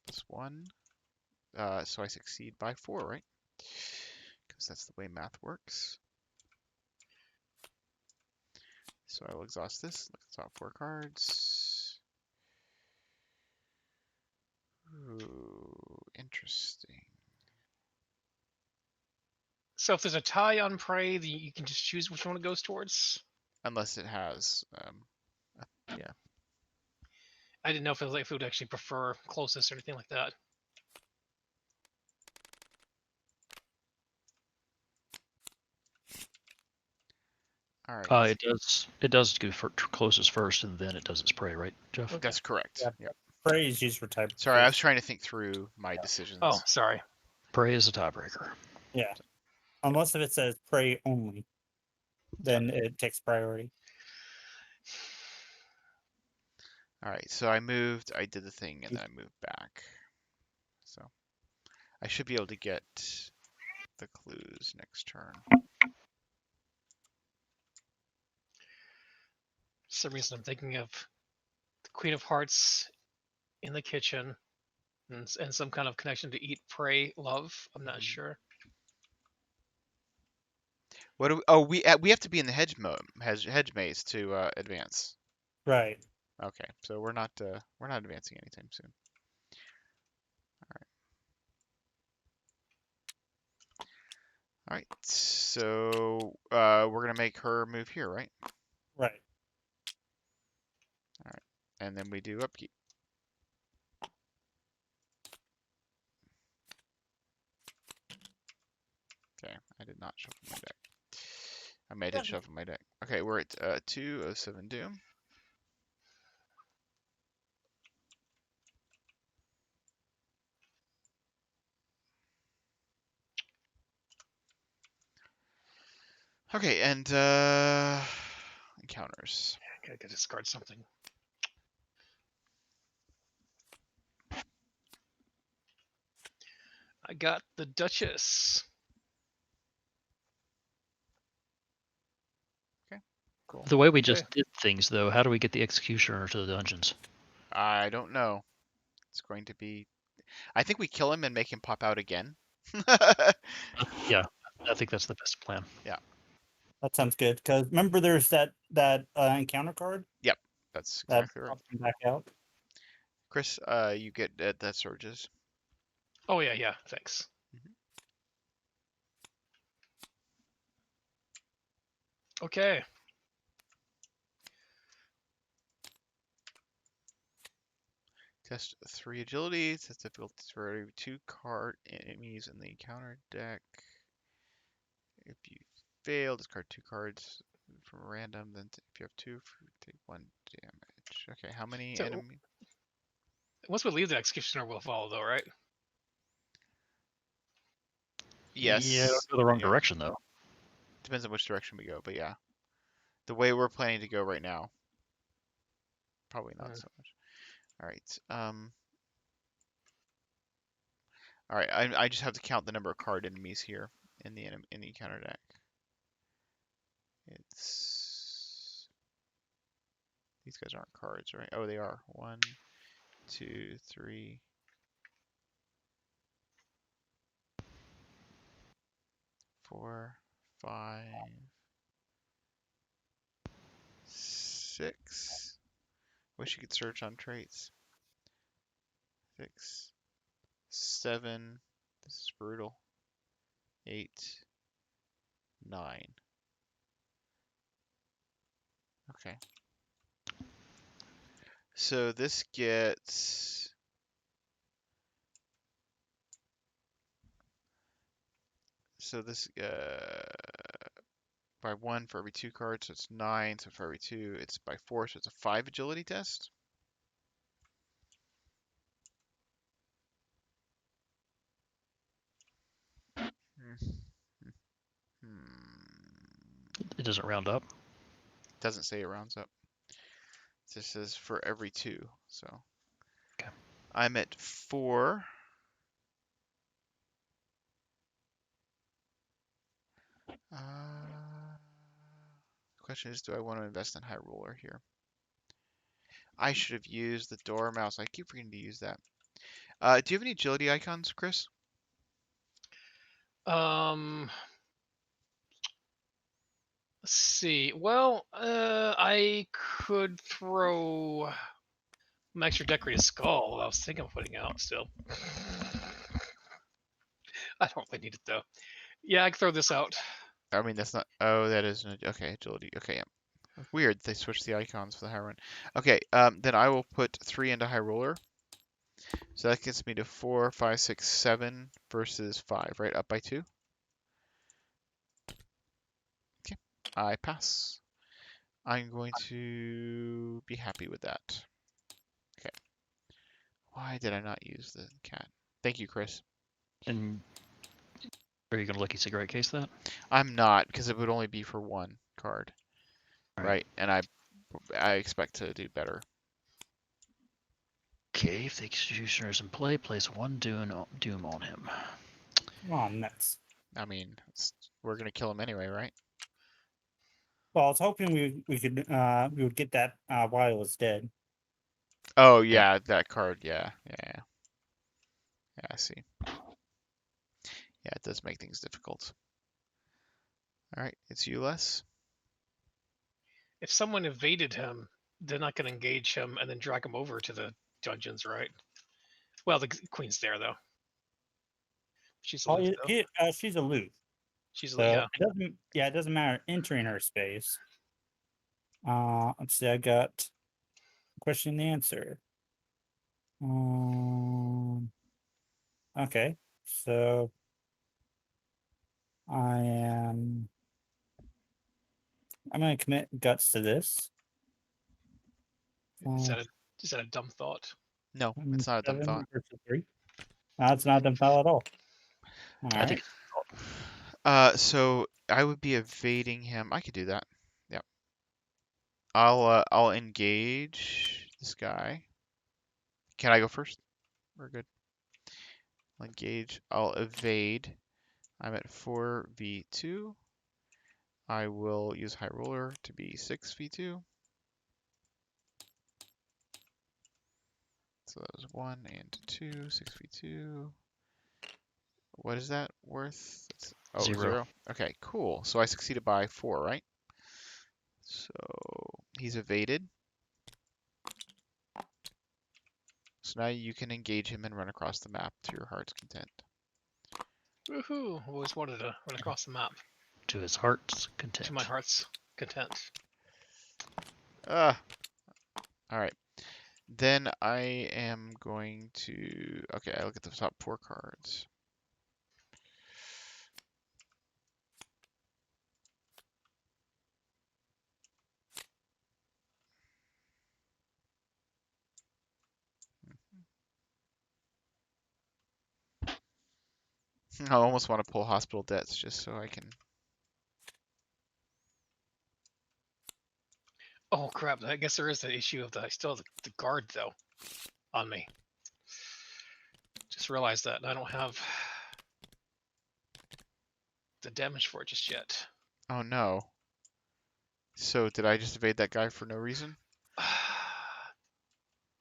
Plus 1. So I succeed by 4, right? Because that's the way math works. So I will exhaust this. Look at the top 4 cards. Ooh, interesting. So if there's a tie on prey, then you can just choose which one it goes towards. Unless it has, I didn't know if it would actually prefer closest or anything like that. all right. It does go for closest first, and then it does its prey, right, Jeff? Okay. That's correct. Yeah. Yep. Prey is used for type. Sorry, I was trying to think through my decisions. Oh, sorry. Prey is a tiebreaker. Yeah. Unless if it says prey only, then it takes priority. All right, so I did the thing, and then I moved back. So I should be able to get the clues next turn. For some reason I'm thinking of the Queen of Hearts in the kitchen and some kind of connection to eat, pray, love. I'm not sure. What do we, oh, we have to be in the hedge maze to advance. Right. Okay, so we're not advancing anytime soon. All right, so we're gonna make her move here, right? Right. All right, and then we do upkeep. Okay, I did not shuffle my deck. I mean, I did shuffle my deck. Okay, we're at 207 Doom. Okay, and encounters. I gotta discard something. I got the Duchess. Cool. The way we just did things, though, how do we get the Executioner to the dungeons? I don't know. It's going to be. I think we kill him and make him pop out again. Yeah, I think that's the best plan. Yeah. That sounds good. Because remember, there's that encounter card That's that exactly right. pops him back out. Chris, you get that surges. Oh yeah, thanks. Mhm. Okay. Test 3 agility. Test difficulties for every 2 card enemies in the encounter deck. If you fail, discard 2 cards from random. Then if you have 2, take 1 damage. Okay, how many So enemy? once we leave, the executioner will follow, though, right? Yeah, Yes. go the wrong Yeah. direction though. Depends on which direction we go, but yeah. The way we're planning to go right now, probably not Mm. so much. All right. All right. I just have to count the number of card enemies here in the encounter deck. It's these guys aren't cards, right? Oh, they are. 1, 2, 3, 4, 5, 6. Wish you could search on traits. 6, 7. This is brutal. 8, 9. Okay. So this gets by 1 for every 2 cards, so it's 9. So for every 2, it's by 4, so it's a 5 agility test. Hmm. It doesn't round up. Doesn't say it rounds up. It just says for every 2. So Okay. I'm at 4. The question is, do I want to invest in High Roller here? I should have used the door mouse. I keep forgetting to use that. Do you have any agility icons, Chris? Let's see. Well, I could throw my extra decorated skull. I was thinking of putting out still. I don't really need it though. Yeah, I can throw this out. I mean, that's not. Oh, that is an okay agility. Okay, yeah. Weird. They switched the icons for the high run. Okay, then I will put 3 into High Roller. So that gets me to 4, 5, 6, 7 versus 5, right? Up by 2. Okay, I pass. I'm going to be happy with that. Okay. Why did I not use the cat? Thank you, Chris. And are you gonna Lucky Cigarette case that? I'm not, because it would only be for 1 card, All right? And I expect to do better. Okay, if the executioner is in play, place 1 doom on him. Come on, nuts. I mean, we're gonna kill him anyway, right? Well, I was hoping we would get that while it was dead. Oh Yeah. yeah, that card. Yeah. I see. Yeah, it does make things difficult. All right, it's you, Les. If someone evaded him, they're not going to engage him and then drag him over to the dungeons, right? Well, the queen's there though. She's Oh, aloof though. she's aloof, She's so yeah. it doesn't. Yeah, it doesn't matter entering her space. Let's see. I got question and answer. Okay, so I'm gonna commit guts to this. Is that a dumb thought? No, it's not a dumb 7 thought. versus 3. No, it's not a dumb thought at all. All I right. think So I would be evading him. I could do that. Yep. I'll engage this guy. Can I go first? We're good. I'll engage. I'll evade. I'm at 4v2. I will use High Roller to be 6v2. So that was 1 and 2, 6v2. What is that worth? It's Oh, 0. 0. Okay, cool. So I succeeded by 4, right? So he's evaded. So now you can engage him and run across the map to your heart's content. Woohoo! Always wanted to run across the map To his heart's content. to my heart's content. Ah, all right. Then I am going to. Okay, I look at the top 4 cards. I almost want to pull hospital debts just so I can. Oh crap! I guess there is the issue of I still have the guard though on me. Just realized that I don't have the damage for it just yet. Oh no. So did I just evade that guy for no reason?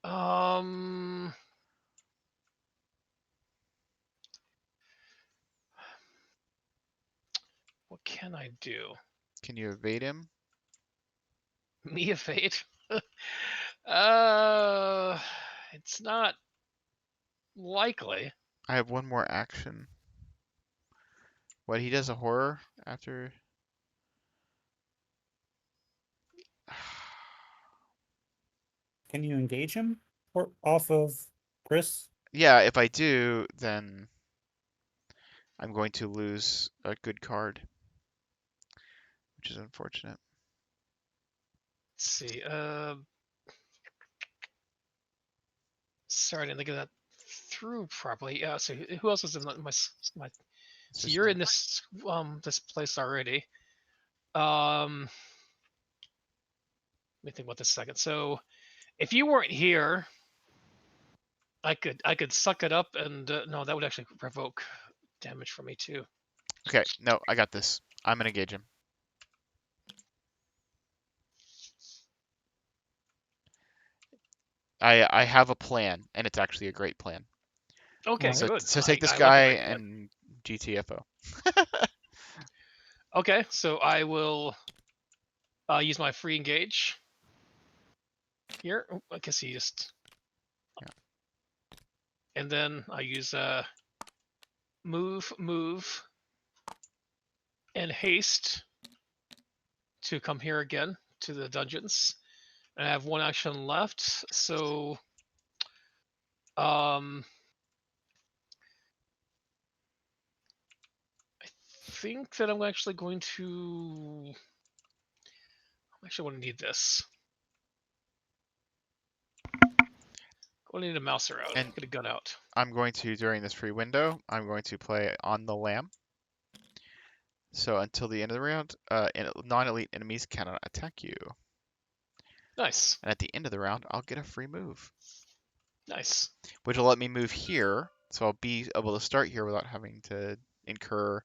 um. What can I do? Can you evade him? Me evade? It's not likely. I have one more action. What, he does a horror after? Can you engage him or off of Chris? Yeah, if I do, then I'm going to lose a good card, which is unfortunate. Let's see. Sorry, I didn't think of that through properly. Yeah. So who else is in my? So you're in this place already. Let me think about this a second. So if you weren't here, I could suck it up and no, that would actually provoke damage for me too. Okay, no, I got this. I'm gonna engage him. I have a plan, and it's actually a great plan. Okay, Alright. good. So take this I love a guy great plan. and GTFO. Okay, so I will use my free engage here. Oh, I guess he just. Yeah. And then I use move, and haste to come here again to the dungeons. And I have one action left, so I think that I'm actually going to. I actually want to need this. I need a mouse around. And Get a gun out. I'm going to, during this free window, I'm going to play on the lamb. So until the end of the round, non-elite enemies cannot attack you. Nice, And at the end of the round, I'll get a free move, nice. which will let me move here. So I'll be able to start here without having to incur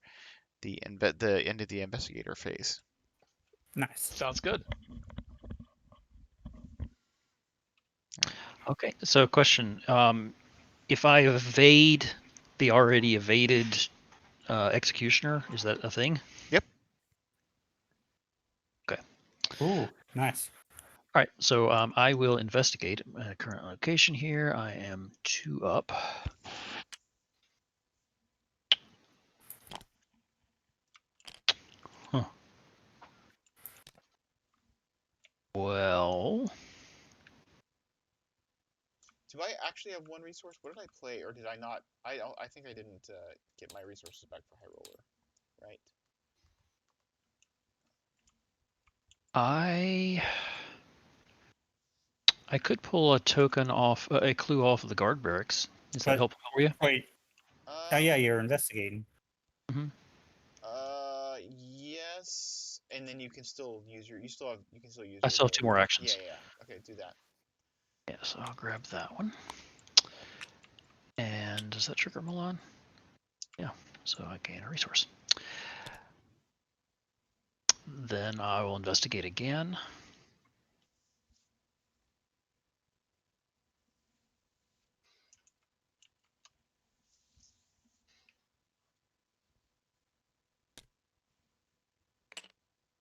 the end of the investigator phase. Nice. Sounds good. Okay, so question. If I evade the already evaded executioner, is that a thing? Yep. Okay. Ooh, nice. All right, so I will investigate my current location here. I am 2 up. Huh. Well, Do I actually have one resource? What did I play, or did I not? I think I didn't get my resources back for High Roller, right? I could pull a token off, a clue off of the guard barracks. Is that But helpful for you? wait, Um, yeah, you're investigating. yes, and then you can still use your. You can still use. I your still have 2 more ability. actions. Yeah. Okay, do that. Yeah, so I'll grab that one. And does that trigger Milan? Yeah, so I gain a resource. Then I will investigate again.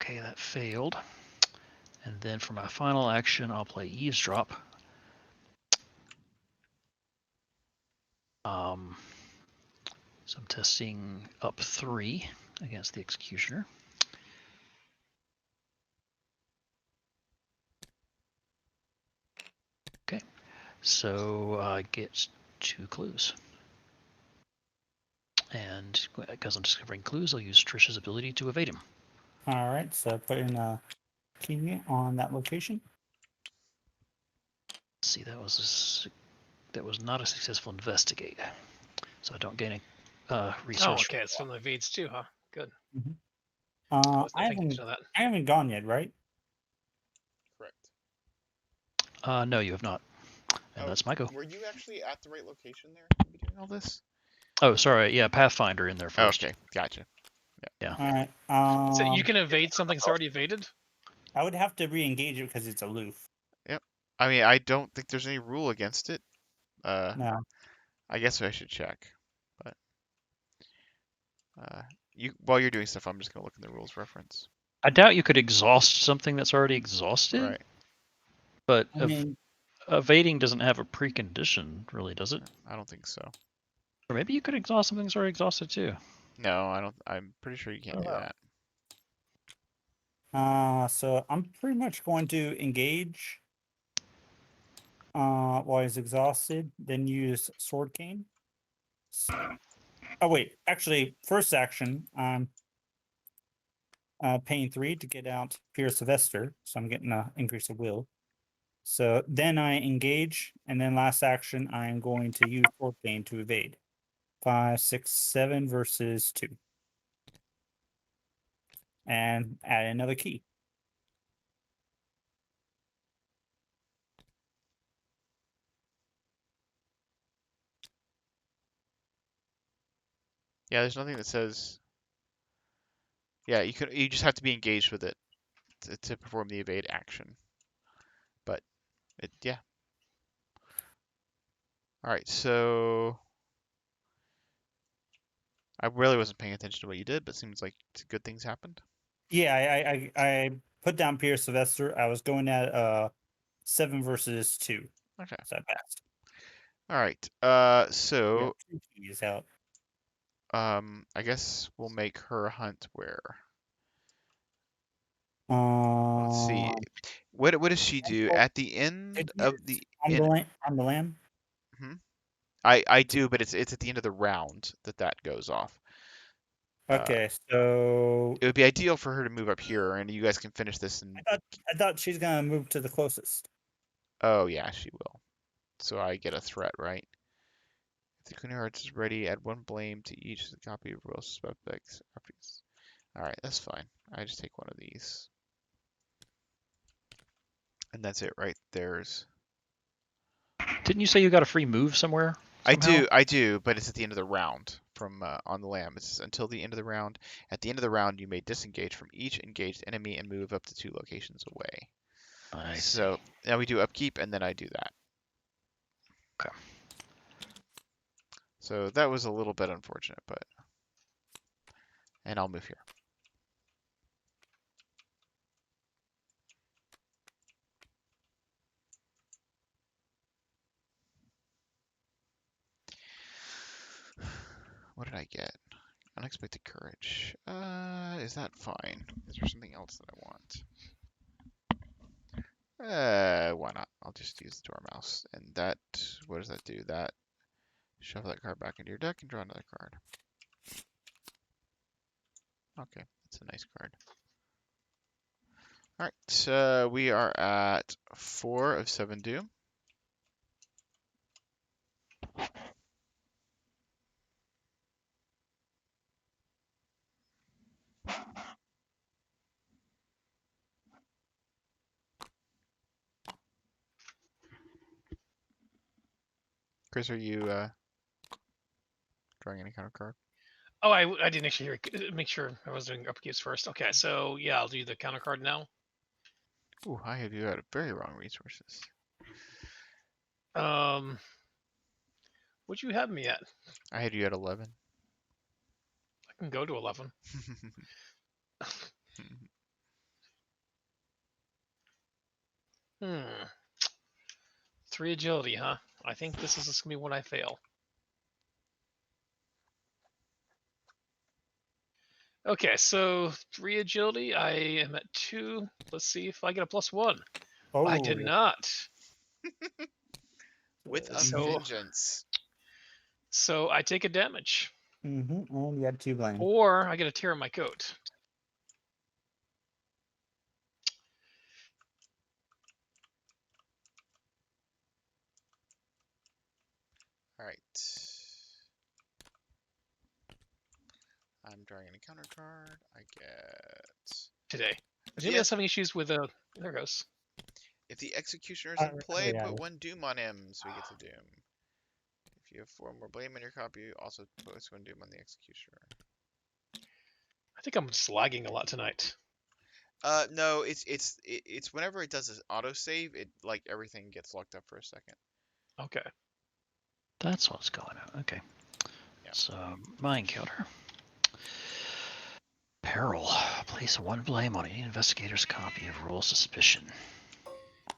Okay, that failed. And then for my final action, I'll play Eavesdrop. So I'm testing up 3 against the Executioner. Okay, so I get 2 clues. And because I'm discovering clues, I'll use Trish's ability to evade him. All right, so put in a key on that location. Let's see, that was not a successful investigate, so I don't gain a Oh, resource. okay. It's from the evades too, huh? Good. I Wasn't paying haven't attention to that. I haven't gone yet, right? Correct. No, you have not. And Oh, that's my go. Were you actually at the right location there to be doing all this? Oh, sorry. Yeah, Pathfinder in there Oh, first. okay, gotcha. All right. So you can evade something that's already evaded? I would have to re-engage it because it's aloof. Yep. I mean, I don't think there's any rule against it. No. I guess I should check, but while you're doing stuff, I'm just gonna look in the rules reference. I doubt you could exhaust something that's already exhausted. Right. But I mean, evading doesn't have a precondition, really, does it? I don't think so. Or maybe you could exhaust something that's already exhausted too. No, I don't. I'm pretty sure you can't do that. so I'm pretty much going to engage while he's exhausted, then use Sword Cane. Oh wait, actually, first action, I'm paying 3 to get out Pierce Sylvester, so I'm getting an increase of will. So then I engage, and then last action, I'm going to use Sword Cane to evade. 5, 6, 7 versus 2. And add another key. Yeah, there's nothing that says. Yeah, you could. You just have to be engaged with it to perform the evade action. But yeah. All right, so I really wasn't paying attention to what you did, but it seems like good things happened. Yeah, I put down Pierce Sylvester. I was going at 7 versus 2. Okay. So I passed. All right. Yeah, So 2 keys out. I guess we'll make her hunt where. Let's see. What does she do at the end of the on the lamb. I do, but it's at the end of the round that goes off. Okay, so It would be ideal for her to move up here, and you guys can finish this. And I thought she's gonna move to the closest. oh yeah, she will. So I get a threat, right? If the Queen of Hearts is ready, add 1 blame to each copy of Royal Suspects. All right, that's fine. I just take one of these, and that's it, right? There's. Didn't you say you got a free move somewhere? Somehow? I do, but it's at the end of the round from on the lamb. It's until the end of the round. At the end of the round, you may disengage from each engaged enemy and move up to 2 locations away. I So see. now we do upkeep, and then I do that. Okay. So that was a little bit unfortunate, but and I'll move here. What did I get? Unexpected courage. Is that fine? Is there something else that I want? Why not? I'll just use the Dormouse. And that, what does that do? That, shuffle that card back into your deck and draw another card. Okay, that's a nice card. Alright, so we are at 4 of 7 doom. Chris, are you drawing any kind of card? Oh, I didn't actually make sure I was doing upkeeps first. Okay, so yeah, I'll do the counter card now. Ooh, I have you at very wrong resources. What'd you have me at? I had you at 11. I can go to 11. Hmm. 3 agility, huh? I think this is just gonna be one I fail. Okay, so 3 agility. I am at 2. Let's see if I get a +1. Oh, I did not. With a So- vengeance. So I take a damage, And you had 2 blame. or I get a tear in my coat. All right. I'm drawing an encounter card. I get. Today. Is anybody Yeah. else having issues with there it goes. If the executioner's in Oh, play, yeah. put 1 doom on him, so we get the doom. If you have 4 more blame in your copy, also post 1 doom on the executioner. I think I'm just lagging a lot tonight. No, it's whenever it does this autosave, it like everything gets locked up for a second. Okay. That's what's going on. Okay. Yeah. So my encounter. Peril. Place 1 blame on any investigator's copy of Rule of Suspicion.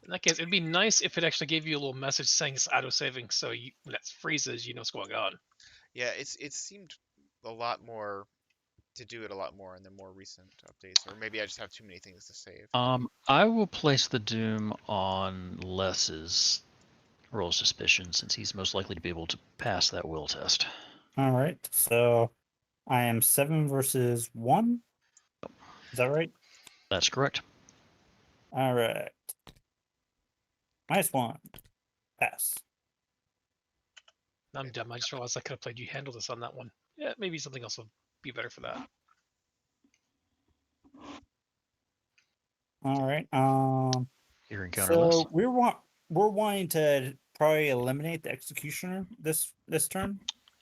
In that case, it'd be nice if it actually gave you a little message saying it's auto-saving, so when that freezes, you know what's going on. Yeah, it seemed a lot more to do it a lot more in the more recent updates, or maybe I just have too many things to save. I will place the doom on Les's Rule of Suspicion since he's most likely to be able to pass that will test. All right. So I am 7 versus 1. Is that right? That's correct. All right. -1. Pass. I'm dumb. I just realized I could have played you handle this on that one. Yeah, maybe something else will be better for that. All right. Your encounter, Les. So we're wanting to probably eliminate the executioner this turn.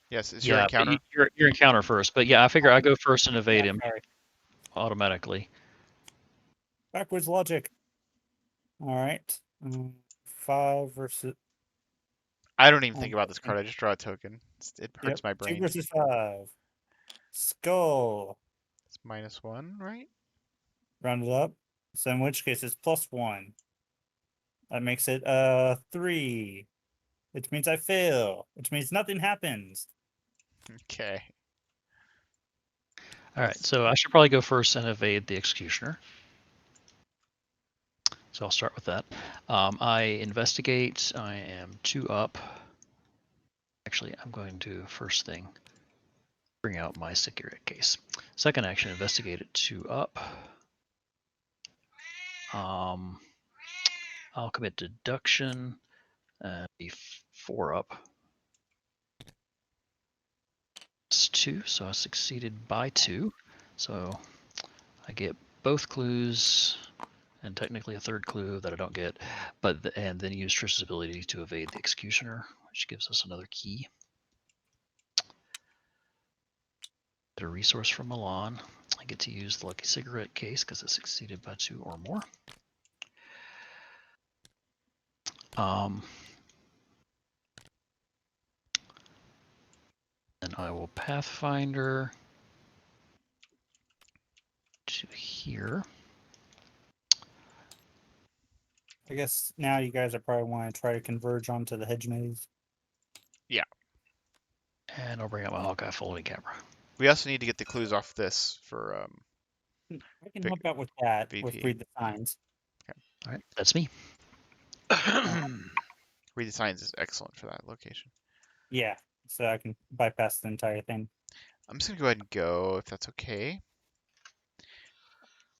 Yes, it's your But encounter. your encounter first. But yeah, I figure I go first and evade Yeah, him sorry. automatically. Backwards logic. All right. 5 versus. I don't even think about this card. I just draw a token. It hurts my 2 brain. versus 5. Skull. It's -1, right? Round it up. So in which case it's +1. That makes it 3. Which means I fail. Which means nothing happens. Okay. All right, so I should probably go first and evade the executioner. So I'll start with that. I investigate. I am 2 up. Actually, I'm going to first thing bring out my cigarette case. Second action, investigate at 2 up. I'll commit deduction. Be 4 up. It's 2, so I succeeded by 2. So I get both clues and technically a third clue that I don't get, and then use Trish's ability to evade the executioner, which gives us another key. Get a resource from Milan. I get to use the lucky cigarette case because it's succeeded by 2 or more. Then I will Pathfinder to here. I guess now you guys are probably want to try to converge onto the hedge maze. And I'll bring out my Hawkeye folding camera. We also need to get the clues off this for I can Vic- help out with that with VP. read the signs. All right, that's me. Read the Signs is excellent for that location. Yeah, so I can bypass the entire thing. I'm just gonna go ahead and go if that's okay.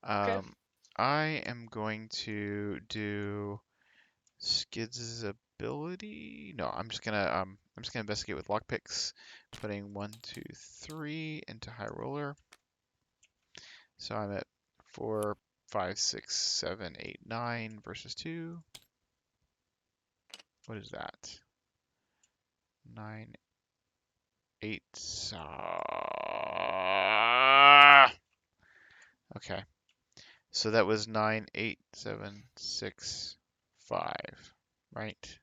Okay. I am going to do Skid's ability. No, I'm just gonna investigate with lockpicks, putting 1, 2, 3 into High Roller. So I'm at 4, 5, 6, 7, 8, 9 versus 2. What is that? 9, 8. Okay. So that was 9, 8, 7, 6, 5, right?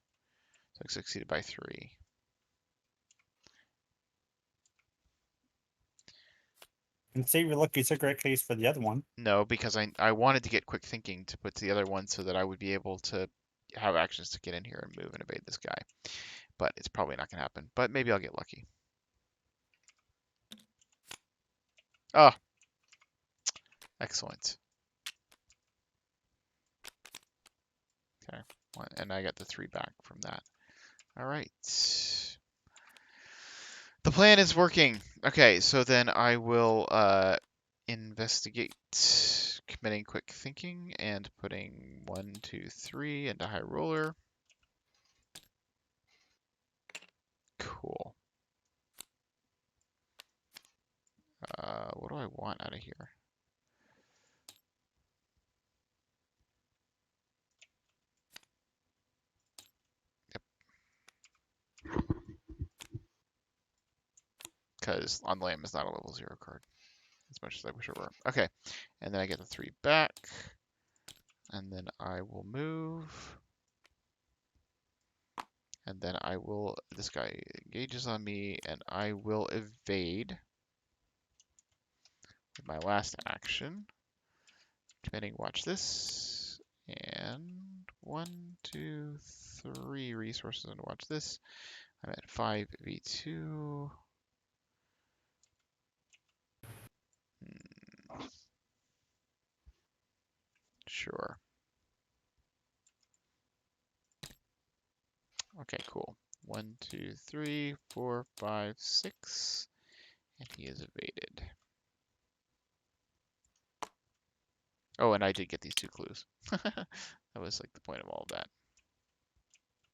So I succeeded by 3. And save your lucky cigarette case for the other one. No, because I wanted to get quick thinking to put to the other one so that I would be able to have actions to get in here and move and evade this guy. But it's probably not gonna happen. But maybe I'll get lucky. Oh, excellent. Okay, and I got the 3 back from that. All right. The plan is working. Okay, so then I will investigate committing quick thinking and putting 1, 2, 3 into high roller. Cool. What do I want out of here? Because on lamb is not a level 0 card, as much as I wish it were. Okay, and then I get the 3 back, and then I will move, and then I will, this guy engages on me, and I will evade with my last action. Committing, watch this, and 1, 2, 3 resources, and watch this. I'm at 5v2. Sure. Okay, cool. 1, 2, 3, 4, 5, 6, and he is evaded. Oh, and I did get these 2 clues. That was like the point of all of that,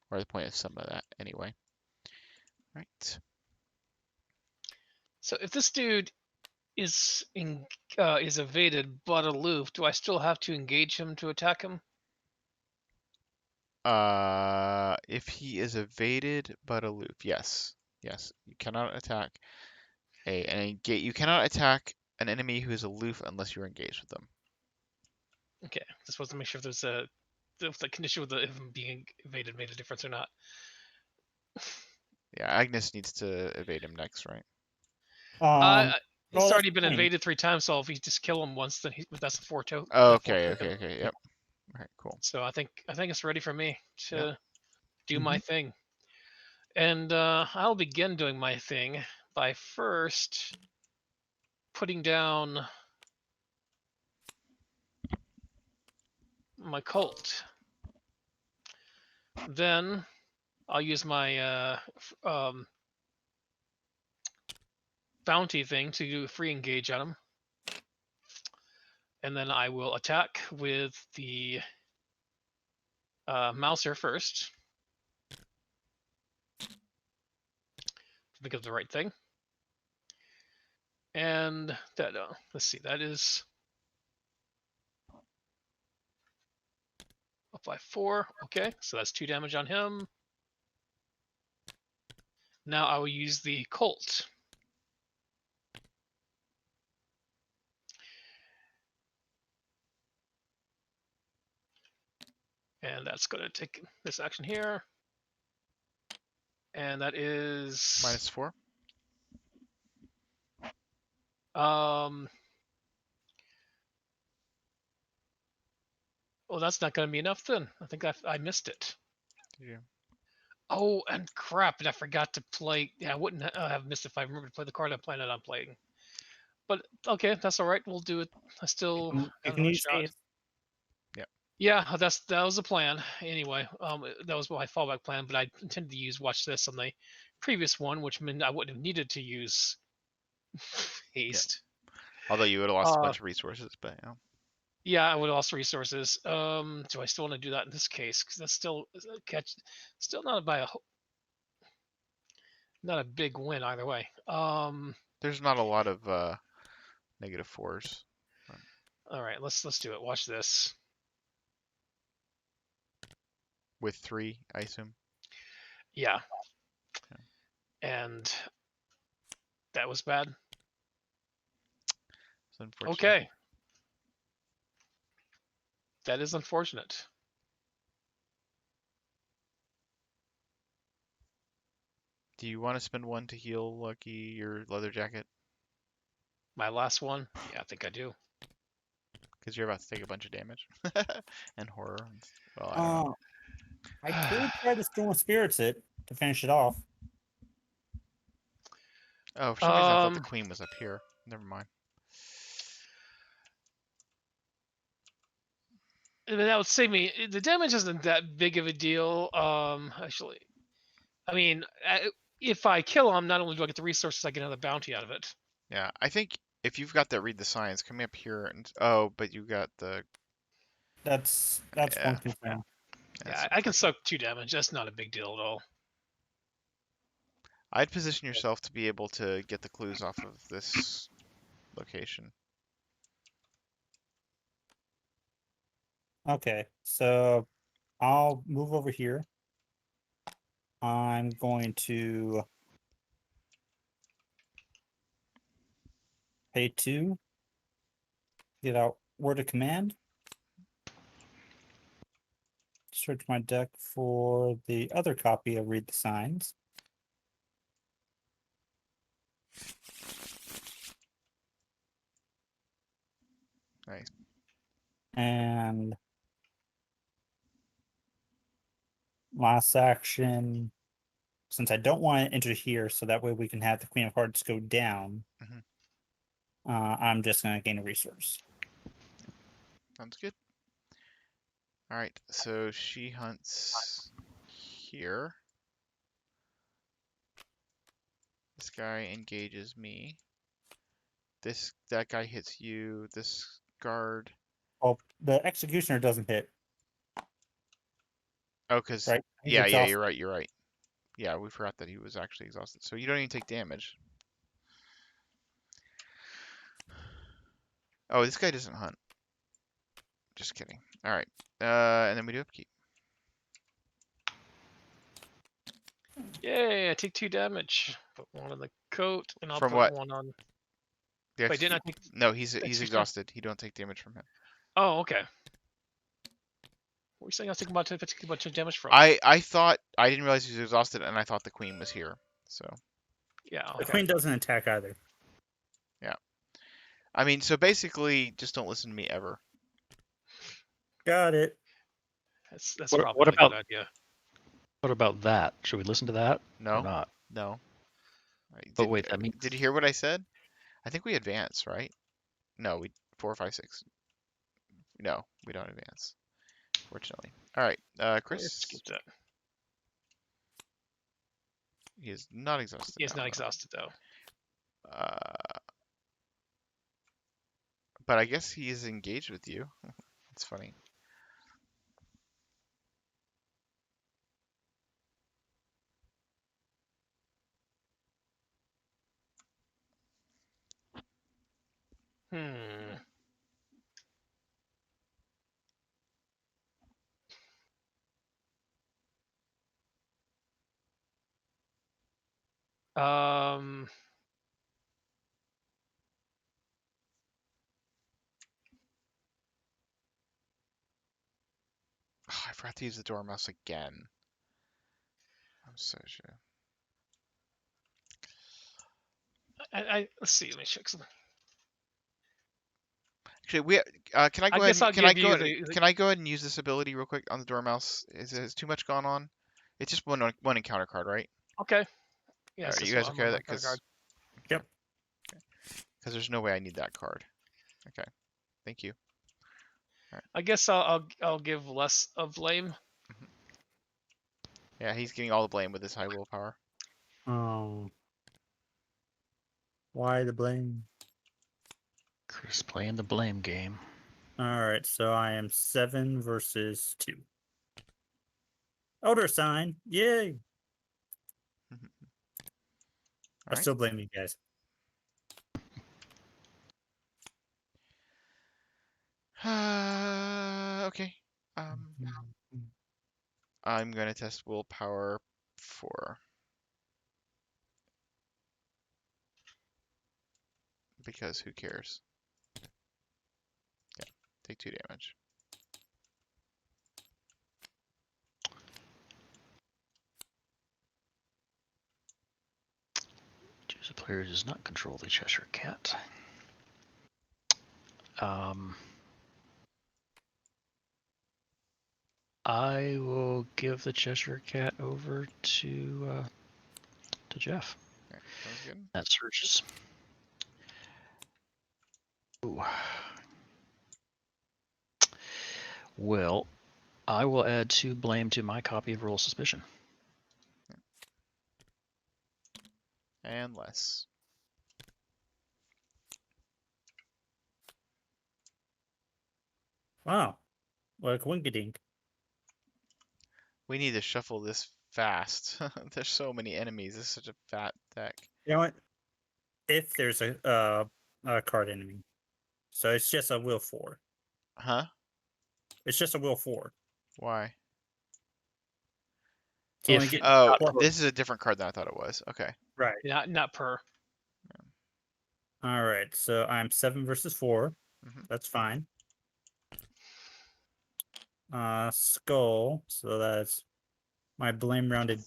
or the point of some of that, anyway. Right. So if this dude is evaded but aloof, do I still have to engage him to attack him? If he is evaded but aloof, yes, yes, you cannot attack you cannot attack an enemy who is aloof unless you're engaged with them. Okay, just supposed to make sure if the condition with him being evaded made a difference or not. Yeah, Agnes needs to evade him next, right? Well, It's that's already been fine. invaded 3 times, so if he just kill him once, then that's the 4 token. Oh, okay, yep. All right, cool. So I think it's ready for me to do Mm-hmm. my thing, and I'll begin doing my thing by first putting down my Colt. Then I'll use my bounty thing to do a free engage on him. And then I will attack with the Mouser first. To think of the right thing. And that, let's see, that is up by 4. Okay, so that's 2 damage on him. Now I will use the Colt. And that's going to take this action here. And that is -4. Well, that's not going to be enough then. I think I missed it. Yeah. Oh, and crap! And I forgot to play. Yeah, I wouldn't have missed if I remember to play the card I'm planning on playing. But okay, that's all right. We'll do it. I still You have can another use shot. haste. Yeah, that was the plan. Anyway, that was my fallback plan. But I intended to use watch this on the previous one, which meant I wouldn't have needed to use haste. Although you would have lost a bunch of resources, but yeah. Yeah, I would have lost resources. Do I still want to do that in this case? Because that's still still not by not a big win either way. There's not a lot of -4s. All right, let's do it. Watch this. With 3, I assume. Yeah. Okay. And that was bad. It's unfortunate. Okay. That is unfortunate. Do you want to spend 1 to heal Lucky your leather jacket? My last one? Yeah, I think I do. Because you're about to take a bunch of damage. And horror. Well, I don't know. I could try to Storm of Spirits it to finish it off. Oh, for some reason I thought the Um, queen was up here. Never mind. I mean, that would save me. The damage isn't that big of a deal. Actually, I mean, if I kill him, not only do I get the resources, I get another bounty out of it. Yeah, I think if you've got that read the signs, come up here and but you got the That's yeah. one concern. That's Yeah, I can unfortunate. soak 2 damage. That's not a big deal at all. I'd position yourself to be able to get the clues off of this location. Okay, so I'll move over here. I'm going to pay 2. Get out word of command. Search my deck for the other copy of Read the Signs. Nice. And last action, since I don't want to enter here, so that way we can have the Queen of Hearts go down, Mhm. I'm just going to gain a resource. Sounds good. All right, so she hunts here. This guy engages me. That guy hits you. This guard. Oh, the Executioner doesn't hit, Oh, cause right? He's yeah, exhausted. you're right. You're right. Yeah, we forgot that he was actually exhausted. So you don't even take damage. Oh, this guy doesn't hunt. Just kidding. All right. And then we do upkeep. Yay! I take 2 damage. Put 1 on the coat, and I'll From put what? 1 on. The Wait, didn't I take? No, he's Executioner? exhausted. He don't take damage from him. Oh, okay. What were you saying? I was thinking about taking a bunch of damage from. I thought I didn't realize he was exhausted, and I thought the queen was here. So Yeah. The Okay. Queen doesn't attack either. yeah. I mean, so basically, just don't listen to me ever. Got it. That's What probably not a about- good idea. What about that? Should we listen to that or No, not? no. But wait, that means Did you hear what I said? I think we advance, right? No, we 4, 5, 6. No, we don't advance. Fortunately. All right, Let's Chris. skip that. He is not exhausted. He is now, not though. exhausted though. But I guess he is engaged with you. It's funny. Hmm. Um. Oh, I forgot to use the dormouse again. I'm so sure. Let's see. Let me check something. Actually, we can I go I ahead? guess I'll Can I give go? you the. Can I go ahead and use this ability real quick on the dormouse? Is too much gone on? It's just one encounter card, right? Okay. Yes, Alright, that's you guys what okay I'm with on that? my card. Yep. Because there's no way I need that card. Okay. Thank you. I guess I'll give less of blame. Yeah, he's getting all the blame with his high willpower. Oh. Why the blame? Chris playing the blame game. Alright, so I am 7 versus 2. Elder sign. Yay. I Alright. still blame you guys. Okay. I'm gonna test willpower 4. Because who cares? Yeah, take 2 damage. Choose a player who does not control the Cheshire Cat. I will give the Cheshire Cat over to Jeff. Okay, sounds good. That searches. Ooh. Well, I will add 2 blame to my copy of Roll Suspicion. And less. Wow. Like winkadink. We need to shuffle this fast. There's so many enemies. This is such a fat deck. You know what? If there's a card enemy. So it's just a will 4. Huh? It's just a will 4. Why? It's only If getting Oh, four. this is a different card than I thought it was. Okay. Right. Not per. All right. So I'm 7 versus 4. Mhm. That's fine. Skull. So that's my blame rounded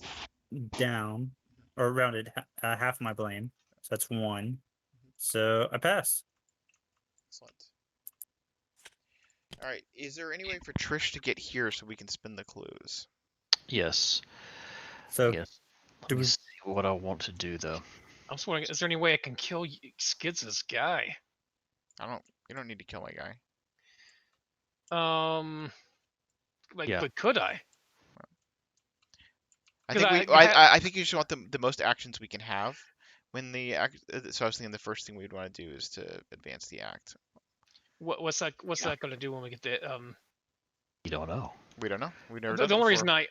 down, or rounded half my blame. So that's 1. So I pass. Excellent. All right. Is there any way for Trish to get here so we can spin the clues? Yes. So Yes. Let do me we- see what I want to do though. I was wondering, is there any way I can kill Skids' guy? You don't need to kill my guy. Yeah. But could I? I 'Cause think I think you just want the most actions we can have when the act. So I was thinking the first thing we'd want to do is to advance the act. What's that Yeah. going to do when we get the You don't know. We don't know. We've never the done it only before. reason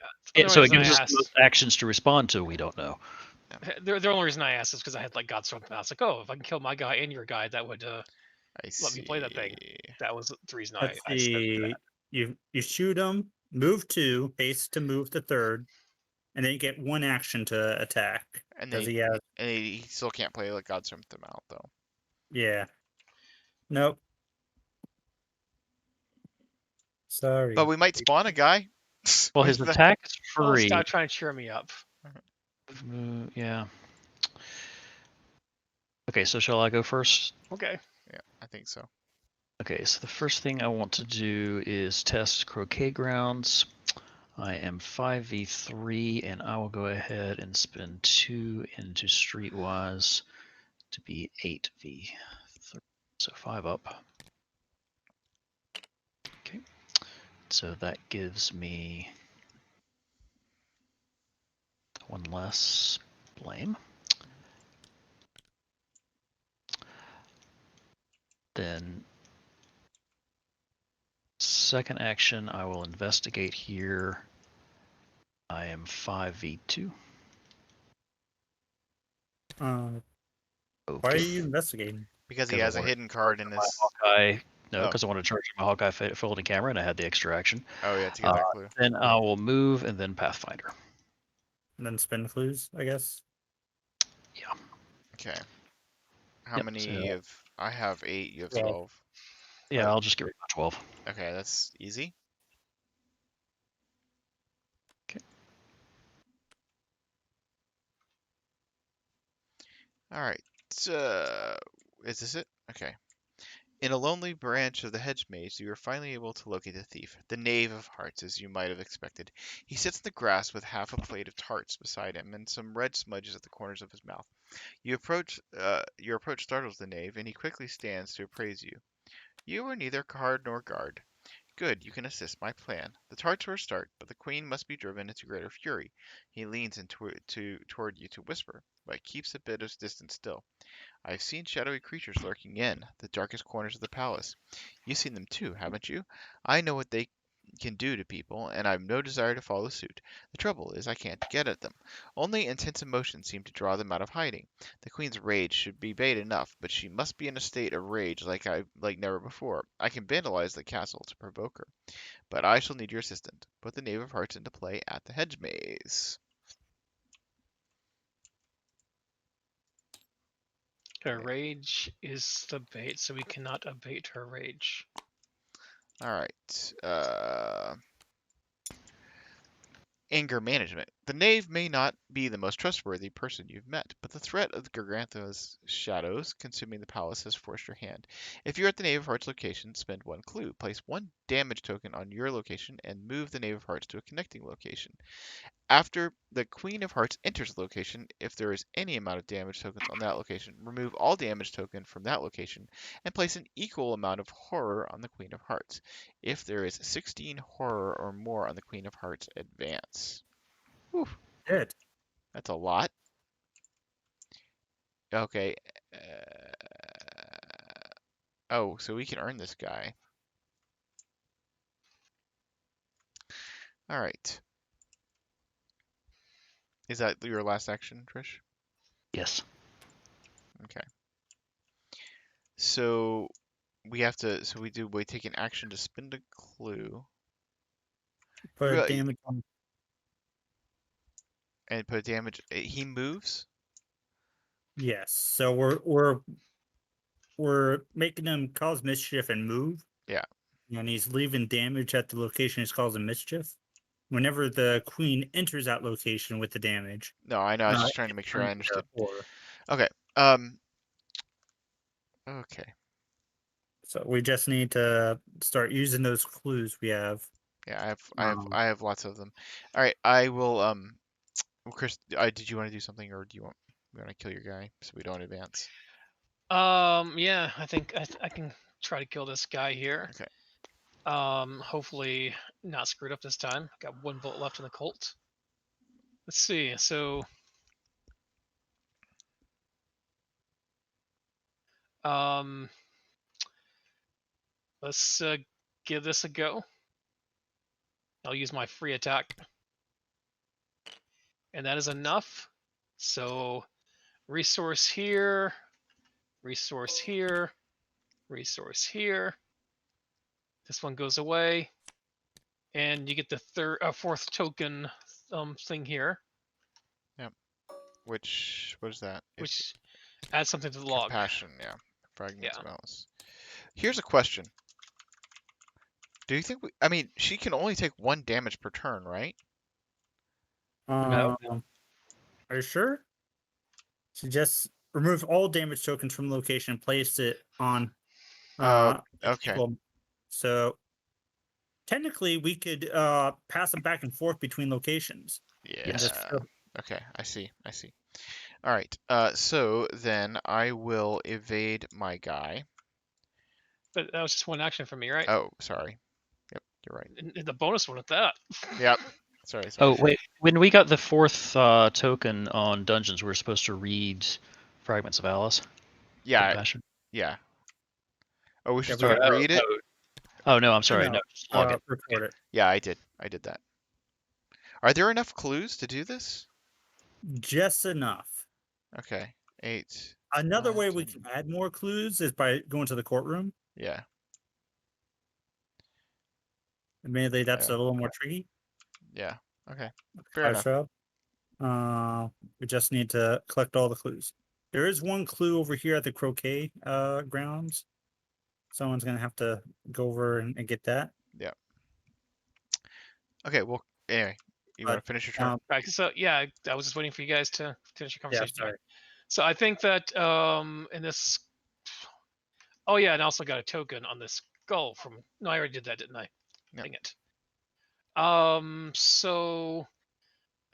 So it I gives us the asked, most actions to respond to. We don't know. the only reason I asked is because I had like God's Stroke. I was like, oh, if I can kill my guy and your guy, that would I let me play that thing. see. That was the reason let's I said see. that. You shoot him, move 2, haste to move the 3rd, and then you get 1 action to attack. And Does they he have? and he still can't play like God's from them out though. Yeah. Nope. Sorry. But we might spawn a guy. Well, his with the- attack is Oh, free. stop trying to cheer me up. Yeah. Okay, so shall I go first? Okay. Yeah, I think so. Okay, so the first thing I want to do is test Croquet Grounds. I am 5v3, and I will go ahead and spend 2 into Streetwise to be 8v3. So 5 up. Okay, so that gives me 1 less blame. Then second action, I will investigate here. I am 5v2. Why are Okay. you investigating? Because he Because I has a wanted hidden card in my his. Hawkeye. No, Oh. because I want to charge my Hawkeye folding camera, and I had the extra action. Oh yeah, to get that clue. Then I will move and then Pathfinder. And then spin clues, I guess. Yeah. Okay. How Yep, many so- of? I have 8. You have 12. 12. Yeah, Oh. I'll just get rid of my 12. Okay, that's easy. Okay. All right. Is this it? Okay. In a lonely branch of the hedge maze, you are finally able to locate the thief, the knave of hearts, as you might have expected. He sits in the grass with half a plate of tarts beside him and some red smudges at the corners of his mouth. Your approach startles the knave, and he quickly stands to appraise you. You are neither card nor guard. Good, you can assist my plan. The tarts were a start, but the queen must be driven into greater fury. He leans toward you to whisper, but keeps a bit of distance still. I've seen shadowy creatures lurking in the darkest corners of the palace. You've seen them too, haven't you? I know what they can do to people, and I've no desire to follow suit. The trouble is I can't get at them. Only intense emotions seem to draw them out of hiding. The queen's rage should be bait enough, but she must be in a state of rage like never before. I can vandalize the castle to provoke her, but I shall need your assistance. Put the Knave of Hearts into play at the hedge maze. Her rage is the bait, so we cannot abate her rage. All right. Anger management. The knave may not be the most trustworthy person you've met, but the threat of the Gargantha's shadows consuming the palace has forced your hand. If you're at the Knave of Hearts location, spend 1 clue. Place 1 damage token on your location and move the Knave of Hearts to a connecting location. After the Queen of Hearts enters the location, if there is any amount of damage tokens on that location, remove all damage token from that location and place an equal amount of horror on the Queen of Hearts. If there is 16 horror or more on the Queen of Hearts, advance. Whew, Good. that's a lot. Okay. Oh, so we can earn this guy. All right. Is that your last action, Trish? Yes. Okay. So we have to. So we take an action to spend a clue. Put a Really, damage on. and put damage. He moves. Yes. So we're making him cause mischief and move. Yeah. And he's leaving damage at the location he's causing mischief. Whenever the queen enters that location with the damage, No, I know. I was just trying it to make sure I turns into understood. horror. Okay. Okay. So we just need to start using those clues we have. Yeah, Um, I have lots of them. All right. I will. Well, Chris, did you want to do something, or do you want to kill your guy so we don't advance? Yeah, I think I can try to kill this guy here. Okay. Hopefully not screwed up this time. Got 1 vote left in the Colt. Let's see. So, um, let's give this a go. I'll use my free attack, and that is enough. So, resource here, resource here, resource here. This one goes away, and you get the fourth token thing here, What is that? which adds something to the log. Compassion. Yeah. Fragments Yeah. of Alice. Here's a question. Do you think I mean, she can only take 1 damage per turn, right? No. Are you sure? So just remove all damage tokens from the location and place it on Oh, an okay. equal. So technically we could pass them back and forth between locations. Yeah. Just Okay, I see. I see. All right. So then I will evade my guy. But that was just 1 action for me, right? Oh, sorry. Yep, you're right. And the bonus one at that. Yep. Sorry. Oh wait, when we got the 4th token on dungeons, we were supposed to read Fragments of Alice. Yeah. Compassion. Yeah. Oh, we should we start have- read it. Oh no, I'm sorry. no, No, just log it. record it. Yeah, I did. I did that. Are there enough clues to do this? Just enough. Okay. 8. Another 9, way we 10. can add more clues is by going to the courtroom. Yeah. Admittedly, that's Yeah. a little more tricky. Yeah. Okay. Fair enough. Show. We just need to collect all the clues. There is 1 clue over here at the croquet grounds. Someone's gonna have to go over and get that. Okay. Well, anyway, you want to finish your turn? Right. So yeah, I was just waiting for you guys to finish your Yeah, conversation. sorry. So I think that in this. Oh yeah, and I also got a token on this skull from. No, I already did that, didn't I? Yep. Dang it. So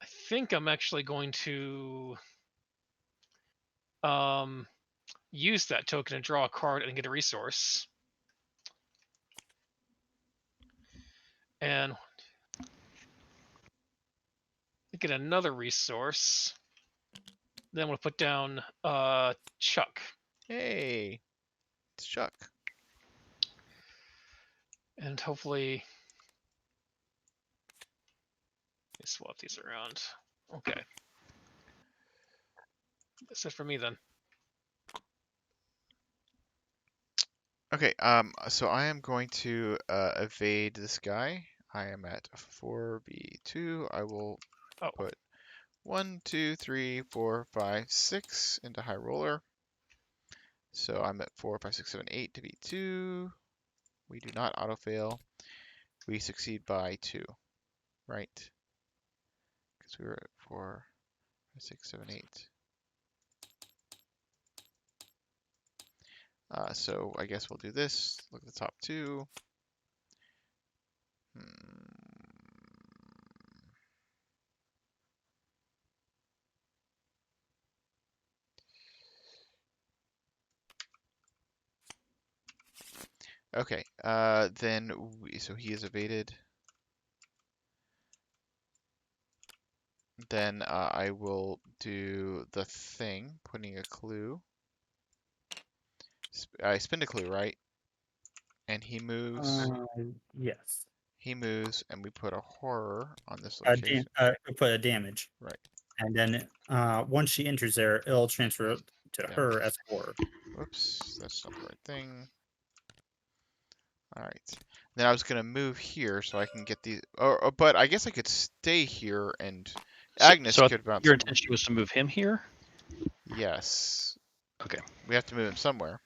I think I'm actually going to use that token and draw a card and get a resource. And get another resource. Then we'll put down Chuck. Hey, it's Chuck. And hopefully swap these around. Okay. That's it for me then. Okay, so I am going to evade this guy. I am at 4B2. I will put 1, 2, 3, 4, 5, 6 into high roller. So I'm at 4, 5, 6, 7, 8 to B2. We do not auto fail. We succeed by 2, right? because we were at 4, 5, 6, 7, 8. So I guess we'll do this. Look at the top two. Okay, then so he is evaded. Then I will do the thing, putting a clue. I spin a clue, right? And he moves. Yes. He moves, and we put a horror on this We location. put a damage. Right. And then once she enters there, it'll transfer to Yeah. her as horror. Whoops, that's not the right thing. All right. Then I was gonna move here so I can get these. But I guess I could stay here, and Agnes So could bounce. your intention was to move him here? Yes. Okay. We have to move him somewhere.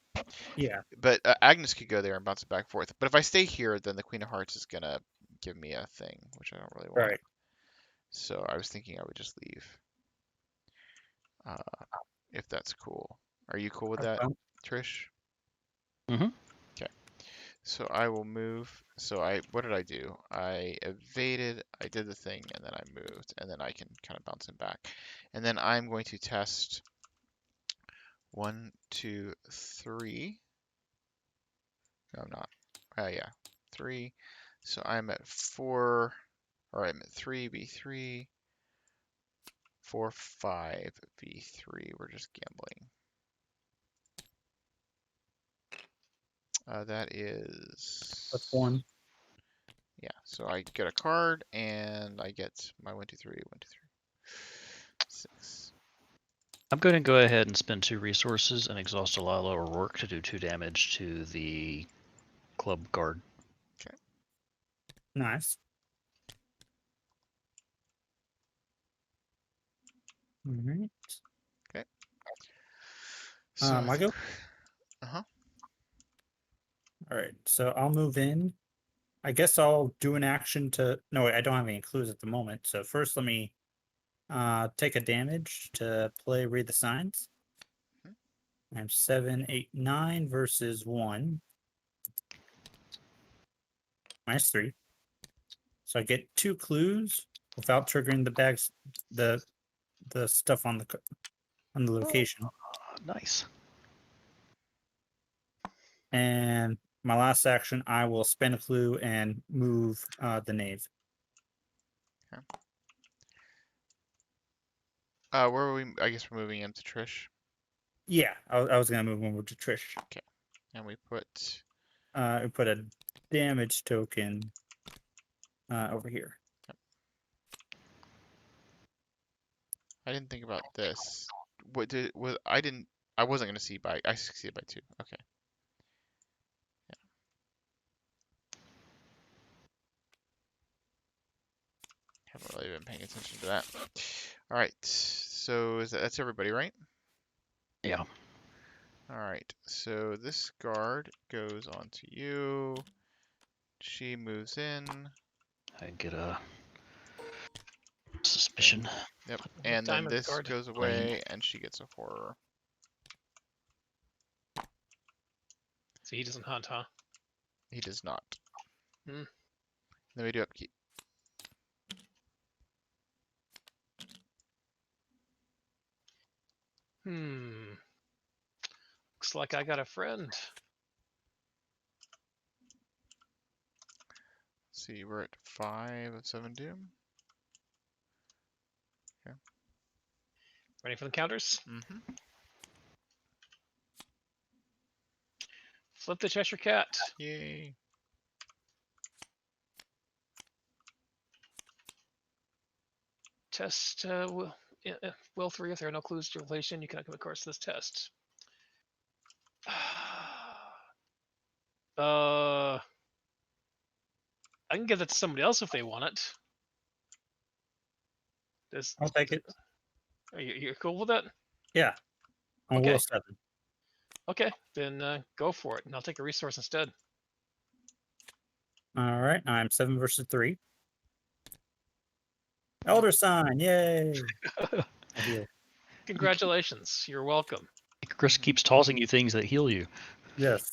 Yeah. But Agnes could go there and bounce it back and forth. But if I stay here, then the Queen of Hearts is gonna give me a thing, which I don't really want. Right. So I was thinking I would just leave. If that's cool. Are you cool with that, Trish? Mhm. Okay. So I will move. So what did I do? I evaded, I did the thing, and then I moved, and then I can kind of bounce him back. And then I'm going to test 1, 2, 3. No, I'm not. Yeah, 3. So I'm at 4, or I'm at 3, B3, 4, 5, B3. We're just gambling. That is. That's 1. Yeah, so I get a card and I get my 1, 2, 3, 1, 2, 3, 6. I'm going to go ahead and spend 2 resources and exhaust a lot lower work to do 2 damage to the club guard. Okay. Nice. All right. Okay. So I go. Uh-huh. All right. So I'll move in. I guess I'll do an action to. No, wait, I don't have any clues at the moment. So first, let me take a damage to play Read the Signs. I'm 7, 8, 9 versus 1. -3. So I get 2 clues without triggering the bags, the stuff on the location. Nice. And my last action, I will spend a clue and move the knave. Okay. Where are we? I guess we're moving into Trish. Yeah, I was gonna move over to Trish. Okay. And we put. We put a damage token over here. I didn't think about this. What did was I didn't I wasn't gonna see by I succeeded by 2. Okay. Yeah. Haven't really been paying attention to that. All right. So that's everybody, right? Yeah. All right. So this guard goes on to you. She moves in. I get a suspicion. Yep. And then Diamond this guard. goes Plain. away, and she gets a horror. So he doesn't hunt, huh? He does not. Hmm. Then we do upkeep. Looks like I got a friend. Let's see, we're at 5 of 7 doom. Ready for the counters? Mm-hmm. Flip the Cheshire Cat. Yay. Test will 3. If there are no clues to relation, you cannot come across this test. I can give that to somebody else if they want it. I'll take it. Are you cool with that? Yeah. On Okay. Will 7. Okay, then go for it, and I'll take a resource instead. All right. I'm 7 versus 3. Elder sign, yay! I heal. Congratulations. You're welcome. Chris keeps tossing you things that heal you. Yes.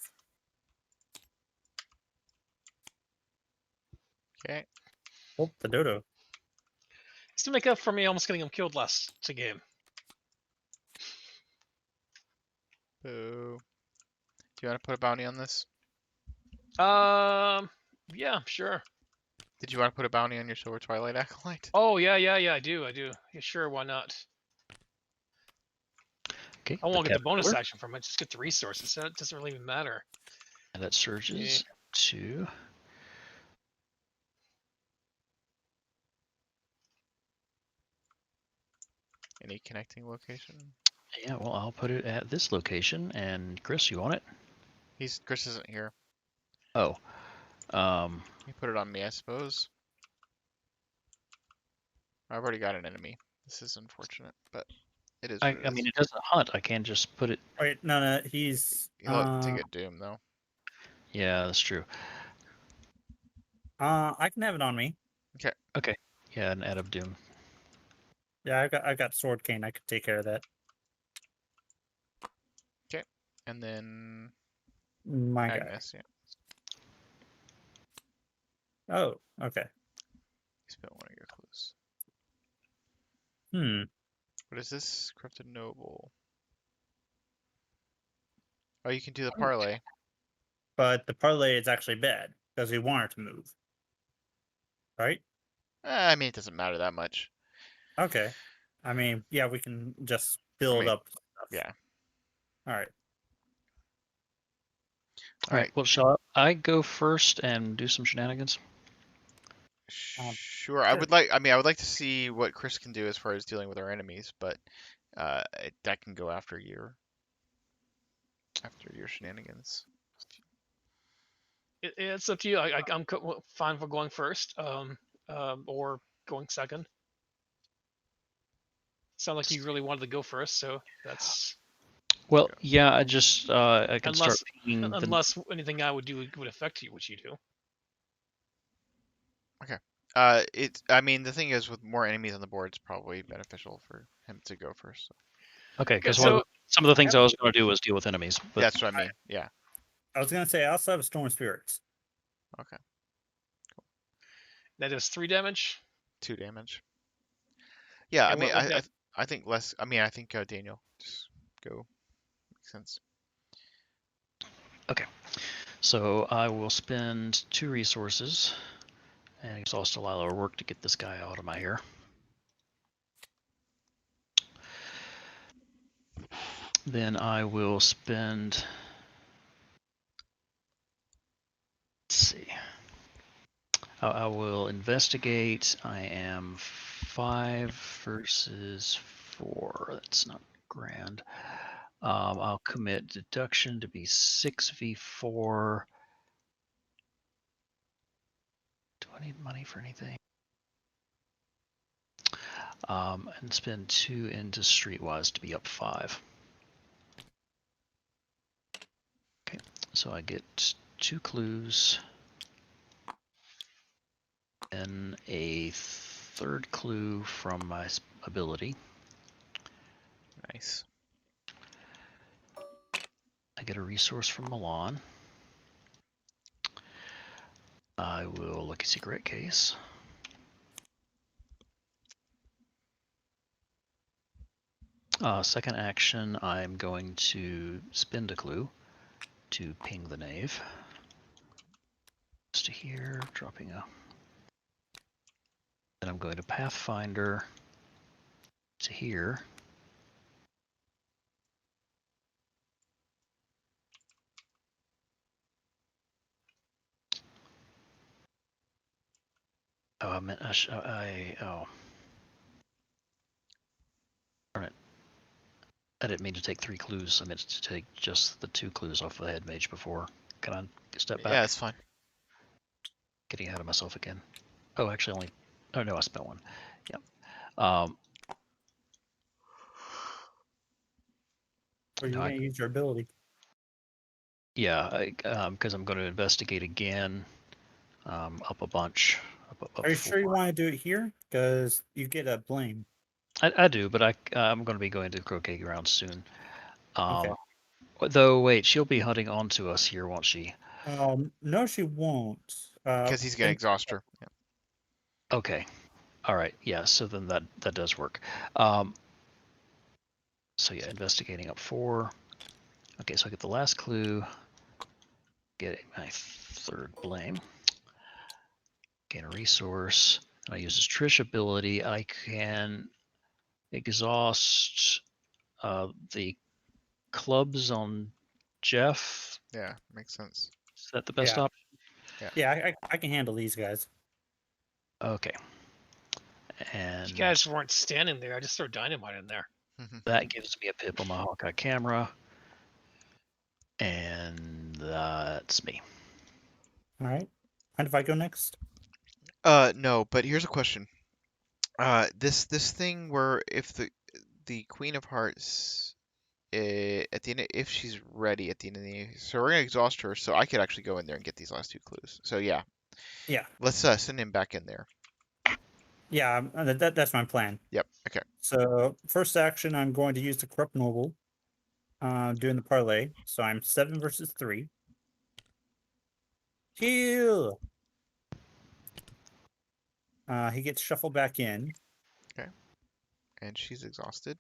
Okay. Oh, the dodo. It's to make up for me almost getting him killed last game. Boo. Do you want to put a bounty on this? Yeah, sure. Did you want to put a bounty on your Silver Twilight Acolyte? Oh, yeah, I do. Yeah, sure, why not? Okay. I won't put get the that bonus over, action from it, just get the resources. So it doesn't really even matter. and that surges to. Any connecting location? Yeah, well, I'll put it at this location. And Chris, you want it? Chris isn't here. Oh. You put it on me, I suppose. I've already got an enemy. This is unfortunate, but it is I what it mean, is. it doesn't hunt. I can't just put it. Wait, no, he's. He'll take a doom though. Yeah, that's true. I can have it on me. Okay. Yeah, an add of doom. Yeah, I got sword cane. I could take care of that. Okay, and then My guy. Agnes. Yeah, Oh, okay. you spent one of your clues. Hmm. What is this? Corrupted Noble. Oh, you can do the parlay. But the parlay is actually bad because we want her to move. Right? I mean, it doesn't matter that much. Okay. I mean, yeah, we can just build mean, up stuff. Yeah. All right. All right. Well, shall I go first and do some shenanigans? Sure. I sure. would like to see what Chris can do as far as dealing with our enemies, but that can go after your shenanigans. It's up to you. I'm fine for going first, or going second. Sound like you really wanted to go first, so that's. Well, yeah, I just I can start pinging Unless anything I would do would affect you, which you do. Okay. I mean, the thing is, with more enemies on the board, it's probably beneficial for him to go first. So. Okay, because so some of the things I was going to do was deal with enemies. But That's what I mean. Yeah. I was gonna say I also have Storm Spirits. Okay. that is 3 damage. 2 damage. Yeah, I And mean, what that- I think less. I mean, I think Daniel just go. Makes sense. okay, so I will spend 2 resources and exhaust a lot of work to get this guy out of my hair. Then I will spend. Let's see. I will investigate. I am 5 versus 4. That's not grand. I'll commit deduction to be 6v4. Do I need money for anything? And spend 2 into Streetwise to be up 5. Okay, so I get 2 clues. And a 3rd clue from my ability. Nice. I get a resource from Milan. I will look at secret case. Second action, I'm going to spend a clue to ping the knave. To here, dropping a. Then I'm going to Pathfinder to here. Oh, I meant oh. Darn it. I didn't mean to take 3 clues. I meant to take just the 2 clues off the head mage before. Can I step back? Yeah, it's fine. Getting ahead of myself again. Oh, actually only. Oh no, I spent 1. Yep. Or you're gonna use your ability. Yeah, because I'm going to investigate again, up a bunch Are you 4. sure you want to do it here? Because you get a blame. I do, but I'm going to be going to croquet ground soon. Okay. Though, wait, she'll be hunting onto us here, won't she? No, she won't. Because he's gonna exhaust her. Yeah. Okay. All right. Yeah. So then that does work. So yeah, investigating up 4. Okay, so I get the last clue. Get my 3rd blame. Gain a resource. And I use this Trish ability. I can exhaust the clubs on Jeff. Yeah, makes sense. Is that the best Yeah. option? Yeah, I can handle these guys. Okay. And You guys weren't standing there. I just threw dynamite in there. that gives me a pip on my Hawkeye camera. And that's me. All right. Mind if I go next? No, but here's a question. This thing where if the Queen of Hearts, at the end, if she's ready at the end of the, so we're gonna exhaust her, so I could actually go in there and get these last 2 clues. So yeah, Yeah. let's send him back in there. Yeah, that's my plan. Yep. Okay. So first action, I'm going to use the corrupt noble. Doing the parlay. So I'm 7 versus 3. Heal. He gets shuffled back in. And she's exhausted.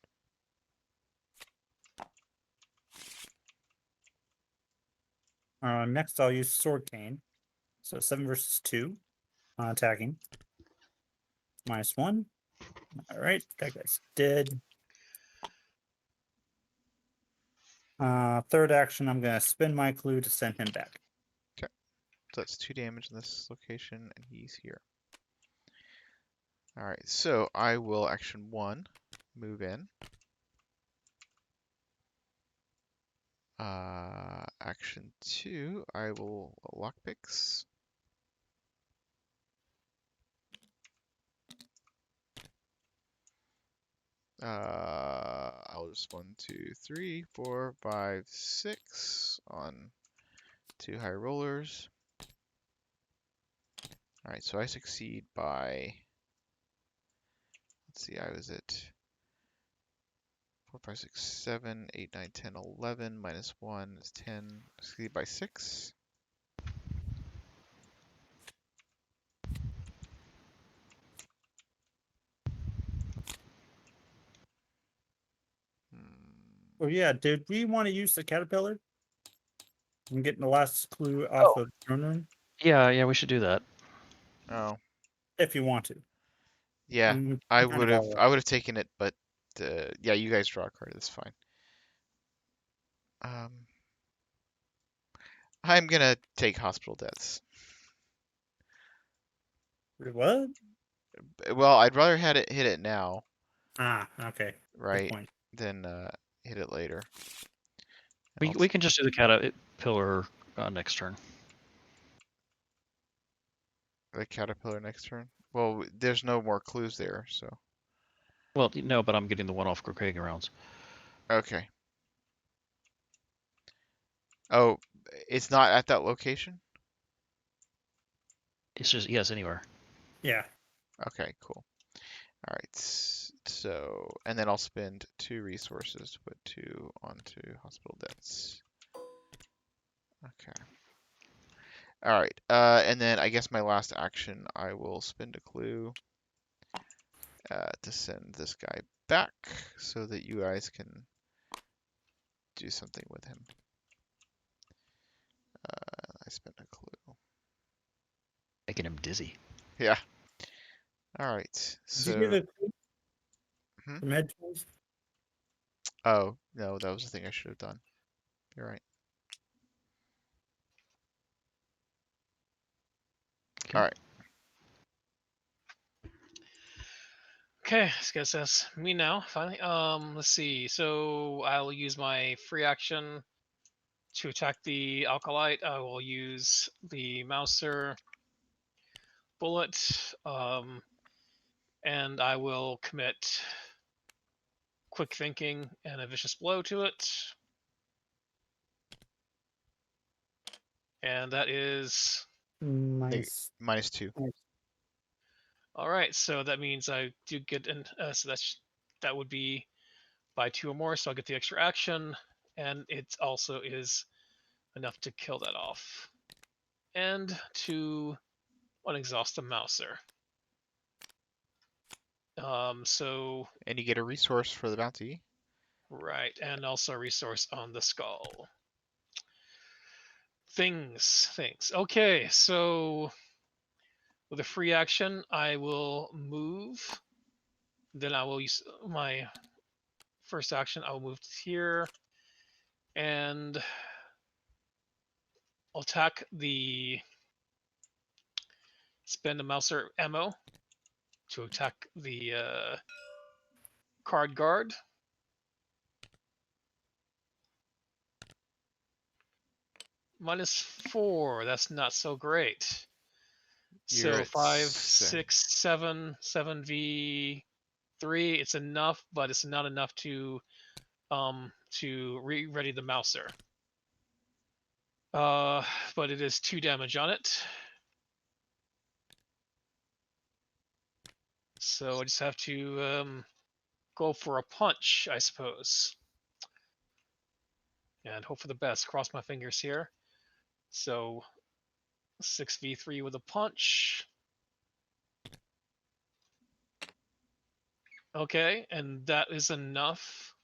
Next, I'll use sword cane. So 7 versus 2. Attacking. -1. All right, that guy's dead. Third action, I'm gonna spin my clue to send him back. So that's 2 damage in this location, and he's here. All right. So I will action 1, move in. Action 2, I will lockpicks. I'll just 1, 2, 3, 4, 5, 6 on 2 high rollers. All right, so I succeed by, let's see, I was at 4, 5, 6, 7, 8, 9, 10, 11, -1 is 10, succeed by 6. Oh yeah, did we want to use the caterpillar? I'm getting the last clue off of throne room. Yeah, we should do that. Oh, If you want to. yeah, I'm I kind would of have, all I would have taken it, but yeah, you guys draw a card. That's fine. I'm gonna take hospital deaths. What? Well, I'd rather had it hit it now, Okay. Good right, point. than hit it later. We can just do the caterpillar next turn. The caterpillar next turn. Well, there's no more clues there, so Well, no, but I'm getting the one off croquet grounds. okay. Oh, it's not at that location? It's just yes, anywhere. Yeah. Okay, cool. All right, so and then I'll spend 2 resources to put 2 onto hospital debts. Okay. All right, and then I guess my last action, I will spend a clue to send this guy back so that you guys can do something with him. I spent a clue. Making him dizzy. Yeah. All right. Did you get So, a from head tools? oh no, that was the thing I should have done. You're right. Okay. All right. Okay, I guess that's me now. Finally, let's see. So I'll use my free action to attack the alkalite. I will use the Mouser bullet, and I will commit quick thinking and a vicious blow to it. And that is Nice. -2. All right, so that means I do get an. So that would be by 2 or more, so I'll get the extra action, and it also is enough to kill that off, and to unexhaust the Mouser. So And you get a resource for the bounty. right, and also a resource on the skull. Things. Okay, so with a free action, I will move. Then I will use my first action. I will move here, and I'll attack the spend the Mouser ammo to attack the card guard. -4. That's not so great. You're So at 5, 6, 7, 7v3. It's enough, but it's not enough to ready the Mouser. But it is 2 damage on it. So I just have to go for a punch, I suppose. And hope for the best. Cross my fingers here. So 6v3 with a punch. Okay, and that is enough.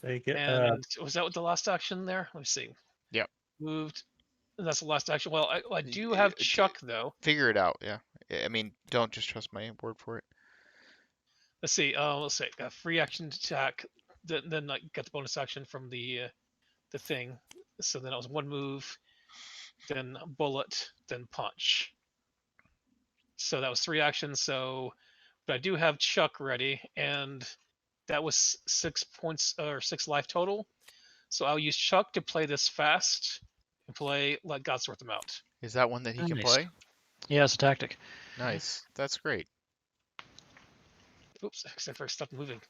So you get And was that what the last action there? Let me see. Yep. Moved. And that's the last action. Well, I do have Chuck though. Figure it out. Yeah. I mean, don't just trust my word for it. Let's see. Let's say a free action attack. Then I got the bonus action from the thing. So then it was 1 move, then bullet, then punch. So that was 3 actions. So, but I do have Chuck ready, and that was 6 points or 6 life total. So I'll use Chuck to play this fast and play Let God Sort Them Out. Is that one that he can Nice. play? Yeah, it's a tactic. Nice. That's great. Oops, except for stuff moving.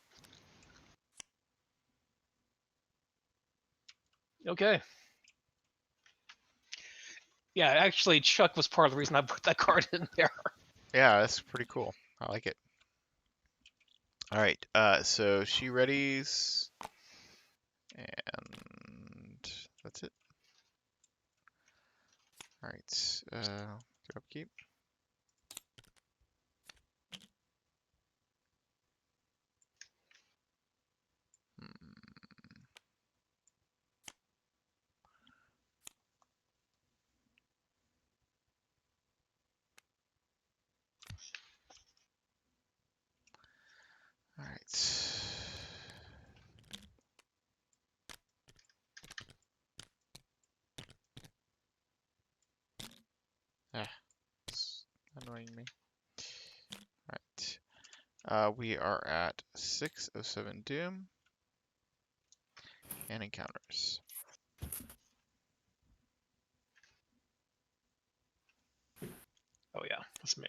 Okay. Yeah, actually, Chuck was part of the reason I put that card in there. Yeah, that's pretty cool. I like it. All right. So she readies, and that's it. All right. Do upkeep. All right. It's annoying me. All right. We are at 607 Doom and encounters. Oh yeah, that's me.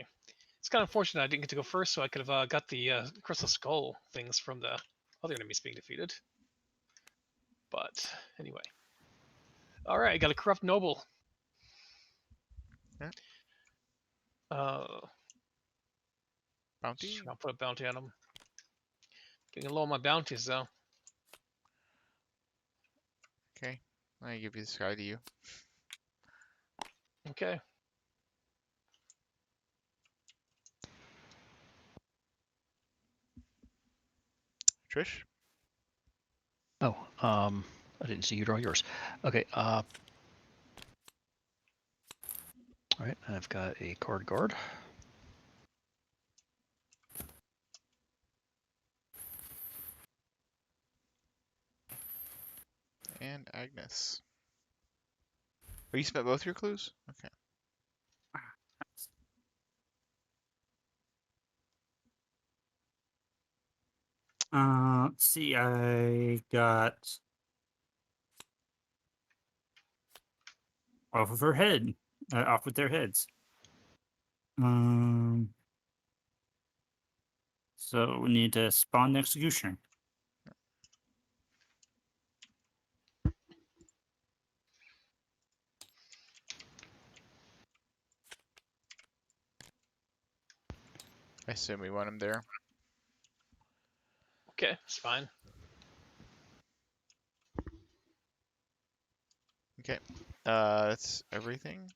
It's kind of unfortunate I didn't get to go first, so I could have got the Crystal Skull things from the other enemies being defeated. But anyway. Alright, I got a Corrupt Noble. Yeah. Bounty. I'll put a bounty on him. Getting low on my bounties, though. Okay. I give you this guy to you. Okay. Trish. Oh, I didn't see you draw yours. Okay. All right. I've got a card guard. And Agnes. Oh, you spent both your clues? Okay. Let's see, I got off of her head, off with their heads. So we need to spawn the executioner. I assume we want him there. Okay, it's fine. Okay. That's everything.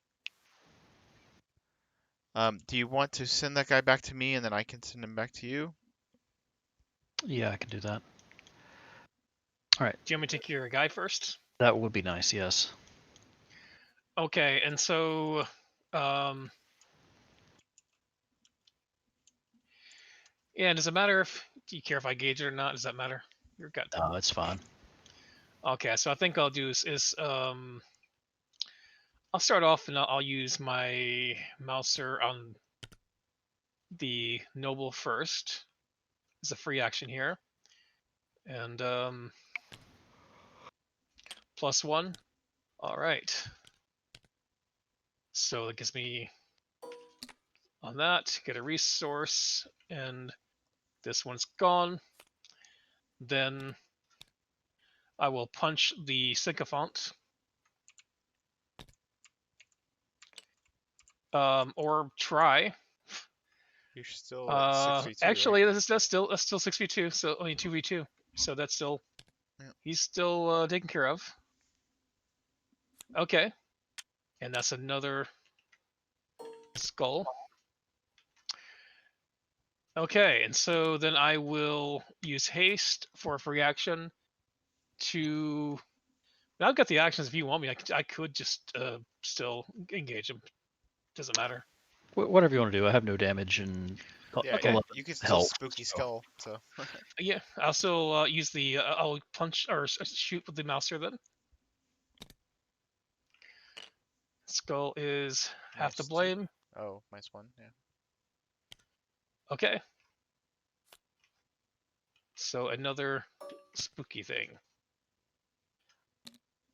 Do you want to send that guy back to me and then I can send him back to you? Yeah, I can do that. Do you want me to take your guy first? That would be nice, yes. Okay, and so yeah, does it matter if do you care if I gauge it or not? Does that matter? Your gut. No, it's fine. Okay, so I think I'll do is I'll start off and I'll use my mouser on the noble first as a free action here, and +1. All right. So it gives me on that get a resource, and this one's gone. Then I will punch the sycophant. Or try. You're still at 6v2, Actually, right? that's still 6v2, so only 2v2. So that's still Yeah. he's still taken care of. Okay, and that's another skull. Okay, and so then I will use haste for a free action to. I've got the actions. If you want me, I could just still engage him. Doesn't matter. Whatever you want to do. I have no damage and Yeah, Okay. 11 you can still health. spooky so- skull, so Yeah, I'll still use the. I'll punch or shoot with the mouser then. Skull is half the -2. blame. Oh, -1, yeah. Okay. So another spooky thing.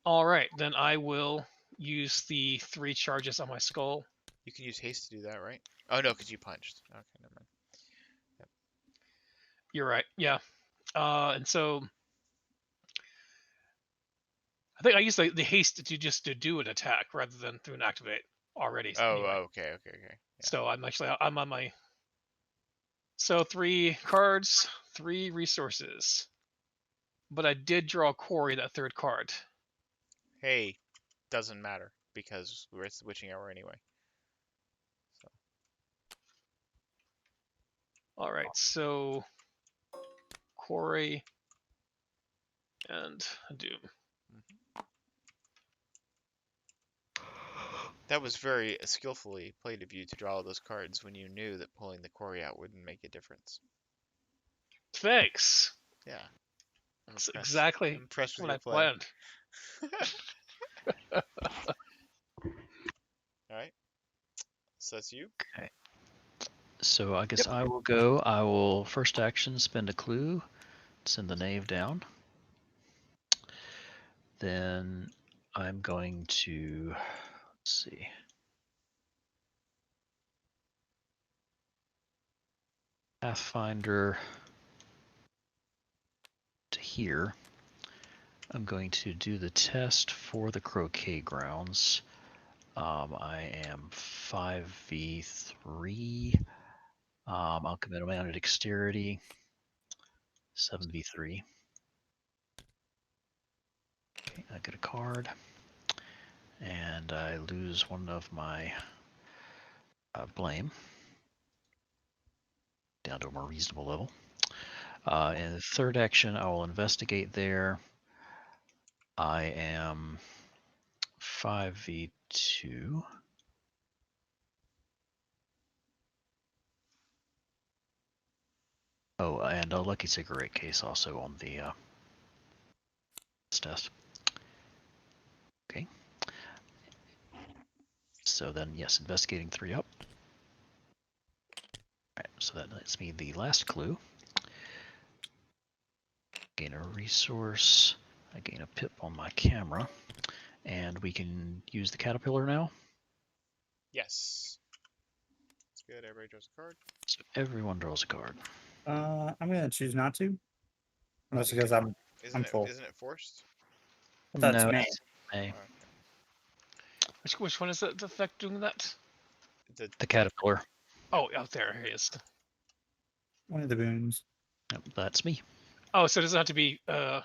All right, then I will use the 3 charges on my skull. You can use haste to do that, right? Oh no, because you punched. Okay, never mind. You're right. Yeah. And so I think I use the haste to just to do an attack rather than through an activate already. Oh, Anyway. okay. Yeah. So I'm on my. So 3 cards, 3 resources. But I did draw Corey that 3rd card. Hey, doesn't matter because we're at the witching hour anyway. So. All right, so Corey and Doom. That was very skillfully played of you to draw all those cards when you knew that pulling the quarry out wouldn't make a difference. Thanks. Yeah. I'm That's impressed. exactly I'm impressed with what your I play. planned. Alright. So that's you? Okay. So I guess I will go. I will first action spend a clue, send the knave down. Then I'm going to let's see. Pathfinder to here. I'm going to do the test for the croquet grounds. I am 5v3. I'll commit my own dexterity. 7v3. Okay, I get a card. And I lose one of my blame. Down to a more reasonable level. In the third action, I will investigate there. I am 5v2. Oh, and a lucky cigarette case also on the test. Okay. So then, yes, investigating 3 up. Alright, so that lets me the last clue. Gain a resource. I gain a pip on my camera. And we can use the caterpillar now. Yes. That's good. Everybody draws a card. So everyone draws a card. I'm gonna choose not to, unless Okay. because I'm Isn't full. it forced? That's No, me. it's May. Which one is the effect doing that? The caterpillar. Oh, out there he is. One of the boons. Yep, that's me. Oh, so it doesn't have to be. Okay.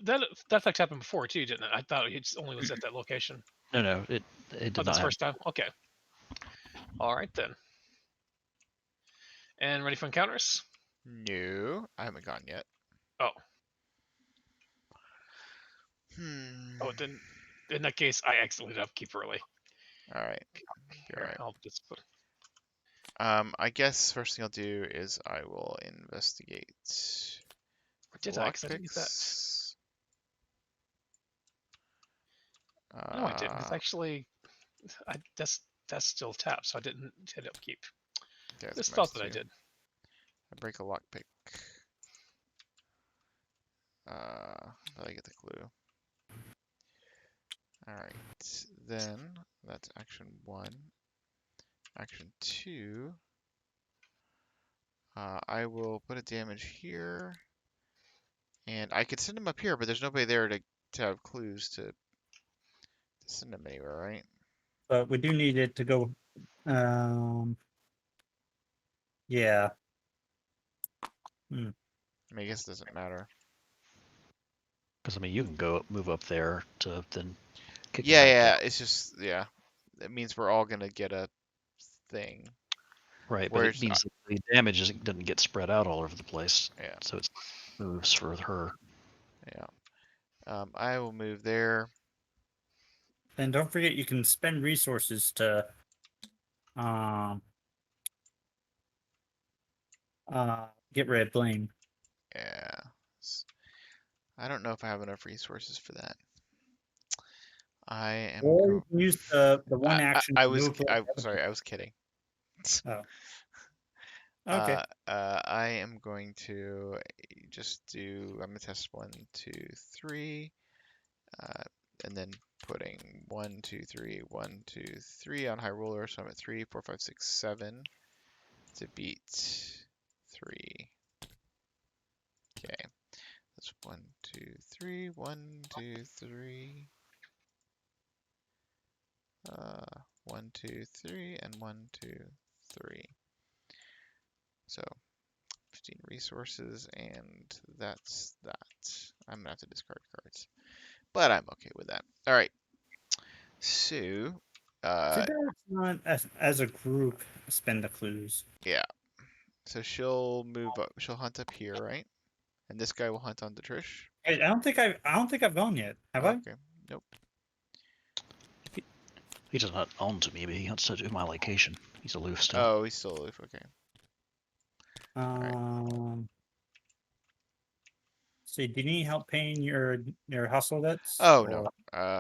That effect happened before too, didn't it? I thought it only was at that location. No, it Oh, did that's not have. first time. Okay. All right then. And ready for encounters? No, I haven't gone yet. Oh. Hmm. Oh, then in that case, I accidentally did upkeep early. All right. Here, Alright. I'll just put. I guess first thing I'll do is I will investigate Or did I? Because I didn't get that. lockpicks. No, I didn't. It's Uh, actually, that's still tapped, so I didn't hit upkeep. yeah, it's Just minus thought that I 2. did. I break a lockpick. But I get the clue. Alright, then that's action 1. Action 2. I will put a damage here. And I could send him up here, but there's nobody there to have clues to send him anywhere, right? But we do need it to go. Yeah. I mean, I guess it doesn't matter. Because I mean, you can move up there to then kick Yeah, back yeah, down. it's just, yeah. It means we're all gonna get a thing. Right, but it Whereas, means that the damage doesn't get spread out all over the place. yeah, So it moves for her. yeah. I will move there. And don't forget, you can spend resources to get rid of blame. Yeah. I don't know if I have enough resources for that. I am Or you can use the one action I to was move. like the sorry, I was kidding. other- Oh. Okay. I am going to just do. I'm gonna test 1, 2, 3, and then putting 1, 2, 3, 1, 2, 3 on high roller. So I'm at 3, 4, 5, 6, 7 to beat 3. Okay, that's 1, 2, 3, 1, 2, 3. 1, 2, 3, and 1, 2, 3. So 15 resources, and that's that. I'm gonna have to discard cards, but I'm okay with that. All right. So, Too bad it's not as a group spend the clues. yeah. So she'll move up. She'll hunt up here, right? And this guy will hunt on the Trish. I don't think I've gone yet. Have I? Okay. Nope. He does not own to me, but he hunts to my location. He's aloof still. Oh, he's still aloof. Okay. See, do you need help paying your hustle debts? Oh or... no.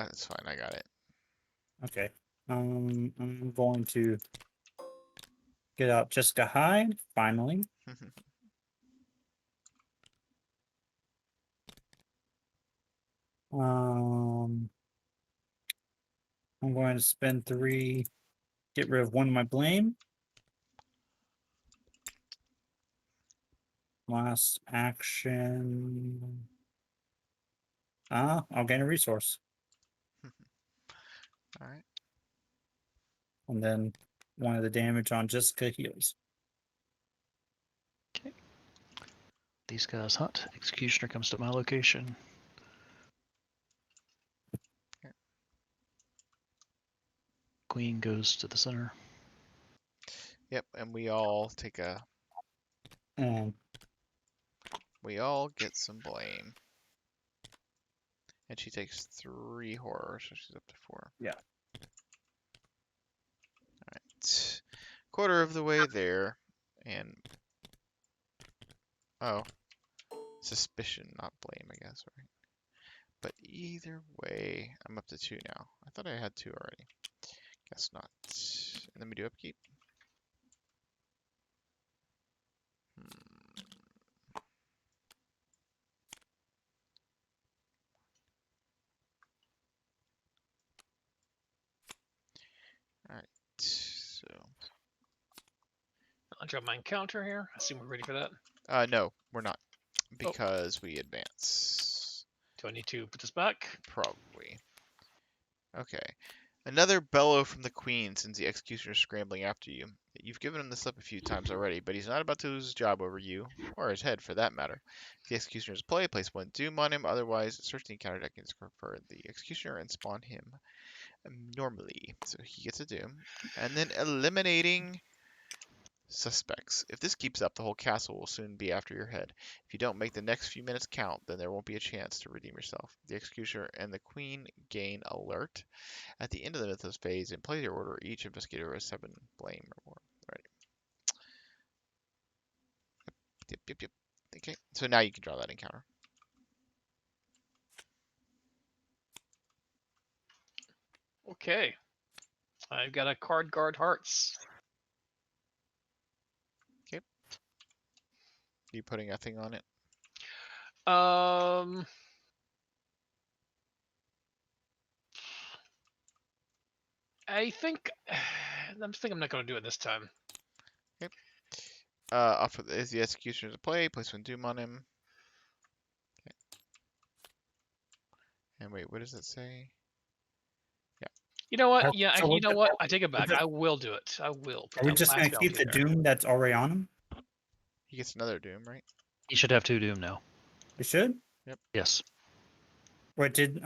It's fine. I got it. Okay. I'm going to get out Jessica Hyde finally. I'm going to spend 3, get rid of 1 of my blame. Last action. I'll gain a resource. All right. And then 1 of the damage on Jessica heals. Okay. These guys hunt. Executioner comes to my location. Okay. Queen goes to the center. Yep. And we all take a. And We all get some blame. And she takes 3 horror, so she's up to 4. Yeah. Alright. Quarter of the way there. And oh. Suspicion, not blame, I guess, right? But either way, I'm up to 2 now. I thought I had 2 already. Guess not. And then we do upkeep. Alright, so. I'll drop my encounter here. I assume we're ready for that. No, we're not. Because we advance. Do I need to put this back? Probably. Okay. Another bellow from the queen sends the executioner scrambling after you. You've given him the slip a few times already, but he's not about to lose his job over you, or his head for that matter. If the executioner's play, place 1 doom on him, otherwise search the encounter deck and for the executioner and spawn him normally. So he gets a doom. And then eliminating suspects. If this keeps up, the whole castle will soon be after your head. If you don't make the next few minutes count, then there won't be a chance to redeem yourself. The executioner and the queen gain alert. At the end of the Mythos phase, in player order, each investigator has 7 blame or more. Right. Yep. Okay, so now you can draw that encounter. Okay. I've got a card guard hearts. Okay. You putting a thing on it? I think I'm not going to do it this time. Okay. Off of is the executioner's play. Place 1 doom on him. Okay. And wait, what does it say? Yeah. You know what? Are- Yeah, so you we're know just- what? I take it we're back. just- I will do it. I will. Put Are we that just last gonna keep bounty the there. doom that's already on him? He gets another doom, right? He should have 2 doom now. We should. Yes. Wait, did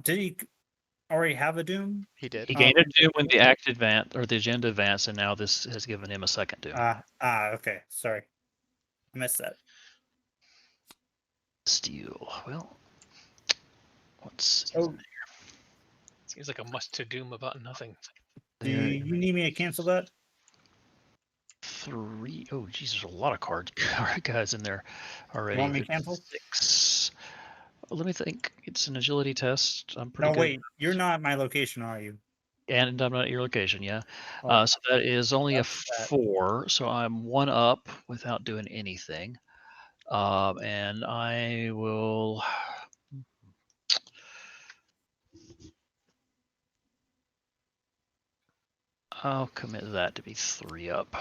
he already have a doom? He did. He gained a doom when the act advance or the agenda advanced, and now this has given him a second doom. Okay. Sorry, I missed that. Steal. Well, what's Oh. in Seems like a must to doom about nothing. Do there? you need me to cancel that? 3. Oh, geez, there's a lot of cards, guys, in there already. You want me to cancel? 6. Let me think. It's an agility test. I'm pretty No, good. wait. You're not at my location, are you? And I'm not at your location, yeah. Oh, So that is only a that's that. 4, so I'm 1 up without doing anything. And I will. I'll commit that to be 3 up.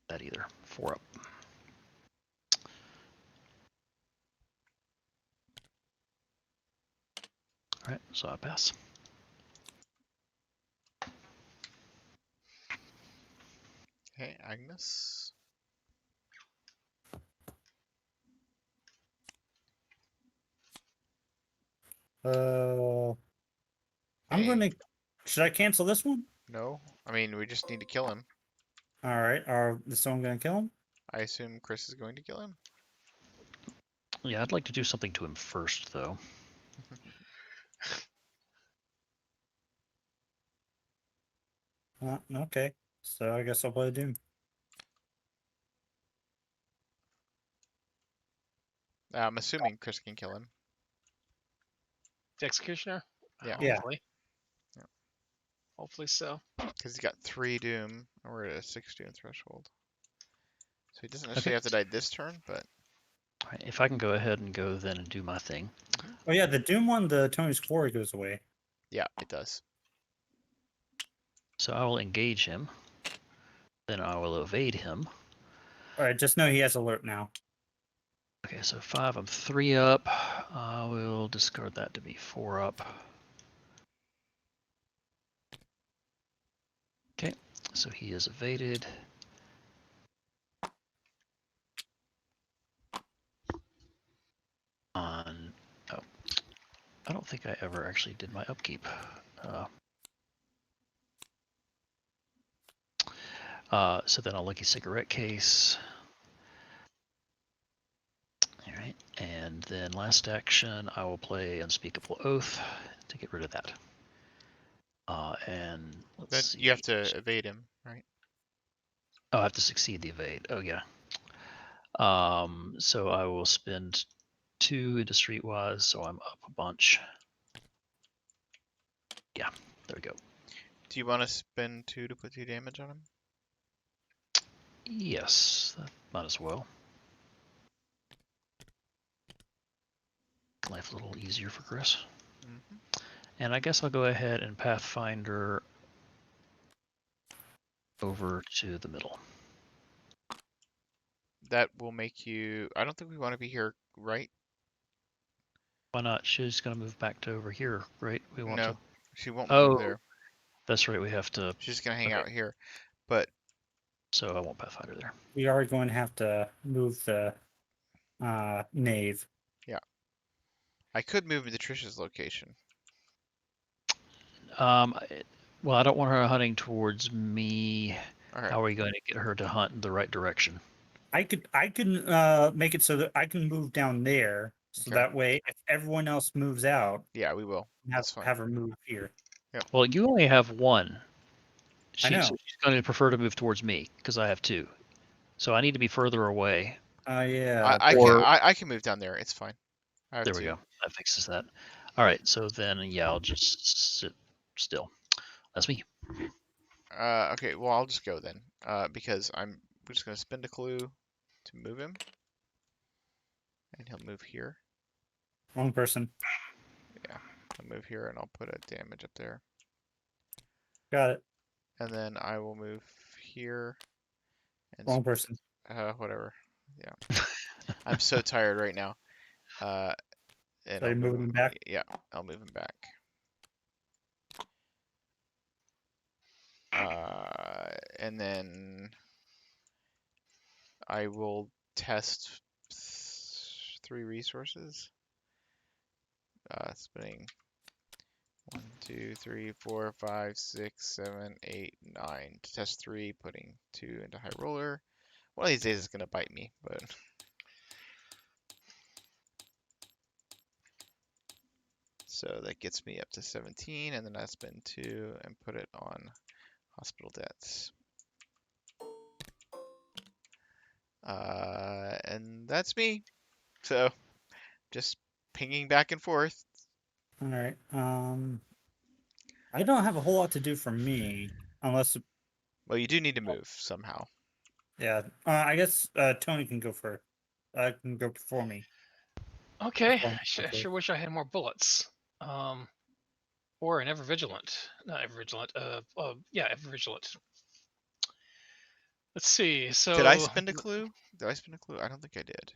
That either. 4 up. All right, so I pass. Okay, Agnes. I'm Hey. gonna. Should I cancel this one? No, I mean we just need to kill him. All right. Is someone gonna kill him? I assume Chris is going to kill him. Yeah, I'd like to do something to him first, though. Okay. So I guess I'll play Doom. I'm assuming Chris can kill him. The executioner? Yeah. Yeah. Hopefully. Yeah. Hopefully so. Because he's got 3 doom, and we're at a 6 doom threshold. So he doesn't Okay. necessarily have to die this turn, but All right, if I can go ahead and go then and do my thing. Oh yeah, the Doom one, the Tony's Quarry goes away. yeah, it does. So I will engage him. Then I will evade him. All right, just know he has alert now. Okay, so 5, I'm 3 up. I will discard that to be 4 up. Okay, so he is evaded. On, oh, I don't think I ever actually did my upkeep. So then I'll lucky cigarette case. All right, and then last action, I will play Unspeakable Oath to get rid of that. And Then let's see. you have to evade him, right? Oh, I have to succeed the evade. Oh yeah. So I will spend 2 into Streetwise, so I'm up a bunch. Yeah, there we go. Do you want to spend 2 to put 2 damage on him? Yes, might as well. Life a little easier for Chris. Mm-hmm. And I guess I'll go ahead and Pathfinder over to the middle. that will make you. I don't think we want to be here, right? Why not? She's gonna move back to over here, right? We want No, to. she won't move Oh, there. that's right. We have to. She's just gonna hang Okay. out here. But So I won't pathfinder there. We are going to have to move the knave. I could move into Trisha's location. Well, I don't want her hunting towards me. All right. How are we going to get her to hunt in the right direction? I can make it so that I can move down there, so Okay. that way if everyone else moves out, Yeah, we will. That's fine. have her move here. Well, you only have one. I know. So she's going to prefer to move towards me because I have two. So I need to be further away. Yeah. I can move down there. It's fine. I have There we two. go. That fixes that. All right. So then, yeah, I'll just sit still. That's me. Okay. Well, I'll just go then. Because we're just gonna spend a clue to move him, and he'll move here. Wrong person. I'll move here, and I'll put a damage up there, Got it. and then I will move here. And Wrong person. whatever. Yeah. I'm so tired right now. And So I'll you're move moving him back? Yeah, I'll move him back. And then I will test 3 resources. Spinning 1, 2, 3, 4, 5, 6, 7, 8, 9 to test 3, putting 2 into high roller. One of these days it's gonna bite me, but so that gets me up to 17, and then I spend 2 and put it on hospital debts. And that's me. So just pinging back and forth. All right. I don't have a whole lot to do for me, unless Well, you do need to move somehow. yeah. I guess Tony can go for. Can go before me. Okay, Well, I okay. sure wish I had more bullets. Or an ever vigilant. Not ever vigilant. Yeah, ever vigilant. Let's see. So Did I spend a clue? Did I spend a clue? I don't think I did.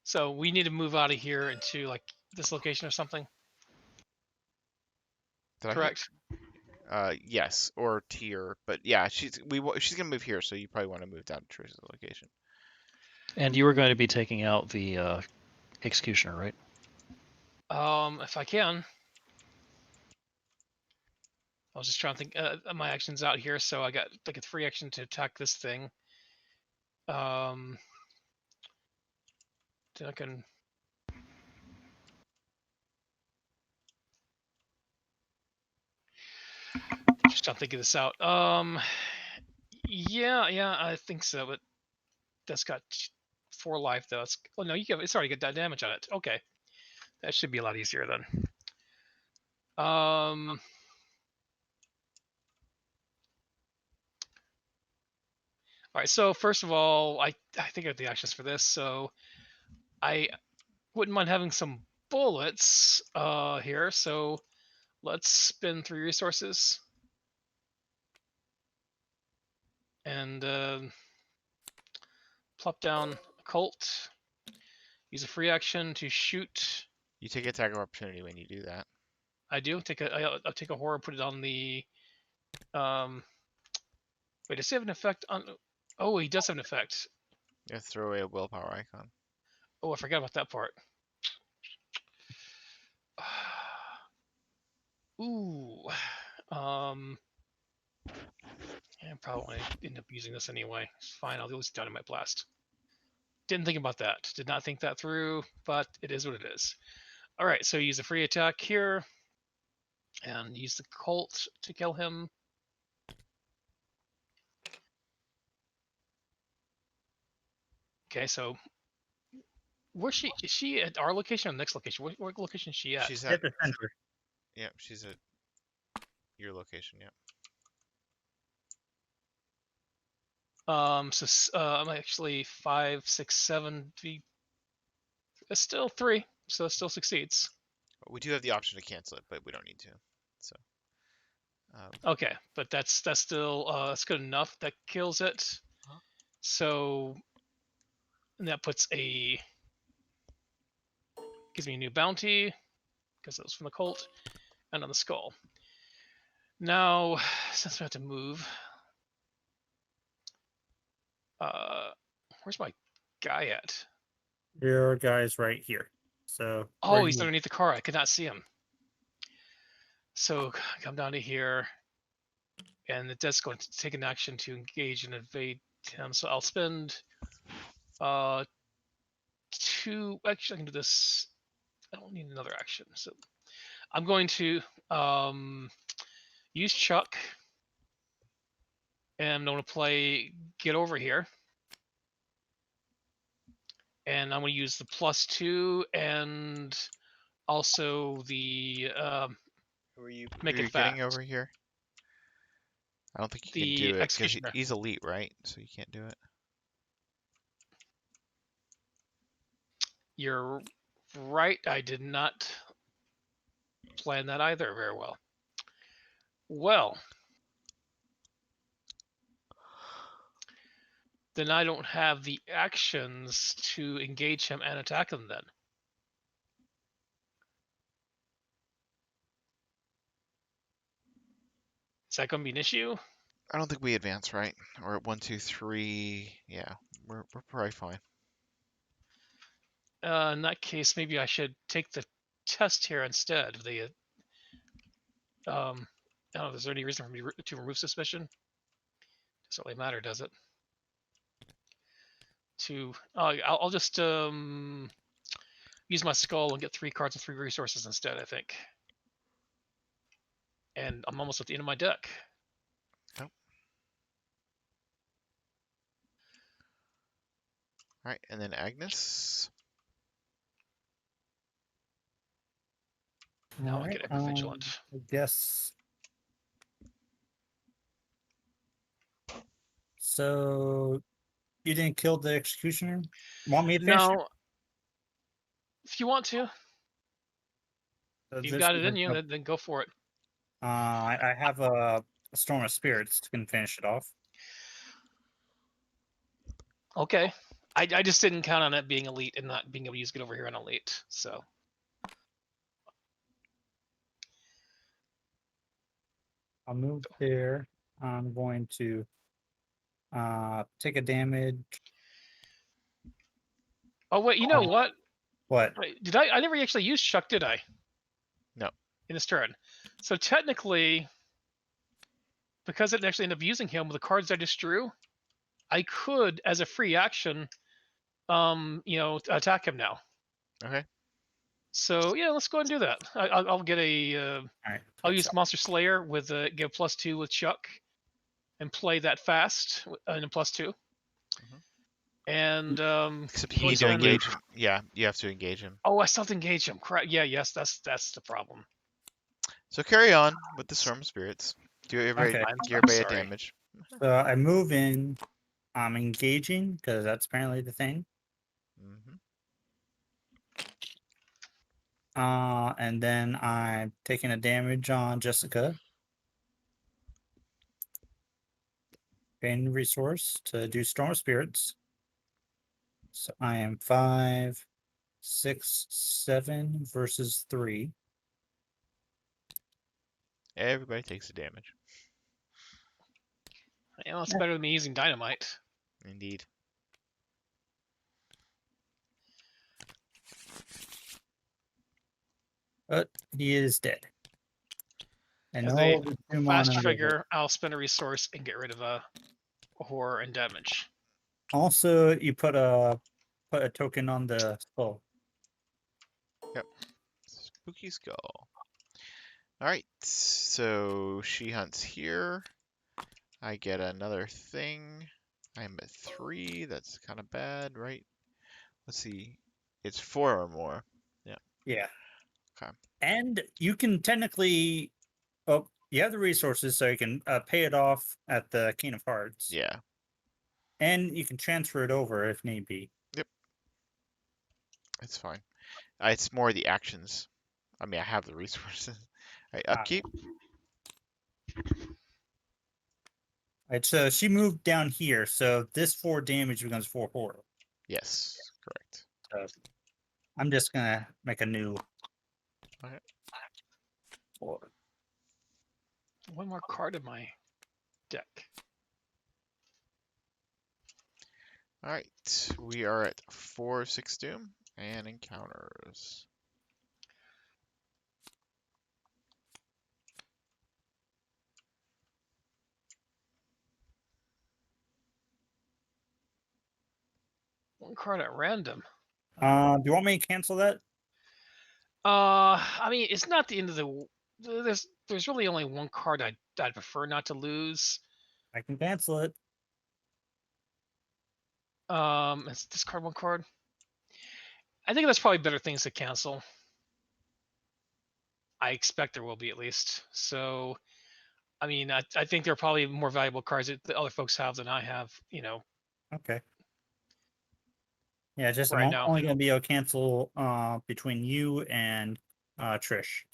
So we need to move out of here into like this location or something. Did Correct. Yes, or tier, but yeah, she's gonna move here, so you probably want to move down to Trish's location. And you were going to be taking out the executioner, right? If I can. I was just trying to think. My actions out here, so I got like a free action to attack this thing. Then I can. Just trying to think of this out. Yeah, I think so, but that's got 4 life though. Oh no, it's already got that damage on it. Okay, that should be a lot easier then. All right, so first of all, I think I have the actions for this, so I wouldn't mind having some bullets here. So let's spend 3 resources and plop down a Colt. Use a free action to shoot. You take attack of opportunity when you do that. I do I'll take a horror, put it on the. Wait, does he have an effect on? Oh, he does have an effect. You have to throw away a willpower icon. Oh, I forgot about that part. Ooh. I probably end up using this anyway. It's fine. I'll use Dynamite Blast. Didn't think about that. Did not think that through, but it is what it is. All right, so use a free attack here, and use the Colt to kill him. Okay, so where's she? Is she at our location or the next location? What location is she at? She's At the center. Yeah, she's at your location. Yeah. So I'm actually 5, 6, 7. It's still 3, so it still succeeds. We do have the option to cancel it, but we don't need to. So. Okay, but that's still that's good enough. That kills it. Huh? So and that gives me a new bounty because it was from the cult, and on the skull. Now, since I have to move, where's my guy at? Your guy's right here. So Oh, he's underneath the car. I could not see him. So come down to here, and the death's going to take an action to engage and evade him. So I'll spend 2. Actually, I can do this. I don't need another action. So I'm going to use Chuck, and I'm going to play Get Over Here. And I'm going to use the +2 and also the Who are you Make it getting fast. over here? I don't think you The can do it because executioner. he's elite, right? So you can't do it. You're right. I did not plan that either very well. Well, then I don't have the actions to engage him and attack him then. Is that going to be an issue? I don't think we advance, right? Or at 1, 2, 3. Yeah, we're probably fine. In that case, maybe I should take the test here instead. I don't know. Is there any reason for me to remove suspicion? Doesn't really matter, does it? I'll just use my skull and get 3 cards and 3 resources instead, I think. And I'm almost at the end of my deck. Yep. All right, and then Agnes. Now I'll get ever vigilant. I guess. So you didn't kill the executioner? Want me to finish? No. If you want to. If you've got it in you, then go for it. I have a Storm of Spirits to finish it off. Okay. I just didn't count on it being elite and not being able to use Get Over Here on elite. So I'll move there. I'm going to take a damage. Oh wait, you know what? What? Did I never actually use Chuck, did I? No. In his turn. So technically, because I didn't actually end up using him with the cards I just drew, I could, as a free action, attack him now. Okay. So yeah, let's go ahead and do that. I'll get a. All right. I'll use Monster Slayer with give +2 with Chuck, and play that fast and a +2. And except you need to engage him. Yeah, you have to engage him. Oh, I still have to engage him. Yeah, yes, that's the problem. So carry on with the Storm of Spirits. Do everybody a damage. So I move in. I'm engaging because that's apparently the thing. And then I'm taking a damage on Jessica. Gain resource to do Storm of Spirits. So I am 5, 6, 7 versus 3. Everybody takes the damage. Yeah, it's better than me using dynamite. Indeed. But he is dead. And as a fast trigger, I'll spend a resource and get rid of a horror and damage. Also, you put a token on the skull. Yep. Spooky skull. All right. So she hunts here. I get another thing. I'm at 3. That's kind of bad, right? Let's see. It's 4 or more. Yeah. Yeah. Okay. And you can technically, you have the resources, so you can pay it off at the King of Hearts. Yeah. And you can transfer it over if need be. Yep. It's fine. It's more the actions. I mean, I have the resources. All right, upkeep. Right, so she moved down here, so this 4 damage becomes 4 horror. Yes, correct. So I'm just gonna make a new. Okay. 4. One more card in my deck. All right, we are at 4/6 doom and encounters. One card at random. Do you want me to cancel that? I mean, it's not the end of the. There's really only one card I'd prefer not to lose. I can cancel it. Let's discard one card. I think there's probably better things to cancel. I expect there will be at least. So, I mean, I think there are probably more valuable cards that the other folks have than I have. Okay. Yeah, just I'm Right now. only gonna be able to cancel between you and Trish.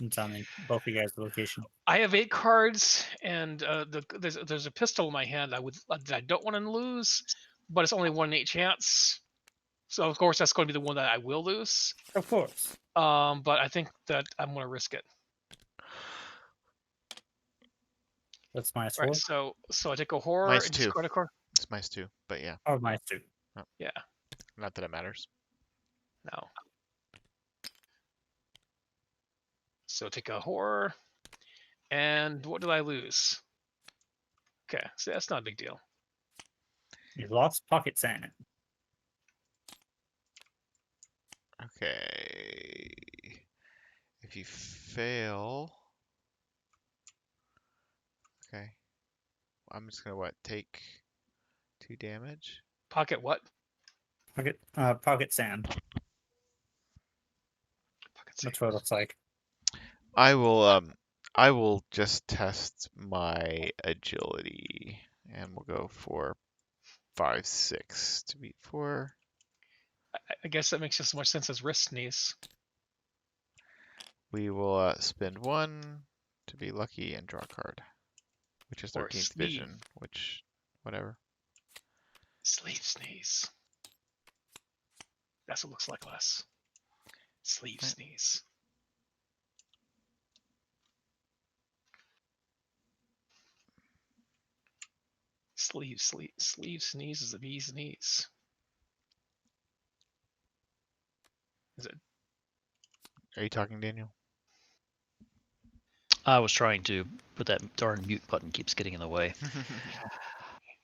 Since I'm in both of you guys' location. I have 8 cards, and there's a pistol in my hand that I don't want to lose, but it's only 1 in 8 chance. So of course that's going to be the one that I will lose. Of course. But I think that I'm going to risk it. That's -4. Right. So I take a horror Minus and 2. discard a card. It's -2, but yeah, Oh, -2. Yeah. not that it matters. No. So take a horror, and what did I lose? Okay, so that's not a big deal. You lost pocket sand. Okay. If you fail, okay. I'm just gonna take 2 damage. Pocket what? Pocket sand. Pocket That's what it looks like. I will just test my agility, and we'll go for 5/6 to beat 4. I guess that makes just as much sense as wrist sneeze. We will spend 1 to be lucky and draw a card, which is Or 13th sleeve. vision, which whatever. Sleeve sneeze. That's what it looks like, Les. Sleeve Right. sneeze. Sleeve sneeze is a bee's knees. Is it? Are you talking, Daniel? I was trying to, but that darn mute button keeps getting in the way.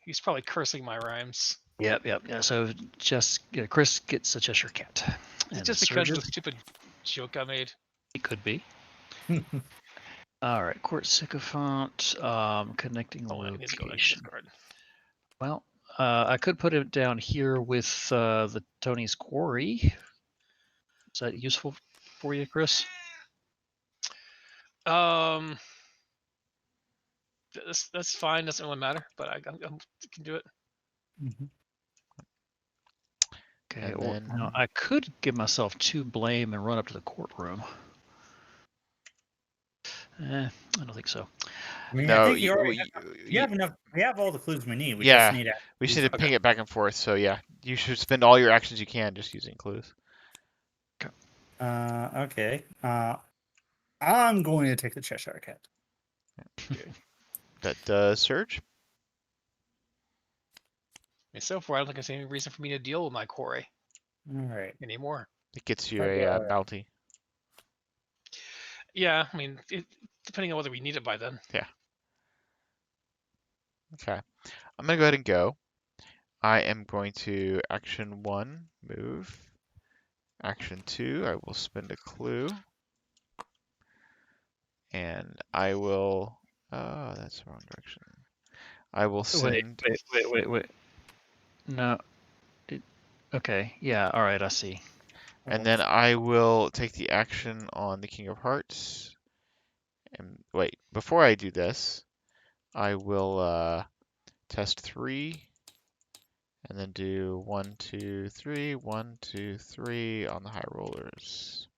He's probably cursing my rhymes. Yep. Yeah, so just Chris gets a Cheshire cat. Is it And just the because of surgeon- the stupid joke I made? It could be. All right, Court Sycophant, connecting Oh, I need to go to location. discard. Well, I could put it down here with the Tony's Quarry. Is that useful for you, Chris? That's fine. Doesn't really matter, but I can do it. Okay, And or then- now I could give myself 2 blame and run up to the courtroom. I don't think so. I mean, No, I think you you have enough. We have all the clues we need. We Yeah, just need we just need to Okay. ping it back and forth. So yeah, you should spend all your actions you can just using clues. Okay. I'm going to take the Cheshire Cat. That does Surge. I mean, so far, I don't think I see any reason for me to deal with my quarry All right. anymore. It gets you Okay, a alright. bounty. Yeah, I mean, depending on whether we need it by then. Okay, I'm gonna go ahead and go. I am going to action 1, move. Action 2, I will spend a clue. And I will, oh, that's the wrong direction. I will send, Wait. No. Okay, yeah, all right, I see. and then I will take the action on the King of Hearts. And wait, before I do this, I will test 3, and then do 1, 2, 3, 1, 2, 3 on the high rollers.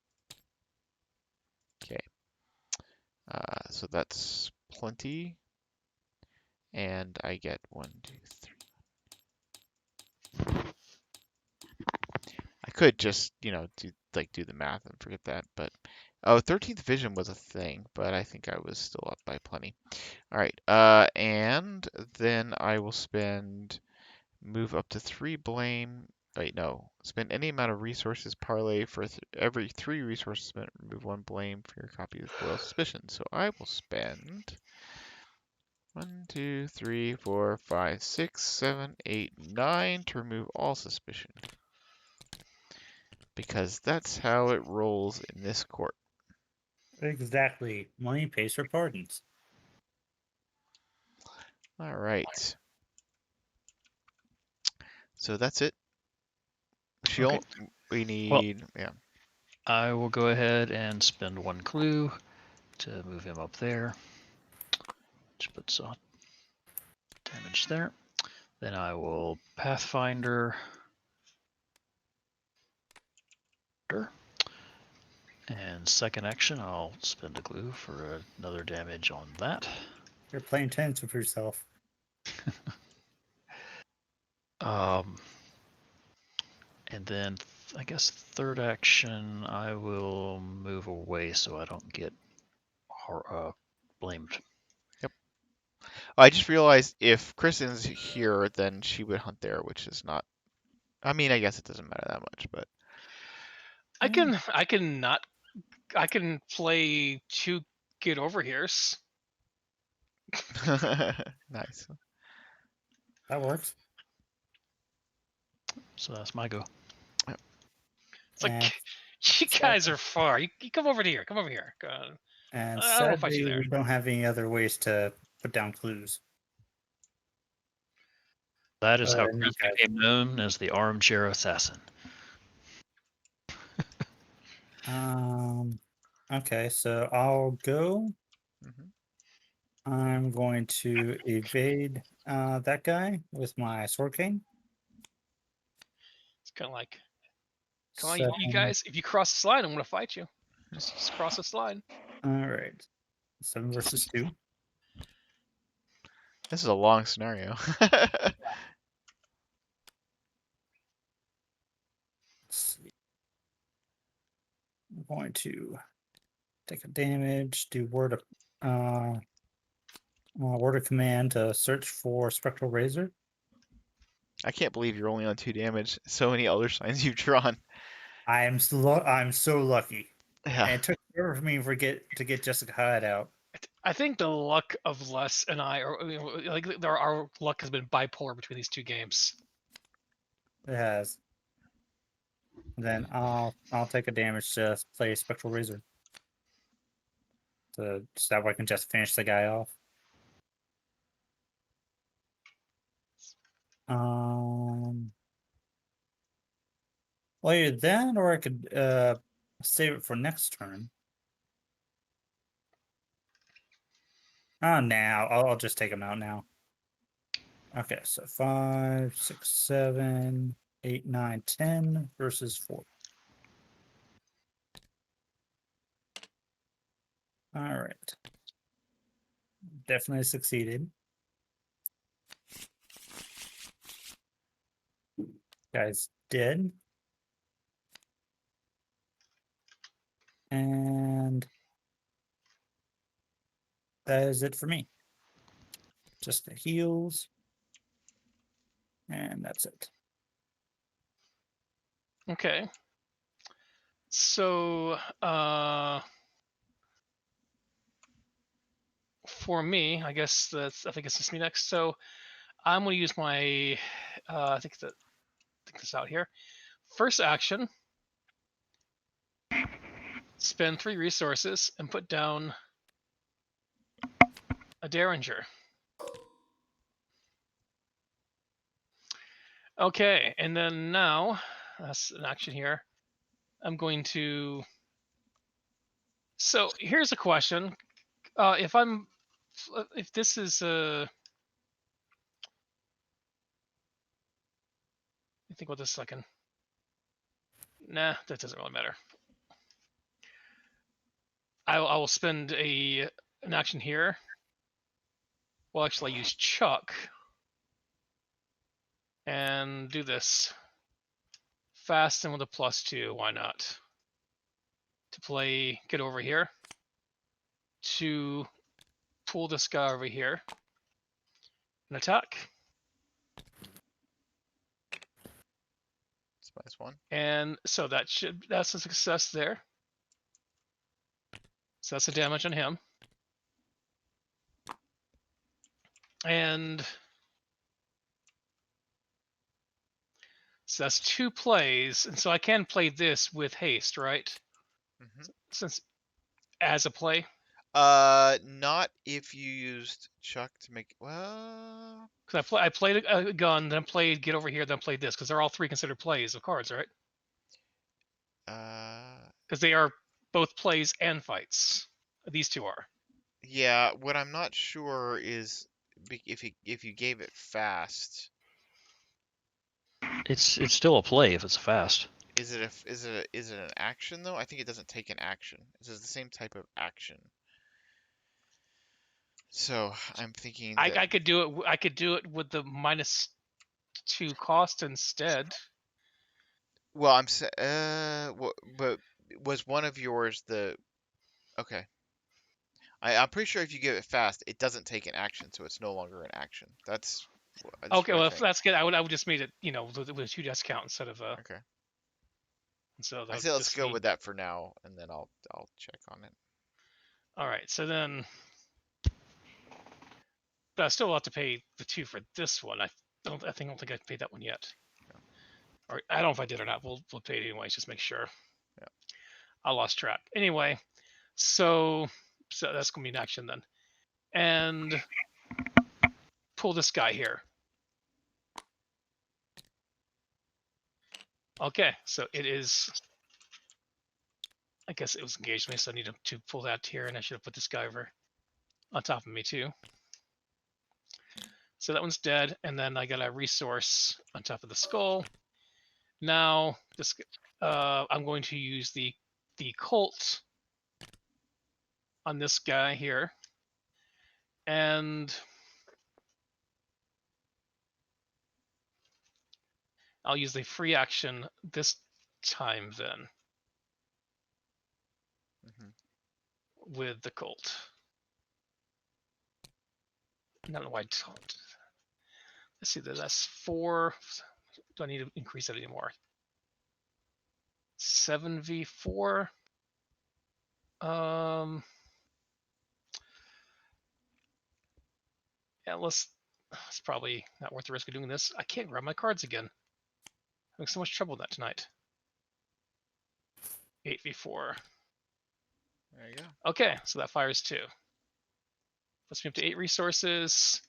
Okay. So that's plenty. and I get 1, 2, 3. I could just, do the math and forget that, but 13th vision was a thing, but I think I was still up by plenty. All right, and then I will move up to 3 blame. Wait, no. Spend any amount of resources parlay for every 3 resources spent. Remove 1 blame for your copy of Foil Suspicion. So I will spend 1, 2, 3, 4, 5, 6, 7, 8, 9 to remove all suspicion. Because that's how it rolls in this court. Exactly. Money pays for pardons. All right. So that's it. Okay. We need, yeah. I will go ahead and spend 1 clue to move him up there. Just put some damage there. Then I will Pathfinder. And second action, I'll spend a clue for another damage on that. You're playing tennis with yourself. And then I guess third action, I will move away so I don't get blamed. Yep. I just realized if Kristen's here, then she would hunt there, which is not. I mean, I guess it doesn't matter that much, but I can play 2 get over here's. nice. That works. So that's my go. It's like And you guys are far. You come over here. Come over here. And I don't want to fight you sadly, there. we don't have any other ways to put down clues. That is how you Chris guys- became known as the armchair assassin. Okay, so I'll go. Mhm. I'm going to evade that guy with my sword cane. It's kind of like, come on, So, you guys. If you cross this line, I'm gonna fight you. Just cross this line. all right. 7 versus 2. This is a long scenario. Let's see. I'm going to take a damage, do word of command to search for spectral razor. I can't believe you're only on 2 damage. So many other signs you've drawn. I'm so lucky. Yeah. And it took forever for me to get Jessica Hyde out. I think the luck of Les and I, or like our luck has been bipolar between these 2 games. It has. Then I'll take a damage to play Spectral Razor. So that way I can just finish the guy off. Well, either that or I could save it for next turn. Oh, now I'll just take him out now. Okay, so 5, 6, 7, 8, 9, 10 versus 4. All right. Definitely succeeded. Guy's dead. And that is it for me. Just the heals. And that's it. Okay. So, for me, I think it's just me next. So, I'm going to use my, I think this out here. First action, spend 3 resources and put down a Derringer. Okay, and then now, that's an action here. I'm going to. So here's a question: if this is a, think about this a second. Nah, that doesn't really matter. I will spend an action here We'll actually use Chuck and do this. Fast and with a +2, why not? To play, get over here. To pull this guy over here. And attack. It's -1. And so that's a success there. So that's the damage on him. And so that's 2 plays. And so I can play this with haste, right? Mhm. Since as a play. Not if you used Chuck to make. Well, Because I played a gun, then played get over here, then played this, because they're all 3 considered plays of cards, right? Because they are both plays and fights. These 2 are. yeah. What I'm not sure is if you gave it fast, It's still a play if it's fast. is it an action though? I think it doesn't take an action. This is the same type of action. So I'm thinking that I could do it. I could do it with the -2 cost instead. well, but was one of yours the okay? I'm pretty sure if you give it fast, it doesn't take an action, so it's no longer an action. That's Okay, what I well if think. that's good, I would just make it with a 2 discount instead of Okay. So I say let's go with that for now, and then I'll check on it. All right, so then, but I still have to pay the 2 for this one. I don't think I paid that one yet. No. Or I don't know if I did or not. We'll pay it anyways, just make sure. Yeah. I lost track. Anyway, so that's gonna be an action then, and pull this guy here. Okay, so it is. I guess it was engaged me, so I need to pull that here, and I should have put this guy over on top of me too. So that one's dead, and then I got a resource on top of the skull. Now this, I'm going to use the Colt on this guy here, and I'll use the free action this time then with the Colt. I don't know why I don't. Let's see, that's 4. Do I need to increase it anymore? 7v4. Yeah, it's probably not worth the risk of doing this. I can't grab my cards again. I'm having so much trouble with that tonight. 8v4. There you go. Okay, so that fires 2. Puts me up to 8 resources.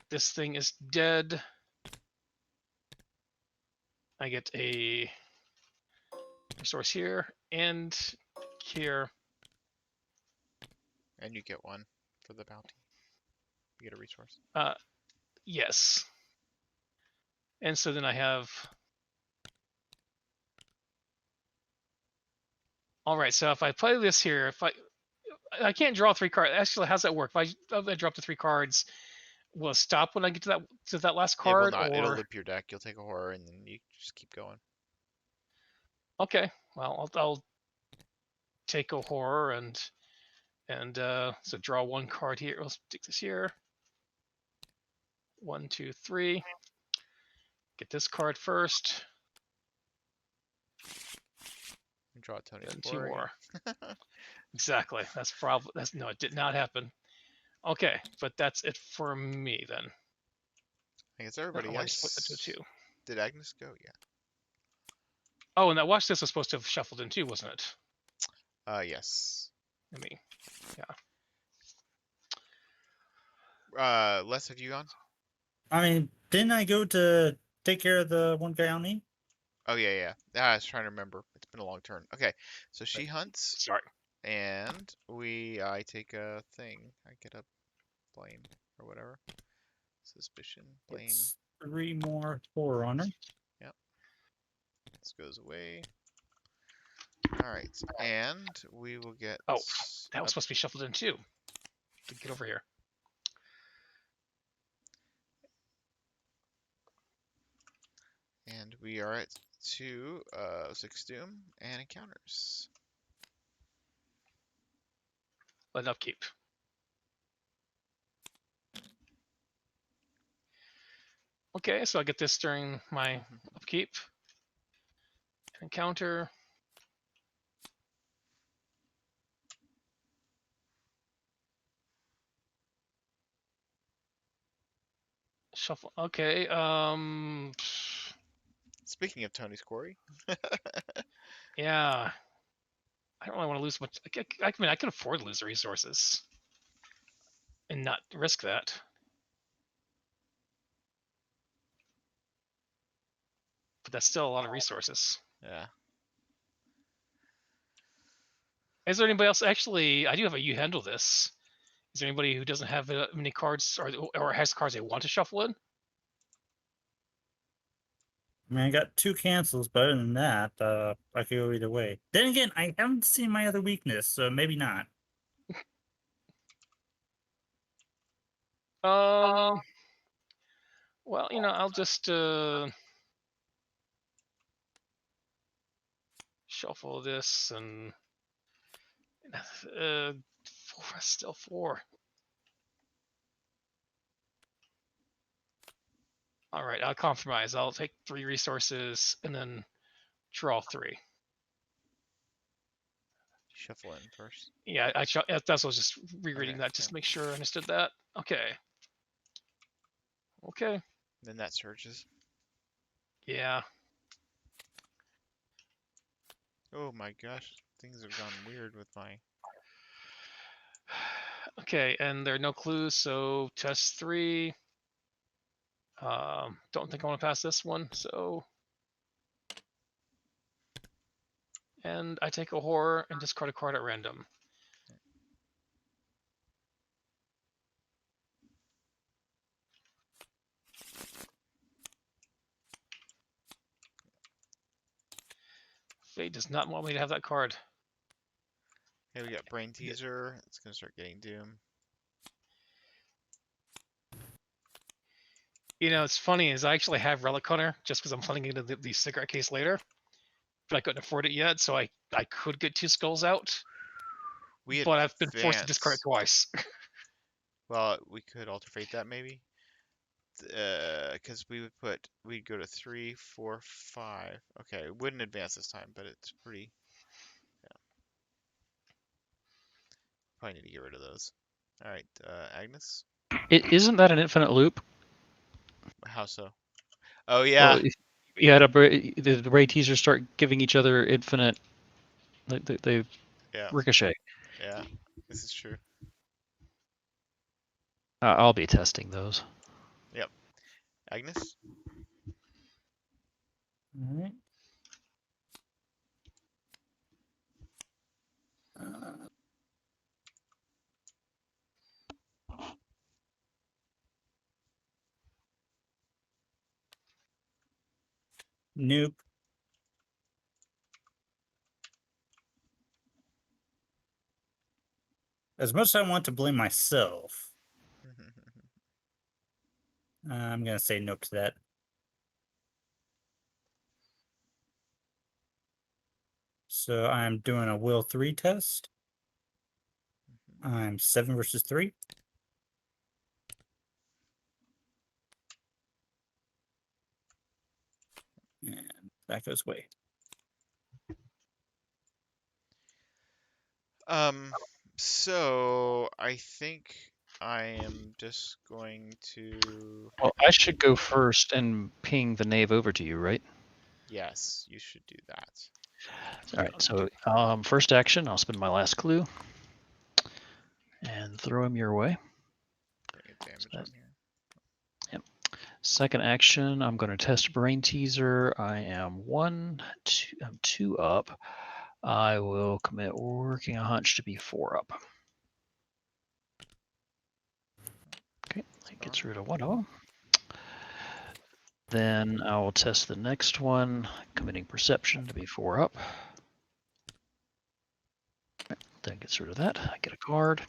This thing is dead. I get a resource here and here. And you get 1 for the bounty. You get a resource. Yes. And so then I have. All right. So if I play this here, if I can't draw 3 cards. Actually, how's that work? If I drop the 3 cards, will it stop when I get to that last card? It will not. Or... It'll lip your deck. You'll take a horror, and then you just keep going. Okay. Well, I'll take a horror and so draw 1 card here. Let's take this here. 1, 2, 3. Get this card first. Draw Tony's And 2 Quarry. more. Exactly. No, it did not happen. Okay, but that's it for me then. I guess everybody I just put that else. to 2. Did Agnes go? Yeah. Oh, and that watch this was supposed to have shuffled in too, wasn't it? Yes. I mean, Les, have you gone? I mean, didn't I go to take care of the one guy on me? Oh yeah. I was trying to remember. It's been a long turn. Okay, so she hunts, sorry. and I take a thing. I get a blame or whatever. Suspicion, blame. It's 3 more horror on her. Yep. This goes away. All right, and we will get. Oh, that was supposed to be shuffled in too. Get over here. And we are at 6 Doom and encounters. Let upkeep. Okay, so I get this during my upkeep. Encounter. Shuffle. Okay. Speaking of Tony's Quarry, Yeah. I don't really want to lose much. I mean, I can afford to lose the resources and not risk that. But that's still a lot of resources. yeah. Is there anybody else? Actually, I do have a you handle this. Is there anybody who doesn't have many cards or has cards they want to shuffle in? I mean, I got 2 cancels, but other than that, I could go either way. Then again, I haven't seen my other weakness, so maybe not. Well, I'll just shuffle this and still 4. All right, I'll compromise. I'll take 3 resources and then draw 3. Shuffle in first. Yeah, that's what I was just rereading Okay, that just yeah. to make sure I understood that. Okay. Okay. Then that surges. Yeah. Oh my gosh, things have gone weird with my. Okay, and there are no clues, so test 3. Don't think I want to pass this one, so. And I take a horror and discard a card at random. Fate does not want me to have that card. Hey, we got Brain Teaser. It's gonna start getting Doom. It's funny is I actually have Relic Hunter just because I'm planning into the cigarette case later, but I couldn't afford it yet, so I could get 2 skulls out, but I've been forced to discard it twice. Well, we could alter fate that maybe. Because we'd go to 3, 4, 5. Okay, it wouldn't advance this time, but it's pretty. Yeah. Probably need to get rid of those. All right, Agnes. Isn't that an infinite loop? How so? Oh yeah. Well, if you had the ray teasers start giving each other infinite, they Yeah. ricochet. Yeah. This is true. I'll be testing those. Yep. Agnes. All right. Nope. As much as I want to blame myself, I'm going to say nope to that. So I'm doing a will 3 test. I'm 7 versus 3. And that goes away. So I think I am just going to. Well, I should go first and ping the knave over to you, right? Yes, you should do that. All right. So first action, I'll spend my last clue and throw him your way. Bring a damage So on here. Yep. Second action, I'm going to test Brain Teaser. I am 2 up. I will commit Working a Hunch to be 4 up. Okay, that gets rid of one of them. Then I will test the next one, committing Perception to be 4 up. That gets rid of that. I get a card.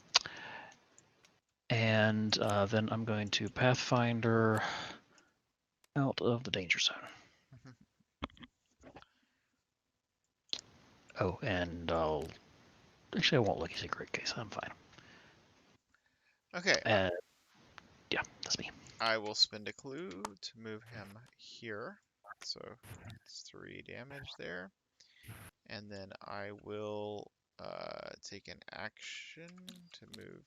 And then I'm going to Pathfinder out of the danger zone. Oh, and actually, I won't look. He's a great case. I'm fine. Okay, And yeah, that's me. I will spend a clue to move him here. So it's 3 damage there. And then I will take an action to move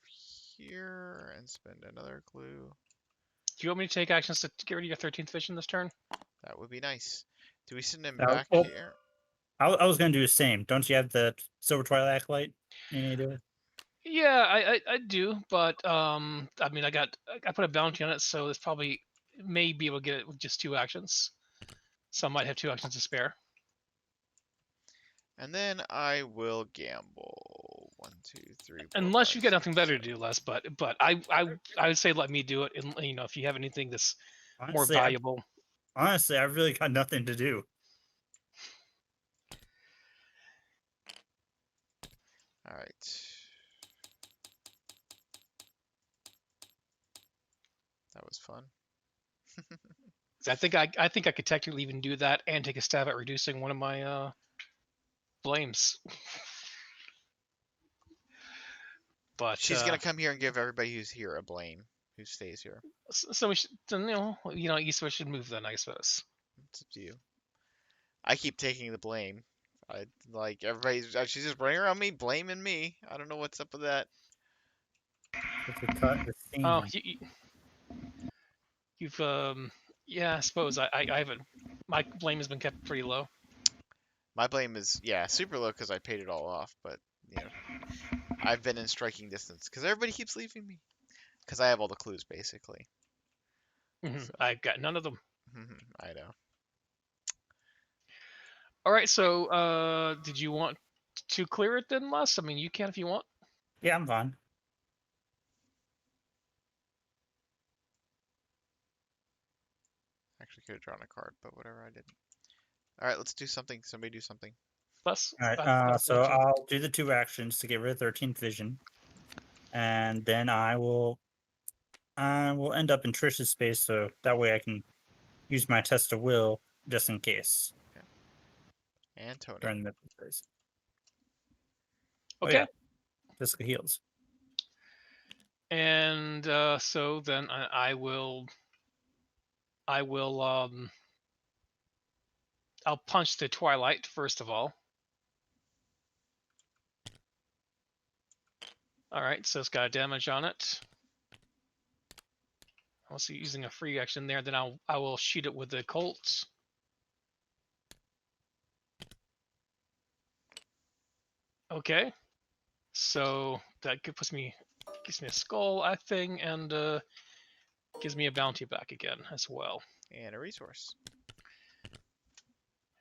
here and spend another clue. Do you want me to take actions to get rid of your 13th vision this turn? That would be nice. Do we send him Now, back well, here? I was going to do the same. Don't you have the Silver Twilight Acolyte? You need to do it? Yeah, I do, but I mean, I put a bounty on it, so it's probably may be able to get it with just 2 actions. So I might have 2 actions to spare. And then I will gamble. 1, 2, 3, 4, Unless 5, you get 6, nothing better 7. to do, Les. But I would say let me do it. And you know, if you have anything that's more Honestly, valuable. Honestly, I've really got nothing to do. All right. That was fun. I think I could technically even do that and take a stab at reducing one of my blames. But She's gonna come here and give everybody who's here a blame. Who stays here? so we should, Eastwood should move then, I suppose. It's up to you. I keep taking the blame. I like everybody's. She's just running around me, blaming me. I don't know what's up with that. To cut the scene. Oh, you've yeah, I suppose I haven't. My blame has been kept pretty low. My blame is super low because I paid it all off. But I've been in striking distance because everybody keeps leaving me. Because I have all the clues basically. So. I've got none of them. I know. All right, so did you want to clear it then, Les? I mean, you can if you want. Yeah, I'm fine. Actually, could have drawn a card, but whatever. I didn't. All right, let's do something. Somebody do something. Les. All right. So I'll do the 2 actions to get rid of 13th vision, and then I will end up in Trish's space, so that way I can use my test of will just in case. Okay. And Tony. During the phase. Okay. Oh, yeah. Physical heals. And so then I will I'll punch the Twilight first of all. All right, so it's got a damage on it. I'll see using a free action there. Then I will shoot it with the Colts. Okay, so that gives me a skull, I think, and gives me a bounty back again as well. And a resource.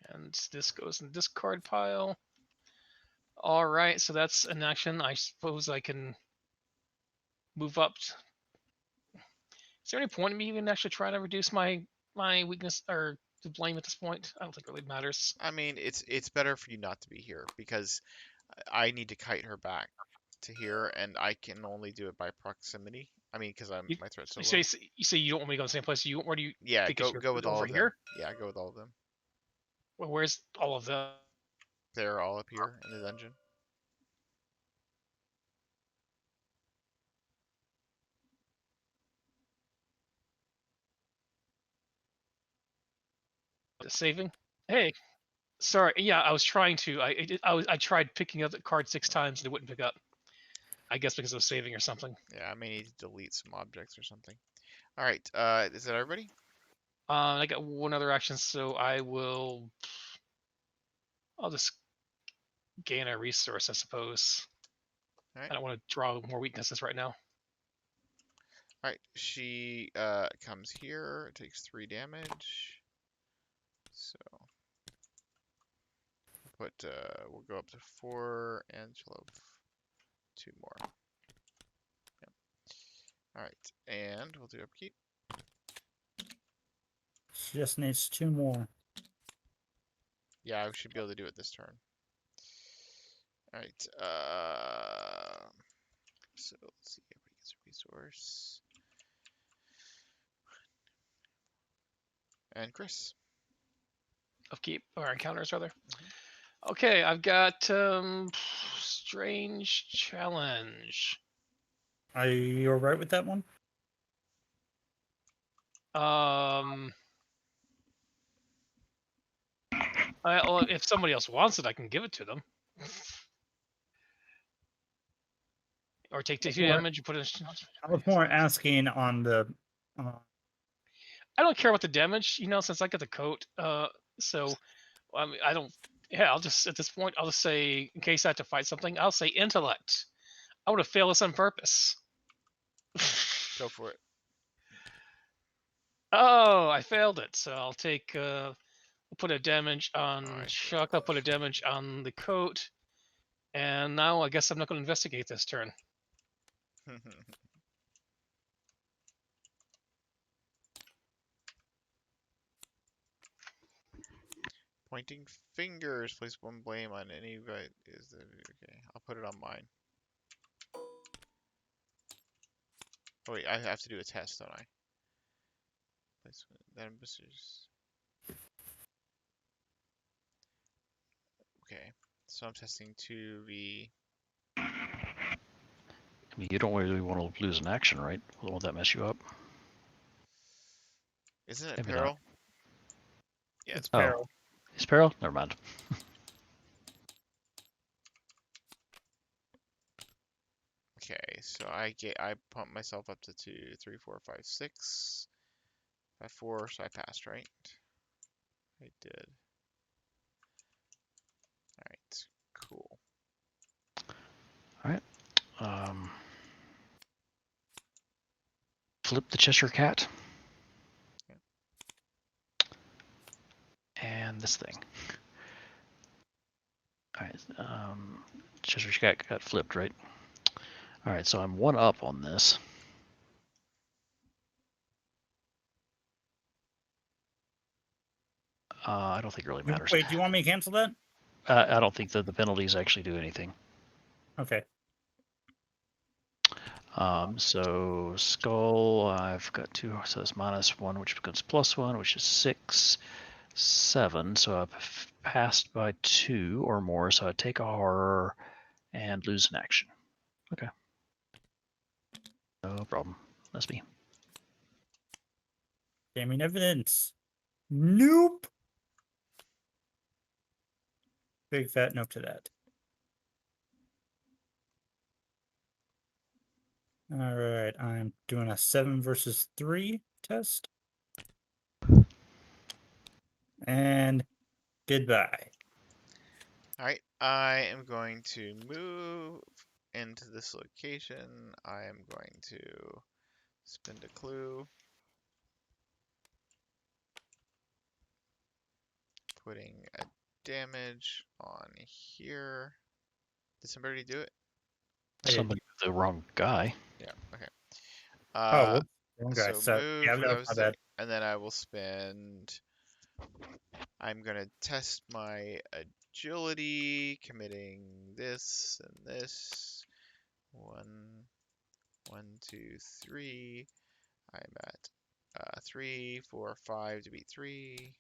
And this goes in the discard pile. All right, so that's an action. I suppose I can move up. Is there any point in me even actually trying to reduce my weakness or the blame at this point? I don't think it really matters. I mean, it's better for you not to be here because I need to kite her back to here, and I can only do it by proximity. I mean, because my threat's so low. You say you don't want me to go to the same place. Where do you? Yeah, think go with all of them. Here? Yeah, go with all of them. Well, where's all of them? They're all up here in the dungeon. The saving. Hey, sorry. Yeah, I was trying to. I tried picking up the card 6 times and it wouldn't pick up. I guess because I was saving or something. Yeah, I may need to delete some objects or something. All right, is that everybody? I got one other action, so I'll just gain a resource, I suppose. All right. I don't want to draw more weaknesses right now. All right, she comes here, takes 3 damage. So we'll go up to 4, and she'll have 2 more. Yep. All right, and we'll do upkeep. She just needs 2 more. Yeah, I should be able to do it this turn. All right. So let's see. Everybody gets a resource. And Chris. Upkeep or encounters rather. Okay, I've got strange challenge. Are you all right with that one? Well, if somebody else wants it, I can give it to them. Or take two Or- damage. You put it. I was more asking on the. I don't care about the damage, since I got the coat. So I mean, I don't. Yeah, I'll just at this point, I'll just say, in case I have to fight something, I'll say intellect. I would have failed this on purpose. Go for it. Oh, I failed it. So I'll take. I'll put a damage on Alright, Chuck. I'll put a damage on the coat. And now I guess I'm not going to investigate this turn. Pointing fingers. Place one blame on any right. Okay? I'll put it on mine. Oh wait, I have to do a test, don't I? Placement. Then okay. So I'm testing 2v. I mean, you don't really want to lose an action, right? Won't that mess you up? Isn't it Maybe peril? not. Yeah, It's Oh. peril. Is peril? Never mind. okay, so I pumped myself up to 2, 3, 4, 5, 6. 5, 4, so I passed, right? I did. Alright, cool. Flip the Cheshire Cat. Yeah. And this thing. Alright, Cheshire Cat got flipped, right? Alright, so I'm 1 up on this. I don't think it really matters. Wait, do you want me to cancel that? I don't think that the penalties actually do anything. Okay. So skull, I've got 2, so it's -1, which becomes +1, which is 6, 7. So I've passed by 2 or more. So I take a horror and lose an action. Okay. No problem. That's me. Damning evidence. Nope. Big fat nope to that. All right, I'm doing a 7 versus 3 test. And goodbye. Alright, I am going to move into this location. I am going to spend a clue. Putting a damage on here. Did somebody already do it? I did. Somebody with the wrong guy. Yeah, okay. Oh, whoops. Wrong guy. So So, move, yeah, that that was was my the, bad. and then I will spend. I'm gonna test my agility, committing this and this. 1, 1, 2, 3. I'm at 3, 4, 5 to beat 3.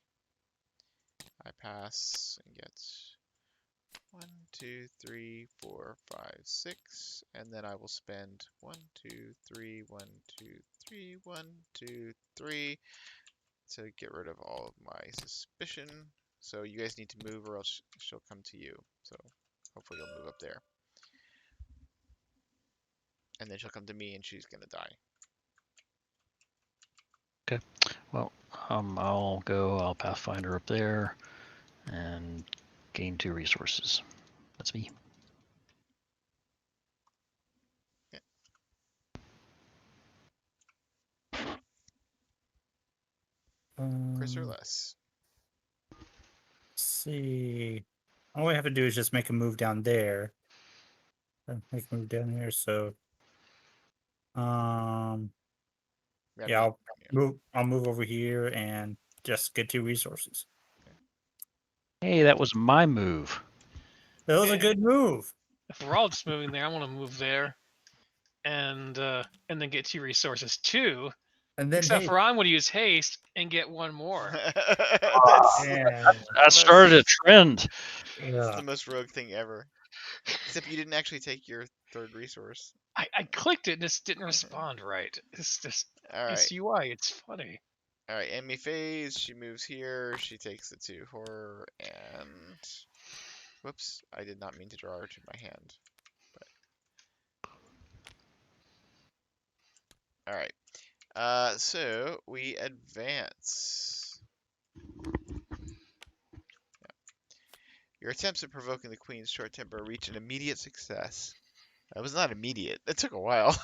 I pass and get 1, 2, 3, 4, 5, 6, and then I will spend 1, 2, 3, 1, 2, 3, 1, 2, 3 to get rid of all of my suspicion. So you guys need to move or else she'll come to you. So hopefully you'll move up there. And then she'll come to me and she's gonna die. Well, I'll Pathfinder up there and gain 2 resources. That's me. Chris or Let's less. see. All I have to do is just make a move down there. Make a move down here. So, yeah, I'll move. I'll move over here and just get 2 resources. Hey, that was my move. That was a good move. If we're all just moving there, I want to move there, and then get 2 resources too. And then Except hey, for I'm going to use haste and get one more. That's yeah, I started a trend. that's yeah. the most rogue thing ever. Except you didn't actually take your third resource. I clicked it and it didn't respond right. It's just All right. this UI. It's funny. All right, enemy phase. She moves here. She takes the 2 horror and. Whoops! I did not mean to draw her to my hand. All right. So we advance. Your attempts at provoking the queen's short temper reach an immediate success. That was not immediate. It took a while.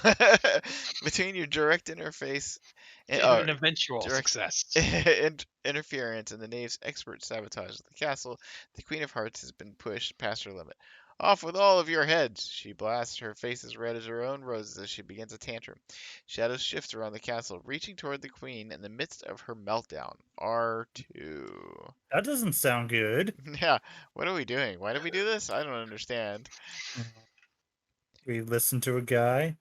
Between your direct interface and An eventual direct success. interference and the knave's expert sabotage of the castle, the Queen of Hearts has been pushed past her limit. Off with all of your heads, she blasts, her face as red as her own roses as she begins a tantrum. Shadows shift around the castle, reaching toward the Queen in the midst of her meltdown. R2. That doesn't sound good. Yeah, what are we doing? Why did we do this? I don't understand. We listen to a guy.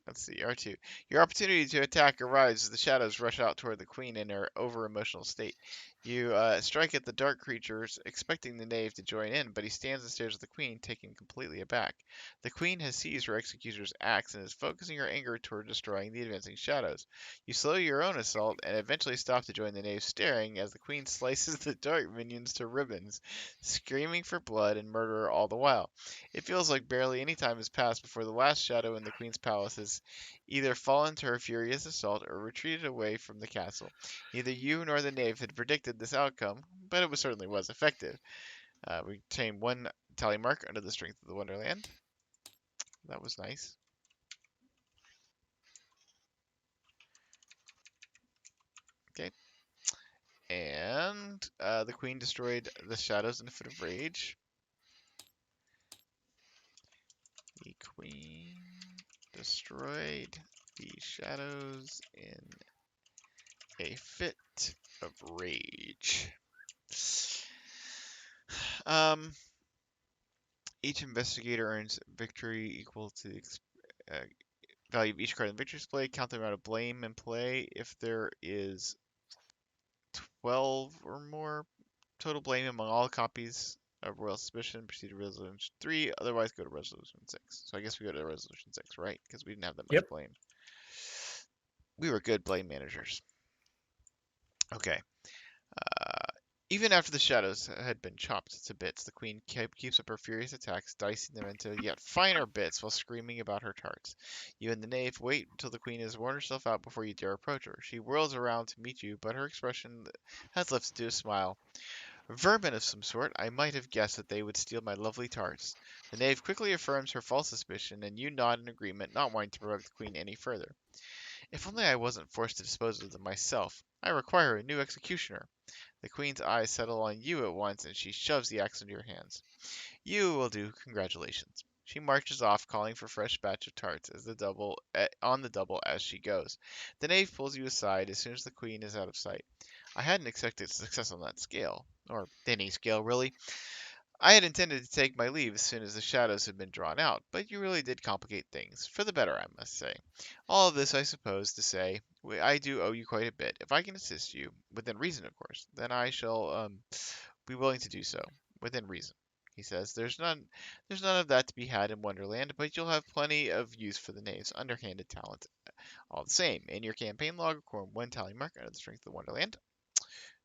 Let's see, R2. Your opportunity to attack arrives as the shadows rush out toward the queen in her over-emotional state. You strike at the dark creatures, expecting the knave to join in, but he stands and stares at the queen, taken completely aback. The queen has seized her executor's axe and is focusing her anger toward destroying the advancing shadows. You slow your own assault and eventually stop to join the knave, staring as the queen slices the dark minions to ribbons, screaming for blood and murder all the while. It feels like barely any time has passed before the last shadow in the queen's palace has either fallen to her furious assault or retreated away from the castle. Neither you nor the knave had predicted this outcome, but it certainly was effective. We obtained 1 tally mark under the strength of the Wonderland. That was nice. Okay. And the queen destroyed the shadows in a fit of rage. The queen destroyed the shadows in a fit of rage. Um, each investigator earns victory equal to the value of each card in the victory display. Count the amount of blame in play. If there is 12 or more total blame among all copies of Royal Suspicion, proceed to Resolution 3. Otherwise, go to Resolution 6. So I guess we go to Resolution 6, right? Because we didn't have that much Yep. blame. We were good blame managers. Okay. Even after the shadows had been chopped to bits, the queen keeps up her furious attacks, dicing them into yet finer bits while screaming about her tarts. You and the knave wait until the queen has worn herself out before you dare approach her. She whirls around to meet you, but her expression has lifted to a smile. Vermin of some sort, I might have guessed that they would steal my lovely tarts. The knave quickly affirms her false suspicion, and you nod in agreement, not wanting to provoke the queen any further. If only I wasn't forced to dispose of them myself. I require a new executioner. The queen's eyes settle on you at once, and she shoves the axe into your hands. You will do. Congratulations. She marches off, calling for a fresh batch of tarts on the double as she goes. The knave pulls you aside as soon as the queen is out of sight. I hadn't expected success on that scale, or any scale really. I had intended to take my leave as soon as the shadows had been drawn out, but you really did complicate things, for the better, I must say. All of this, I suppose, to say, I do owe you quite a bit. If I can assist you, within reason, of course, then I shall be willing to do so, within reason. He says, there's none of that to be had in Wonderland, but you'll have plenty of use for the knave's underhanded talent. All the same, in your campaign log, record 1 tally mark out of the strength of Wonderland.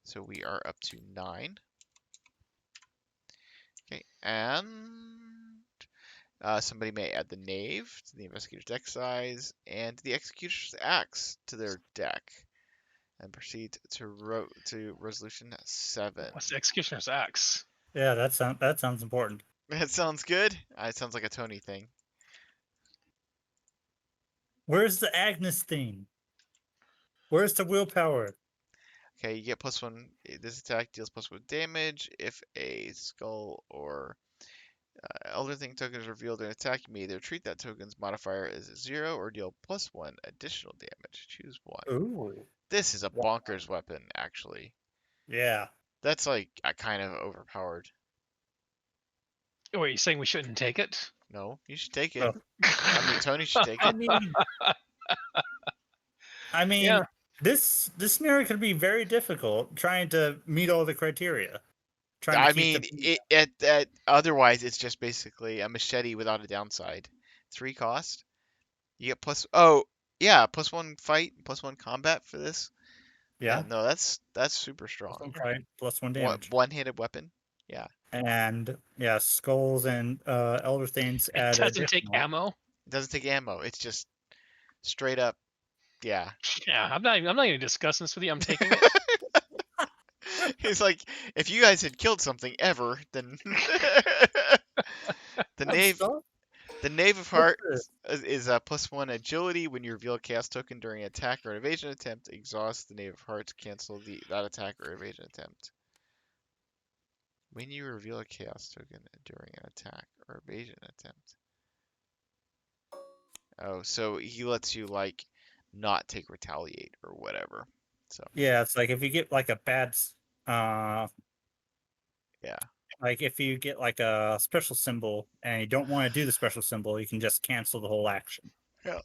So we are up to 9. Okay, and somebody may add the knave to the investigator's deck size and the executor's axe to their deck, and proceed to resolution 7. What's the executioner's axe? Yeah, that sounds important. That sounds good. It sounds like a Tony thing. Where's the Agnes thing? Where's the willpower? Okay, you get +1. This attack deals +1 damage. If a skull or Elder Thing token is revealed in an attack, you may either treat that token's modifier as 0 or deal +1 additional damage. Choose one. Ooh. This is a bonkers weapon, actually. Yeah. That's like kind of overpowered. Oh, are you saying we shouldn't take it? No, you should take it. Oh. I mean, Tony should take I it. mean, I mean, Yeah. this scenario could be very difficult trying to meet all the criteria. Trying to I keep mean, the otherwise it's just basically a machete without a downside. 3 cost. You get plus. Oh, yeah, +1 fight, +1 combat for this. Yeah, yeah, no, that's super strong. right, +1 damage. One-handed weapon. Yeah, And yeah, skulls and elder things It add doesn't take additional. ammo. it doesn't take ammo. It's just straight up. Yeah. Yeah, I'm not even discussing this with you. I'm taking it. He's like, if you guys had killed something ever, then the Good knave stuff. the knave of What's hearts is a +1 agility when you reveal a chaos token during an attack or an evasion attempt. Exhaust the knave of hearts, cancel that attack or evasion attempt. When you reveal a chaos token during an attack or evasion attempt. Oh, so he lets you like not take retaliate or whatever. So Yeah, it's like if you get like a uh yeah. like if you get like a special symbol and you don't want to do the special symbol, you can just cancel the whole action. Yeah.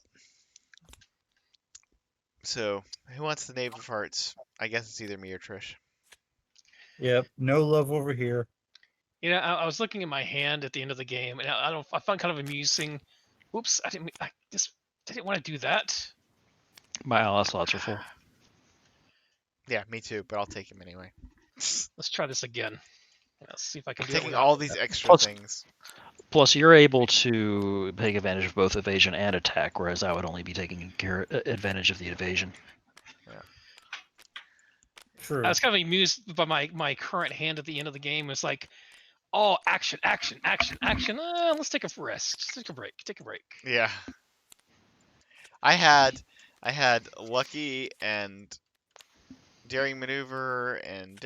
So who wants the knave of hearts? I guess it's either me or Trish. Yep, no love over here. You know, I was looking at my hand at the end of the game, and I found kind of amusing. Oops, I didn't want to do that. My ally slots are full. Yeah, me too, but I'll take him anyway. Let's try this again. Let's see if I can I'm do it taking without. all these extra Plus- things. Plus, you're able to take advantage of both evasion and attack, whereas I would only be taking advantage of the evasion. True. I was kind of amused by my current hand at the end of the game. It's like, oh, action, action, action, action. Let's take a rest. Let's take a break. Take a break. Yeah. I had lucky and daring maneuver and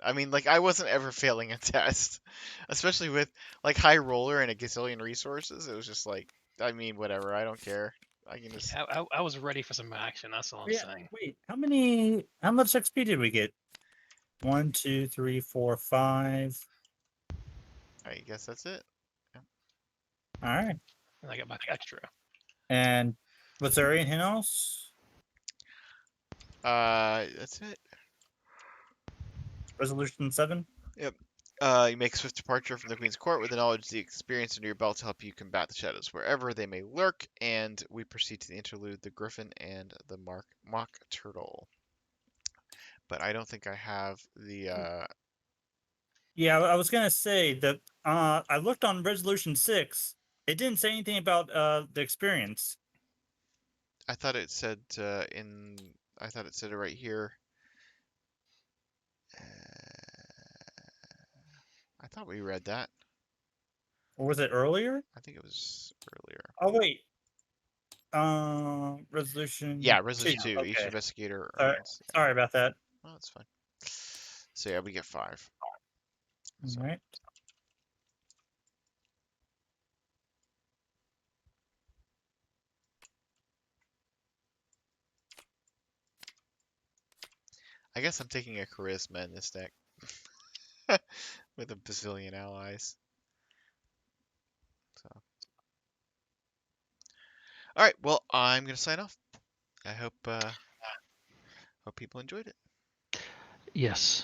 I mean like I wasn't ever failing a test, especially with like high roller and a gazillion resources. It was just like, I mean, whatever, I don't care. I can just I was ready for some action. That's all I'm Yeah, saying. wait, how much XP did we get? 1, 2, 3, 4, 5. I guess that's it. All right. And I got my extra. And was there anything else? That's it. Resolution 7? You make a swift departure from the Queen's Court with the knowledge the experience under your belt to help you combat the shadows wherever they may lurk, and we proceed to the interlude, the Griffin and the Mock Turtle. But I don't think I have the Yeah, I was gonna say that I looked on resolution 6. It didn't say anything about the experience. I thought it said I thought it said it right here. I thought we read that. Or was it earlier? I think it was earlier. Oh wait. Resolution Yeah, resolution 2. Each Okay. investigator Sorry, earns. sorry about that. Oh, that's fine. So yeah, we get 5. So, All right. I guess I'm taking a charisma in this deck with a bazillion allies. So, all right. Well, I'm gonna sign off. I hope people enjoyed it. Yes.